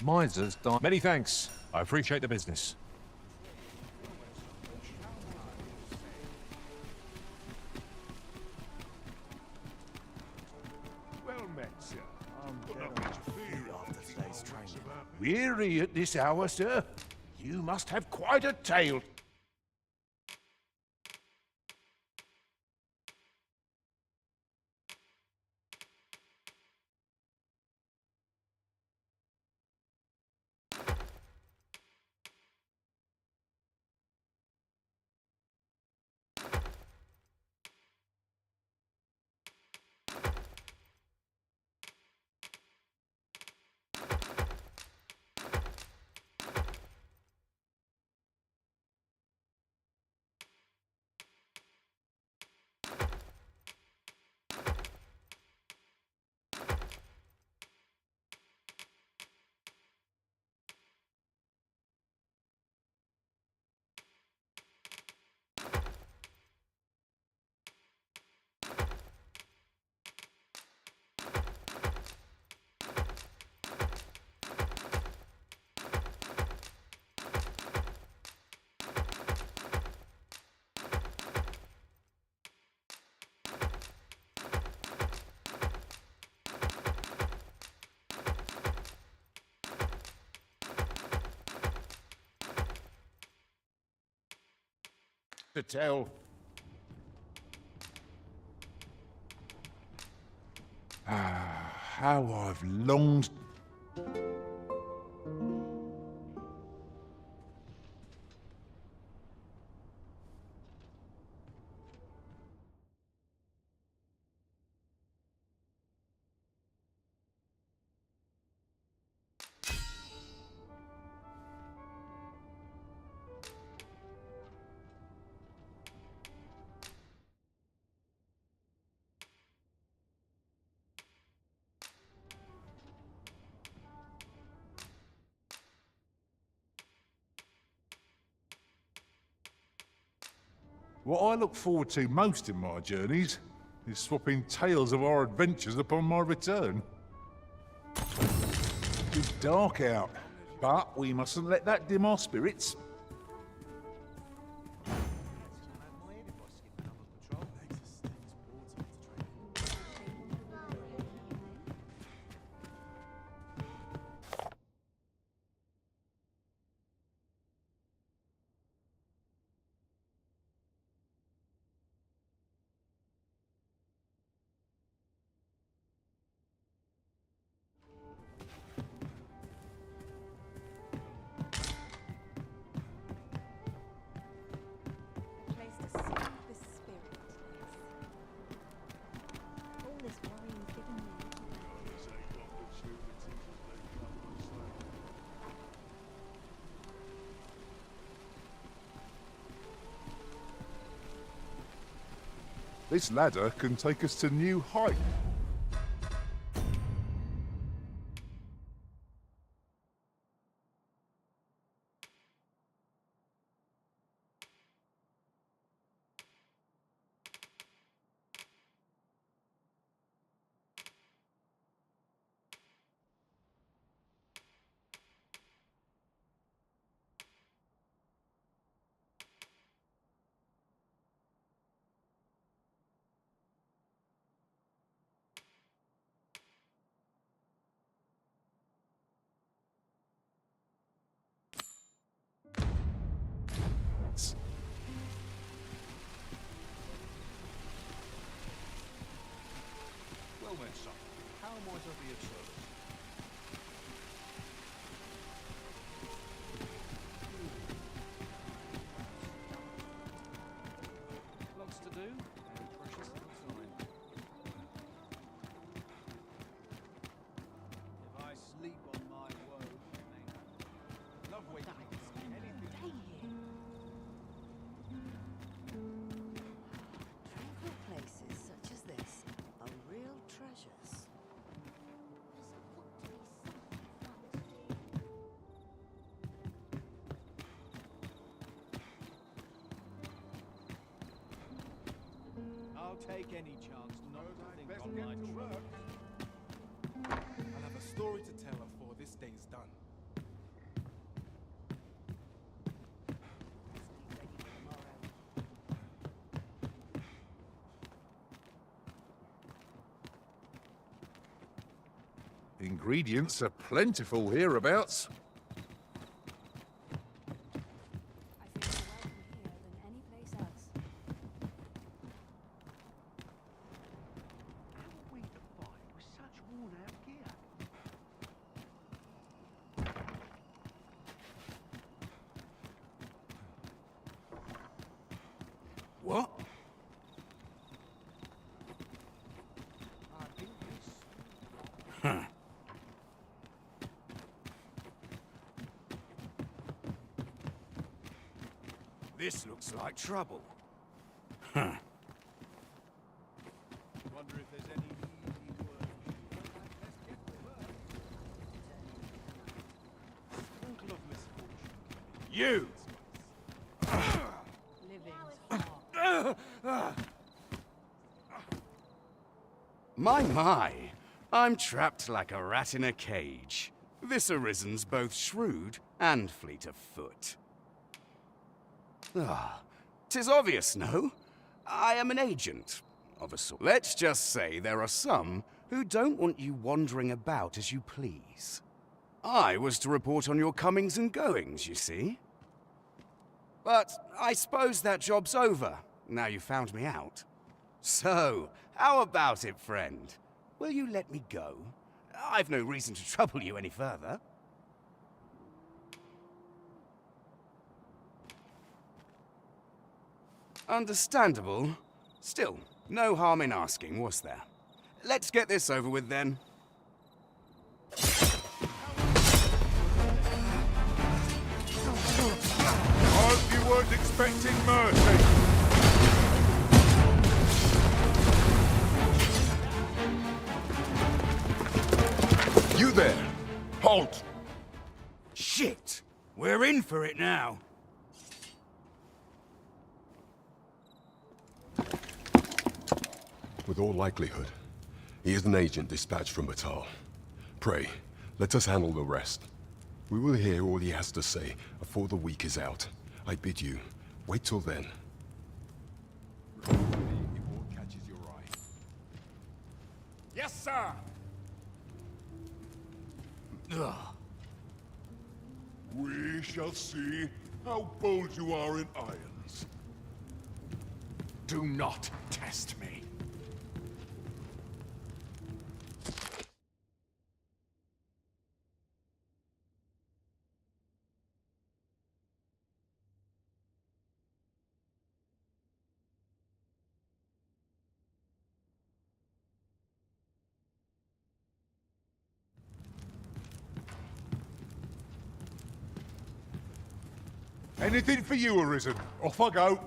misers die. Many thanks. I appreciate the business. Well met, sir. Weary at this hour, sir? You must have quite a tale. To tell. How I've longed. What I look forward to most in my journeys is swapping tales of our adventures upon my return. It's dark out, but we mustn't let that dim our spirits. This ladder can take us to new heights. Well then, son, how might I be of service? Lots to do, and precious little time. If I sleep on my woe, love waking up. Anything. Tranquil places such as this are real treasures. I'll take any chance not to think on my troubles. I'll have a story to tell before this day is done. Ingredients are plentiful hereabouts. I feel more welcome here than any place else. How are we to fight with such worn-out gear? What? Huh. This looks like trouble. Huh. Wonder if there's any easy work. Sprinkle of misfortune. You! My, I'm trapped like a rat in a cage. This Arisen's both shrewd and fleet of foot. Ah, 'tis obvious, no? I am an agent, of a sort. Let's just say there are some who don't want you wandering about as you please. I was to report on your comings and goings, you see. But I suppose that job's over, now you found me out. So, how about it, friend? Will you let me go? I've no reason to trouble you any further. Understandable. Still, no harm in asking, was there? Let's get this over with then. I hope you weren't expecting mercy. You there! Halt! Shit! We're in for it now. With all likelihood, he is an agent dispatched from Batal. Pray, let us handle the rest. We will hear all he has to say before the week is out. I bid you, wait till then. Catches your eye. Yes, sir! Ugh. We shall see how bold you are in irons. Do not test me. Anything for you, Arisen. Off I go.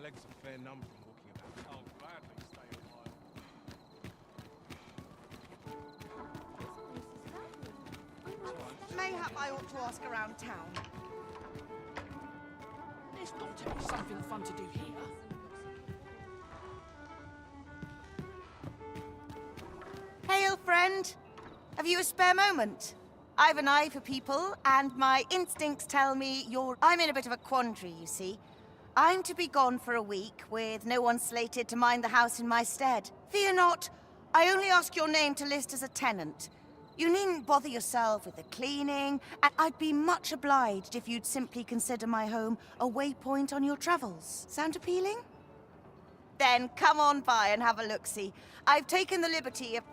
legs are fair numb from walking about. I'll gladly stay a while. Mayhap I ought to ask around town. There's not something fun to do here. Hail, friend. Have you a spare moment? I've an eye for people, and my instincts tell me I'm in a bit of a quandary, you see. I'm to be gone for a week, with no one slated to mind the house in my stead. Fear not, I only ask your name to list as a tenant. You needn't bother yourself with the cleaning, and I'd be much obliged if you'd simply consider my home a waypoint on your travels. Sound appealing? Then come on by and have a look-see. I've taken the liberty of...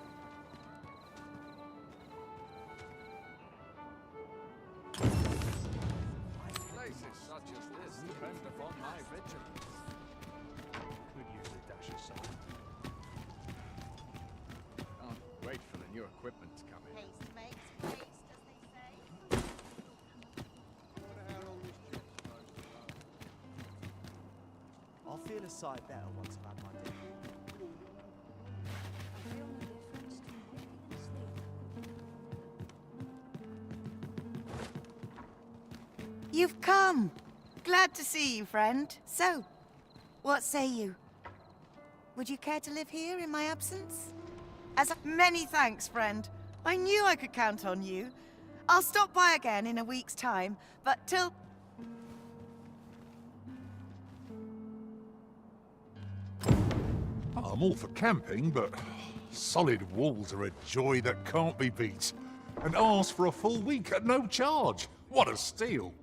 Places such as this depend upon my vigilance. Could use a dash of salt. Can't wait for the new equipment to come in. Haste makes haste, as they say. I'll feel a sight better once I've had my dinner. You've come. Glad to see you, friend. So, what say you? Would you care to live here in my absence? Many thanks, friend. I knew I could count on you. I'll stop by again in a week's time, but till... I'm all for camping, but solid walls are a joy that can't be beat. And ask for a full week at no charge. What a steal!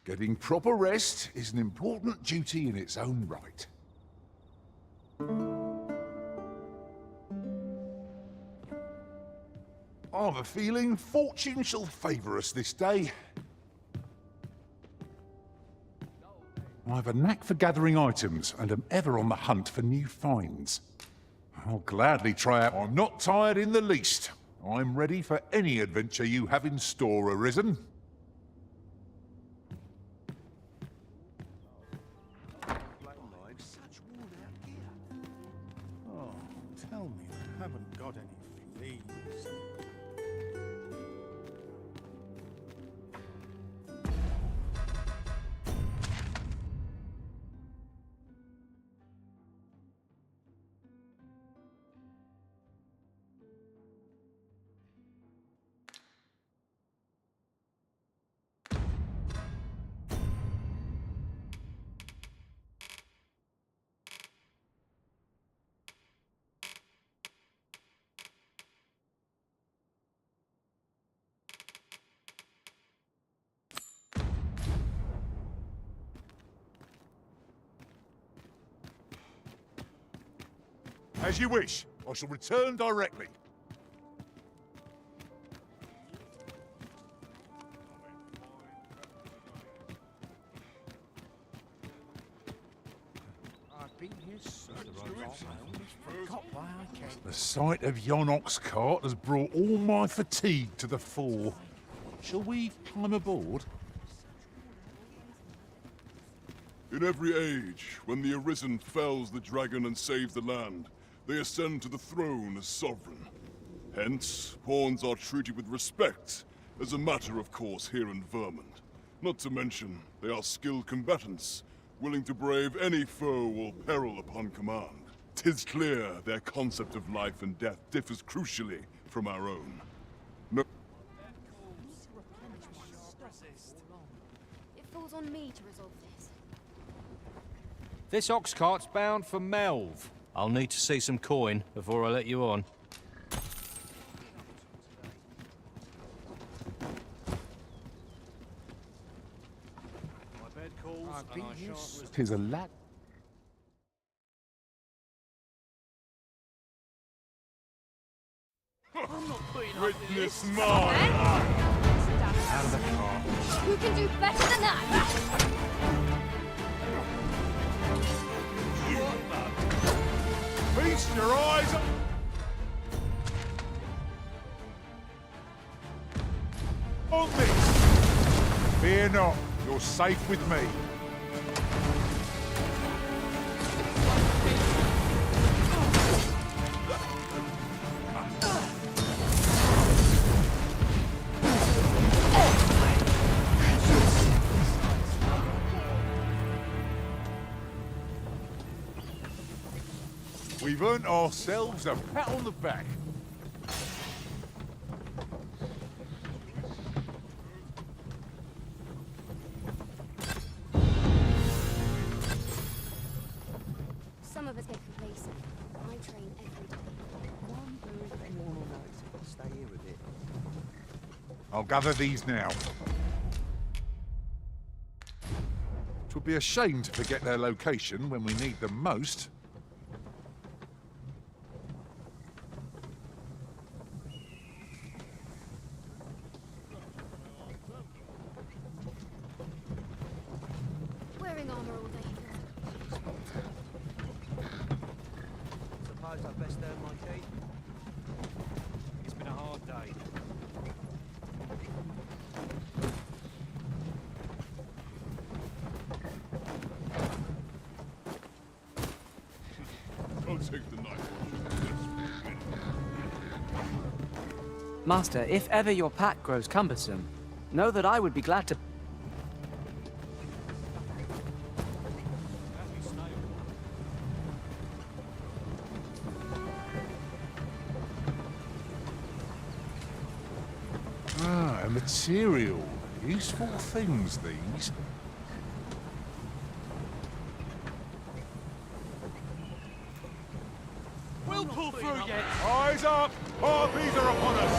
Getting proper rest is an important duty in its own right. I've a feeling fortune shall favour us this day. I've a knack for gathering items and am ever on the hunt for new finds. I'll gladly try out. I'm not tired in the least. I'm ready for any adventure you have in store, Arisen. Oh, tell me I haven't got any fleas. As you wish. I shall return directly. I've been here so long, I almost forgot why I came. The sight of yon ox cart has brought all my fatigue to the fore. Shall we climb aboard? In every age, when the Arisen fells the dragon and saves the land, they ascend to the throne as sovereign. Hence, pawns are treated with respect, as a matter of course here in Vermont. Not to mention, they are skilled combatants, willing to brave any foe or peril upon command. 'Tis clear their concept of life and death differs crucially from our own. No. It falls on me to resolve this. This ox cart's bound for Melv. I'll need to see some coin before I let you on. My bed calls, and I shan't... 'Tis a lad. I'm not putting up with Witness this. mine! Out of the car. Who can do better than that? Feast your eyes on this! Fear not, you're safe with me. We've earned ourselves a pat on the back. Some of us get complacent. I train every day. Wonder if anyone will notice if I stay here a bit. I'll gather these now. It would be a shame to forget their location when we need them most. Wearing armor all day. Suppose I best earn my keep. It's been a hard day. I'll take the knife. Master, if ever your pack grows cumbersome, know that I would be glad to... Ah, a material. Useful things, these. We'll pull through yet. Eyes up! Harpies are upon us!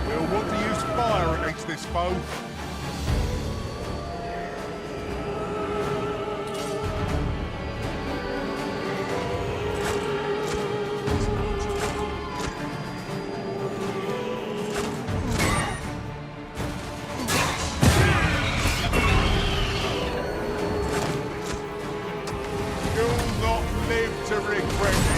We'll want to use fire against this foe. You'll not live to regret it.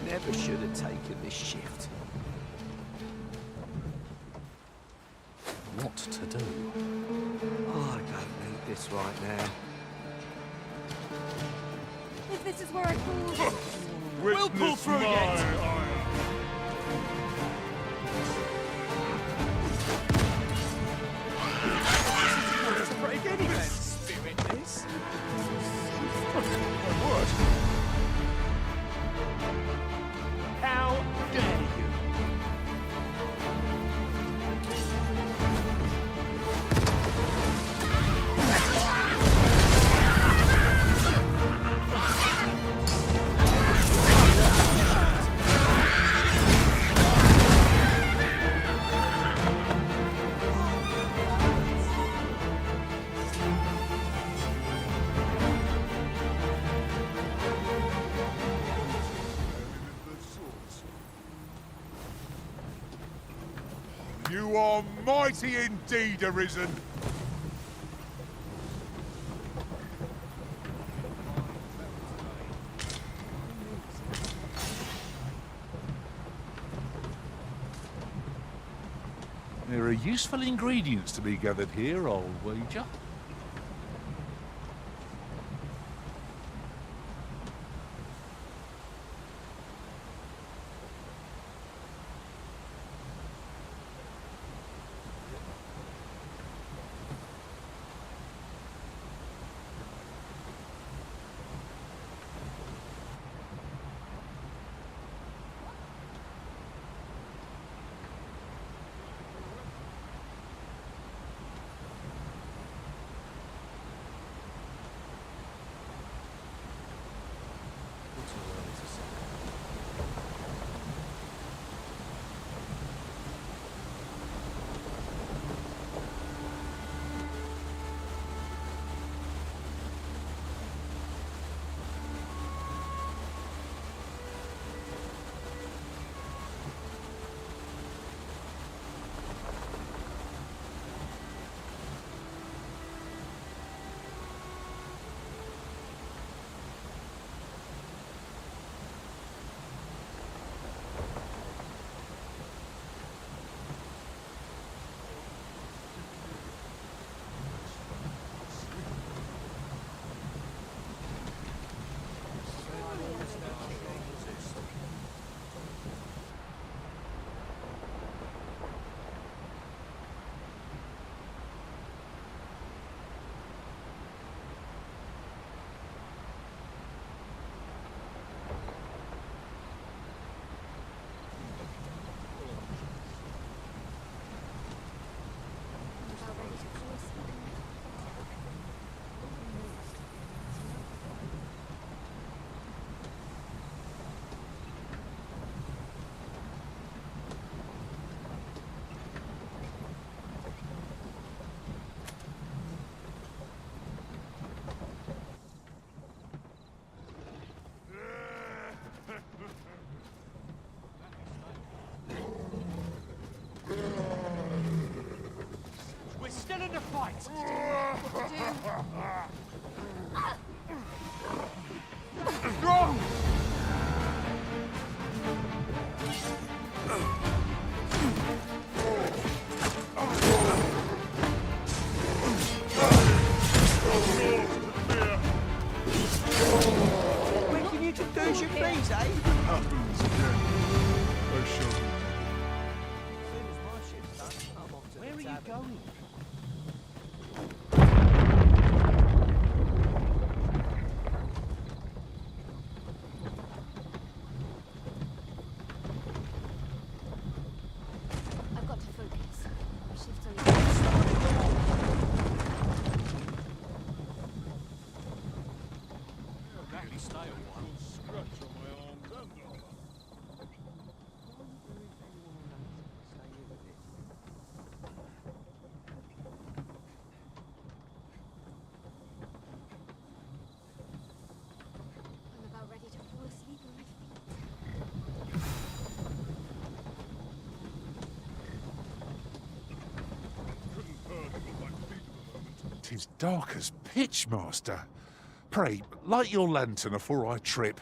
Never should have taken this shift. What to do? Oh, I don't need this right now. If this is where I fall... We'll pull through yet. It's a pretty good event, spirit, this. How dare you? You are mighty indeed, Arisen. There are useful ingredients to be gathered here, I'll wager. fight! When can you two do your things, eh? Happens again. I shall. As soon as my ship's done, I'm off to Where the are you tavern. going? I've got to focus. My shift's only... Exactly, stay a while. Scratch on my arms and armor. I'm about ready to fall asleep on my feet. Couldn't hurt with my feet at the moment. 'Tis dark as pitch, Master. Pray, light your lantern afore I trip.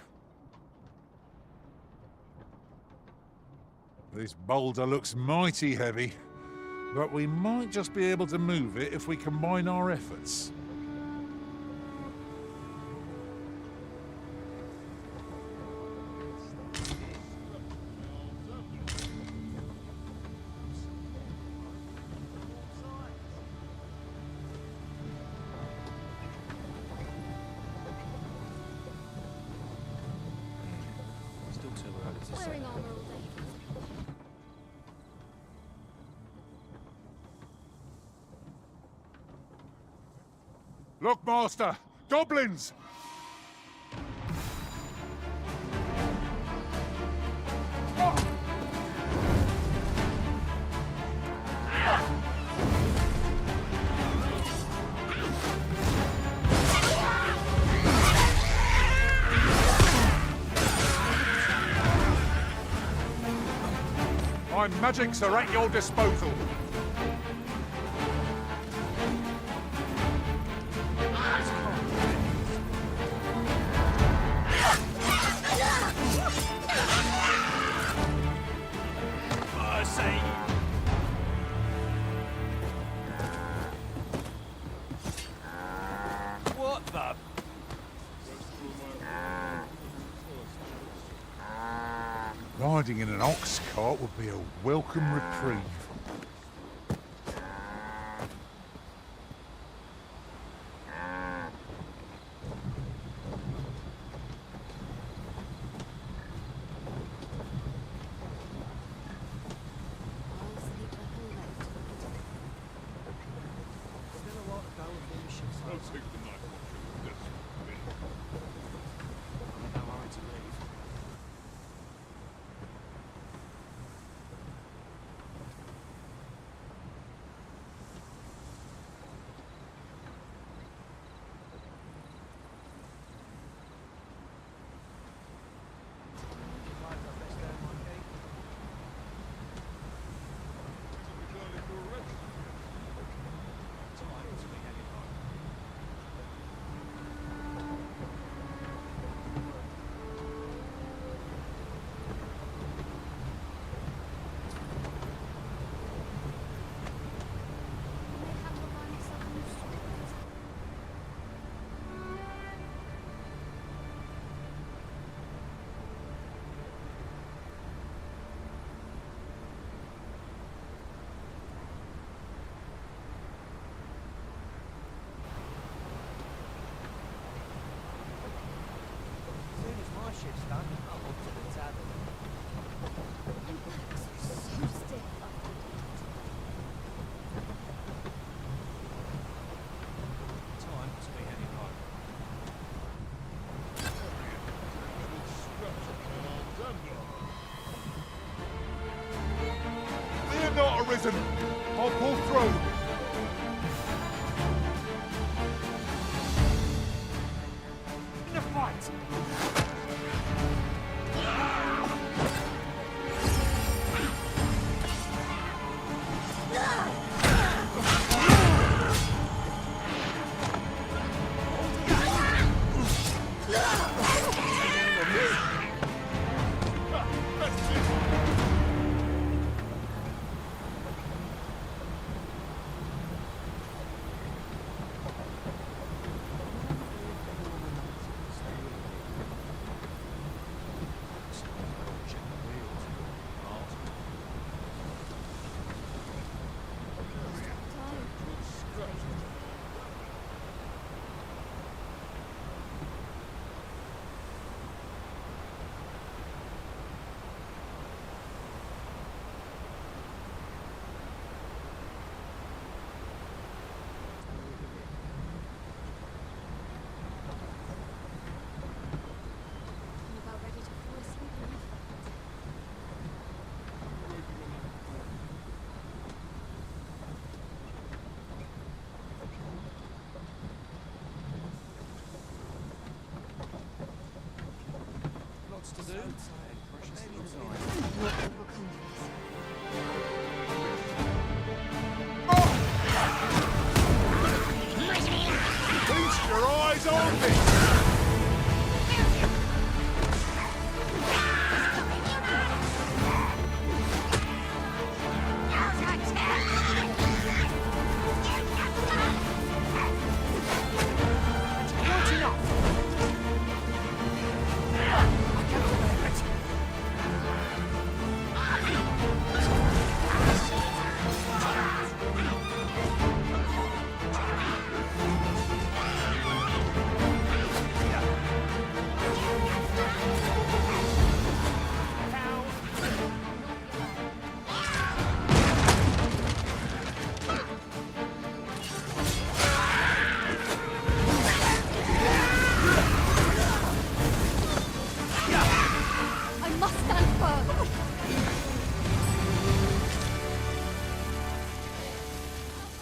This boulder looks mighty heavy, but we might just be able to move it if we combine our efforts. Still too early to say. Wearing armor all day. Look, Master! Goblins! My magics are at your disposal. What the? Riding in an ox cart would be a welcome reprieve. I'll sleep the whole night. Still a while to go before the ship's I'll done. take the night watch in this minute. I'm in no hurry to leave. Like the best there might be. Isn't returning to a rest. Time to be heading home. As soon as my ship's done, I'm off to the tavern. So stiff after Time to be heading home. Scratch on my arms and armor. Fear not, Arisen! I'll pull through! In a fight! else to do? What will come of this? Feast your eyes on me!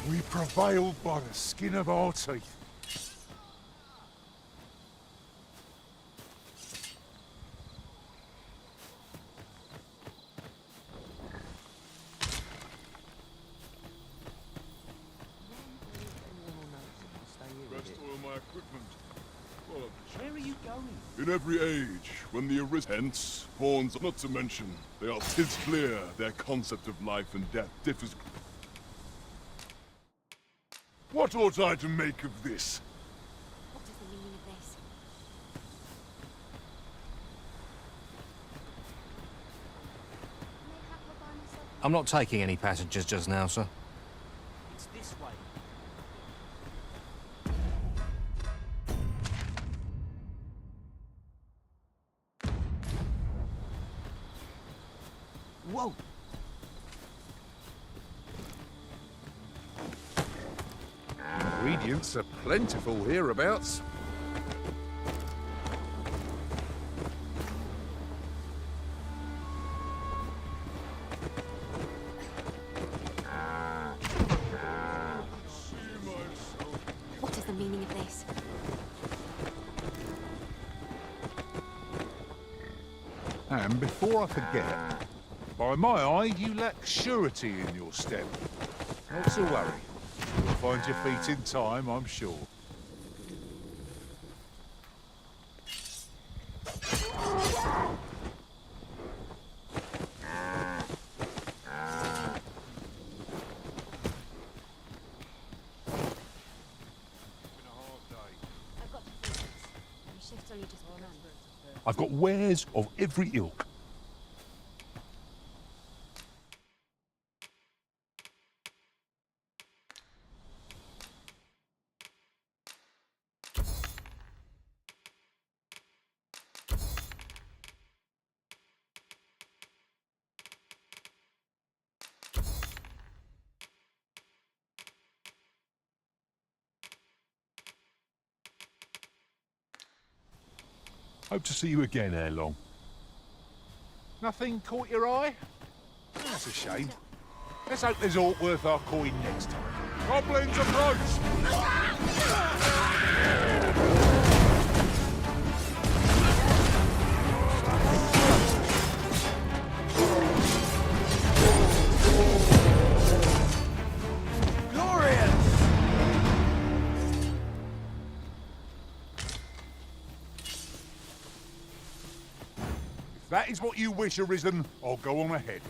We prevailed by the skin of our teeth. Rest all my equipment. Where are you going? In every age, when the hence, pawns, not to mention, they are 'tis clear their concept of life and death differs. What ought I to make of this? What is the meaning of this? I'm not taking any passengers just now, sir. It's this way. Whoa! Ingredients are plentiful hereabouts. What is the meaning of this? And before I forget, by my eye, you lack surety in your step. Not to worry. You'll find your feet in time, I'm sure. I've got to do this. My shift's only just begun. I've got wares of every ilk. Hope to see you again ere long. Nothing caught your eye? That's a shame. Let's hope there's aught worth our coin next time. Goblins approach! If that is what you wish, Arisen, I'll go on ahead.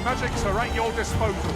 Magics are at your disposal.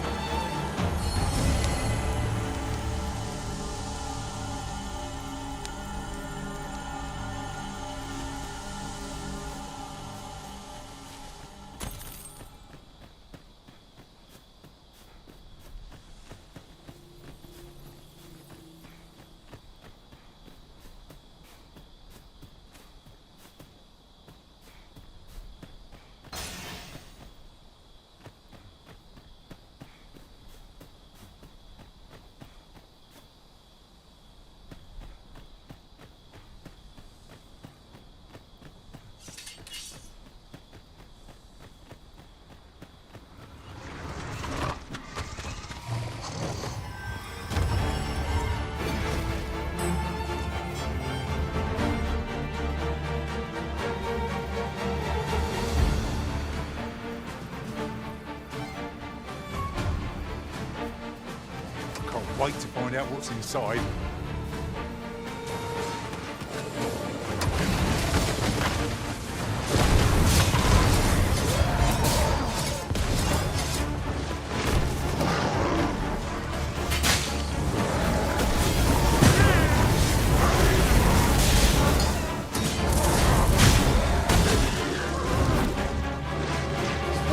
Wait to find out what's inside.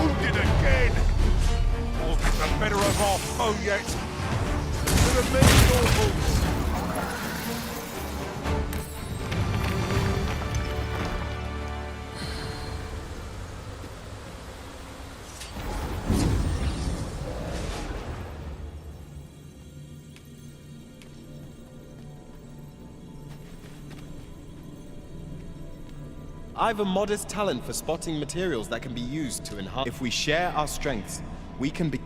Wounded again! We'll get the better of our foe yet. I've a modest talent for spotting materials that can be used to enhance. If we share our strengths, we can be.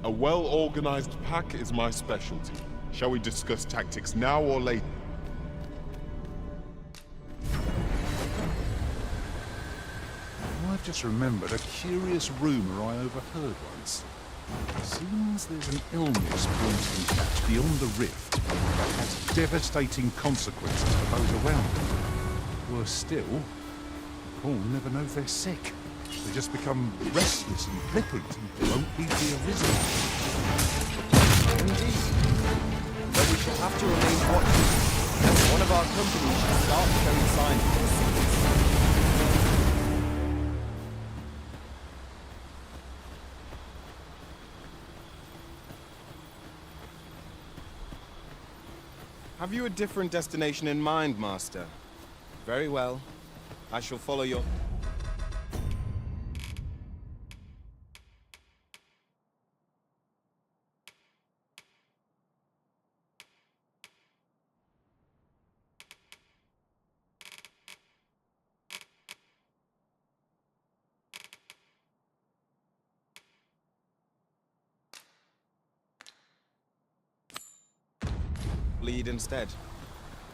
A well-organized pack is my specialty. Shall we discuss tactics now or later? I've just remembered a curious rumor I overheard once. Seems there's an illness pointing out beyond the rift that has devastating consequences for those around them. Worse still, the poor never know they're sick. They just become restless and flippant and won't leave the arisen. Indeed. But we shall have to remain watchful. One of our companies should start showing signs of this. Have you a different destination in mind, Master? Very well. I shall follow your... lead instead.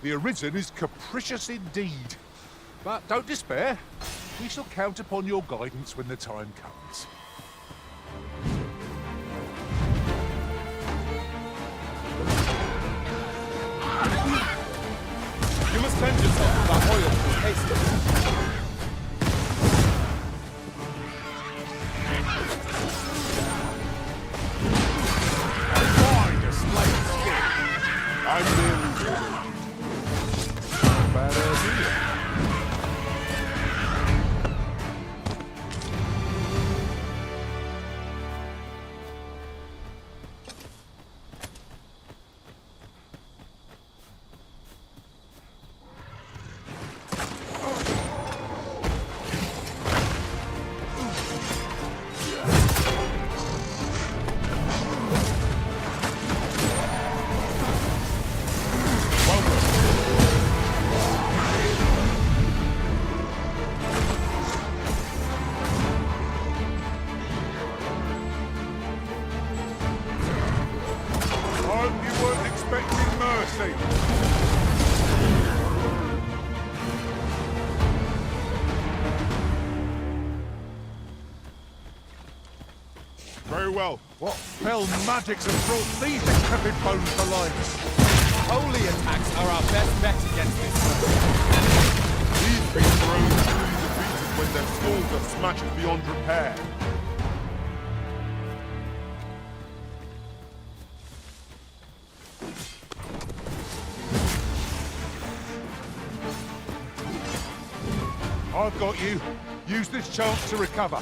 The Arisen is capricious indeed. But don't despair. We shall count upon your guidance when the time comes. You must cleanse yourself of that oil in haste. I'm nearly bad idea. Very well. What fell magics have brought these decrepit bones to life? Holy attacks are our best bet against this. their skulls are smashed beyond repair. I've got you. Use this chance to recover.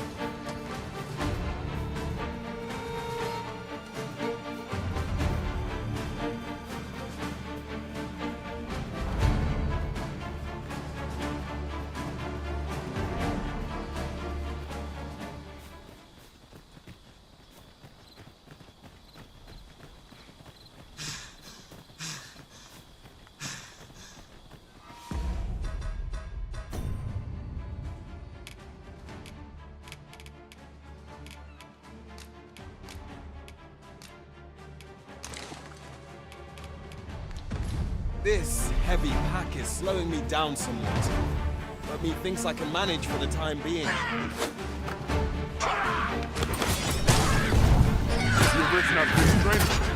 This heavy pack is slowing me down somewhat, but methinks I can manage for the time being. You've risen up to strength.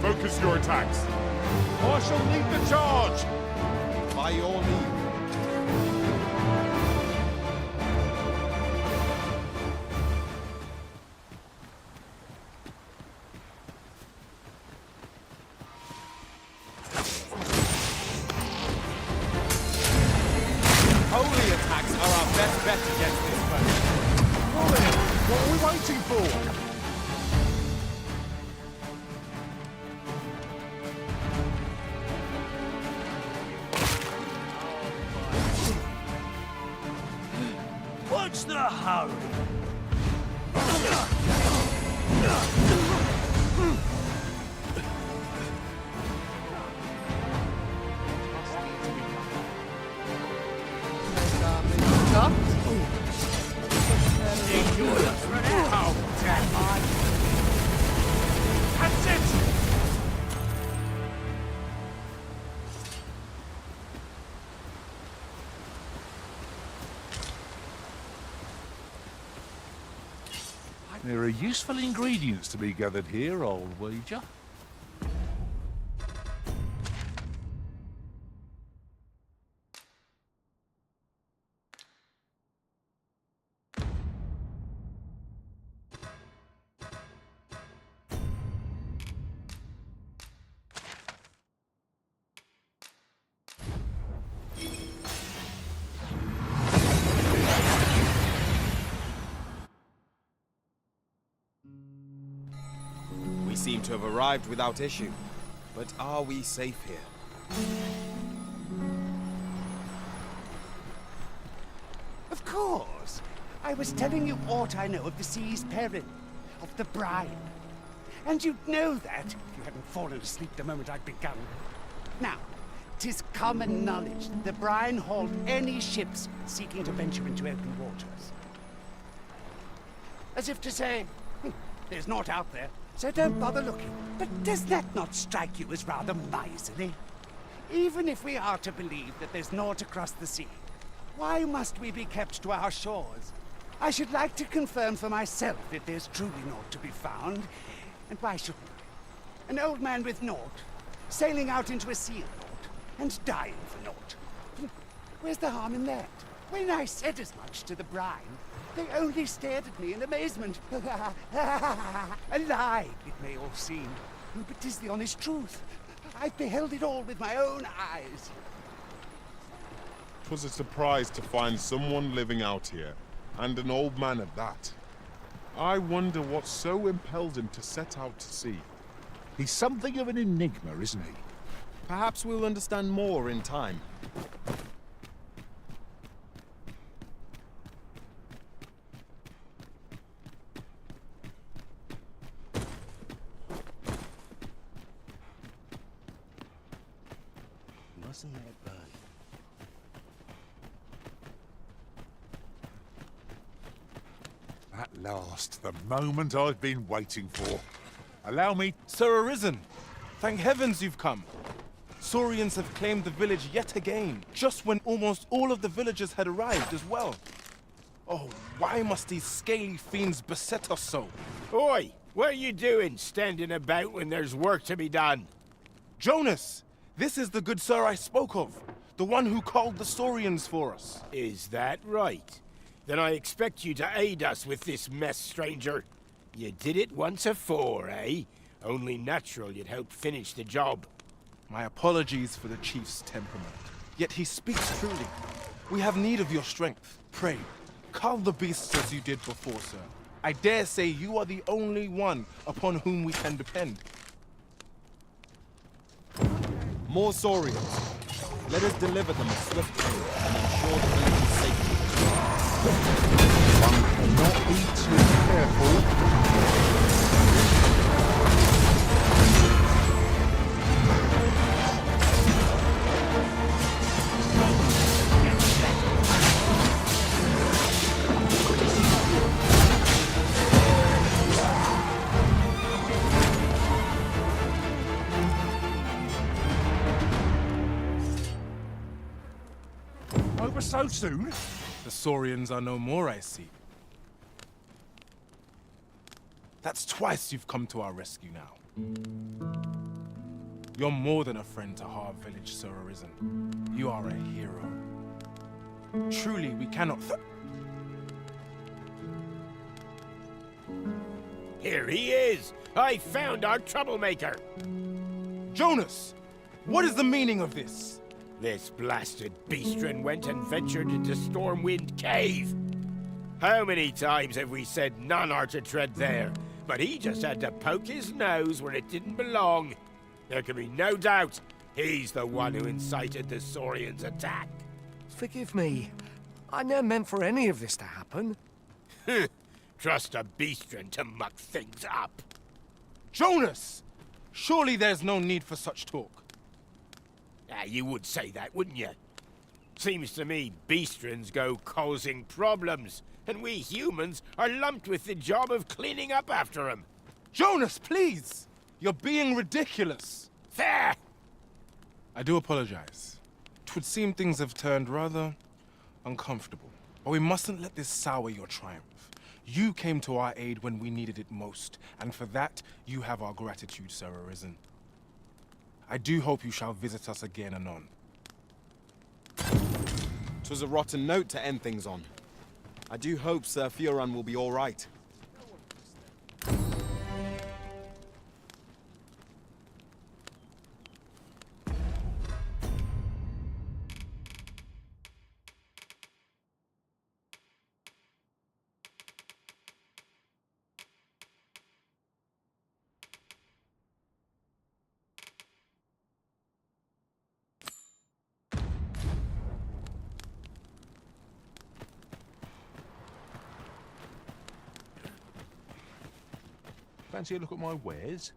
Focus your attacks. I shall lead the charge! By your leave. best bet against this foe. Colin, what are we waiting for? What's the hurry? That's it! There are useful ingredients to be gathered here, old wager. We seem to have arrived without issue. But are we safe here? Of course. I was telling you aught I know of the sea's peril, of the brine. And you'd know that if you hadn't fallen asleep the moment I'd begun. Now, 'tis common knowledge that the brine hauled any ships seeking to venture into open waters. As if to say, there's naught out there, so don't bother looking. But does that not strike you as rather miserly? Even if we are to believe that there's naught across the sea, why must we be kept to our shores? I should like to confirm for myself if there's truly naught to be found. And why shouldn't we? An old man with naught, sailing out into a sea of naught, and dying for naught. Where's the harm in that? When I said as much to the brine, they only stared at me in amazement. A lie, it may all seem, but 'tis the honest truth. I've beheld it all with my own eyes. 'Twas a surprise to find someone living out here, and an old man at that. I wonder what so impelled him to set out to sea. He's something of an enigma, isn't he? Perhaps we'll understand more in time. Mustn't let it burn. At last, the moment I've been waiting for. Allow me... Sir Arisen! Thank heavens you've come! Saurians have claimed the village yet again, just when almost all of the villagers had arrived as well. Oh, why must these scaly fiends beset us so? Oi! What are you doing, standing about when there's work to be done? Jonas! This is the good sir I spoke of. The one who called the Saurians for us. Is that right? Then I expect you to aid us with this mess, stranger. You did it once afore, eh? Only natural you'd help finish the job. My apologies for the chief's temperament. Yet he speaks truly. We have need of your strength. Pray, cull the beasts as you did before, sir. I dare say you are the only one upon whom we can depend. More Saurians. Let us deliver them swiftly and ensure the village's safety. One cannot be too careful. Over so soon? The Saurians are no more, I see. That's twice you've come to our rescue now. You're more than a friend to Harv Village, Sir Arisen. You are a hero. Truly, we cannot Here he is! I found our troublemaker! Jonas! What is the meaning of this? This blasted beastren went and ventured into Stormwind Cave. How many times have we said none are to tread there? But he just had to poke his nose where it didn't belong. There can be no doubt he's the one who incited the Saurians' attack. Forgive me. I never meant for any of this to happen. Trust a beastren to muck things up. Jonas! Surely there's no need for such talk. You would say that, wouldn't you? Seems to me beastrens go causing problems, and we humans are lumped with the job of cleaning up after them. Jonas, please! You're being ridiculous. There! I do apologize. 'Twould seem things have turned rather uncomfortable. But we mustn't let this sour your triumph. You came to our aid when we needed it most, and for that, you have our gratitude, Sir Arisen. I do hope you shall visit us again anon. 'Twas a rotten note to end things on. I do hope Sir Fioran will be all right. Fancy a look at my wares?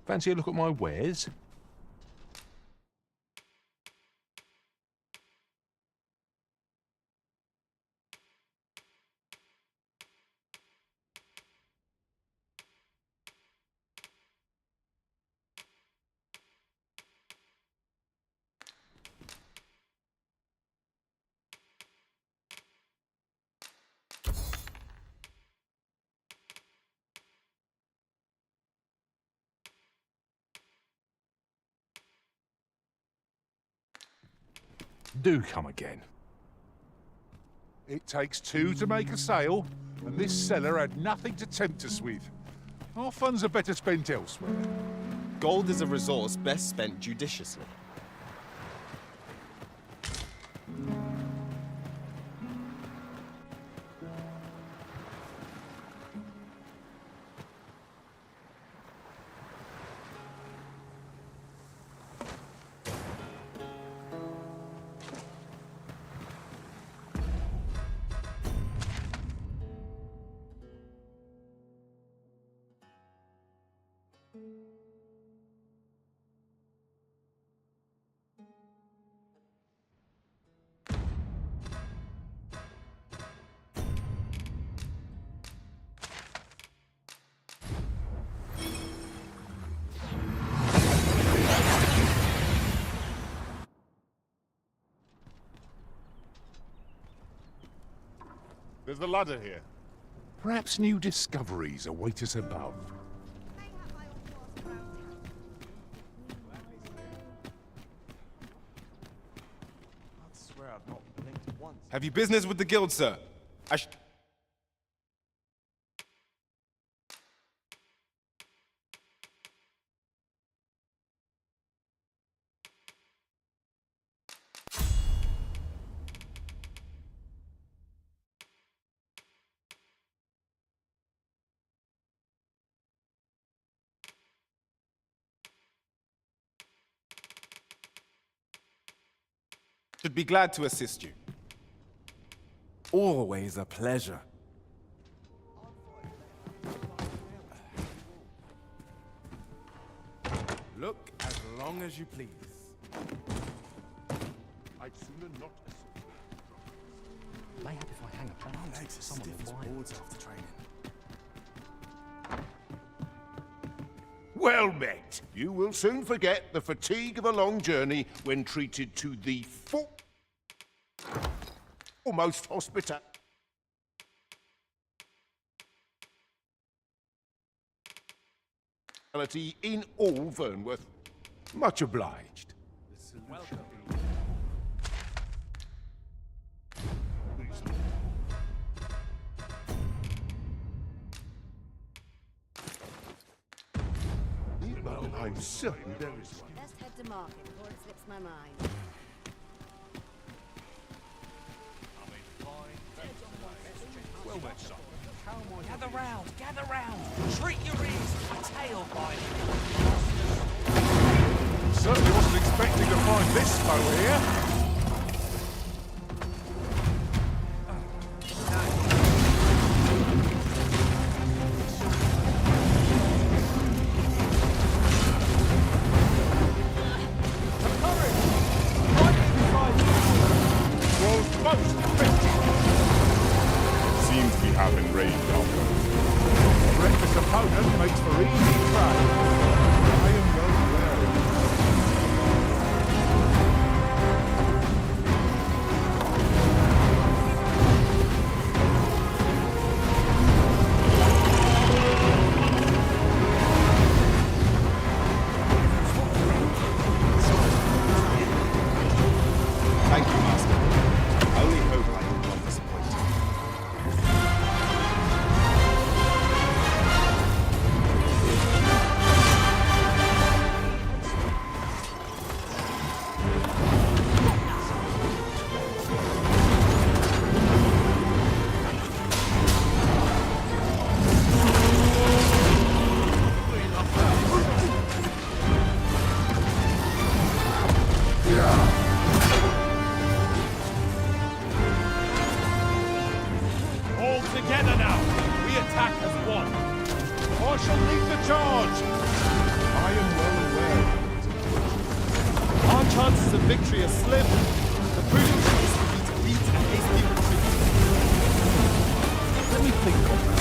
Fancy a look at my wares? Do come again. It takes two to make a sale, and this seller had nothing to tempt us with. Our funds are better spent elsewhere. Gold is a resource best spent judiciously. There's the ladder here. Perhaps new discoveries await us above. I swear I've not blinked once. Have you business with the guild, sir? Should be glad to assist you. Always a pleasure. Look as long as you please. I'd sooner not assault. Mayhap if I hang up my legs, someone will buy boards after training. Well met. You will soon forget the fatigue of a long journey when treated to the foremost hospitality in all Vernworth. Much obliged. Welcome. I'm certain there is one. to mark it before it slips my mind. Well met, son. Gather round, gather round. Treat your ears to a tale by Certainly wasn't expecting to find this foe here. Seems we have enraged our foe. A reckless opponent makes for easy prey. I am well aware. Thank you, Master. I only hope I am not disappointed. All together now. We attack as one. I shall lead the charge. I am well aware. Our chances of victory are slim. The prudent choice would be to beat a hasty retreat. Let me think on that.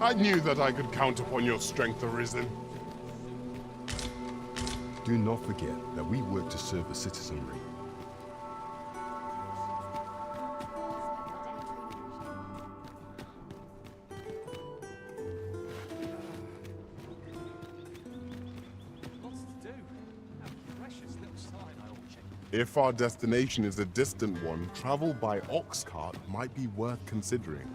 I knew that I could count upon your strength, Arisen. Do not forget that we work to serve the citizenry. If our destination is a distant one, travel by ox cart might be worth considering.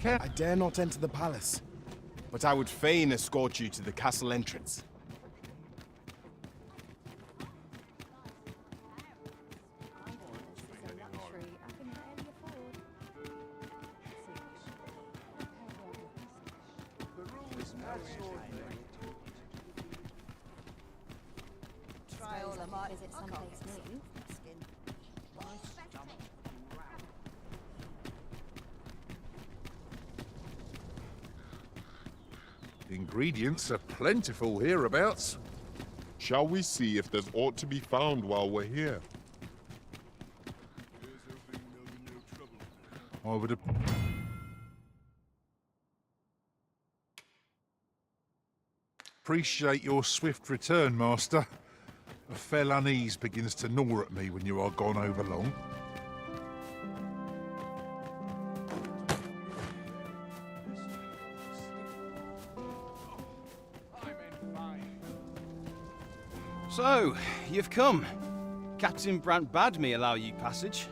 I dare not enter the palace, but I would fain escort you to the castle entrance. Ingredients are plentiful hereabouts. Shall we see if there's aught to be found while we're here? I would appreciate your swift return, Master. A fell unease begins to gnaw at me when you are gone over long. So, you've come. Captain Brant bade me allow you passage.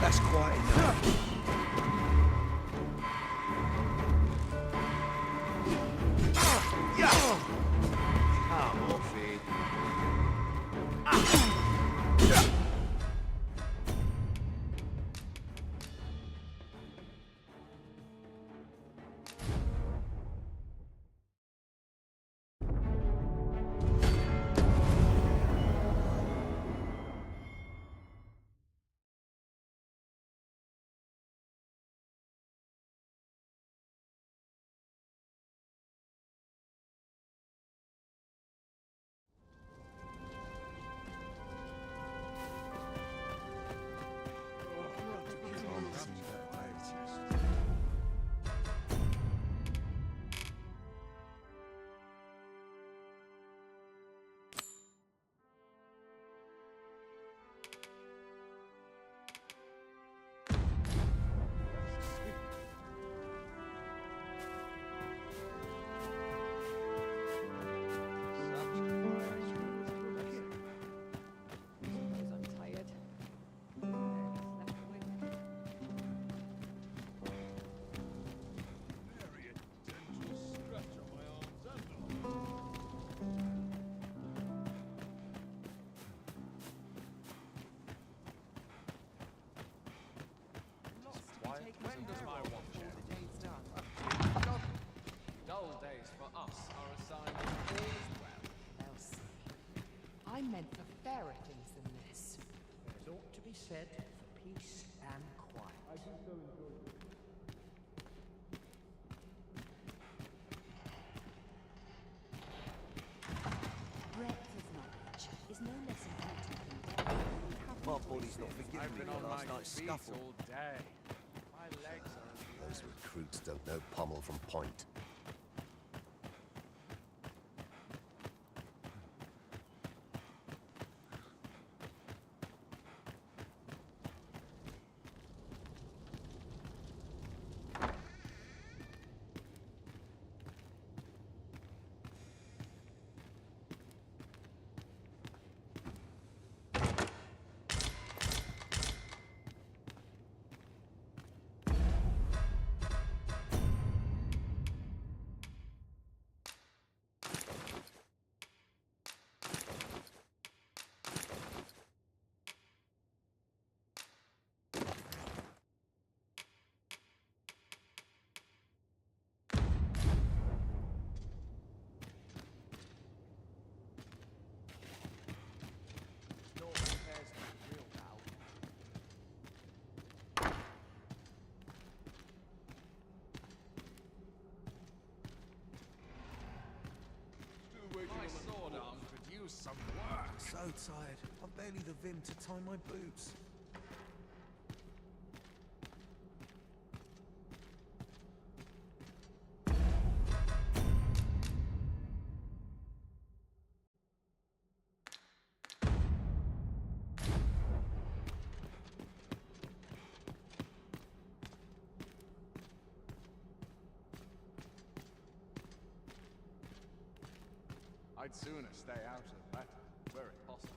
That's quite enough. Come off it. When does my watch end? Dull days for us are a sign that all is well. Elsie, I meant for fairer things than this. There's ought to be said for peace and quiet. I do so enjoy it. Breadth of knowledge is no less important than My body's not forgiving I've me been on for last my night's feet scuffle. all day. My legs are Those recruits don't know pommel from point. My sword arm could use some work. So tired. I've barely the vim to tie my boots. I'd sooner stay out of that, were it possible.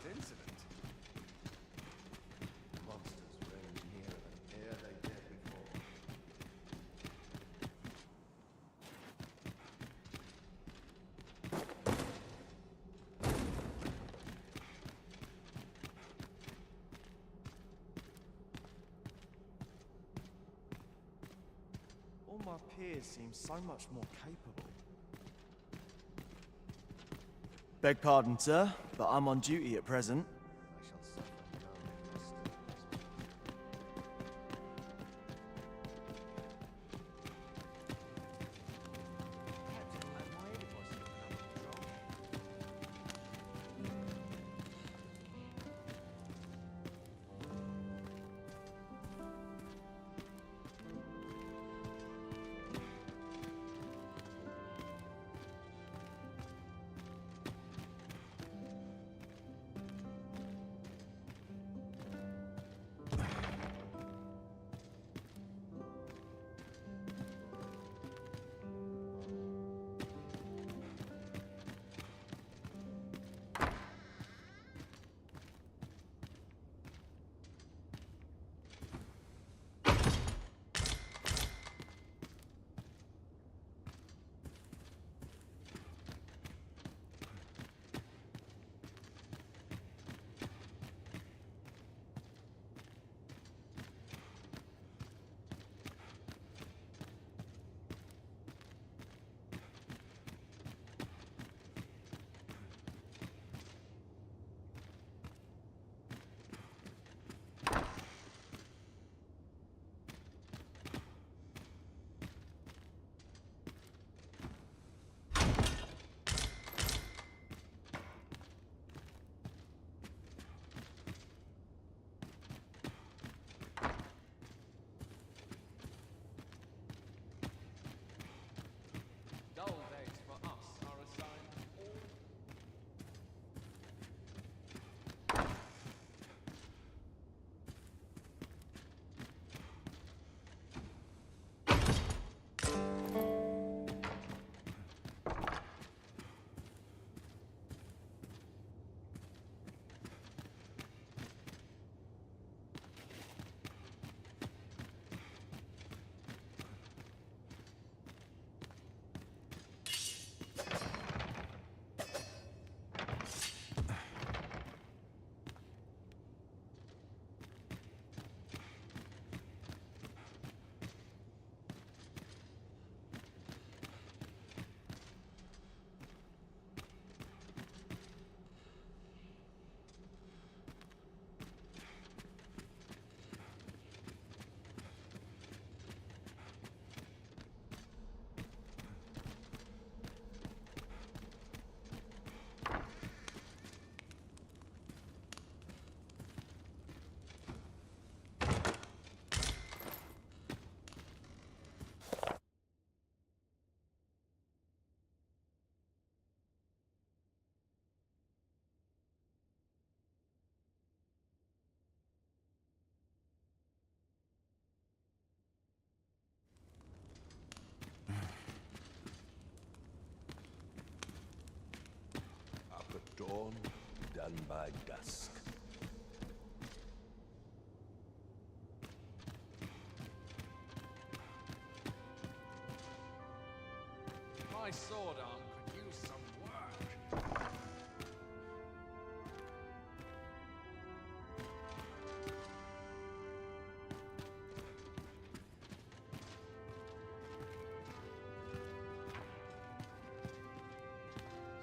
without incident. Monsters roam nearer than e'er they dared before. All my peers seem so much more capable. Beg pardon, sir, but I'm on duty at present. I shall suffer none less than Dull days for us are assigned all. up at dawn, done by dusk. My sword arm could use some work.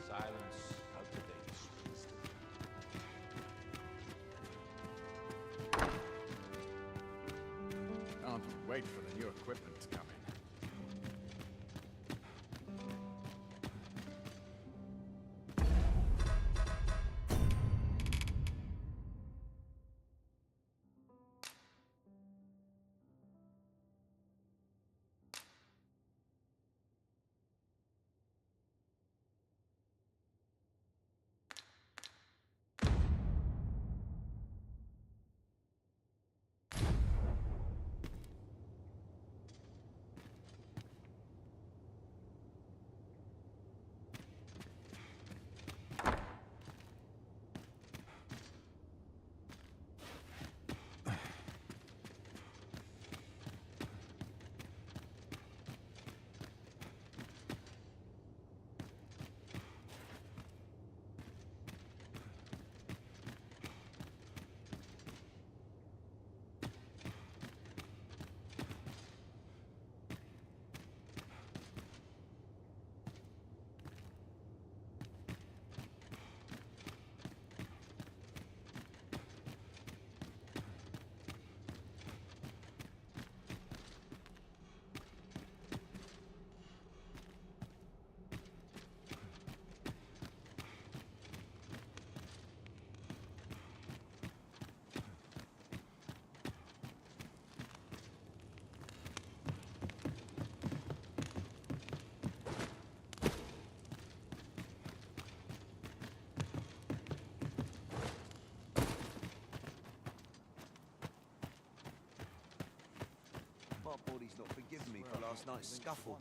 Silence cultivates wisdom. Can't wait for the new equipment to come in. Body's not forgiven me for last night's scuffle.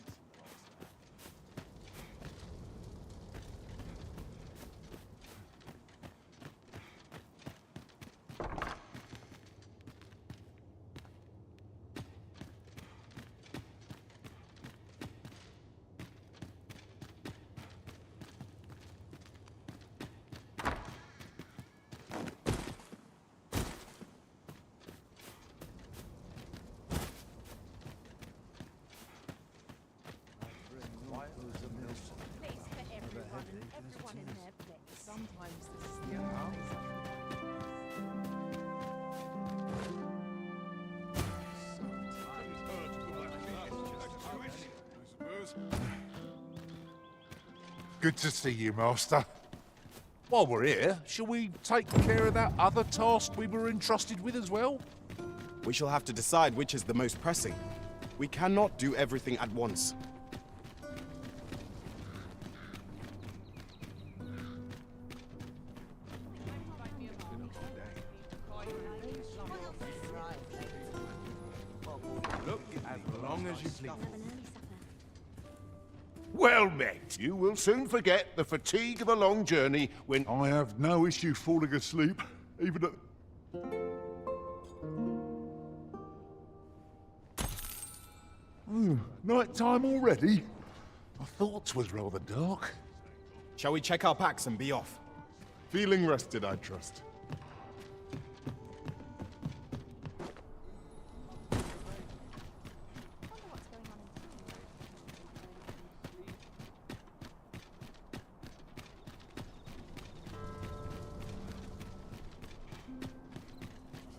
Everyone in their place. Sometimes this is the only Good to see you, Master. While we're here, shall we take care of that other task we were entrusted with as well? We shall have to decide which is the most pressing. We cannot do everything at once. Look, as long as you please. Well met. You will soon forget the fatigue of a long journey when... I have no issue falling asleep, even at... Night time already? I thought 'twas rather dark. Shall we check our packs and be off? Feeling rested, I trust.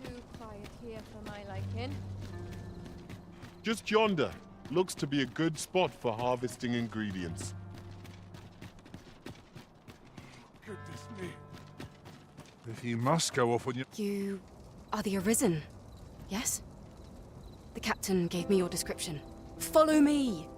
too quiet here for my liking. Just yonder. Looks to be a good spot for harvesting ingredients. Goodness me. If you must go off on your... You are the Arisen, yes? The captain gave me your description. Follow me!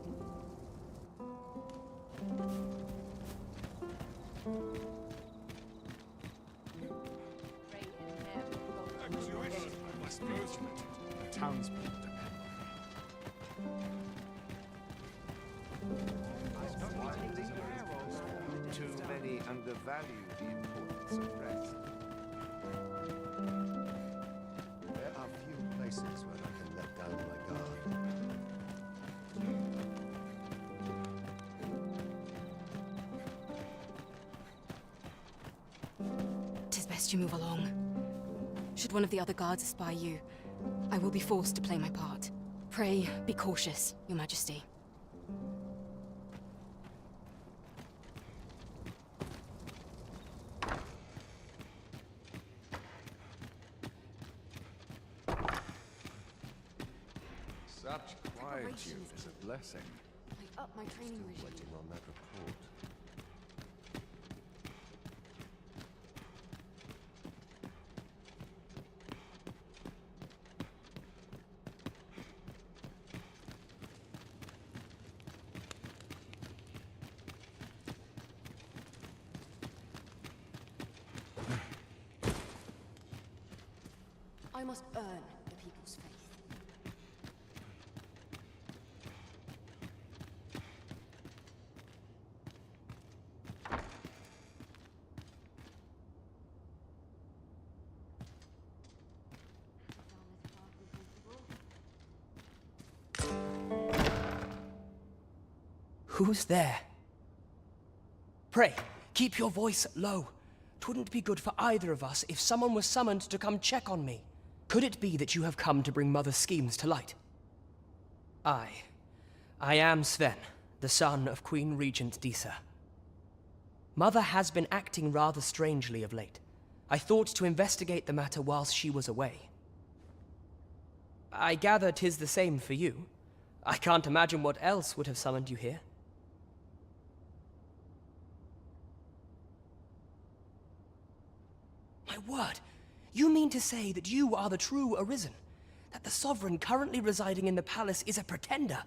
Too many undervalue the importance of rest. There are few places where I can let down my guard. Tis best you move along. Should one of the other guards espy you, I will be forced to play my part. Pray, be cautious, Your Majesty. Such quietude is a blessing. I up my training regime. Waiting on that report. I must earn the people's faith. Who's there? Pray, keep your voice low. 'Twouldn't be good for either of us if someone was summoned to come check on me. Could it be that you have come to bring Mother's schemes to light? I am Sven, the son of Queen Regent Disa. Mother has been acting rather strangely of late. I thought to investigate the matter whilst she was away. I gather 'tis the same for you. I can't imagine what else would have summoned you here. My word! You mean to say that you are the true Arisen? That the Sovereign currently residing in the palace is a pretender?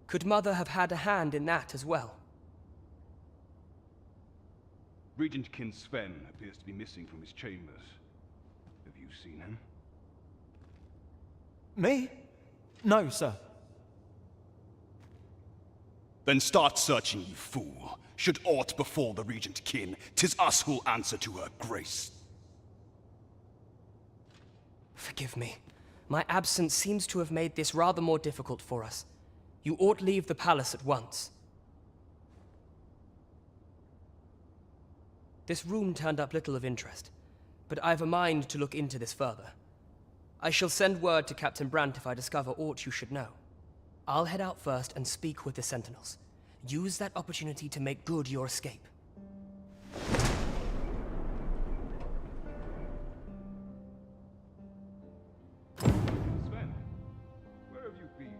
Could Mother have had a hand in that as well? Regent Kin Sven appears to be missing from his chambers. Have you seen him? Me? No, sir. Then start searching, you fool. Should aught befall the Regent kin, 'tis us who'll answer to her grace. Forgive me. My absence seems to have made this rather more difficult for us. You ought leave the palace at once. This room turned up little of interest, but I've a mind to look into this further. I shall send word to Captain Brandt if I discover aught you should know. I'll head out first and speak with the Sentinels. Use that opportunity to make good your escape. Sven, where have you been?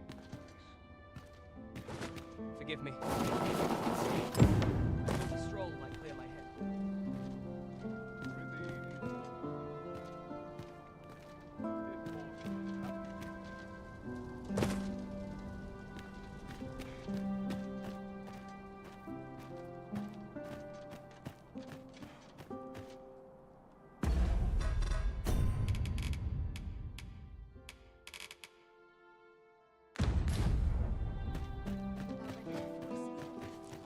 Forgive me. A stroll might clear my head.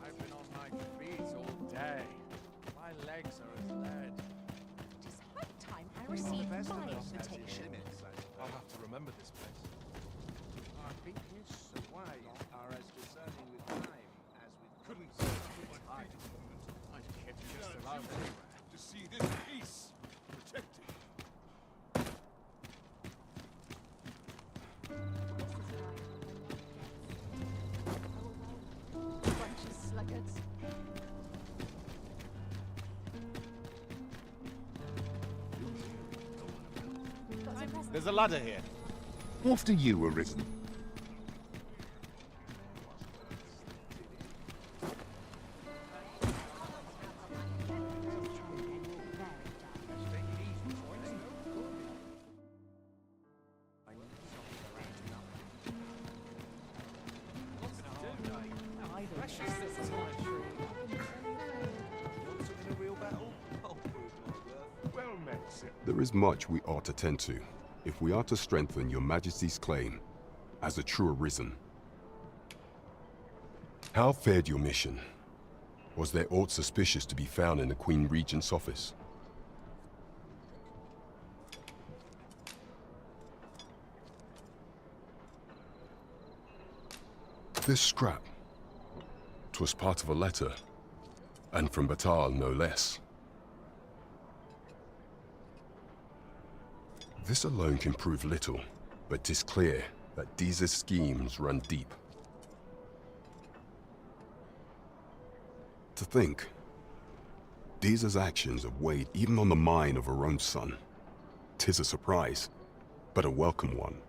I've been on my feet all day. My legs are as lead. It is high time I received my invitation. I'll have to remember this place. Our weakness and why are as discerning with time as with couldn't say time. I'd kept you just alone anywhere. To see this peace protected. Bunch of sluggards. There's a ladder here. After you, Arisen. Well met, sir. There is much we ought to tend to, if we are to strengthen your Majesty's claim as a true Arisen. How fared your mission? Was there aught suspicious to be found in the Queen Regent's office? This scrap. 'Twas part of a letter, and from Batal no less. This alone can prove little, but 'tis clear that Deeza's schemes run deep. To think, Deeza's actions have weighed even on the mind of her own son. 'Tis a surprise, but a welcome one.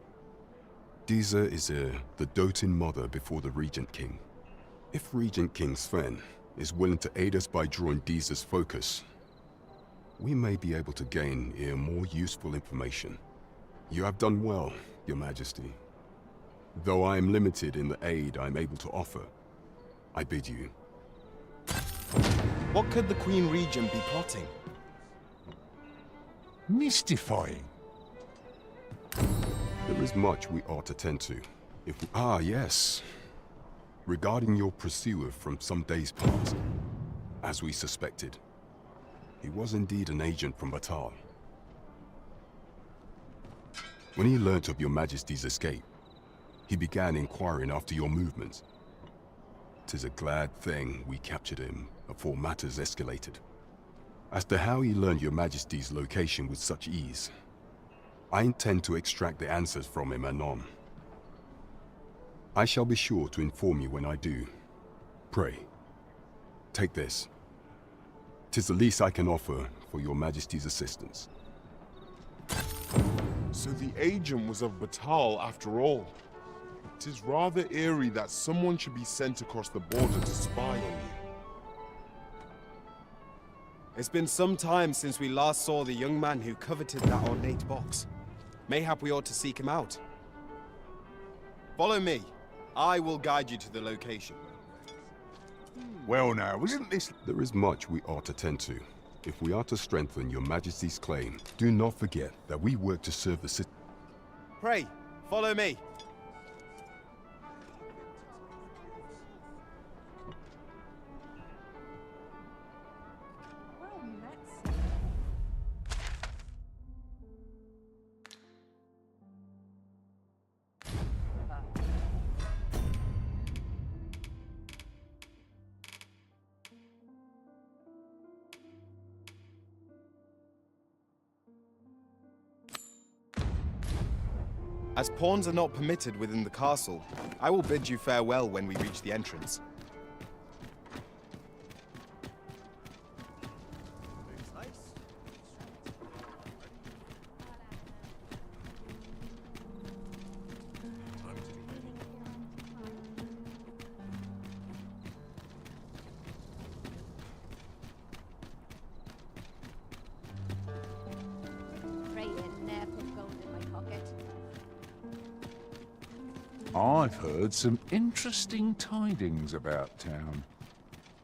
Deeza is the doting mother before the Regent King. If Regent King Sven is willing to aid us by drawing Deeza's focus, we may be able to gain more useful information. You have done well, Your Majesty. Though I am limited in the aid I'm able to offer, I bid you. What could the Queen Regent be plotting? Mystifying. There is much we ought to tend to. Yes. Regarding your pursuer from some days past, as we suspected. He was indeed an agent from Batal. When he learnt of your Majesty's escape, he began inquiring after your movements. 'Tis a glad thing we captured him before matters escalated. As to how he learned your Majesty's location with such ease, I intend to extract the answers from him anon. I shall be sure to inform you when I do. Pray, take this. 'Tis the least I can offer for your Majesty's assistance. So the agent was of Batal after all. 'Tis rather eerie that someone should be sent across the border to spy on you. It's been some time since we last saw the young man who coveted that ornate box. Mayhap we ought to seek him out. Follow me. I will guide you to the location. Well now, isn't this... There is much we ought to tend to. If we are to strengthen your Majesty's claim, do not forget that we work to serve the city. Pray, Follow me. As pawns are not permitted within the castle, I will bid you farewell when we reach the entrance. I've heard some interesting tidings about town.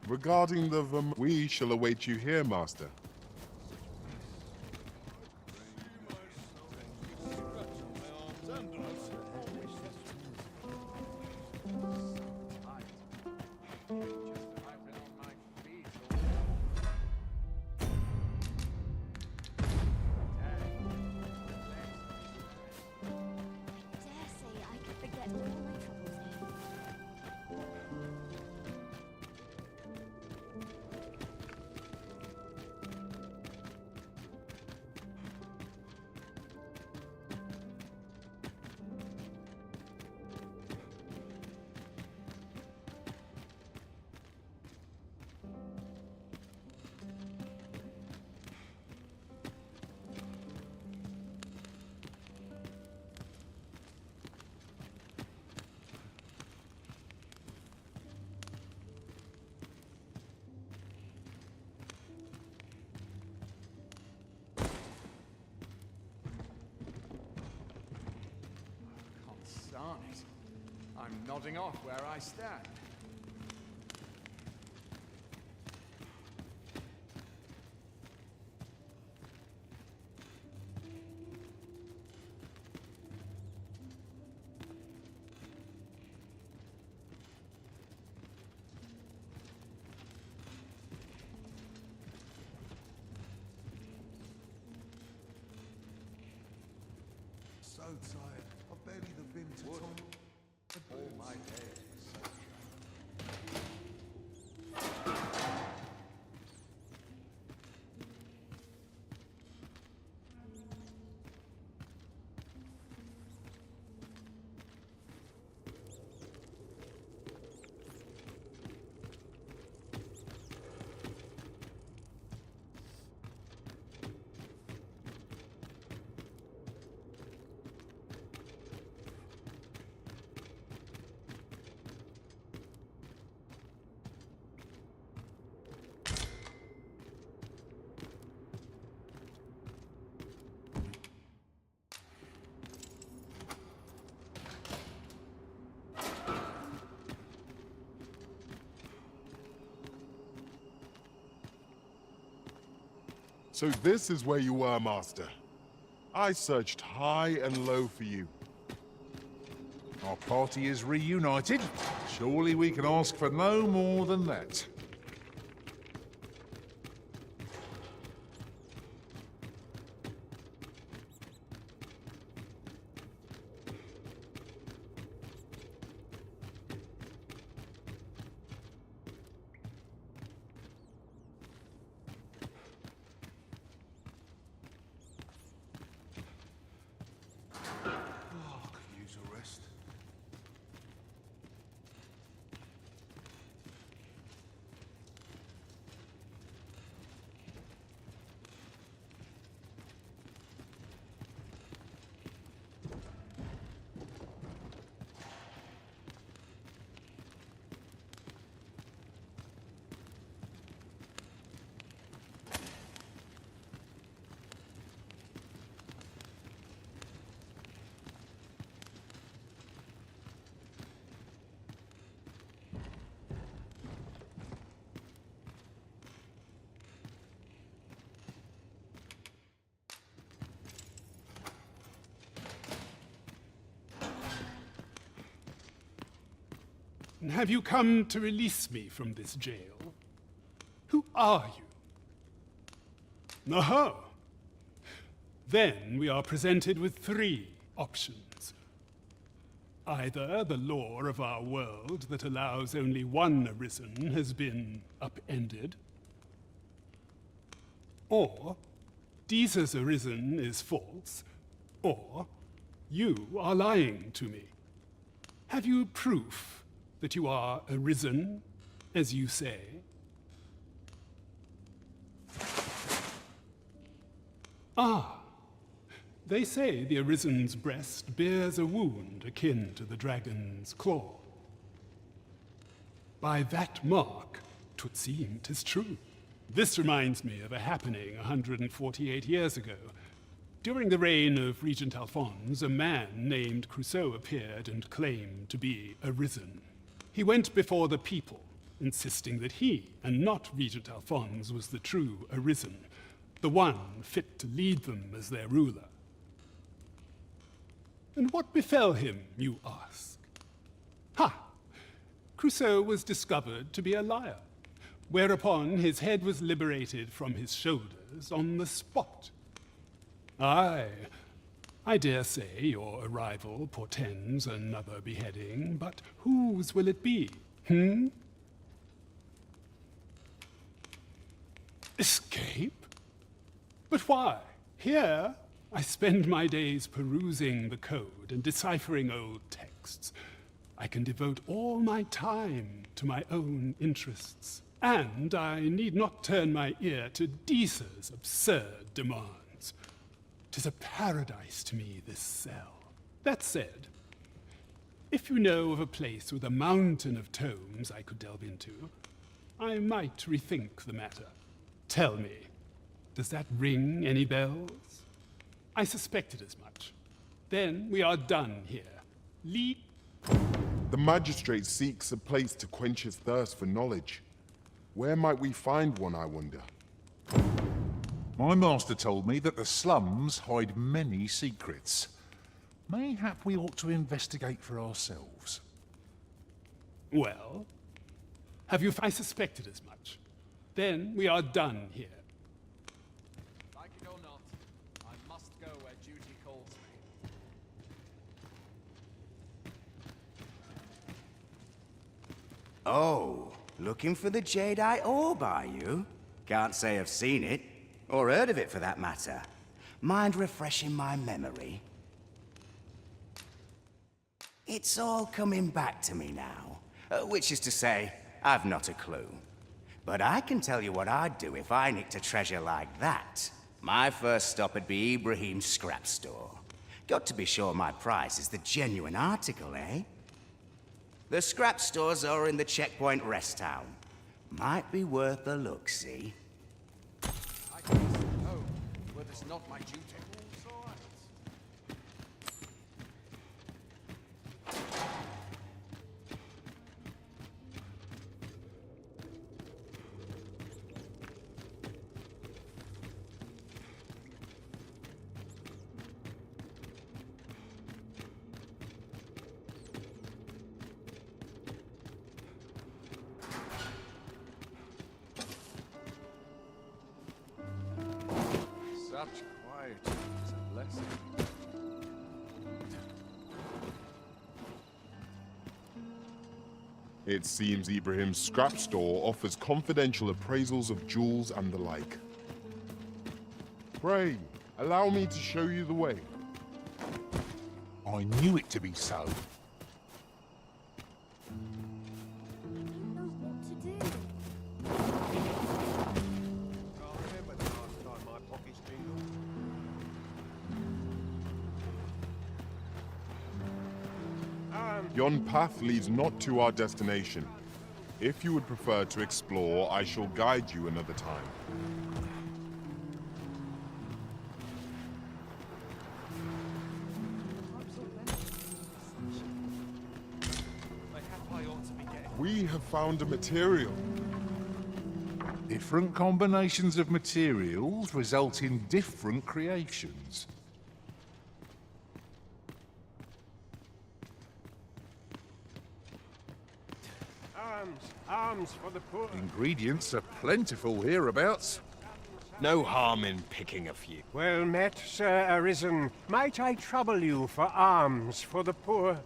Regarding the we shall await you here, Master. Darn it. I'm nodding off where I stand. So tired. I've barely been to Tom. All my days were so So this is where you were, Master. I searched high and low for you. Our party is reunited. Surely we can ask for no more than that. use a rest. have you come to release me from this jail? Who are you? Oh. Then we are presented with 3 options. Either the law of our world that allows only one Arisen has been upended, or Deeza's Arisen is false, or you are lying to me. Have you proof that you are Arisen, as you say? Ah. They say the Arisen's breast bears a wound akin to the dragon's claw. By that mark, 'twould seem 'tis true. This reminds me of a happening 148 years ago. During the reign of Regent Alphonse, a man named Crusoe appeared and claimed to be Arisen. He went before the people, insisting that he, and not Regent Alphonse, was the true Arisen, the one fit to lead them as their ruler. And what befell him, you ask? Ha! Crusoe was discovered to be a liar, whereupon his head was liberated from his shoulders on the spot. Aye, I dare say your arrival portends another beheading, but whose will it be, Escape? But why? Here, I spend my days perusing the code and deciphering old texts. I can devote all my time to my own interests, and I need not turn my ear to Deeza's absurd demands. 'Tis a paradise to me, this cell. That said, if you know of a place with a mountain of tomes I could delve into, I might rethink the matter. Tell me, does that ring any bells? I suspected as much. Then we are done here. The magistrate seeks a place to quench his thirst for knowledge. Where might we find one, I wonder? My master told me that the slums hide many secrets. Mayhap we ought to investigate for ourselves. Well, have you... I suspected as much. Then we are done here. Like it or not, I must go where duty calls me. Oh, looking for the Jadeite orb, are you? Can't say I've seen it, or heard of it for that matter. Mind refreshing my memory? It's all coming back to me now, which is to say, I've not a clue. But I can tell you what I'd do if I nicked a treasure like that. My first stop would be Ibrahim's scrap store. Got to be sure my price is the genuine article, eh? The scrap stores are in the checkpoint rest town. Might be worth a look, see? I can know, but it's not my duty. Such quiet is a blessing. It seems Ibrahim's scrap store offers confidential appraisals of jewels and the like. Pray, allow me to show you the way. I knew it to be so. Yon path leads not to our destination. If you would prefer to explore, I shall guide you another time. We have found a material. Different combinations of materials result in different creations. Arms! Arms for the poor! Ingredients are plentiful hereabouts. No harm in picking a few. Well met, Sir Arisen. Might I trouble you for alms for the poor?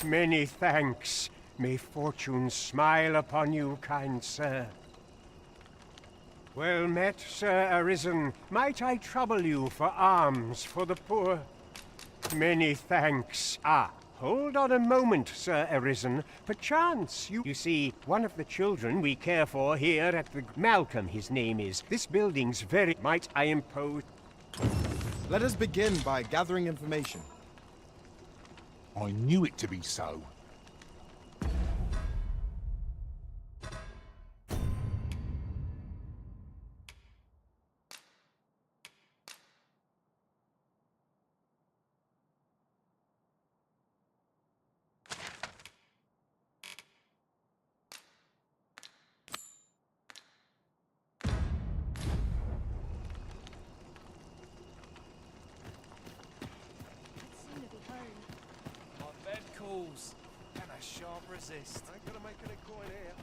Many thanks. May fortune smile upon you, kind sir. Well met, Sir Arisen. Might I trouble you for alms for the poor? Many thanks. Ah, hold on a moment, Sir Arisen. Perchance you see, one of the children we care for here at the... Malcolm, his name is. This building's very... Might I impose... Let us begin by gathering information. I knew it to be so. And I shan't resist. I ain't gonna make any coin here.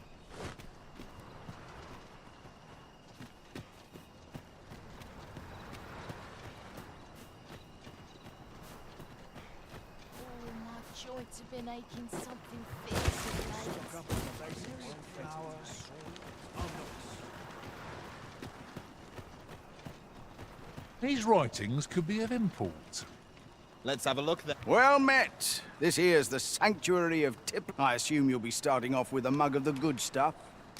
Oh, my joints have been aching something fierce of late. These writings could be of import. Let's have a look then. Well met. This here's the Sanctuary of Tip. I assume you'll be starting off with a mug of the good stuff.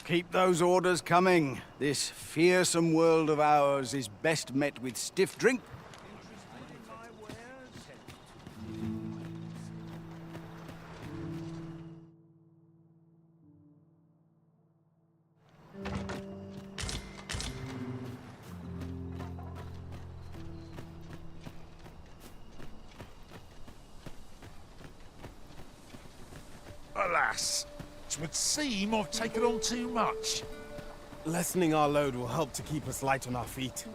Keep those orders coming. This fearsome world of ours is best met with stiff drink. Alas, it would seem I've taken on too much. Lessening our load will help to keep us light on our feet.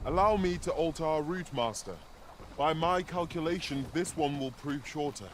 Allow me to alter our route, Master. By my calculation, this one will prove shorter.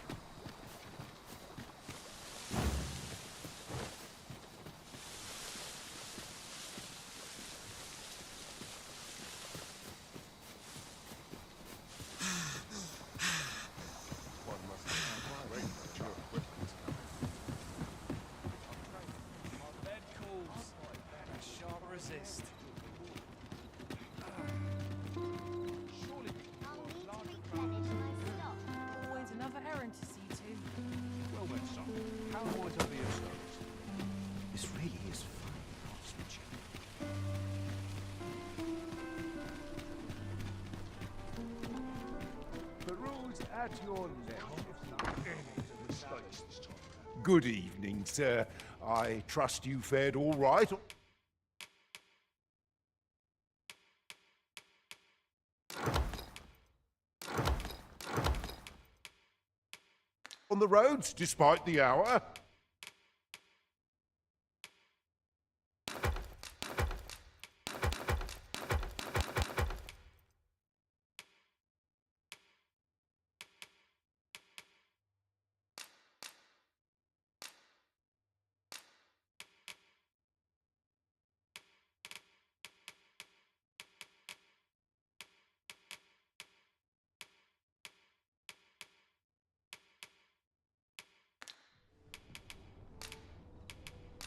This really is fine craftsmanship. Peruse at your level. Good evening, sir. I trust you fared all right. On the roads, despite the hour.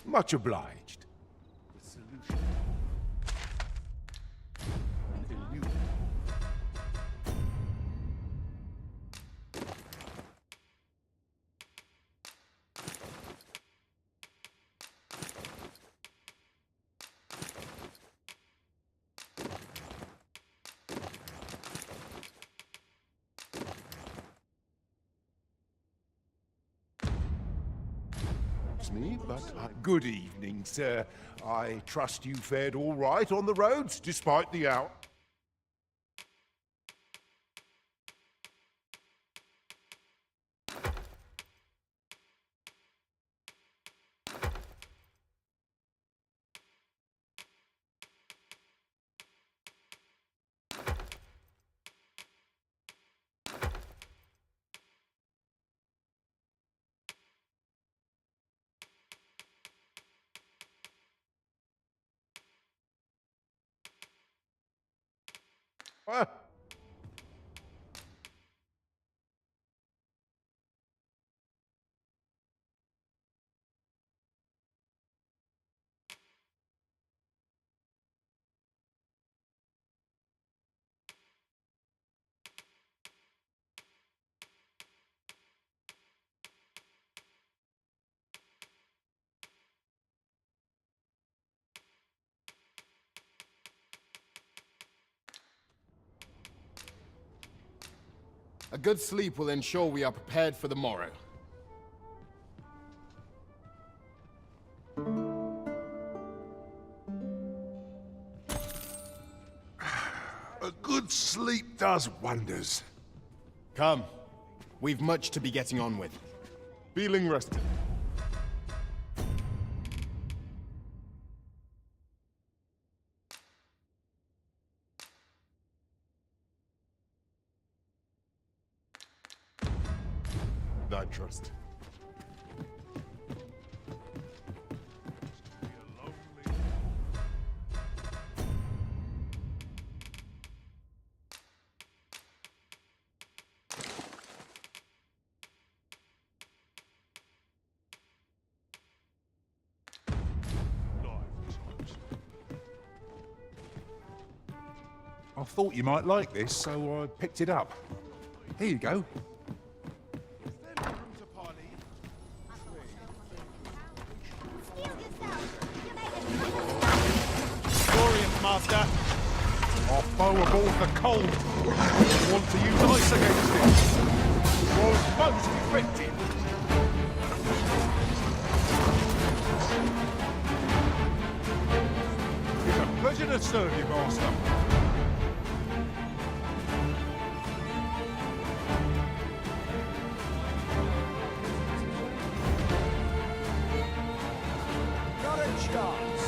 Much obliged. The solution. surprise me, but Good evening, sir. I trust you fared all right on the roads, despite the hour. A good sleep will ensure we are prepared for the morrow. A good sleep does wonders. Come. We've much to be getting on with. Feeling rested. I trust. I thought you might like this, so I picked it up. Here you go. Glorious, Master. Our foe aboard the cold. We want to use ice against it. Was most effective. It's a pleasure to serve you, Master. Not a chance.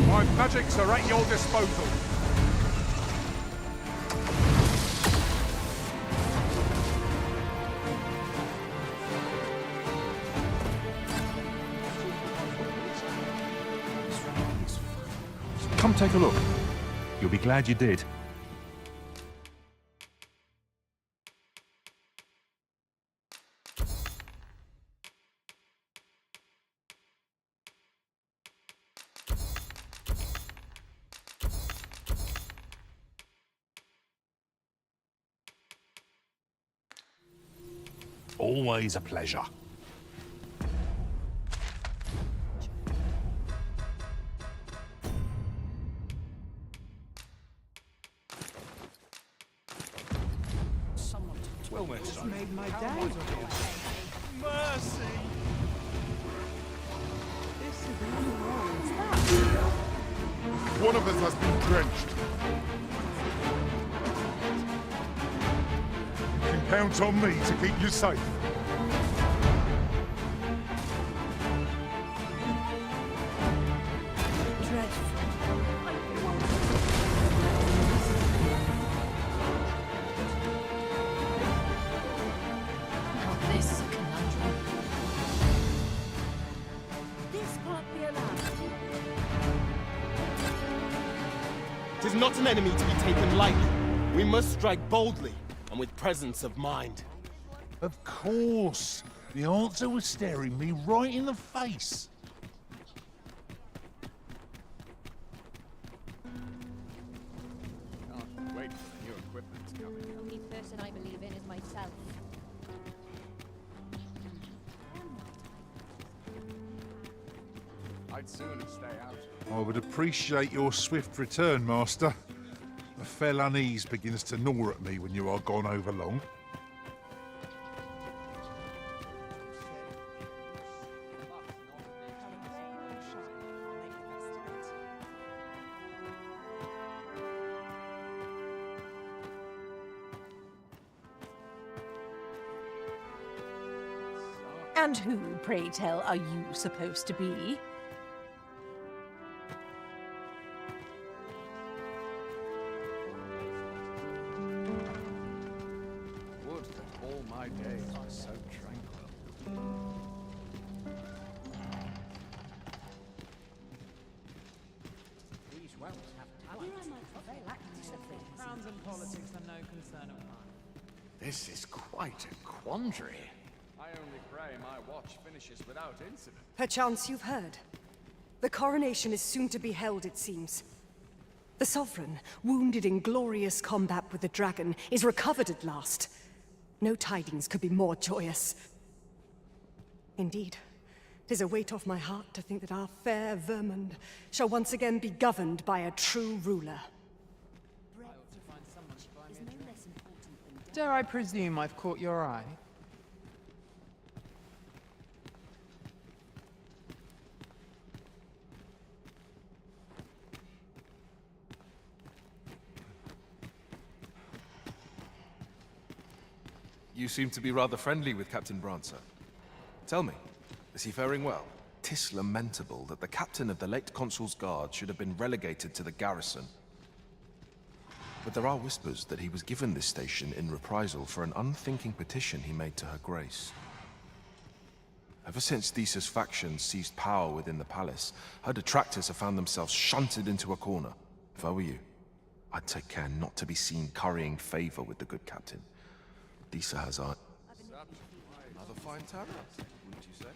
My magics are at your disposal. Come take a look. You'll be glad you did. Always a pleasure. Well, it's made my day. Mercy! This is the new One of us has been drenched. You can count on me to keep you safe. This is a conundrum. This can't be allowed. It is not an enemy to be taken lightly. We must strike boldly and with presence of mind. Of course. The answer was staring me right in the face. Can't wait for the new equipment to come in. The only person I believe in is myself. I'd sooner stay out. I would appreciate your swift return, Master. A fell unease begins to gnaw at me when you are gone over long. And who, pray tell, are you supposed to be? Would that all my days were so tranquil. These wells have talent. They lack discipline. Crowns and politics are no concern of mine. This is quite a quandary. I only pray my watch finishes without incident. Perchance you've heard. The coronation is soon to be held, it seems. The Sovereign, wounded in glorious combat with the dragon, is recovered at last. No tidings could be more joyous. Indeed, 'tis a weight off my heart to think that our fair Vermund shall once again be governed by a true ruler. Dare I presume I've caught your eye? You seem to be rather friendly with Captain Brancer. Tell me, is he faring well? 'Tis lamentable that the captain of the late Consul's Guard should have been relegated to the garrison. But there are whispers that he was given this station in reprisal for an unthinking petition he made to her grace. Ever since Thesa's faction seized power within the palace, her detractors have found themselves shunted into a corner. If I were you, I'd take care not to be seen currying favor with the good captain. Thesa has art. Another fine tower, wouldn't you say?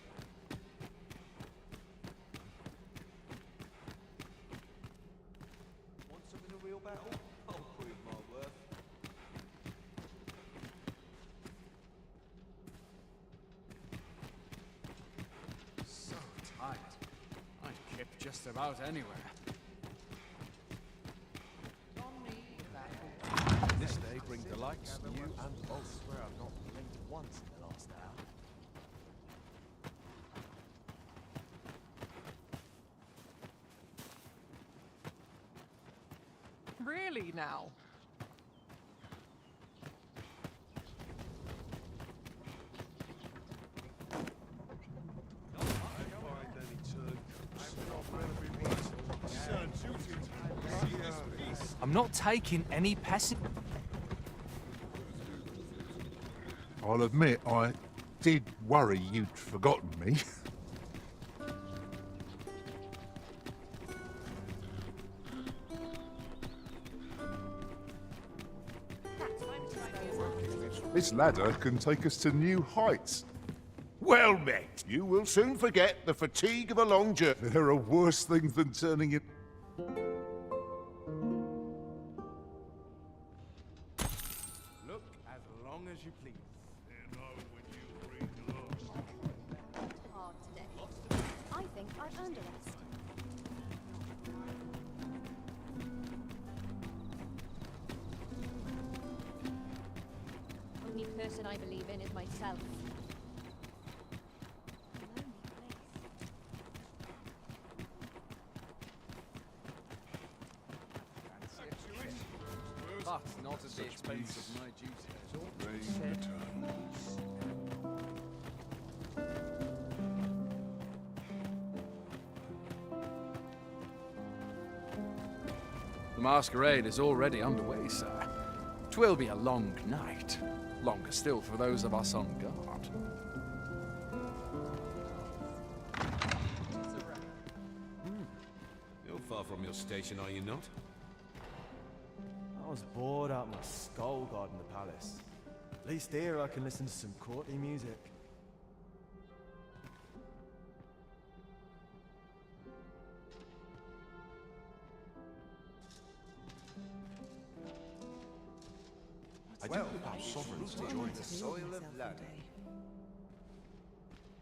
Want some in a real battle? I'll prove my worth. So tired. I'd kip just about anywhere. This day bring delights to you and both. I swear I've not blinked once in the last hour. Really now? I'm not taking any passive. I'll admit, I did worry you'd forgotten me. This ladder can take us to new heights. Well met. You will soon forget the fatigue of a long journey. There are worse things than turning it. Look as long as you please. Hard today. I think I've earned a rest. Only person I believe in is myself. But not at the expense of my duties. The masquerade is already underway, sir. 'Twill be a long night. Longer still for those of us on guard. You're far from your station, are you not? I was bored out my skull guarding the palace. At least here I can listen to some courtly music. I do hope our sovereigns enjoy the soil of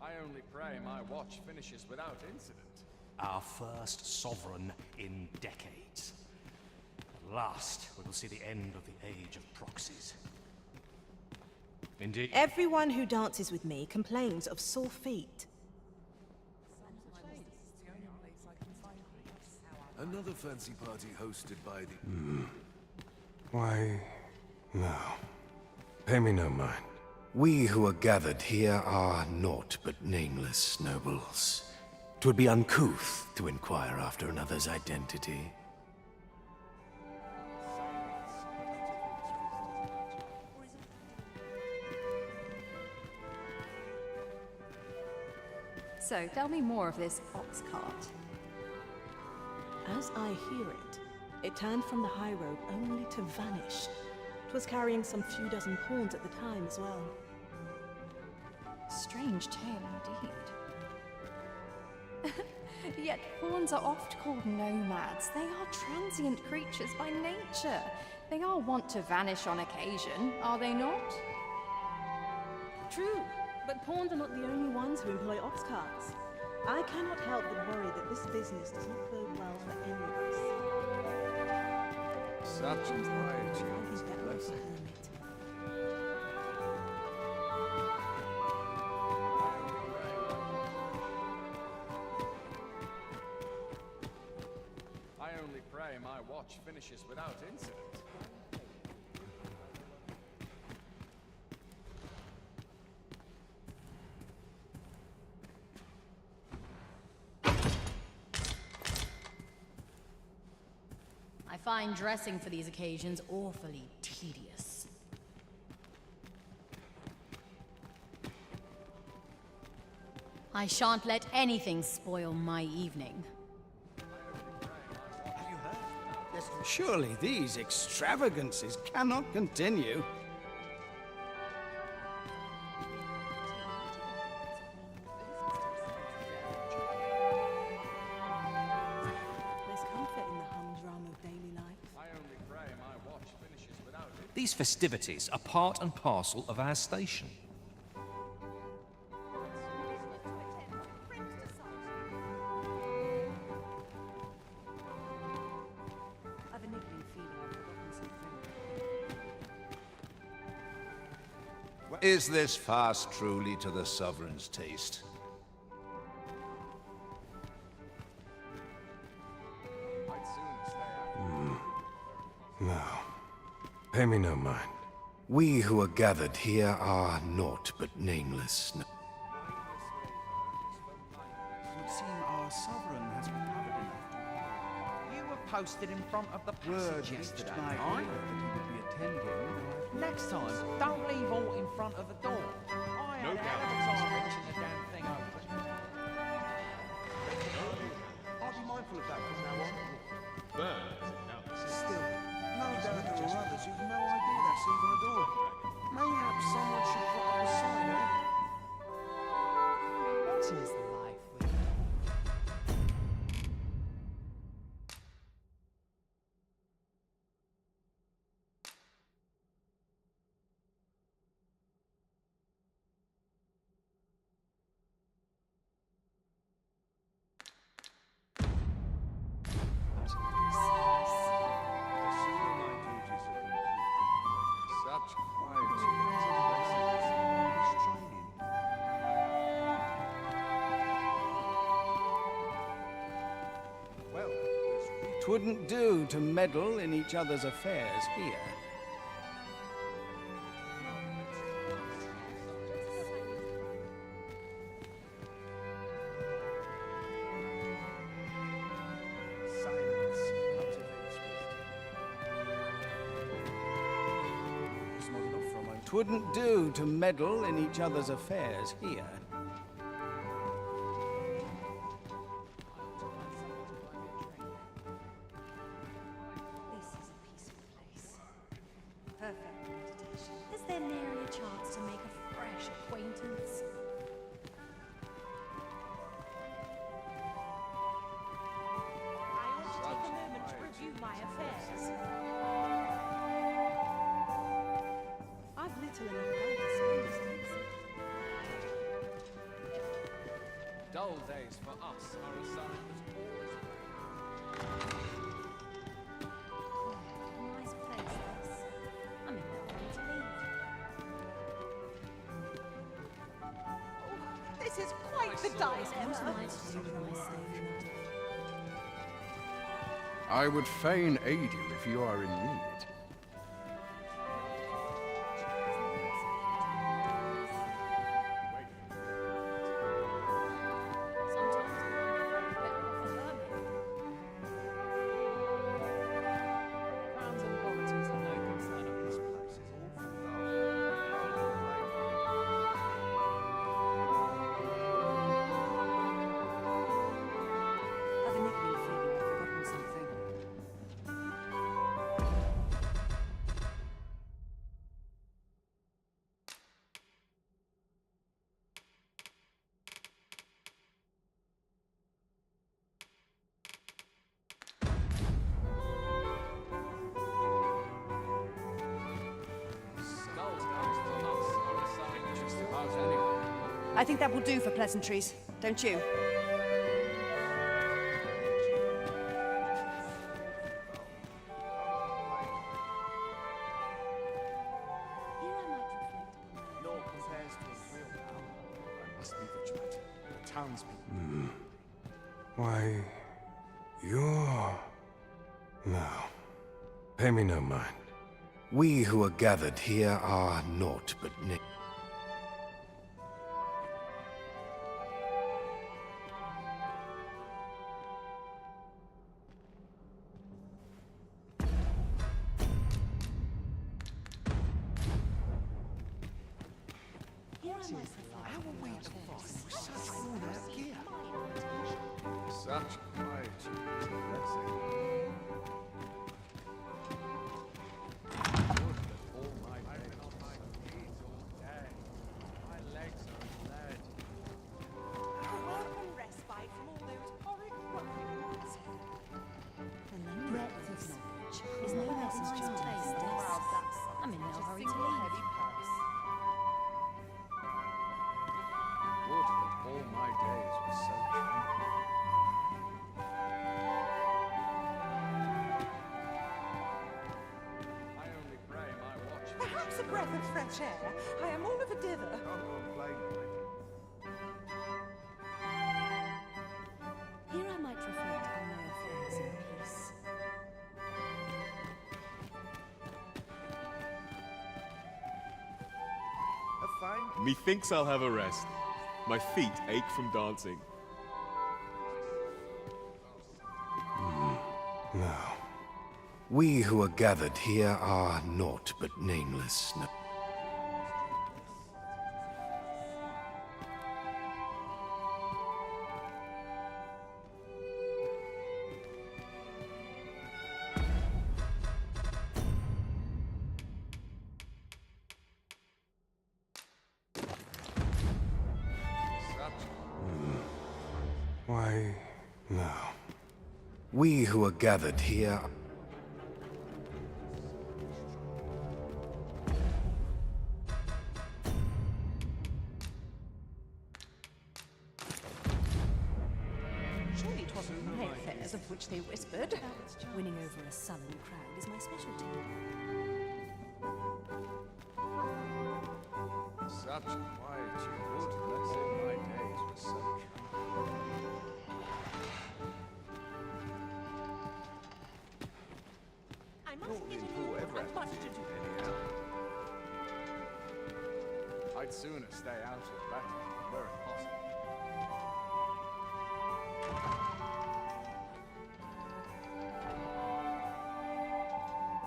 I only pray my watch finishes without incident. our first sovereign in decades. At last, we will see the end of the age of proxies. Indeed. Everyone who dances with me complains of sore feet. Another fancy party hosted by the... Why, no. Pay me no mind. We who are gathered here are naught but nameless nobles. 'Twould be uncouth to inquire after another's identity. So, tell me more of this ox cart. As I hear it, it turned from the high road only to vanish. 'Twas carrying some few dozen pawns at the time as well. Strange tale indeed. Yet pawns are oft called nomads. They are transient creatures by nature. They are wont to vanish on occasion, are they not? True, but pawns are not the only ones who employ ox carts. I cannot help but worry that this business does not bode well for any of us. Such a quiet I only pray my watch finishes without incident. I find dressing for these occasions awfully tedious. I shan't let anything spoil my evening. Surely these extravagances cannot continue. There's comfort in the humdrum of daily life. I only pray my watch finishes without it. These festivities are part and parcel of our station. I've a niggling feeling I've forgotten something. Is this fast truly to the Sovereign's taste? No. Pay me no mind. We who are gathered here are naught but nameless. It would seem our sovereign has recovered enough. You were posted in front of the Word passage yesterday, reached my right? ear that he would be attending. Next time, don't leave all in front of the door. I had a hell of a time watching the damn thing open. I'll be mindful of that from now on. Still, no doubt there are others who've no idea that's even a door. Mayhaps someone should put up a sign, eh? What is life with you? Such quiet. Well, 'twouldn't do to meddle in each other's affairs here. Silence cultivates wisdom. 'Twouldn't do to meddle in each other's affairs here. This is a peaceful place. Perfect for meditation. Is there nary a chance to make a fresh acquaintance? I ought to take a moment to review my affairs. I've little enough time to spend as things. dull days for us are a sign that all is Nice place, this. I'm in no hurry to leave. This is quite the dilemma. What am I to do with myself now? I would fain aid you if you are in need. Crowns and politics are no concern of this place. I've a niggling feeling I've forgotten something. dull days for us are a sign just about anywhere. I think that will do for pleasantries, don't you? Law compares to a real power. I must be vigilant. The townspeople. Why, you're... No. Pay me no mind. We who are gathered here are naught but How are we to find such worn-out gear? Such quiet. All my days on my feet all day. My legs are bled. I want a respite from all those horrid ruffians. The breadth of knowledge is no message to taste this. I'm in no hurry to leave. Would that all my days were so tranquil. I only pray my watch. Perhaps a breath of fresh air. I am all of a dither. Here I might reflect on my affairs in peace. Methinks I'll have a rest. My feet ache from dancing. No. We who are gathered here are naught but nameless. Why, no. We who are gathered here... Surely it wasn't my affairs of which they whispered. Winning over a sullen crowd is my specialty. Such quietude. Would that all my days were so tranquil. I must get a new and much to do. I'd sooner stay out of battle, were it possible.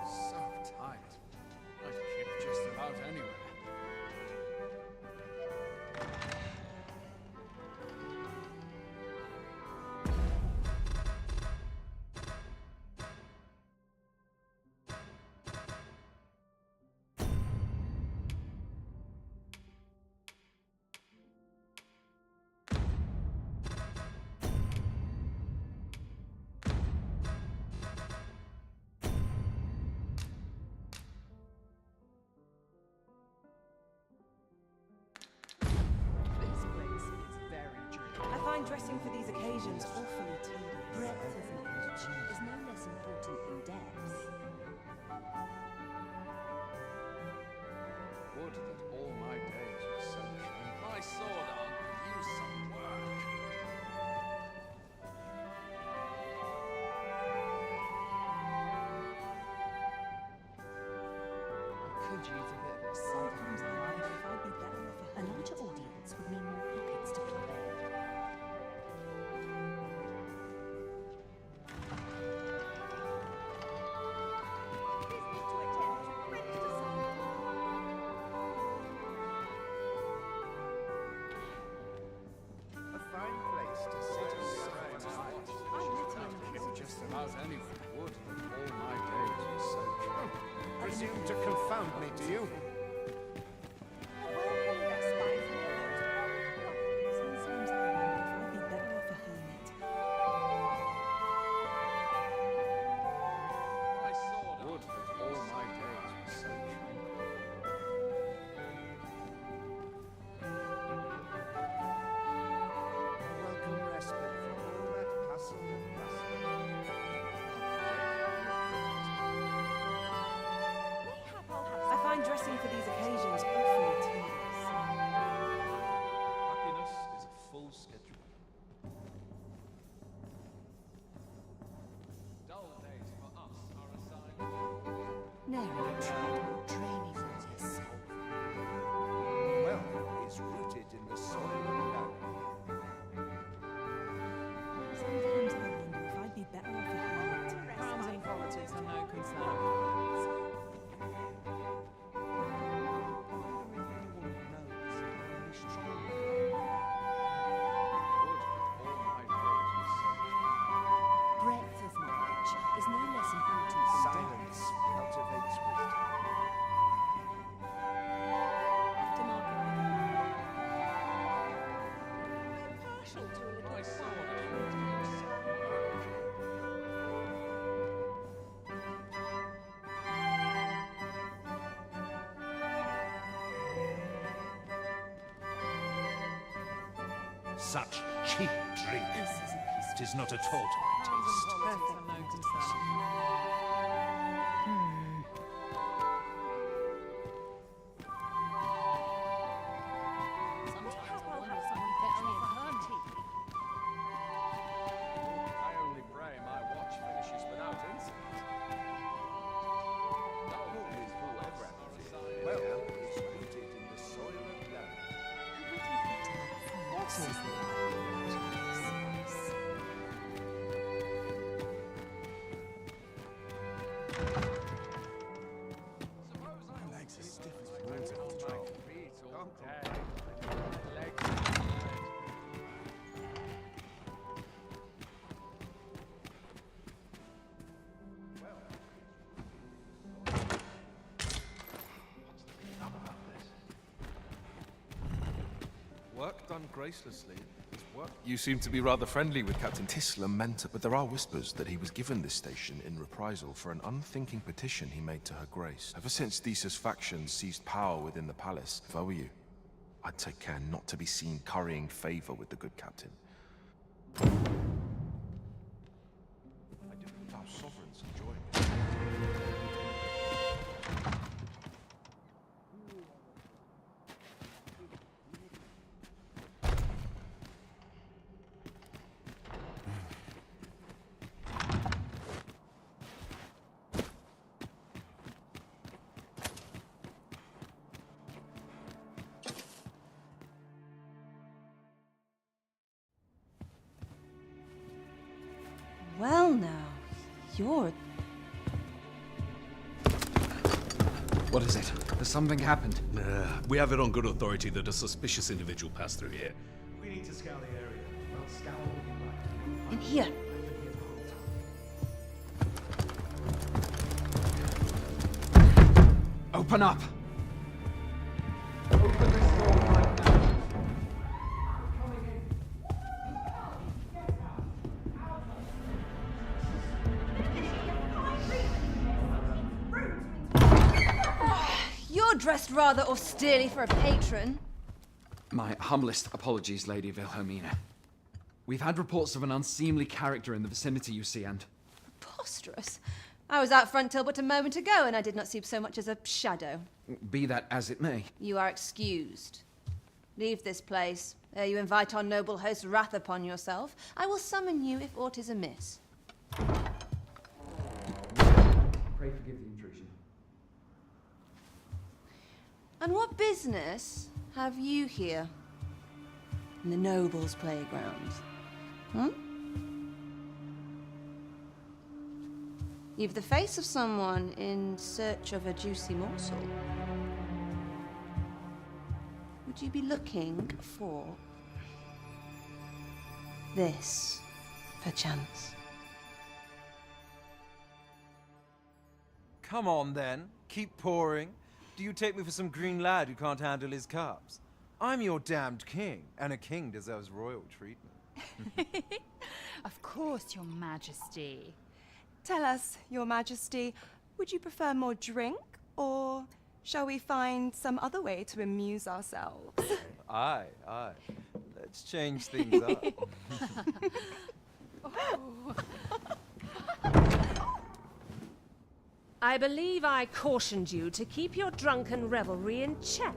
So tight. I'd kick just about anywhere. find dressing for these occasions awfully tedious. Breadth of knowledge is no less important than depth. Would that all my days were sunshine. My sword arm could use some work. Could use a bit of excitement. Sometimes I wonder if I'd be better off A larger audience would mean more pockets to play. A fine place to sit and stray. Just about anywhere would that all my days were sunshine. Presume to confound me, do you? Sometimes I wonder if I'd be better off a hermit. My sword would that all my days were sunshine. A welcome respite from all that hustle and bustle. I find dressing for these occasions awfully tedious. Happiness is a full schedule. Dull days for us are assigned. Nary tried more draining than this. Wealth is rooted in the soil of land. Sometimes I wonder if I'd be better off a hermit. Crowns and politics are no concern of mine. Breadth of knowledge is no less important than Silence cultivates wisdom. To market with We're partial to a little My sword fun. arm could use some work. Such cheap drink. It is not at all to my Crowns taste. and politics are no concern of mine. Sometimes I wonder if I'd be better off a hermit. I only pray my watch finishes without incident. Dull days for us are assigned. Wealth is rooted in the soil of land. what is the My legs are stiff as on boards after my training. feet all day. My legs are tired. Work done gracelessly is work. You seem to be rather friendly with Captain Tislamenta, but there are whispers that he was given this station in reprisal for an unthinking petition he made to Her Grace. Ever since Thesa's factions seized power within the palace, if I were you, I'd take care not to be seen currying favor with the good captain. I do hope our sovereign's enjoying it. Well now, you're... What is it? Has something happened? We have it on good authority that a suspicious individual passed through here. We need to scour the area. Well, scour will be right. In here. Open up! You're dressed rather austerely for a patron. My humblest apologies, Lady Wilhelmina. We've had reports of an unseemly character in the vicinity, you see, and... Preposterous. I was out front till but a moment ago, and I did not see so much as a shadow. Be that as it may. You are excused. Leave this place, ere you invite our noble host's wrath upon yourself. I will summon you if aught is amiss. Pray forgive the intrusion. And what business have you here? In the nobles' playground? You've the face of someone in search of a juicy morsel. Would you be looking for this, perchance? Come on, then. Keep pouring. Do you take me for some green lad who can't handle his cups? I'm your damned king, and a king deserves royal treatment. Of course, Your Majesty. Tell us, Your Majesty, would you prefer more drink, or shall we find some other way to amuse ourselves? Aye. Let's change things up. I believe I cautioned you to keep your drunken revelry in check.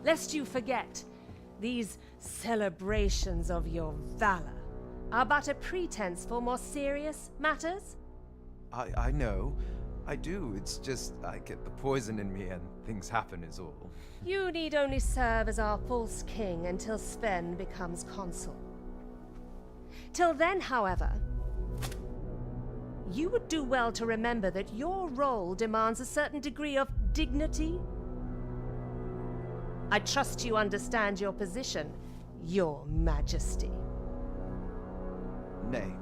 Lest you forget, these celebrations of your valor are but a pretense for more serious matters. I know. I do. It's just I get the poison in me and things happen is all. You need only serve as our false king until Sven becomes consul. Till then, however, you would do well to remember that your role demands a certain degree of dignity. I trust you understand your position, Your Majesty. Nay,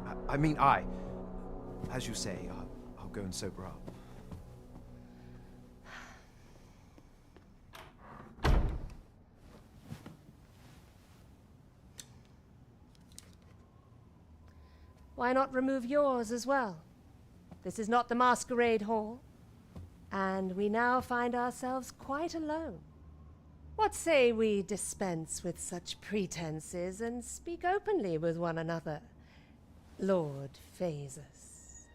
as you say, I'll go and sober up. Why not remove yours as well? This is not the masquerade hall, and we now find ourselves quite alone. What say we dispense with such pretenses and speak openly with one another, Lord Phaesus?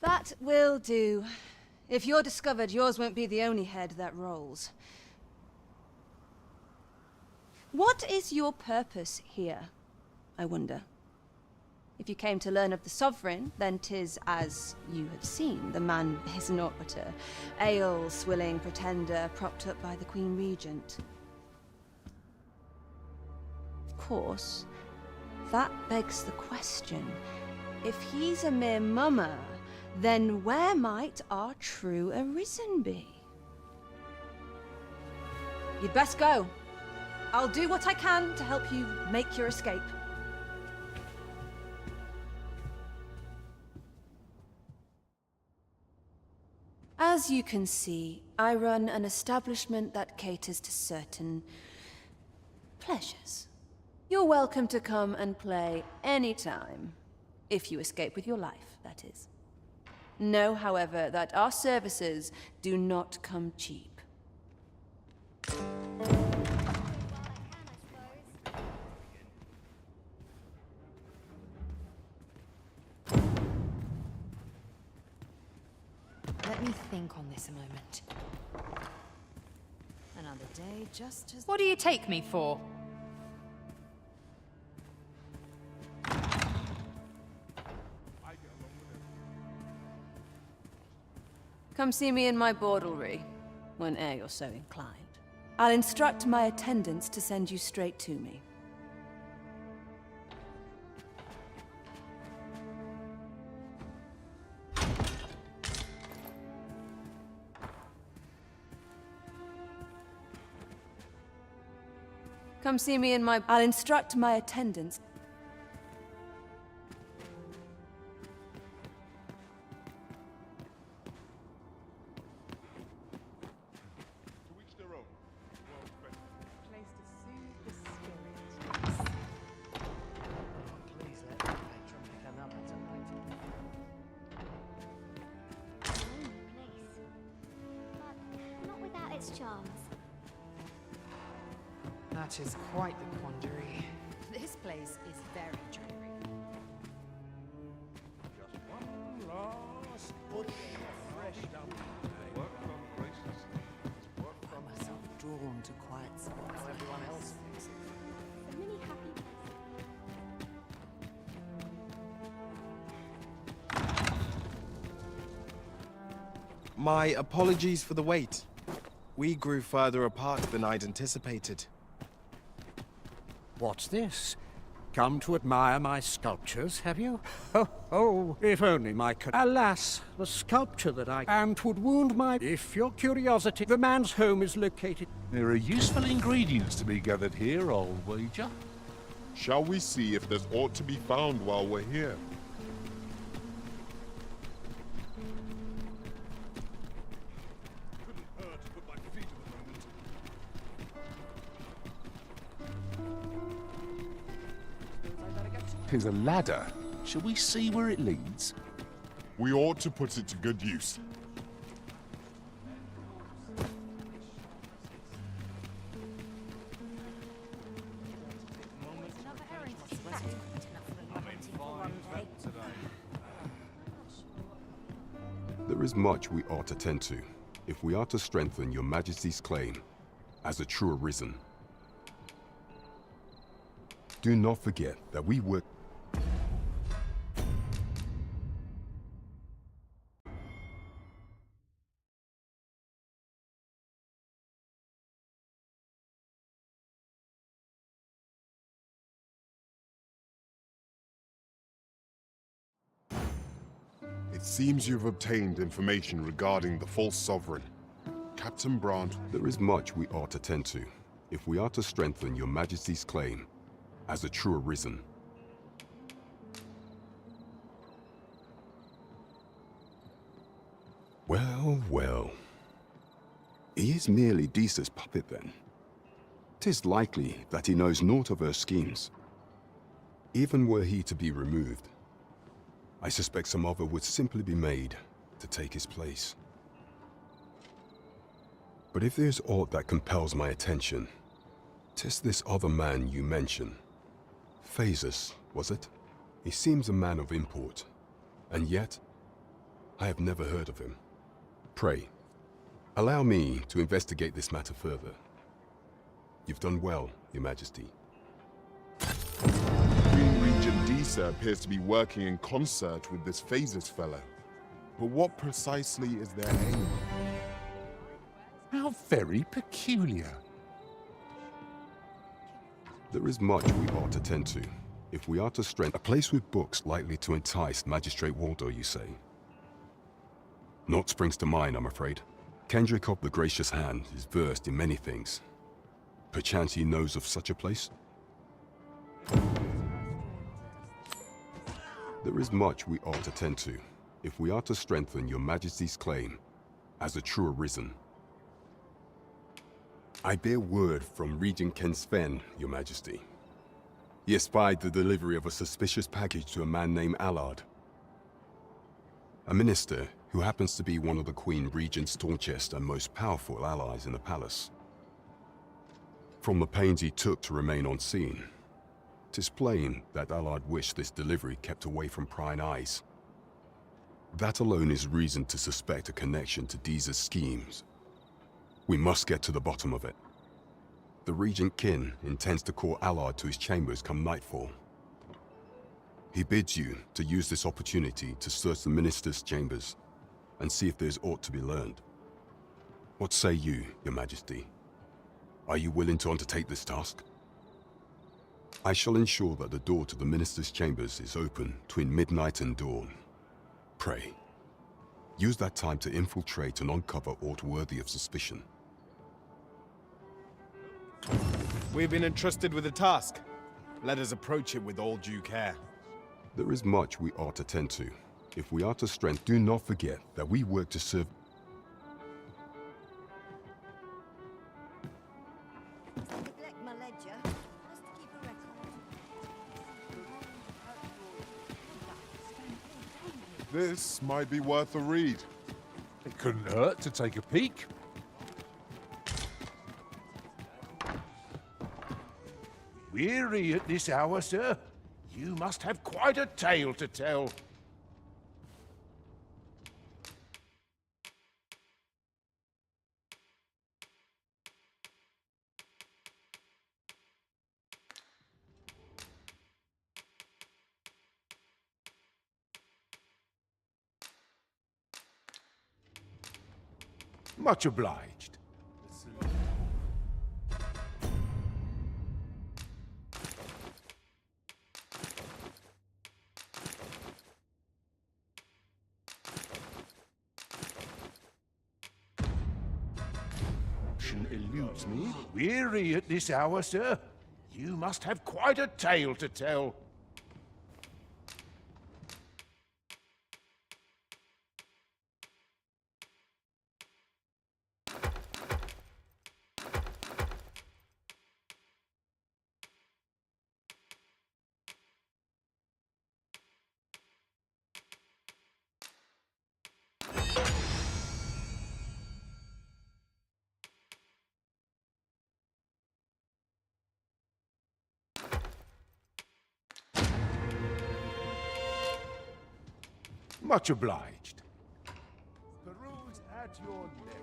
That will do. If you're discovered, yours won't be the only head that rolls. What is your purpose here, I wonder? If you came to learn of the Sovereign, then 'tis as you have seen. The man is naught but a ale-swilling pretender propped up by the Queen Regent. Of course, that begs the question. If he's a mere mummer, then where might our true Arisen be? You'd best go. I'll do what I can to help you make your escape. As you can see, I run an establishment that caters to certain pleasures. You're welcome to come and play anytime, if you escape with your life, that is. Know, however, that our services do not come cheap. Let me think on this a moment. Another day just as... What do you take me for? Come see me in my bordlery, whene'er you're so inclined. I'll instruct my attendants to send you straight to me. Come see me in my... I'll instruct my attendants... its charms. That is quite the quandary. This place is very dreary. Just one last push of fresh up. Work from places. Work from myself drawn to quiet spots. How everyone else feels. So many happy My apologies for the wait. We grew further apart than I'd anticipated. What's this? Come to admire my sculptures, have you? Oh, if only my Alas, the sculpture that I and would wound my... If your curiosity, the man's home is located... There are useful ingredients to be gathered here, I'll wager. Shall we see if there's aught to be found while we're here? Here's a ladder. Shall we see where it leads? We ought to put it to good use. There is much we ought to tend to, if we are to strengthen your Majesty's claim as a true arisen. Do not forget that we work... It seems you've obtained information regarding the false sovereign. Captain Brandt... There is much we ought to tend to, if we are to strengthen your Majesty's claim as a true arisen. Well, well. He is merely Disa's puppet then. 'Tis likely that he knows naught of her schemes. Even were he to be removed, I suspect some other would simply be made to take his place. But if there's aught that compels my attention, 'tis this other man you mention. Phases, was it? He seems a man of import, and yet I have never heard of him. Pray, allow me to investigate this matter further. You've done well, Your Majesty. Queen Regent Disa appears to be working in concert with this Phases fellow. But what precisely is their aim? How very peculiar. There is much we ought to tend to, if we are to strengthen a place with books likely to entice Magistrate Waldo, you say? Naught springs to mind, I'm afraid. Kendrick of the Gracious Hand is versed in many things. Perchance he knows of such a place? There is much we ought to tend to, if we are to strengthen your Majesty's claim as a true arisen. I bear word from Regent Ken Sven, Your Majesty. He espied the delivery of a suspicious package to a man named Allard. A minister who happens to be one of the Queen Regent's staunchest and most powerful allies in the palace. From the pains he took to remain on scene, 'tis plain that Allard wished this delivery kept away from prying eyes. That alone is reason to suspect a connection to Disa's schemes. We must get to the bottom of it. The Regent Kin intends to call Allard to his chambers come nightfall. He bids you to use this opportunity to search the minister's chambers and see if there's aught to be learned. What say you, Your Majesty? Are you willing to undertake this task? I shall ensure that the door to the minister's chambers is open between midnight and dawn. Pray, use that time to infiltrate and uncover aught worthy of suspicion. We've been entrusted with a task. Let us approach it with all due care. There is much we ought to tend to. If we are to strengthen, do not forget that we work to serve... Neglect my ledger, just to keep a record. This might be worth a read. It couldn't hurt to take a peek. Weary at this hour, sir? You must have quite a tale to tell. Much obliged. Eludes me. Weary at this hour, sir? You must have quite a tale to tell. Much obliged. Peruse at your leisure.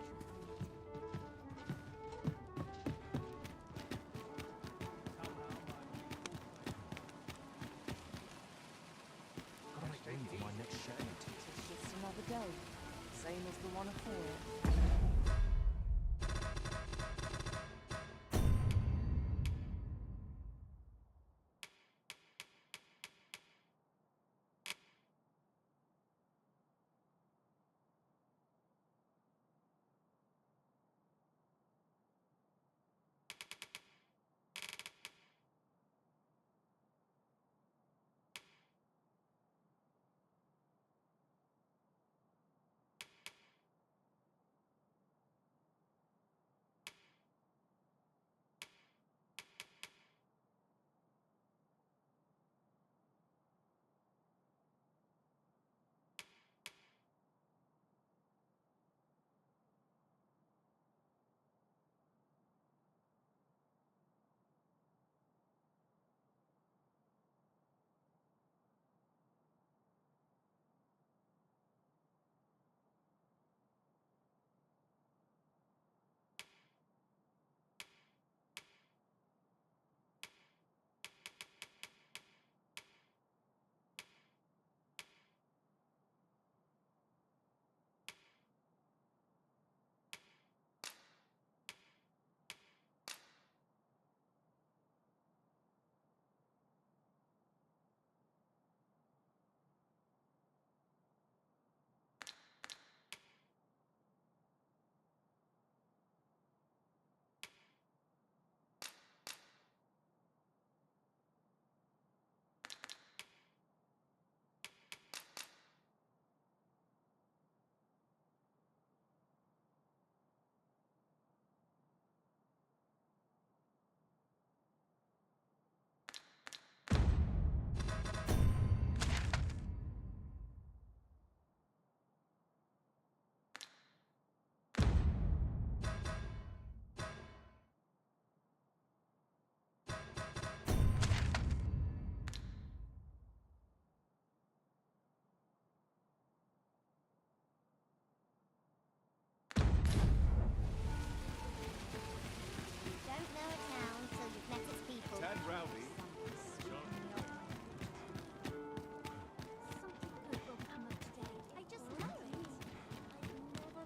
My next shipment. It's just another day, same as the one afore.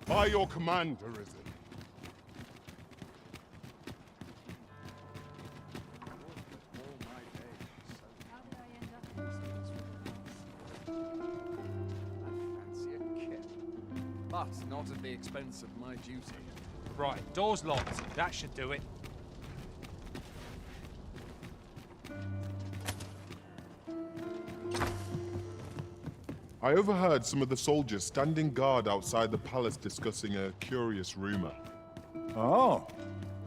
By your command, Arisen. But not at the expense of my duty. Right, door's locked. That should do it. I overheard some of the soldiers standing guard outside the palace discussing a curious rumor. Oh.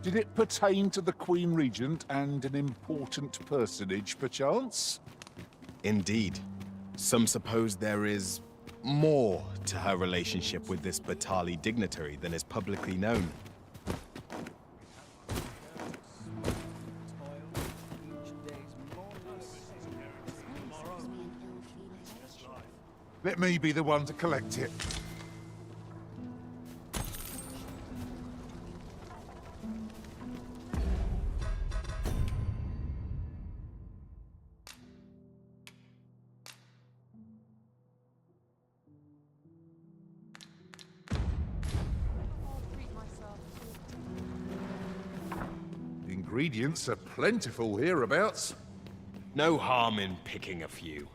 Did it pertain to the Queen Regent and an important personage, perchance? Indeed. Some suppose there is more to her relationship with this Batali dignitary than is publicly known. Let me be the one to collect it. Ingredients are plentiful hereabouts. No harm in picking a few.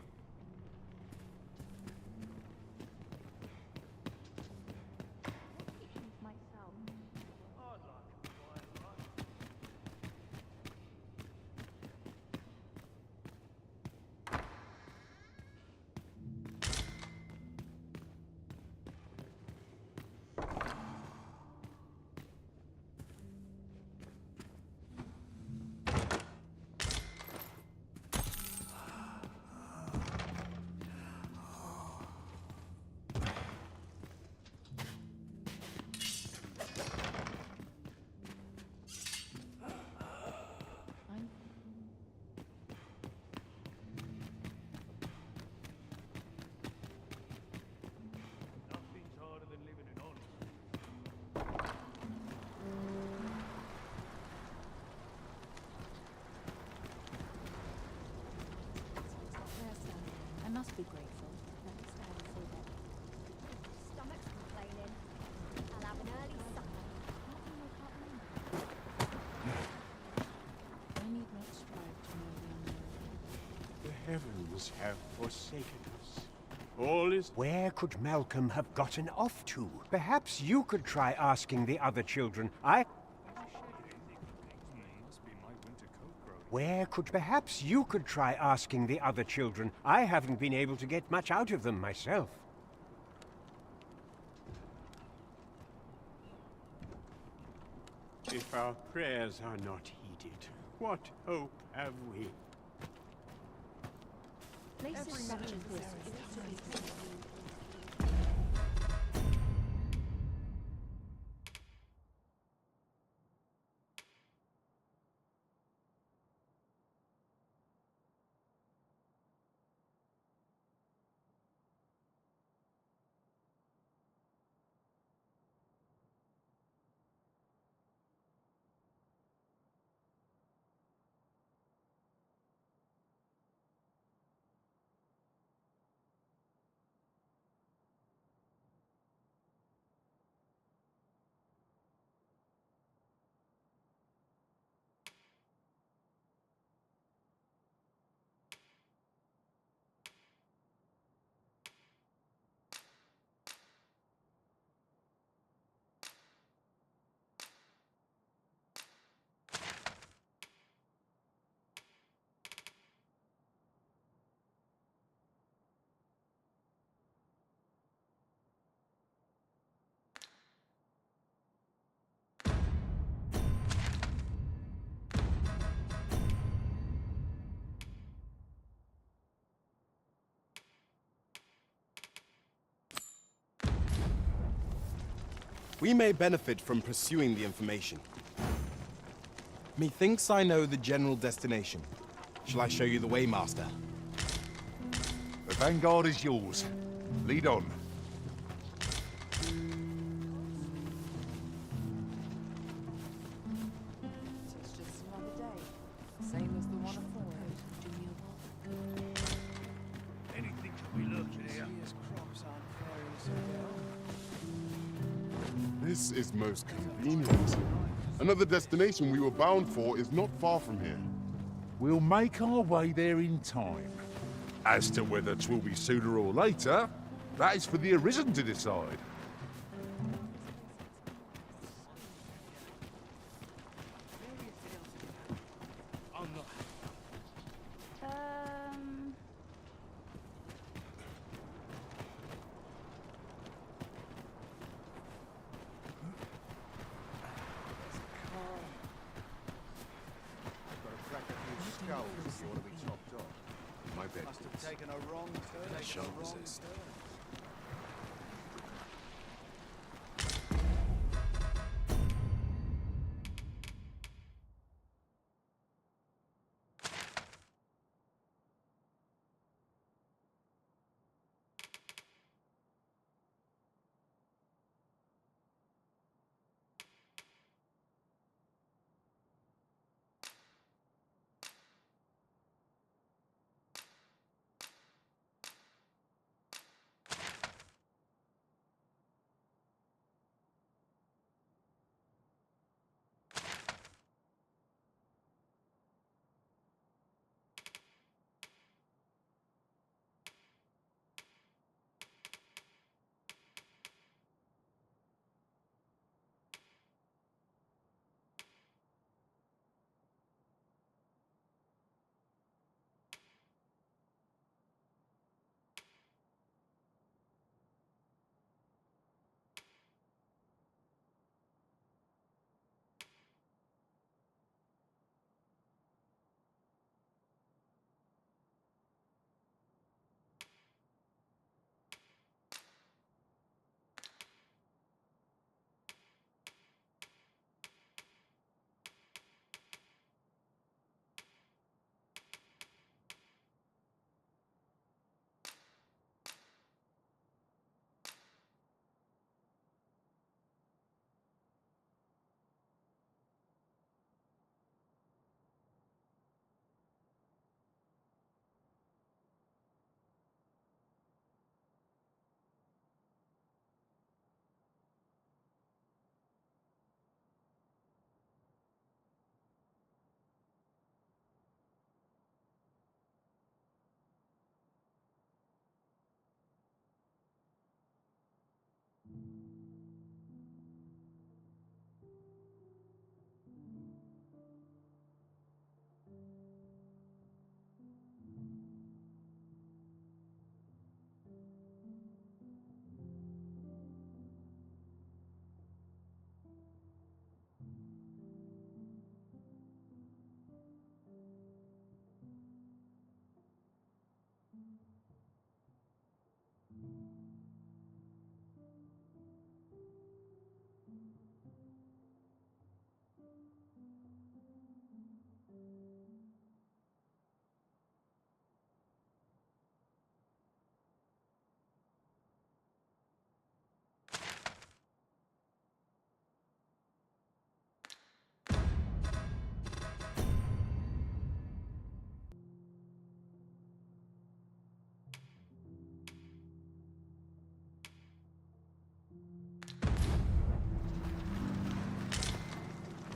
I must be grateful. Let me stand and see that. Stomach's complaining. I'll have an early supper. I need not strive to know the unknown. The heavens have forsaken us. All is... Where could Malcolm have gotten off to? Perhaps you could try asking the other children. Perhaps you could try asking the other children. I haven't been able to get much out of them myself. If our prayers are not heeded, what hope have we? Places such as this ought to be protected. We may benefit from pursuing the information. Methinks I know the general destination. Shall I show you the way, Master? The vanguard is yours. Lead on. It's just another day, same as the one before. Anything to be looking here? This is most convenient. Another destination we were bound for is not far from here. We'll make our way there in time. As to whether 'twill be sooner or later, that is for the Arisen to decide. My bed. Must have taken a wrong turn. I shall resist.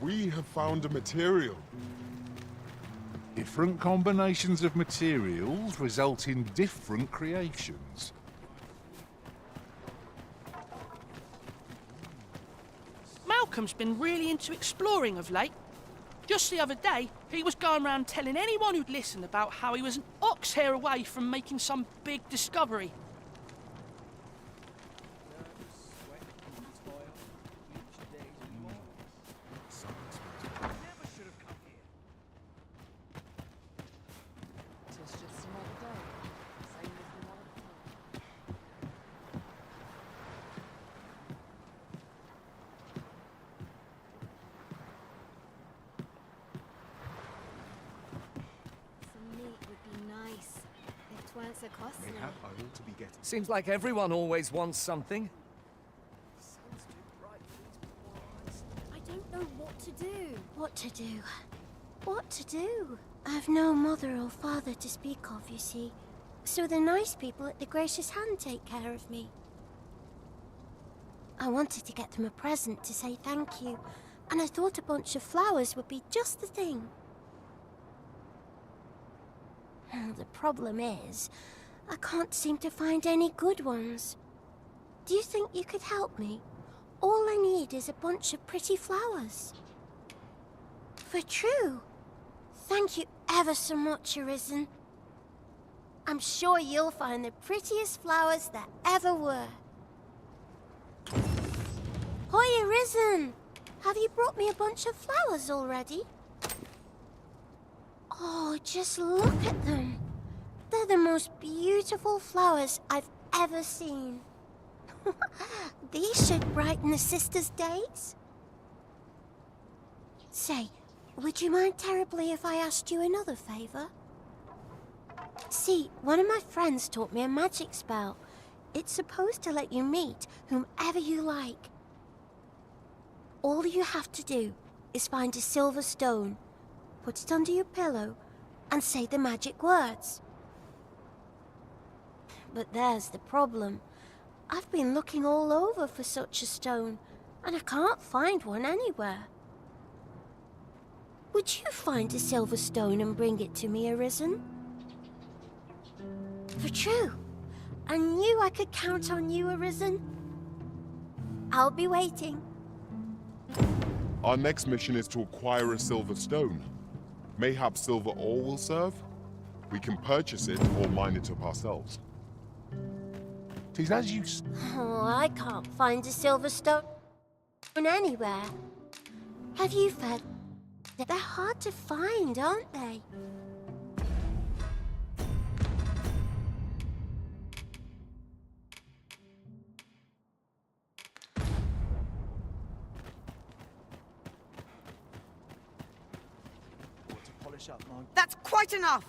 We have found a material. Different combinations of materials result in different creations. Malcolm's been really into exploring of late. Just the other day, he was going around telling anyone who'd listen about how he was an ox hair away from making some big discovery. Seems like everyone always wants something. I don't know what to do. What to do? What to do? I've no mother or father to speak of, you see. So the nice people at the Gracious Hand take care of me. I wanted to get them a present to say thank you, and I thought a bunch of flowers would be just the thing. The problem is, I can't seem to find any good ones. Do you think you could help me? All I need is a bunch of pretty flowers. For true. Thank you ever so much, Arisen. I'm sure you'll find the prettiest flowers that ever were. Hoi, Arisen! Have you brought me a bunch of flowers already? Oh, just look at them. They're the most beautiful flowers I've ever seen. These should brighten the sisters' days. Say, would you mind terribly if I asked you another favor? See, one of my friends taught me a magic spell. It's supposed to let you meet whomever you like. All you have to do is find a silver stone, put it under your pillow, and say the magic words. But there's the problem. I've been looking all over for such a stone, and I can't find one anywhere. Would you find a silver stone and bring it to me, Arisen? For true. I knew I could count on you, Arisen. I'll be waiting. Our next mission is to acquire a silver stone. Mayhap silver ore will serve? We can purchase it or mine it up ourselves. Tis as you... Oh, I can't find a silver stone anywhere. Have you fed? They're hard to find, aren't they? That's quite enough!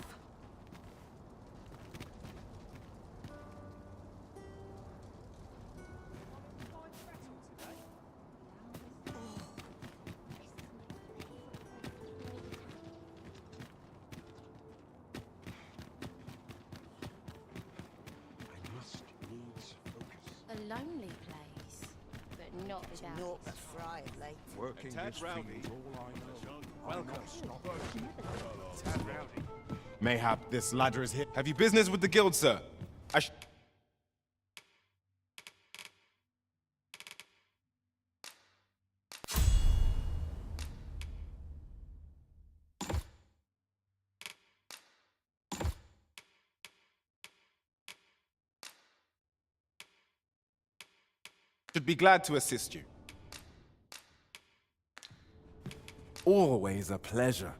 A lonely place, but not without. Not the fry of late. Working this field, all I know. Welcome. Mayhap this ladder is here. Have you business with the guild, sir? Should be glad to assist you. Always a pleasure.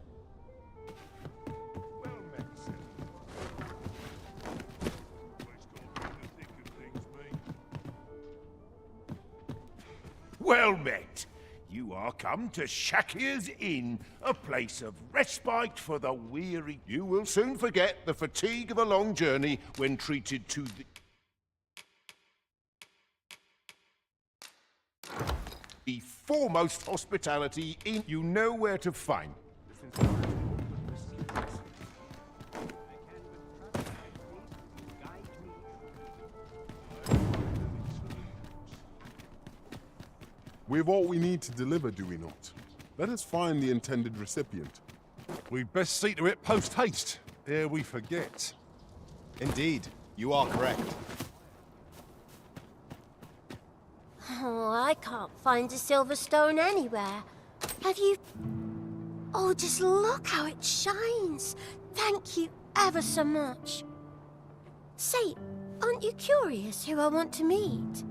Well met. You are come to Shakir's Inn, a place of respite for the weary. You will soon forget the fatigue of a long journey when treated to the foremost hospitality in. You know where to find. We've all we need to deliver, do we not? Let us find the intended recipient. We'd best see to it post-haste, ere we forget. Indeed, you are correct. Oh, I can't find a silver stone anywhere. Have you... Oh, just look how it shines. Thank you ever so much. Say, aren't you curious who I want to meet?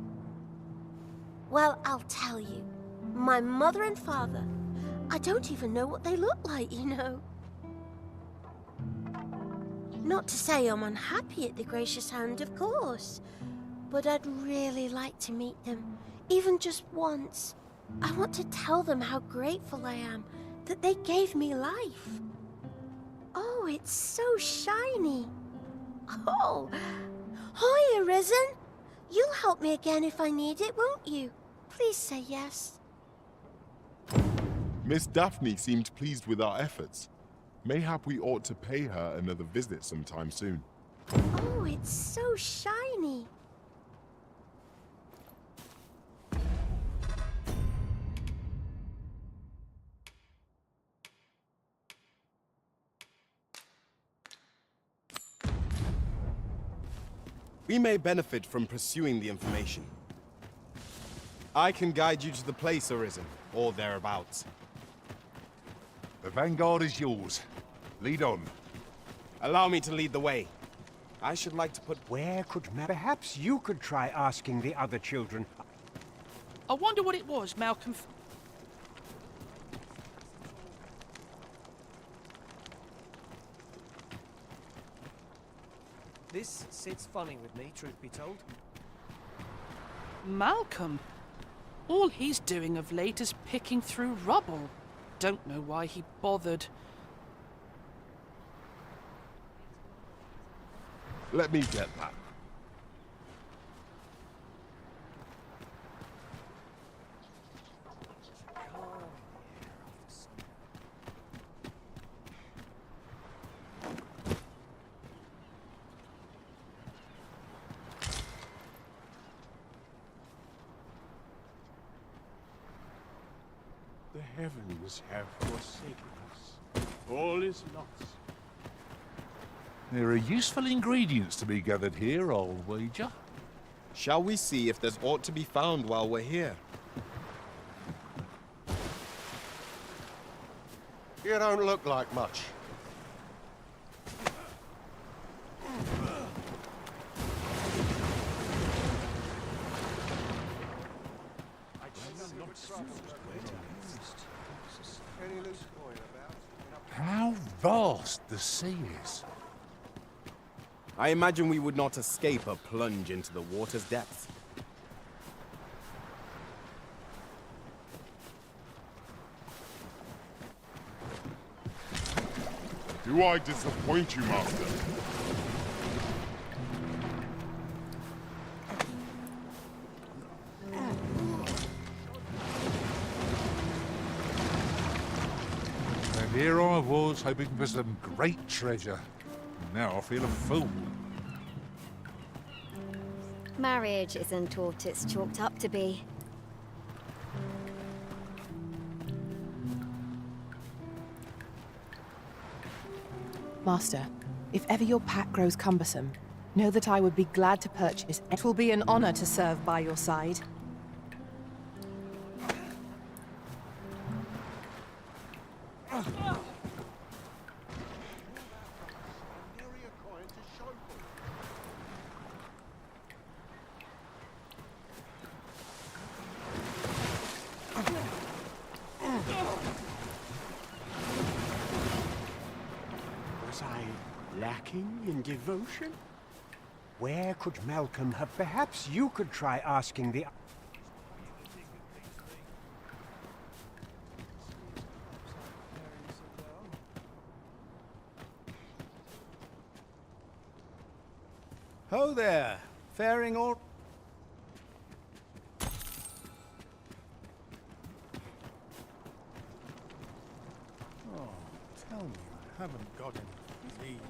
Well, I'll tell you. My mother and father. I don't even know what they look like, you know. Not to say I'm unhappy at the gracious hand, of course. But I'd really like to meet them, even just once. I want to tell them how grateful I am that they gave me life. Oh, it's so shiny. Oh, hi, Arisen. You'll help me again if I need it, won't you? Please say yes. Miss Daphne seemed pleased with our efforts. Mayhap we ought to pay her another visit sometime soon. Oh, it's so shiny. We may benefit from pursuing the information. I can guide you to the place, Arisen, or thereabouts. The vanguard is yours. Lead on. Allow me to lead the way. I should like to put... Where could... Perhaps you could try asking the other children. I wonder what it was Malcolm... This sits funny with me, truth be told. Malcolm? All he's doing of late is picking through rubble. Don't know why he bothered. Let me get that. The heavens have forsaken us. All is lost. There are useful ingredients to be gathered here, I'll wager. Shall we see if there's aught to be found while we're here? You don't look like much. How vast the sea is. I imagine we would not escape a plunge into the water's depths. Do I disappoint you, Master? And here I was, hoping for some great treasure. Now I feel a fool. Marriage isn't what it's chalked up to be. Master, if ever your pack grows cumbersome, know that I would be glad to purchase. It will be an honor to serve by your side. Was I lacking in devotion? Where could Malcolm have... Perhaps you could try asking the... Ho there! Faring all... Oh, tell me I haven't got any leaves.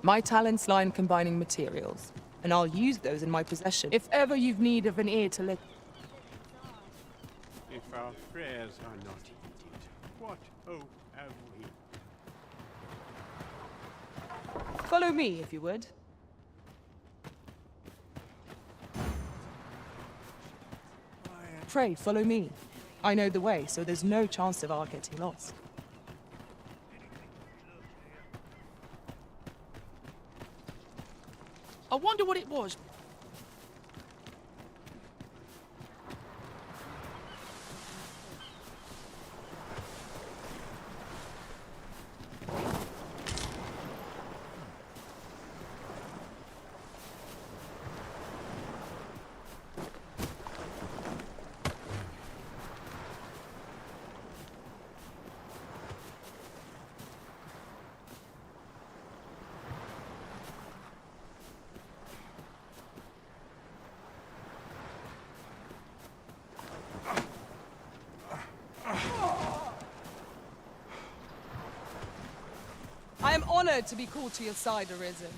My talents lie in combining materials, and I'll use those in my possession if ever you've need of an ear to listen. If Our prayers are not heeded. What hope have we? Follow me, if you would. Pray, follow me. I know the way, so there's no chance of our getting lost. I wonder what it was. I am honored to be called to your side, Arisen.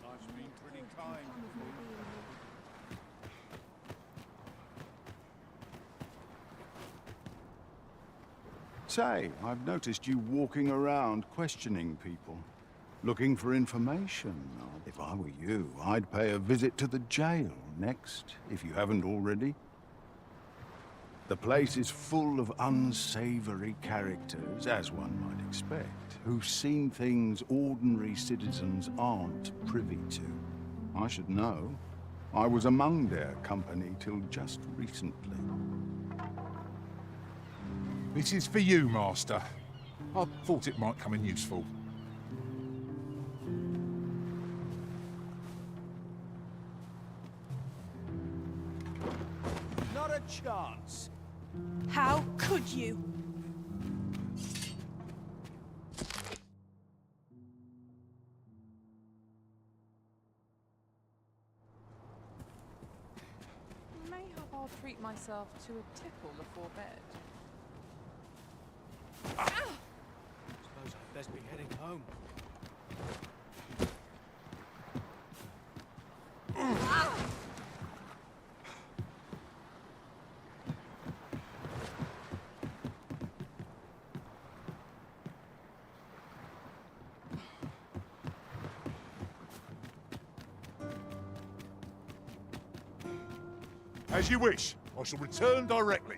Life's been pretty kind. Say, I've noticed you walking around questioning people. Looking for information. If I were you, I'd pay a visit to the jail next, if you haven't already. The place is full of unsavory characters, as one might expect, who've seen things ordinary citizens aren't privy to. I should know. I was among their company till just recently. This is for you, Master. I thought it might come in useful. Not a chance. How could you? Mayhap I'll treat myself to a tipple before bed. Suppose I'd best be heading home. As you wish. I shall return directly.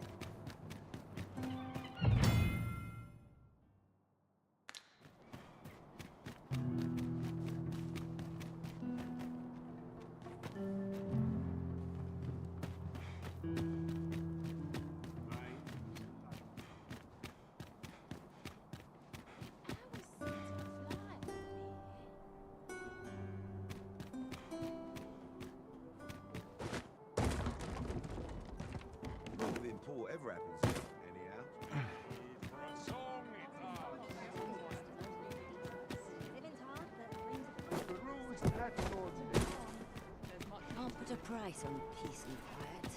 Nothing poor ever happens, anyhow. Can't put a price on peace and quiet.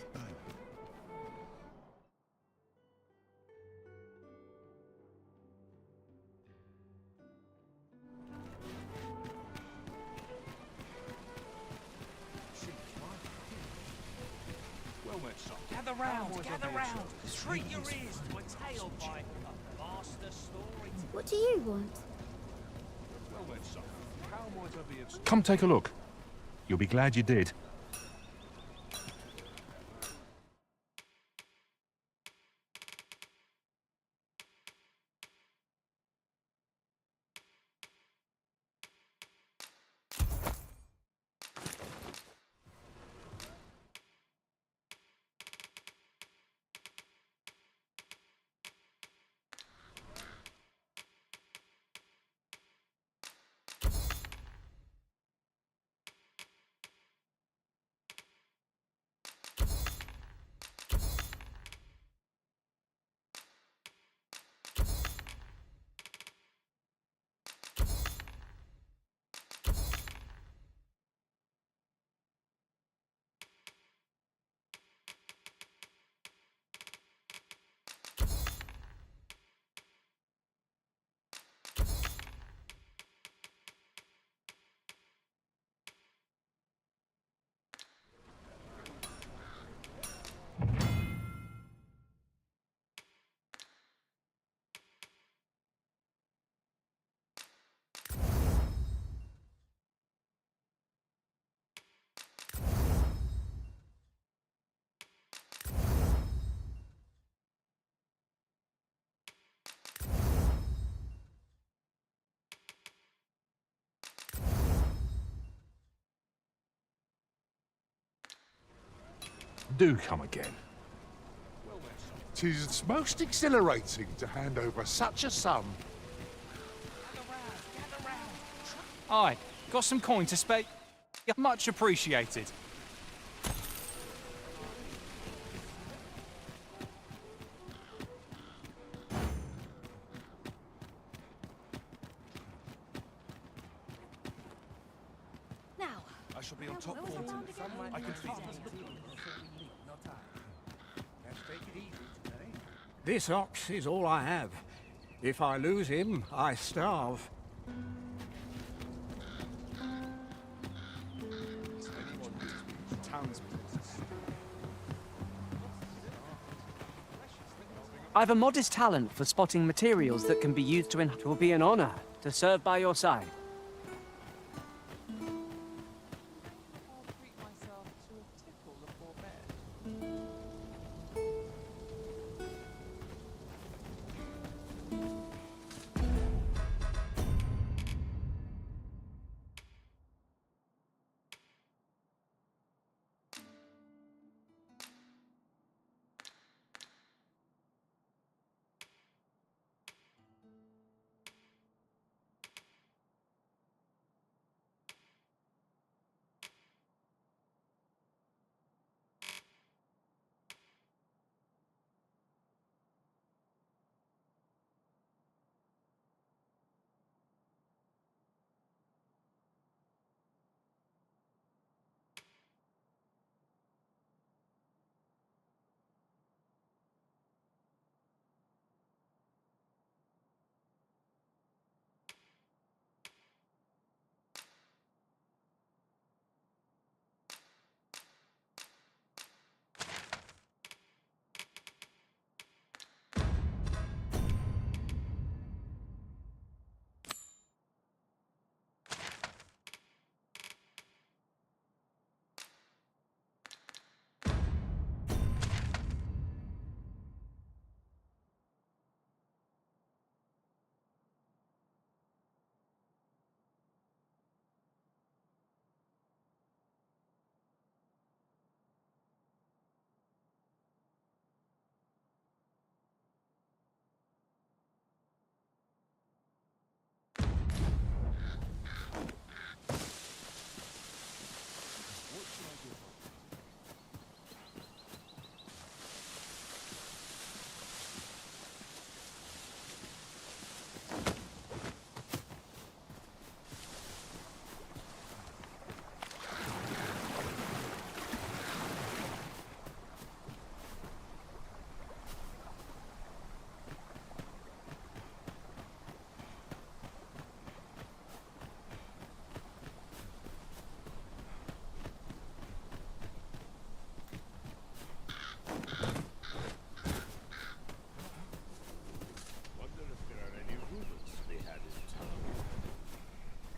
Well met, son. Gather round, gather round. Treat your ears to a tale by a master story. What do you want? Well met, son. How might I be of... Come take a look. You'll be glad you did. do come again. 'Tis most exhilarating to hand over such a sum. Aye, got some coin to spare? Much appreciated. Now, I shall be on top form tonight. I can feel it. This ox is all I have. If I lose him, I starve. I've a modest talent for spotting materials that can be used to enhance. It will be an honor to serve by your side. I'll treat myself to a tipple before bed.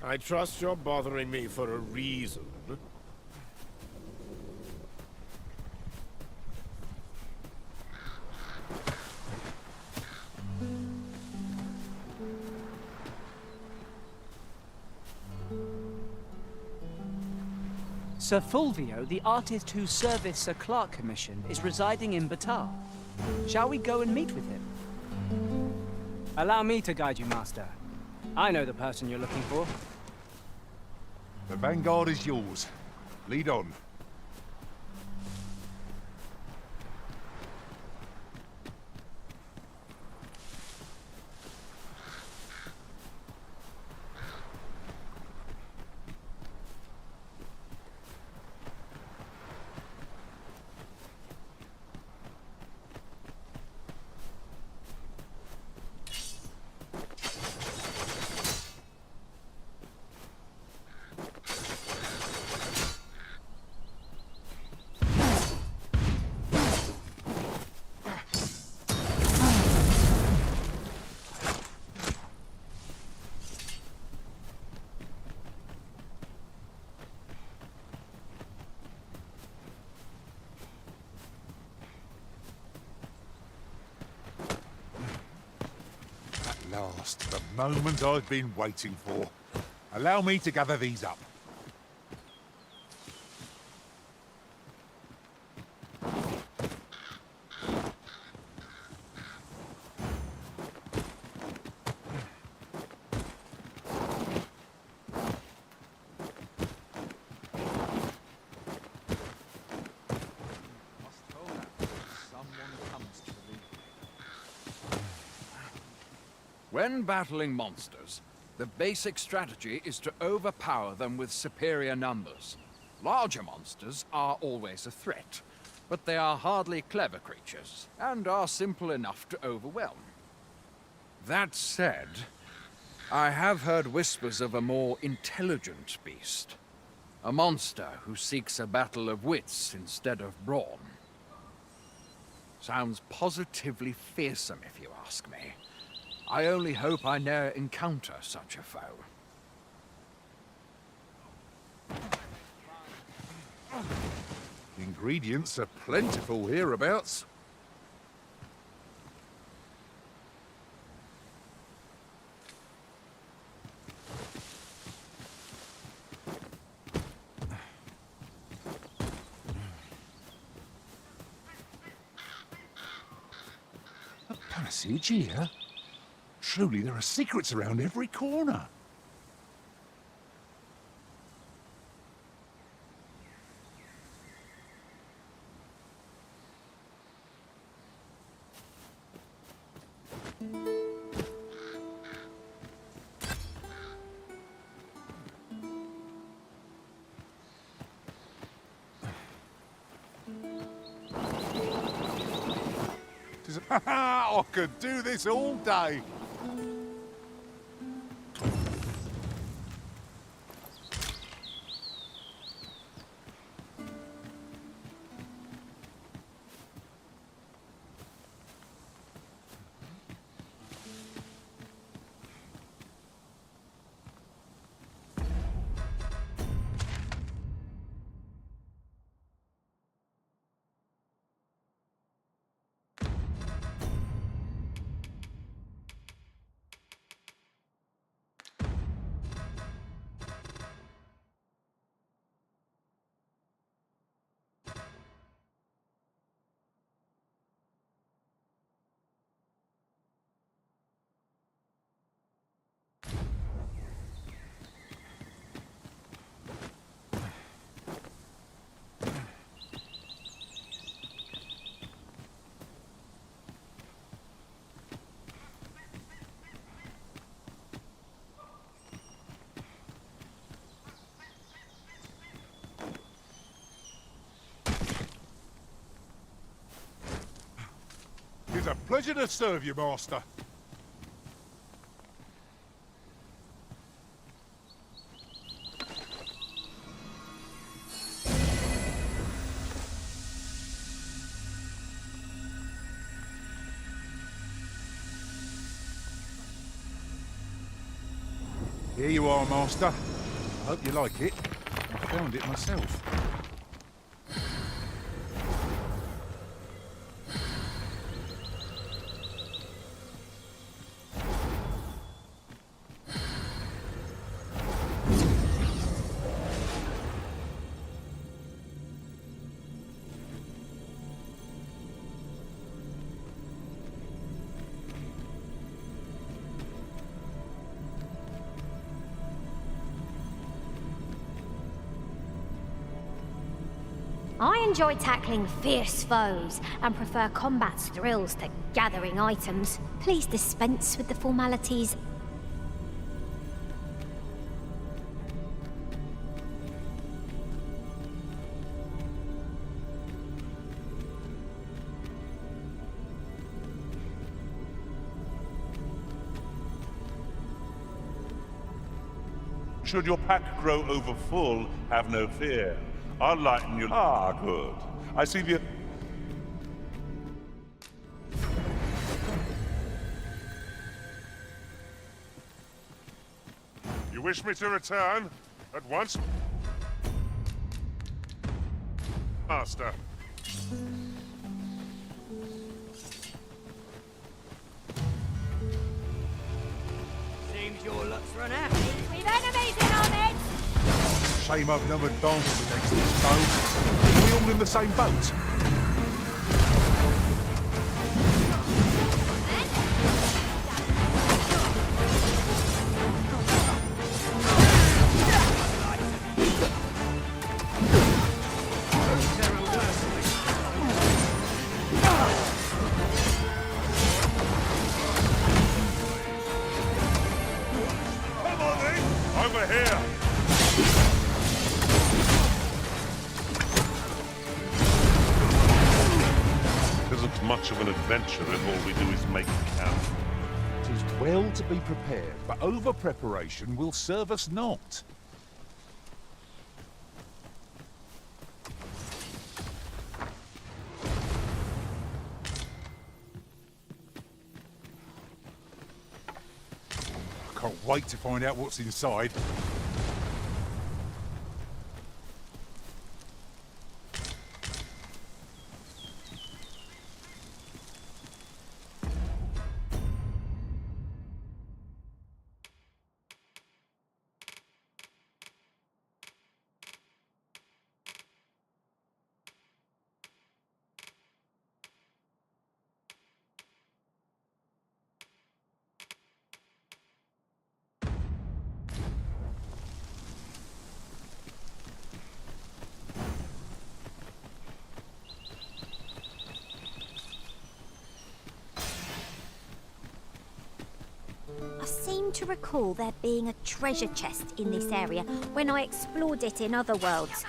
I trust you're bothering me for a reason. Sir Fulvio, the artist whose service Sir Clark commissioned, is residing in Batar. Shall we go and meet with him? Allow me to guide you, Master. I know the person you're looking for. The vanguard is yours. Lead on. Last, the moment I've been waiting for. Allow me to gather these up. When battling monsters, the basic strategy is to overpower them with superior numbers. Larger monsters are always a threat, but they are hardly clever creatures, and are simple enough to overwhelm. That said, I have heard whispers of a more intelligent beast. A monster who seeks a battle of wits instead of brawn. Sounds positively fearsome, if you ask me. I only hope I ne'er encounter such a foe. Ingredients are plentiful hereabouts. A passage here? Truly, there are secrets around every corner. I could do this all day. It's a pleasure to serve you, Master. Here you are, Master. I hope you like it. I found it myself. I enjoy tackling fierce foes and prefer combat's thrills to gathering items. Please dispense with the formalities. Should your pack grow over full, have no fear. I'll lighten you. Ah, good. I see the... You wish me to return? At once? Master. Seems your luck's run out. We've enemies in our midst! Shame I've no advantage against this foe. Are we all in the same boat? over here! Isn't much of an adventure if all we do is make camp. It is well to be prepared, but over-preparation will serve us not. I can't wait to find out what's inside. I seem to recall there being a treasure chest in this area when I explored it in other worlds.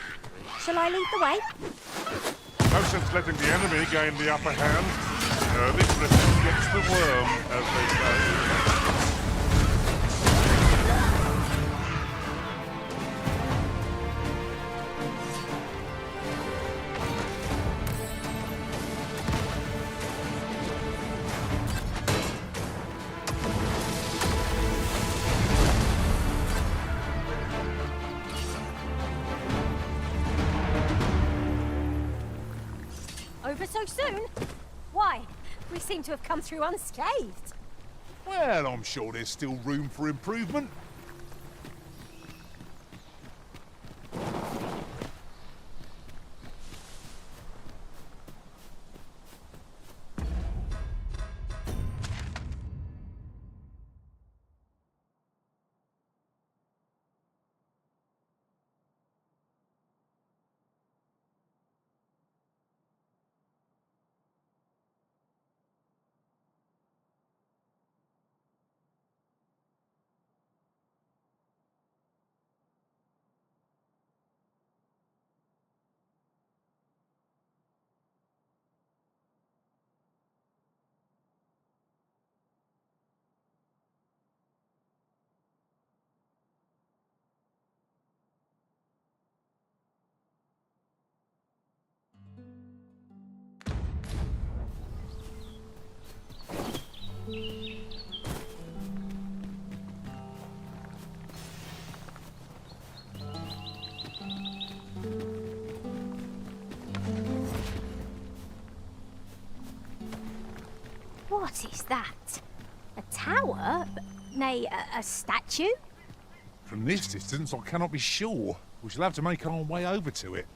Shall I lead the way? No sense letting the enemy gain the upper hand. Early Britain gets the worm, as they say. Over so soon? Why? We seem to have come through unscathed. Well, I'm sure there's still room for improvement. What is that? A tower? Nay, a statue? From this distance, I cannot be sure. We shall have to make our way over to it.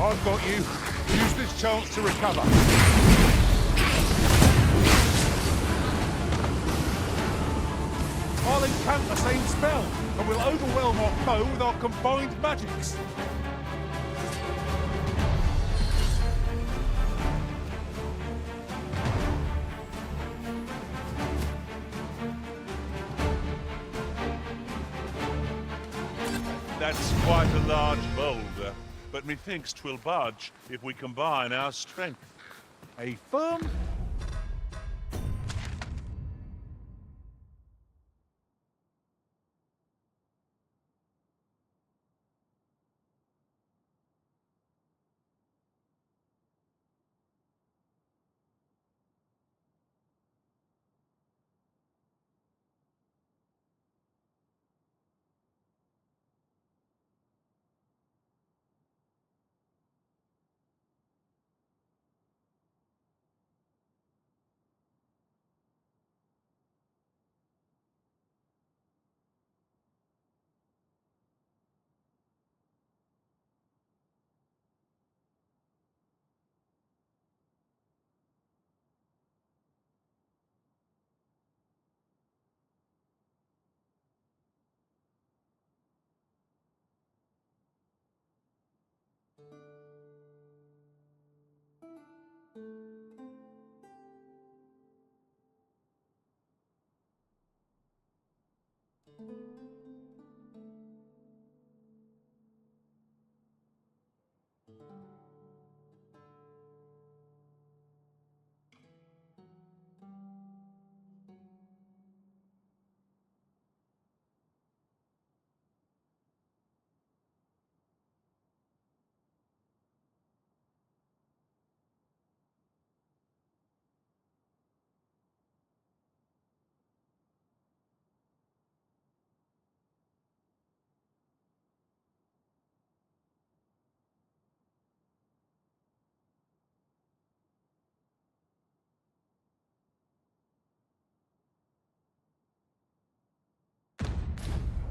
I've got you. Use this chance to recover. I'll encamp the same spell, and we'll overwhelm our foe with our combined magics. That's quite a large boulder, but methinks 'twill budge if we combine our strength. A firm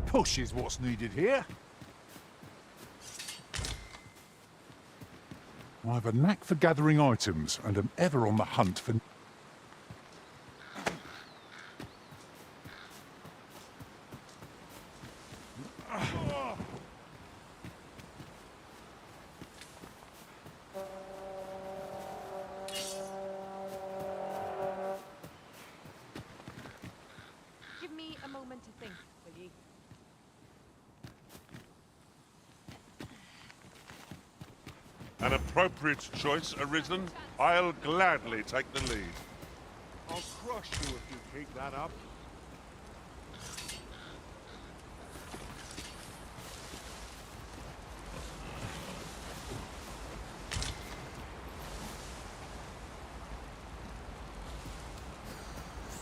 push is what's needed here. I have a knack for gathering items and am ever on the hunt for... Give me a moment to think, will ye? An appropriate choice arisen. I'll gladly take the lead. I'll crush you if you keep that up.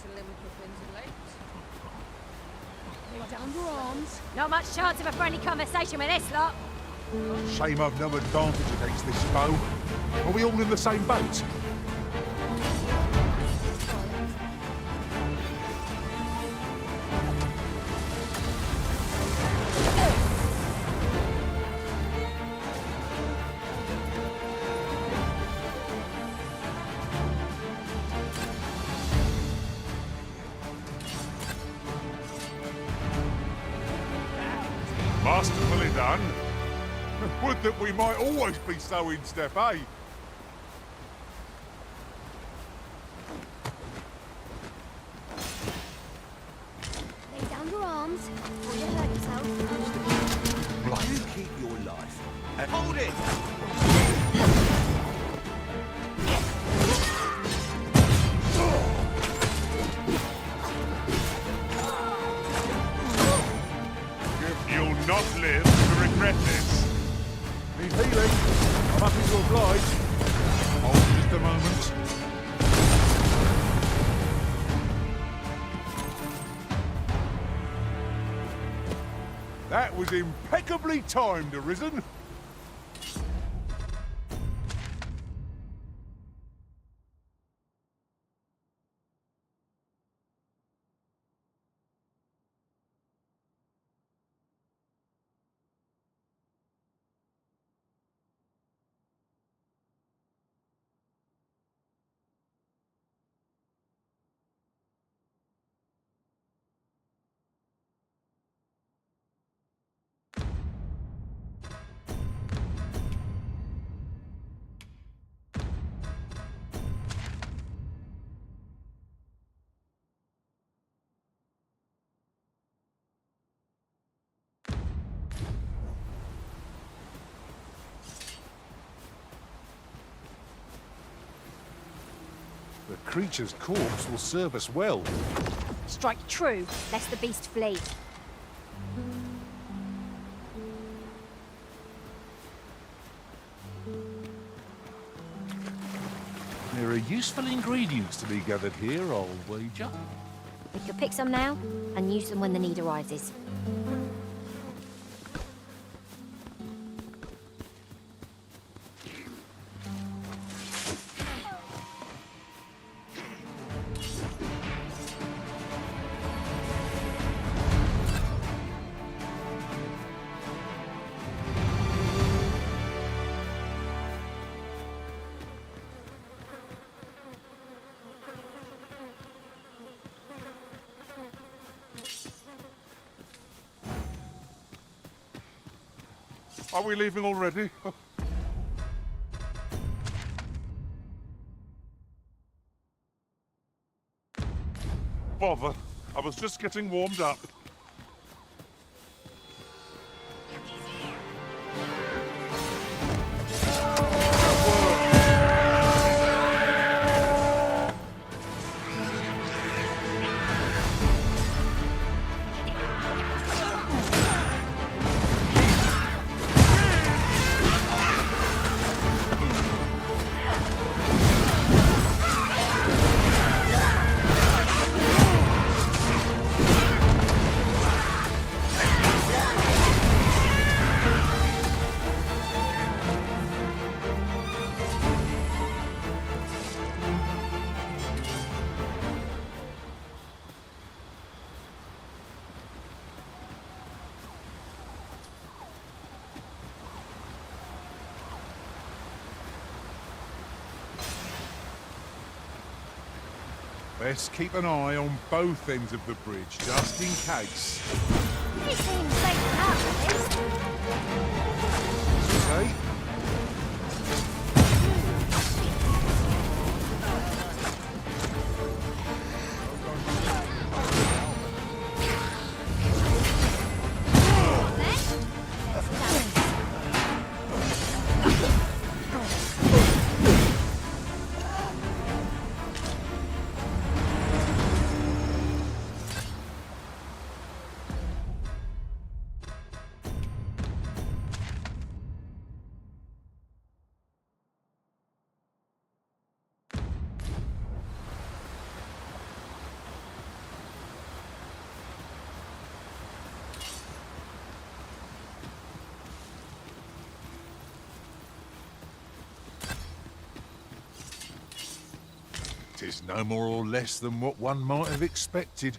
Slim pickings late. Lay down your arms. Not much chance of a friendly conversation with this lot. Shame I've no advantage against this foe. Are we all in the same boat? Masterfully done. Would that we might always be so in step, eh? Lay down your arms before you hurt yourself. You keep your life. And hold it! You'll not live to regret this. Need healing. I'm happy to oblige. Hold just a moment. That was impeccably timed, Arisen. The creature's corpse will serve us well. Strike true, lest the beast flee. There are useful ingredients to be gathered here, I'll wager. We could pick some now, and use them when the need arises. Are we leaving already? Bother. I was just getting warmed up. Best keep an eye on both ends of the bridge, just in case. They seem safe enough, at least. Okay? Tis no more or less than what one might have expected.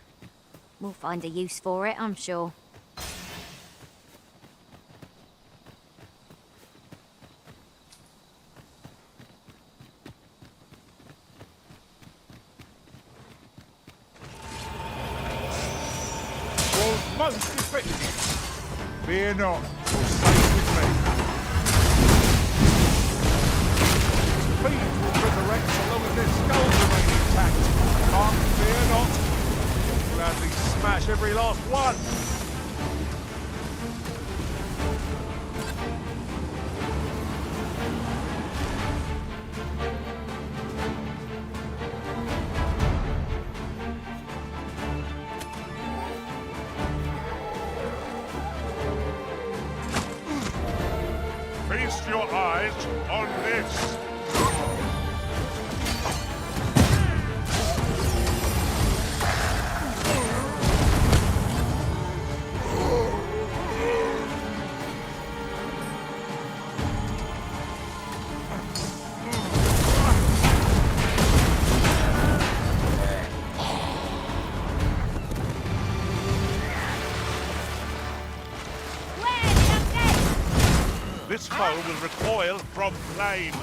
We'll find a use for it, I'm sure. Was most effective. Fear not, you're safe with me. Fiends will resurrect so long as their skulls remain intact. But fear not. We'll gladly smash every last one. Feast your eyes on this. This foe will recoil from flame.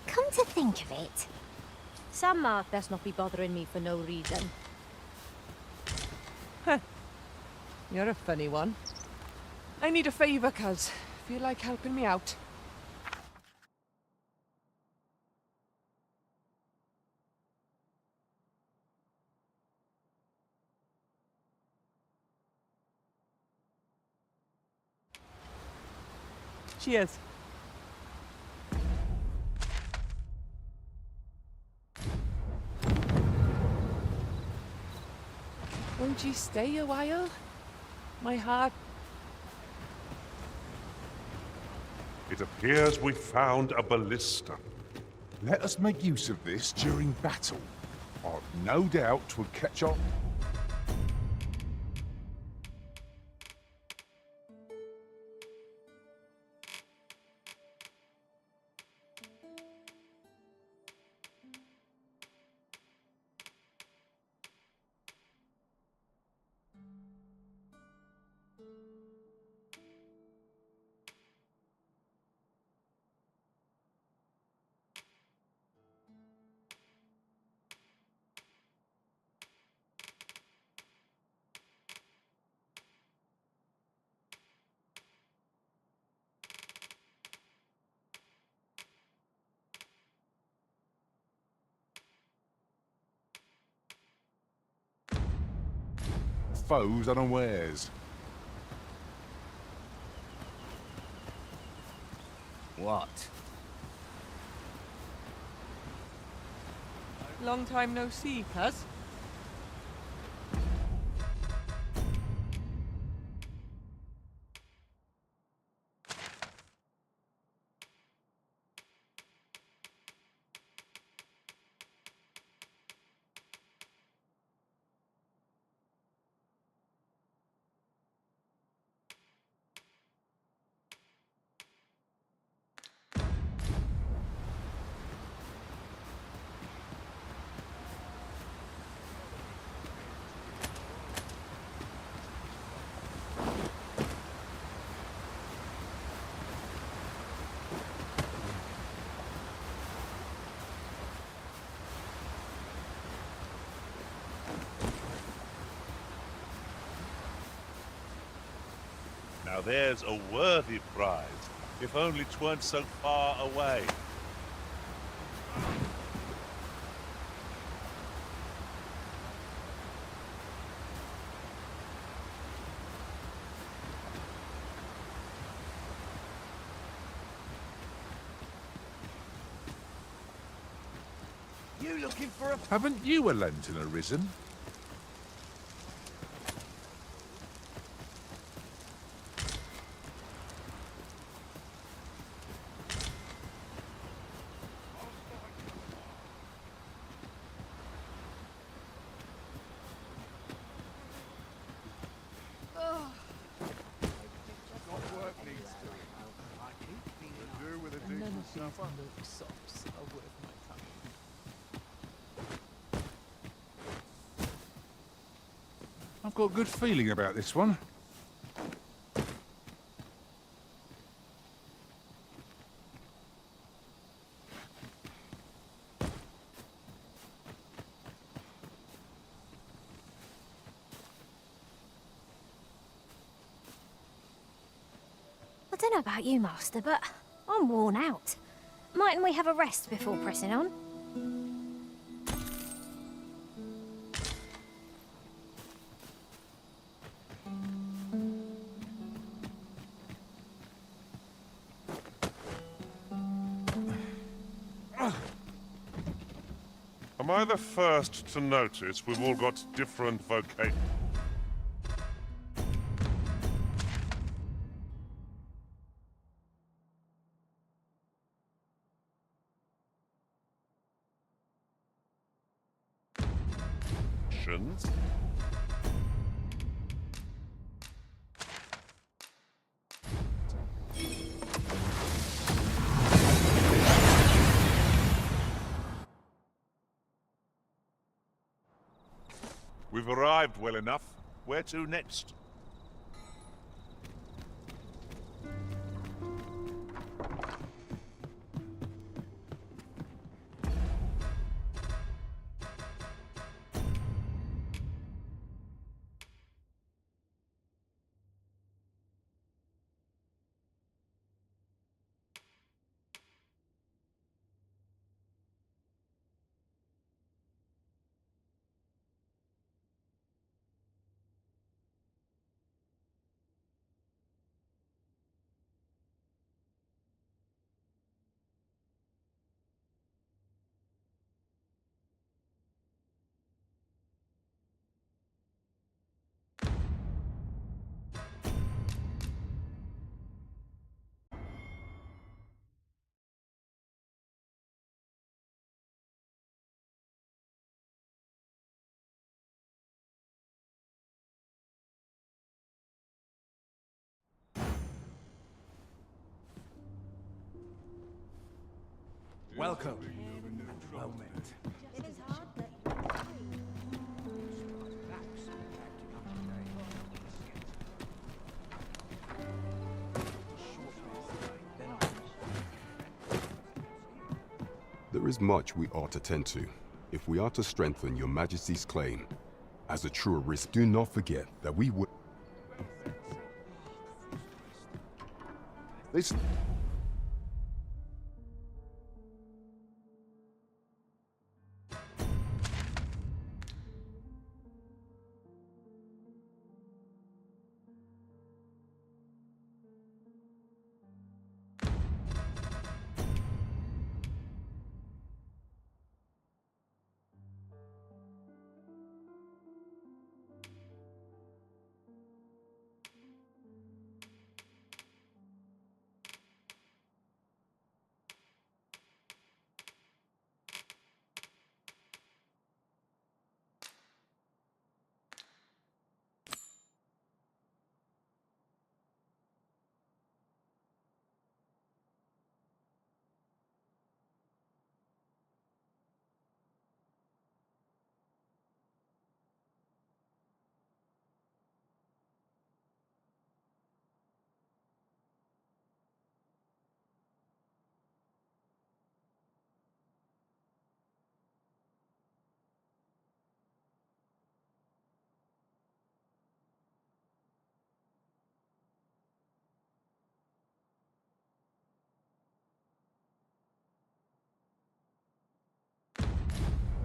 Come to think of it, some mark best not be bothering me for no reason. You're a funny one. I need a favor, cuz. Feel like helping me out? Cheers. Won't you stay a while? My heart... It appears we found a ballista. Let us make use of this during battle. I've no doubt 'twill catch on. Foes unawares. What? Long time no see, cuz. Now there's a worthy prize, if only 'tweren't so far away. You looking for a... Haven't you a lantern arisen? I've got a good feeling about this one. I don't know about you, Master, but I'm worn out. Mightn't we have a rest before pressing on? Am I the first to notice we've all got different vocations? We've arrived well enough. Where to next? Welcome. Well met. There is much we ought to tend to, if we are to strengthen your Majesty's claim. As a true risk, do not forget that we would... This...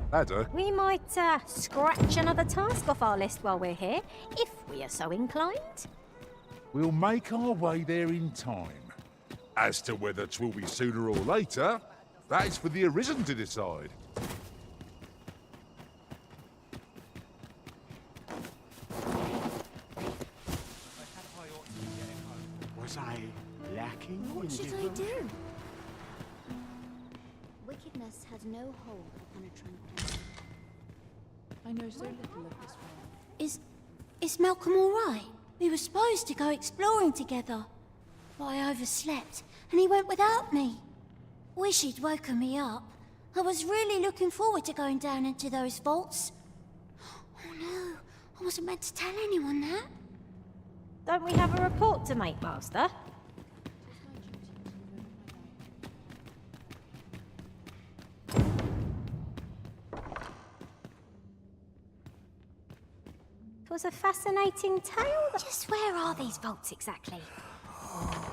Ladder? We might scratch another task off our list while we're here, if we are so inclined. We'll make our way there in time. As to whether 'twill be sooner or later, that is for the Arisen to decide. Was I lacking What in should I devotion? do? Wickedness has no hold upon a tranquil. I know so little of this world. Is Malcolm all right? We were supposed to go exploring together, but I overslept and he went without me. Wish he'd woken me up. I was really looking forward to going down into those vaults. Oh no, I wasn't meant to tell anyone that. Don't we have a report to make, Master? It was a fascinating tale. Just where are these vaults exactly?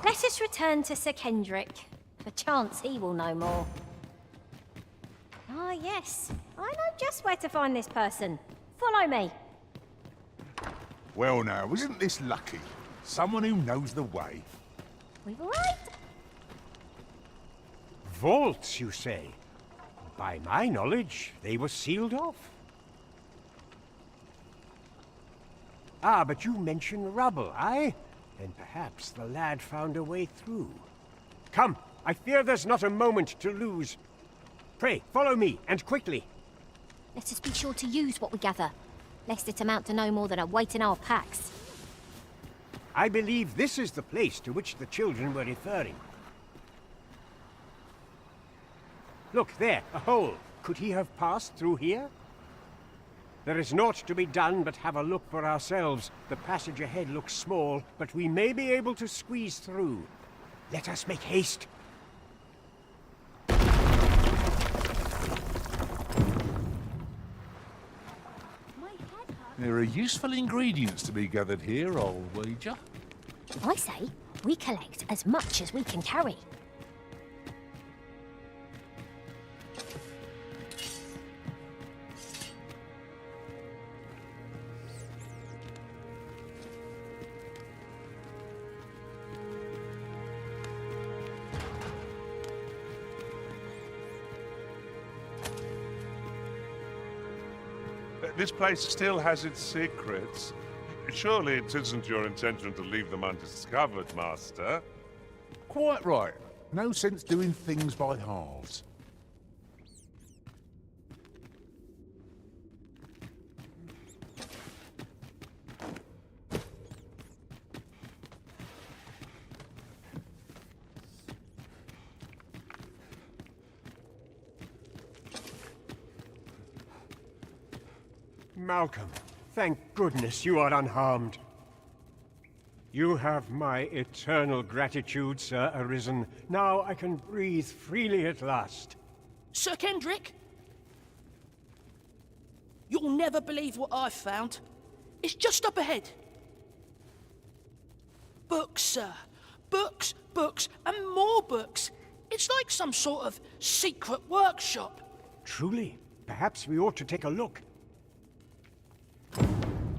Let us return to Sir Kendrick. Perchance he will know more. Ah, yes. I know just where to find this person. Follow me. Well now, isn't this lucky? Someone who knows the way. We've arrived. Vaults, you say? By my knowledge, they were sealed off. Ah, but you mention rubble, aye? Then perhaps the lad found a way through. Come, I fear there's not a moment to lose. Pray, follow me, and quickly. Let us be sure to use what we gather, lest it amount to no more than a weight in our packs. I believe this is the place to which the children were referring. Look, there, a hole. Could he have passed through here? There is naught to be done but have a look for ourselves. The passage ahead looks small, but we may be able to squeeze through. Let us make haste. There are useful ingredients to be gathered here, I'll wager. I say, we collect as much as we can carry. This place still has its secrets. Surely it isn't your intention to leave them undiscovered, Master? Quite right. No sense doing things by halves. Malcolm, thank goodness you are unharmed. You have my eternal gratitude, Sir Arisen. Now I can breathe freely at last. Sir Kendrick? You'll never believe what I've found. It's just up ahead. Books, sir. Books, books, and more books. It's like some sort of secret workshop. Truly. Perhaps we ought to take a look.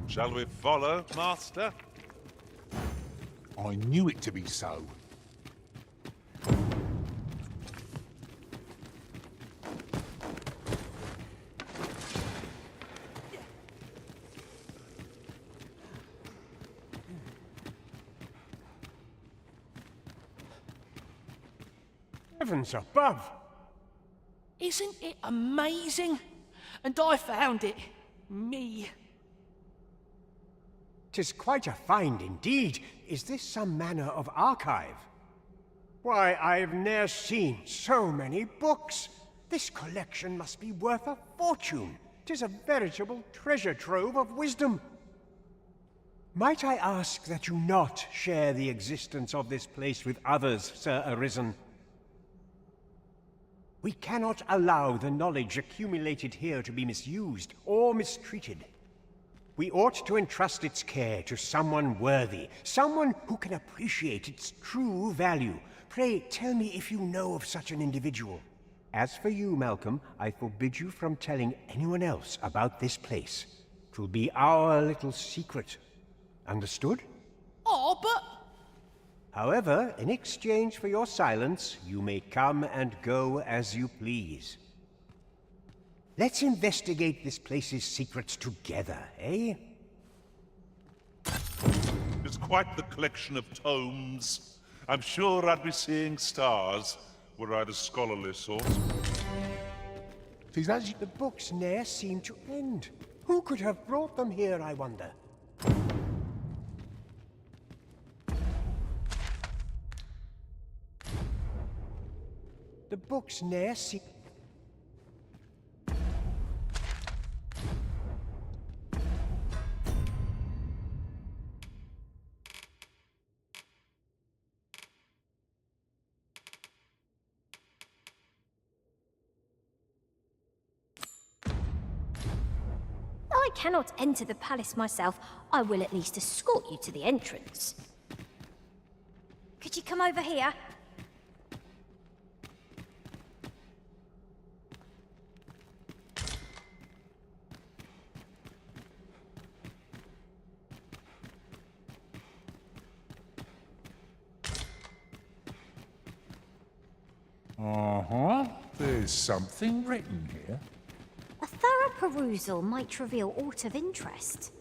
Shall we follow, Master? I knew it to be so. Heavens above! Isn't it amazing? And I found it. Me. 'Tis quite a find indeed. Is this some manner of archive? Why, I've ne'er seen so many books. This collection must be worth a fortune. 'Tis a veritable treasure trove of wisdom. Might I ask that you not share the existence of this place with others, Sir Arisen? We cannot allow the knowledge accumulated here to be misused or mistreated. We ought to entrust its care to someone worthy, someone who can appreciate its true value. Pray tell me if you know of such an individual. As for you, Malcolm, I forbid you from telling anyone else about this place. 'Twill be our little secret. Understood? Oh, but... However, in exchange for your silence, you may come and go as you please. Let's investigate this place's secrets together, eh? It's quite the collection of tomes. I'm sure I'd be seeing stars were I the scholarly sort. The books ne'er seem to end. Who could have brought them here, I wonder? The books ne'er seem... I cannot enter the palace myself. I will at least escort you to the entrance. Could you come over here? Uh-huh. There's something written here. A thorough perusal might reveal aught of interest.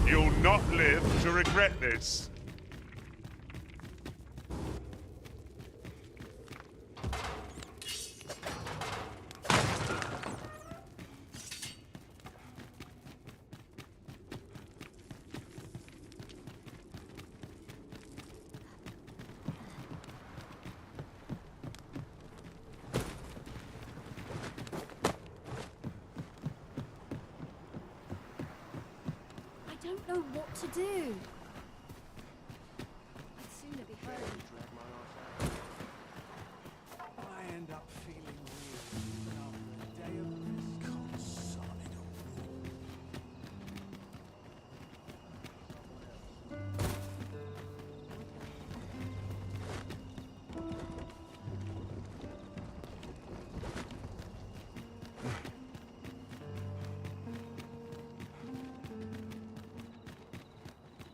You'll not live to regret this. I don't know what to do. I'd sooner be home. I end up feeling weird after a day of this consolidate.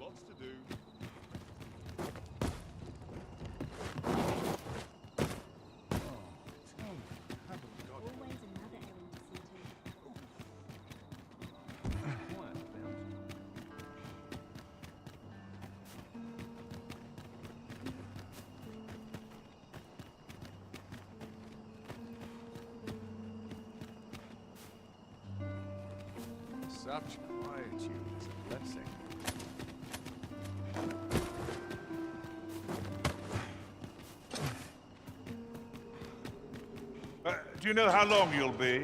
Lots to do. Such quietude is a blessing. Do you know how long you'll be?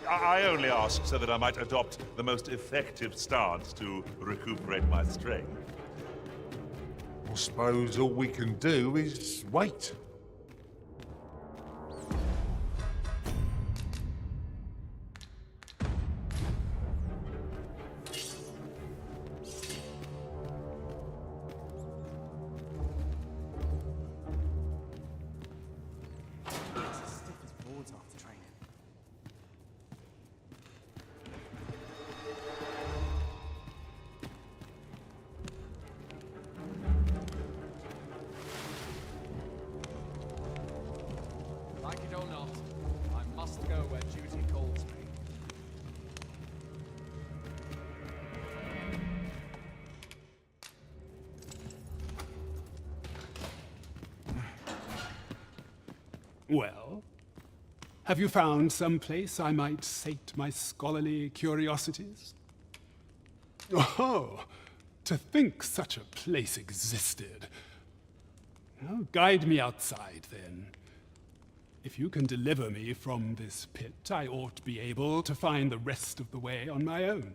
I only ask so that I might adopt the most effective stance to recuperate my strength. I suppose all we can do is wait. Like it or not, I must go where duty calls me. Well, have you found some place I might sate my scholarly curiosities? Oh, to think such a place existed. Well, guide me outside, then. If you can deliver me from this pit, I ought to be able to find the rest of the way on my own.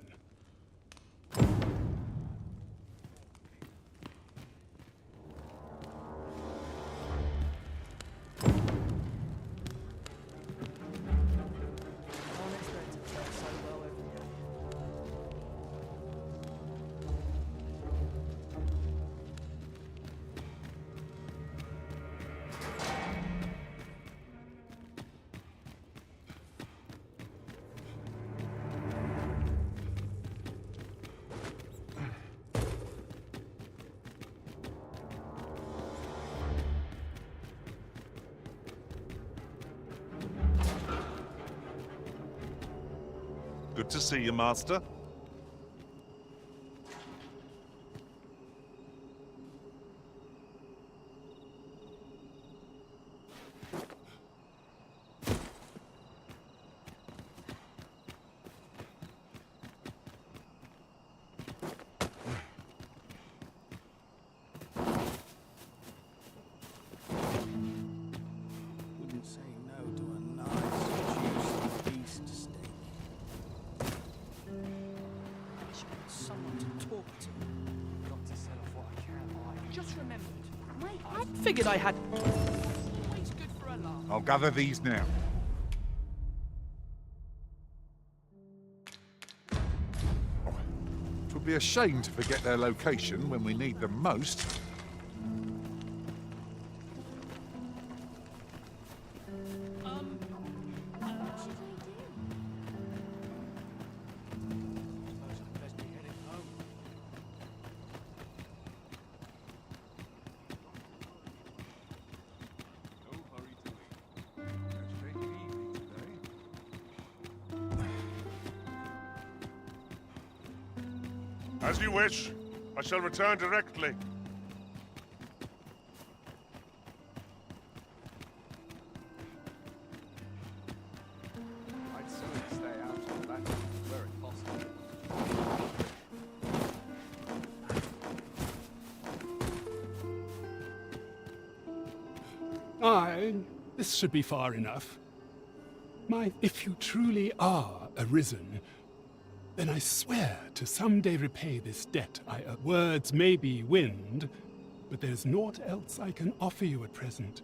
Good to see you, Master. Wouldn't say no to a nice, juicy beast steak. Someone to talk to. Got to sell off what I can. Just remembered. Mate, I figured I had. Always good for a laugh. I'll gather these now. It would be a shame to forget their location when we need them most. As you wish. I shall return directly. I'd sooner stay out of that where it's possible. Aye, this should be far enough. If you truly are arisen, then I swear to someday repay this debt. Words may be wind, but there's naught else I can offer you at present.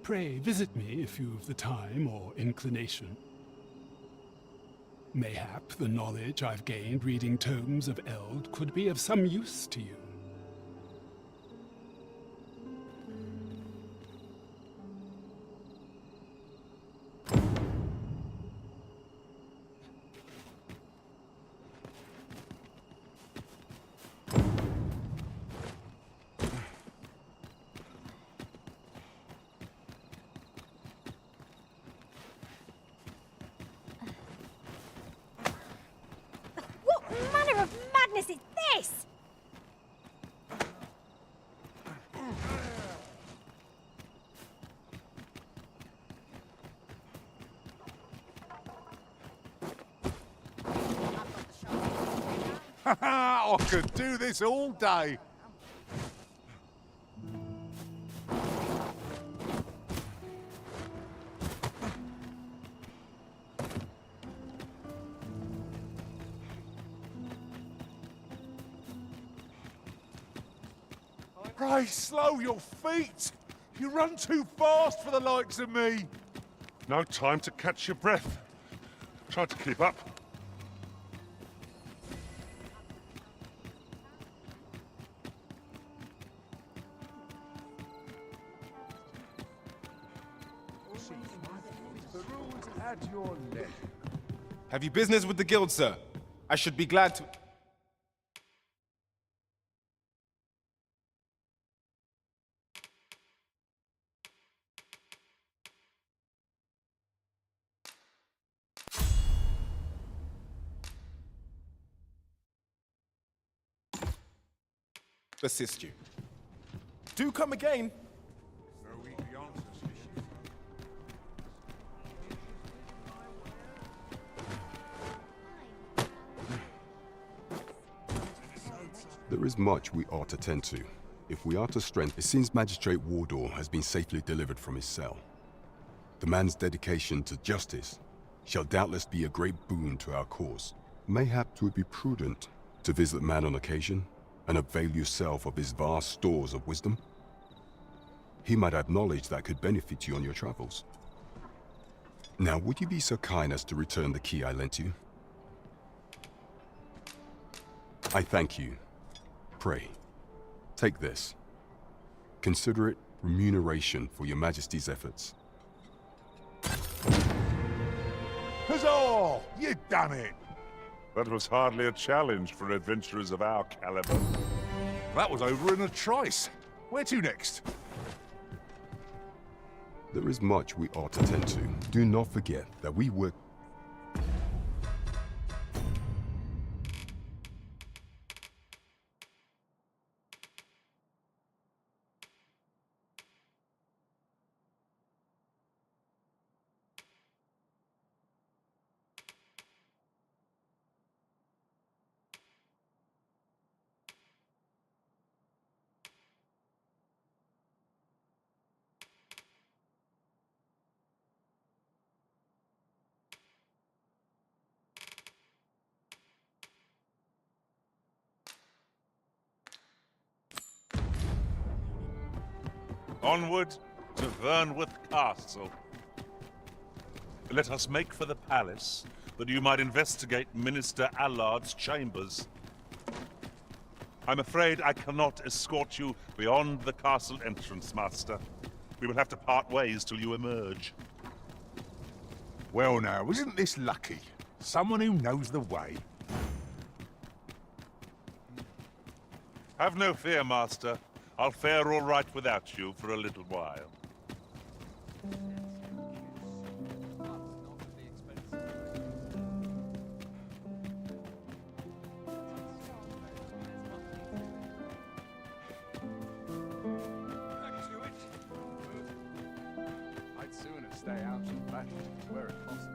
Pray visit me if you've the time or inclination. Mayhap the knowledge I've gained reading tomes of Eld could be of some use to you. What manner of madness is this? I could do this all day. Pray, slow your feet. You run too fast for the likes of me. No time to catch your breath. Try to keep up. The rules at your leisure. Have you business with the guild, sir? I should be glad to... assist you. Do come again. There is much we ought to tend to. If we are to strengthen, it seems Magistrate Wardor has been safely delivered from his cell. The man's dedication to justice shall doubtless be a great boon to our cause. Mayhap it would be prudent to visit the man on occasion and avail yourself of his vast stores of wisdom. He might have knowledge that could benefit you on your travels. Now, would you be so kind as to return the key I lent you? I thank you. Pray, take this. Consider it remuneration for your Majesty's efforts. Huzzah! You done it! That was hardly a challenge for adventurers of our caliber. That was over in a trice. Where to next? There is much we ought to tend to. Do not forget that we work... Onward to Vernworth Castle. Let us make for the palace, that you might investigate Minister Allard's chambers. I'm afraid I cannot escort you beyond the castle entrance, Master. We will have to part ways till you emerge. Well now, isn't this lucky? Someone who knows the way. Have no fear, Master. I'll fare all right without you for a little while. I'd sooner stay out of battle, were it possible.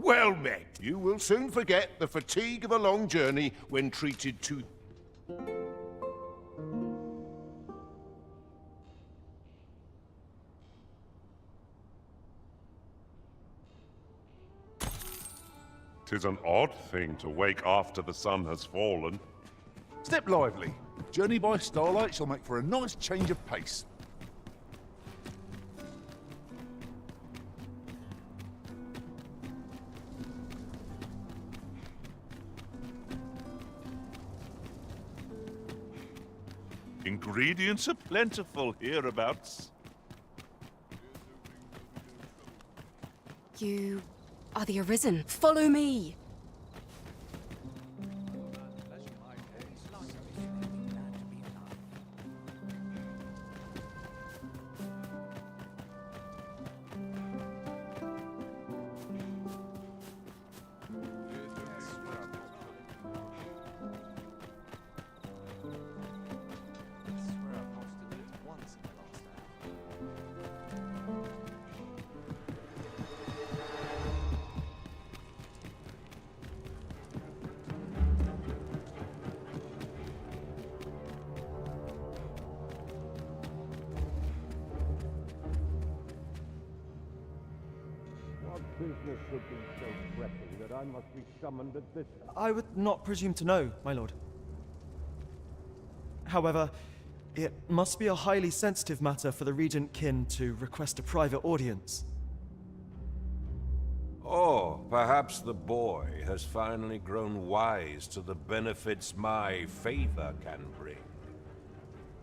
Well met. You will soon forget the fatigue of a long journey when treated to... Tis an odd thing to wake after the sun has fallen. Step lively. Journey by starlight shall make for a nice change of pace. Ingredients are plentiful hereabouts. You are the Arisen. Follow me! Business should be so pressing that I must be summoned at this... I would not presume to know, my lord. However, it must be a highly sensitive matter for the Regent Kin to request a private audience. Or perhaps the boy has finally grown wise to the benefits my favor can bring.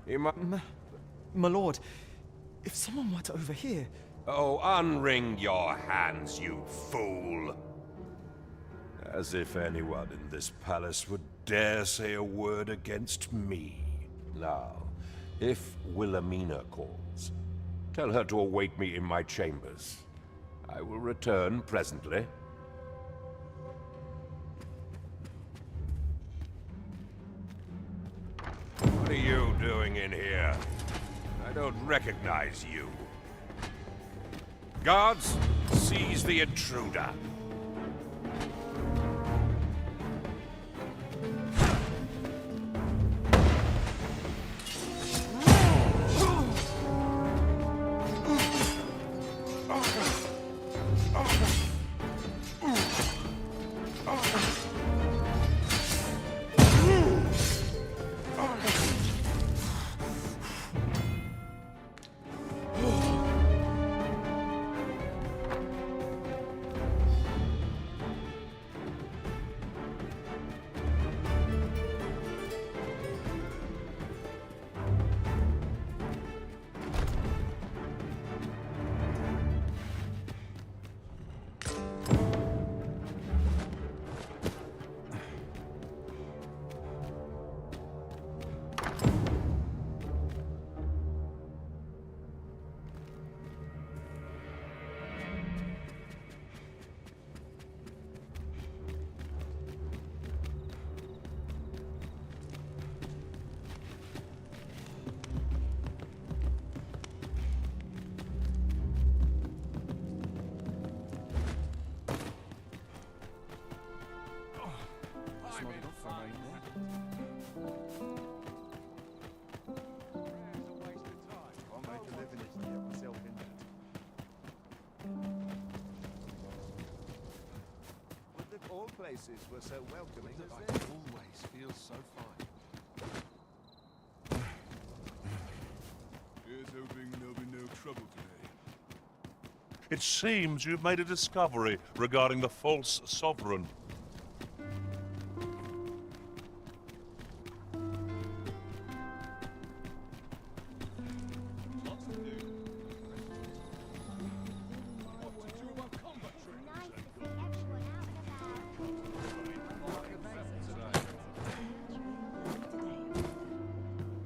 He might... My lord, if someone were to overhear... Oh, unwring your hands, you fool! As if anyone in this palace would dare say a word against me. Now, if Wilhelmina calls, tell her to await me in my chambers. I will return presently. What are you doing in here? I don't recognize you. Guards, seize the intruder. All places were so welcoming. I always feel so fine. Here's hoping there'll be no trouble today. It seems you've made a discovery regarding the false sovereign.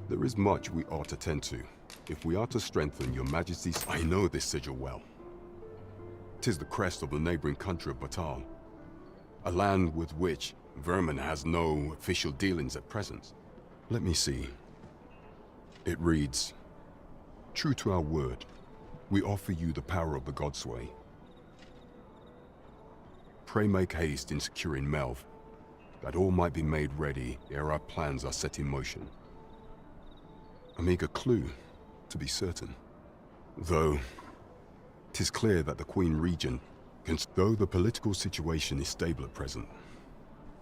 There is much we ought to tend to, if we are to strengthen your majesty's... I know this sigil well. 'Tis the crest of the neighboring country of Batal, a land with which Vermin has no official dealings at present. Let me see. It reads, "True to our word, we offer you the power of the Godsway." Pray make haste in securing Melv, that all might be made ready ere our plans are set in motion. A meager clue, to be certain. Though, 'tis clear that the Queen Regent though the political situation is stable at present.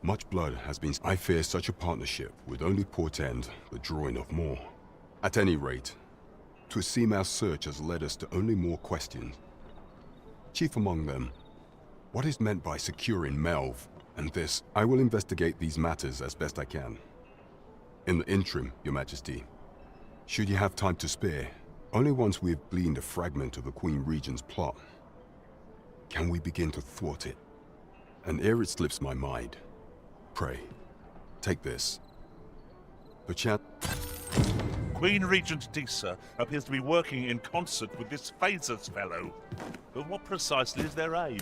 Much blood has been... I fear such a partnership would only portend the drawing of more. At any rate, 'twould seem our search has led us to only more questions. Chief among them, what is meant by securing Melv? And this, I will investigate these matters as best I can. In the interim, Your Majesty, should you have time to spare, only once we have gleaned a fragment of the Queen Regent's plot, can we begin to thwart it. And ere it slips my mind, pray, take this. Perchance... Queen Regent Disa appears to be working in concert with this Phasers fellow. But what precisely is their aim?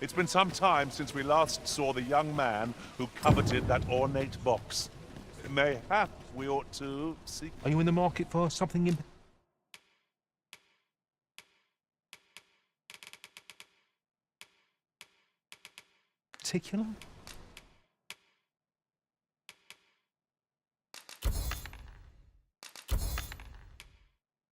It's been some time since we last saw the young man who coveted that ornate box. Mayhap we ought to seek... Are you in the market for something in particular?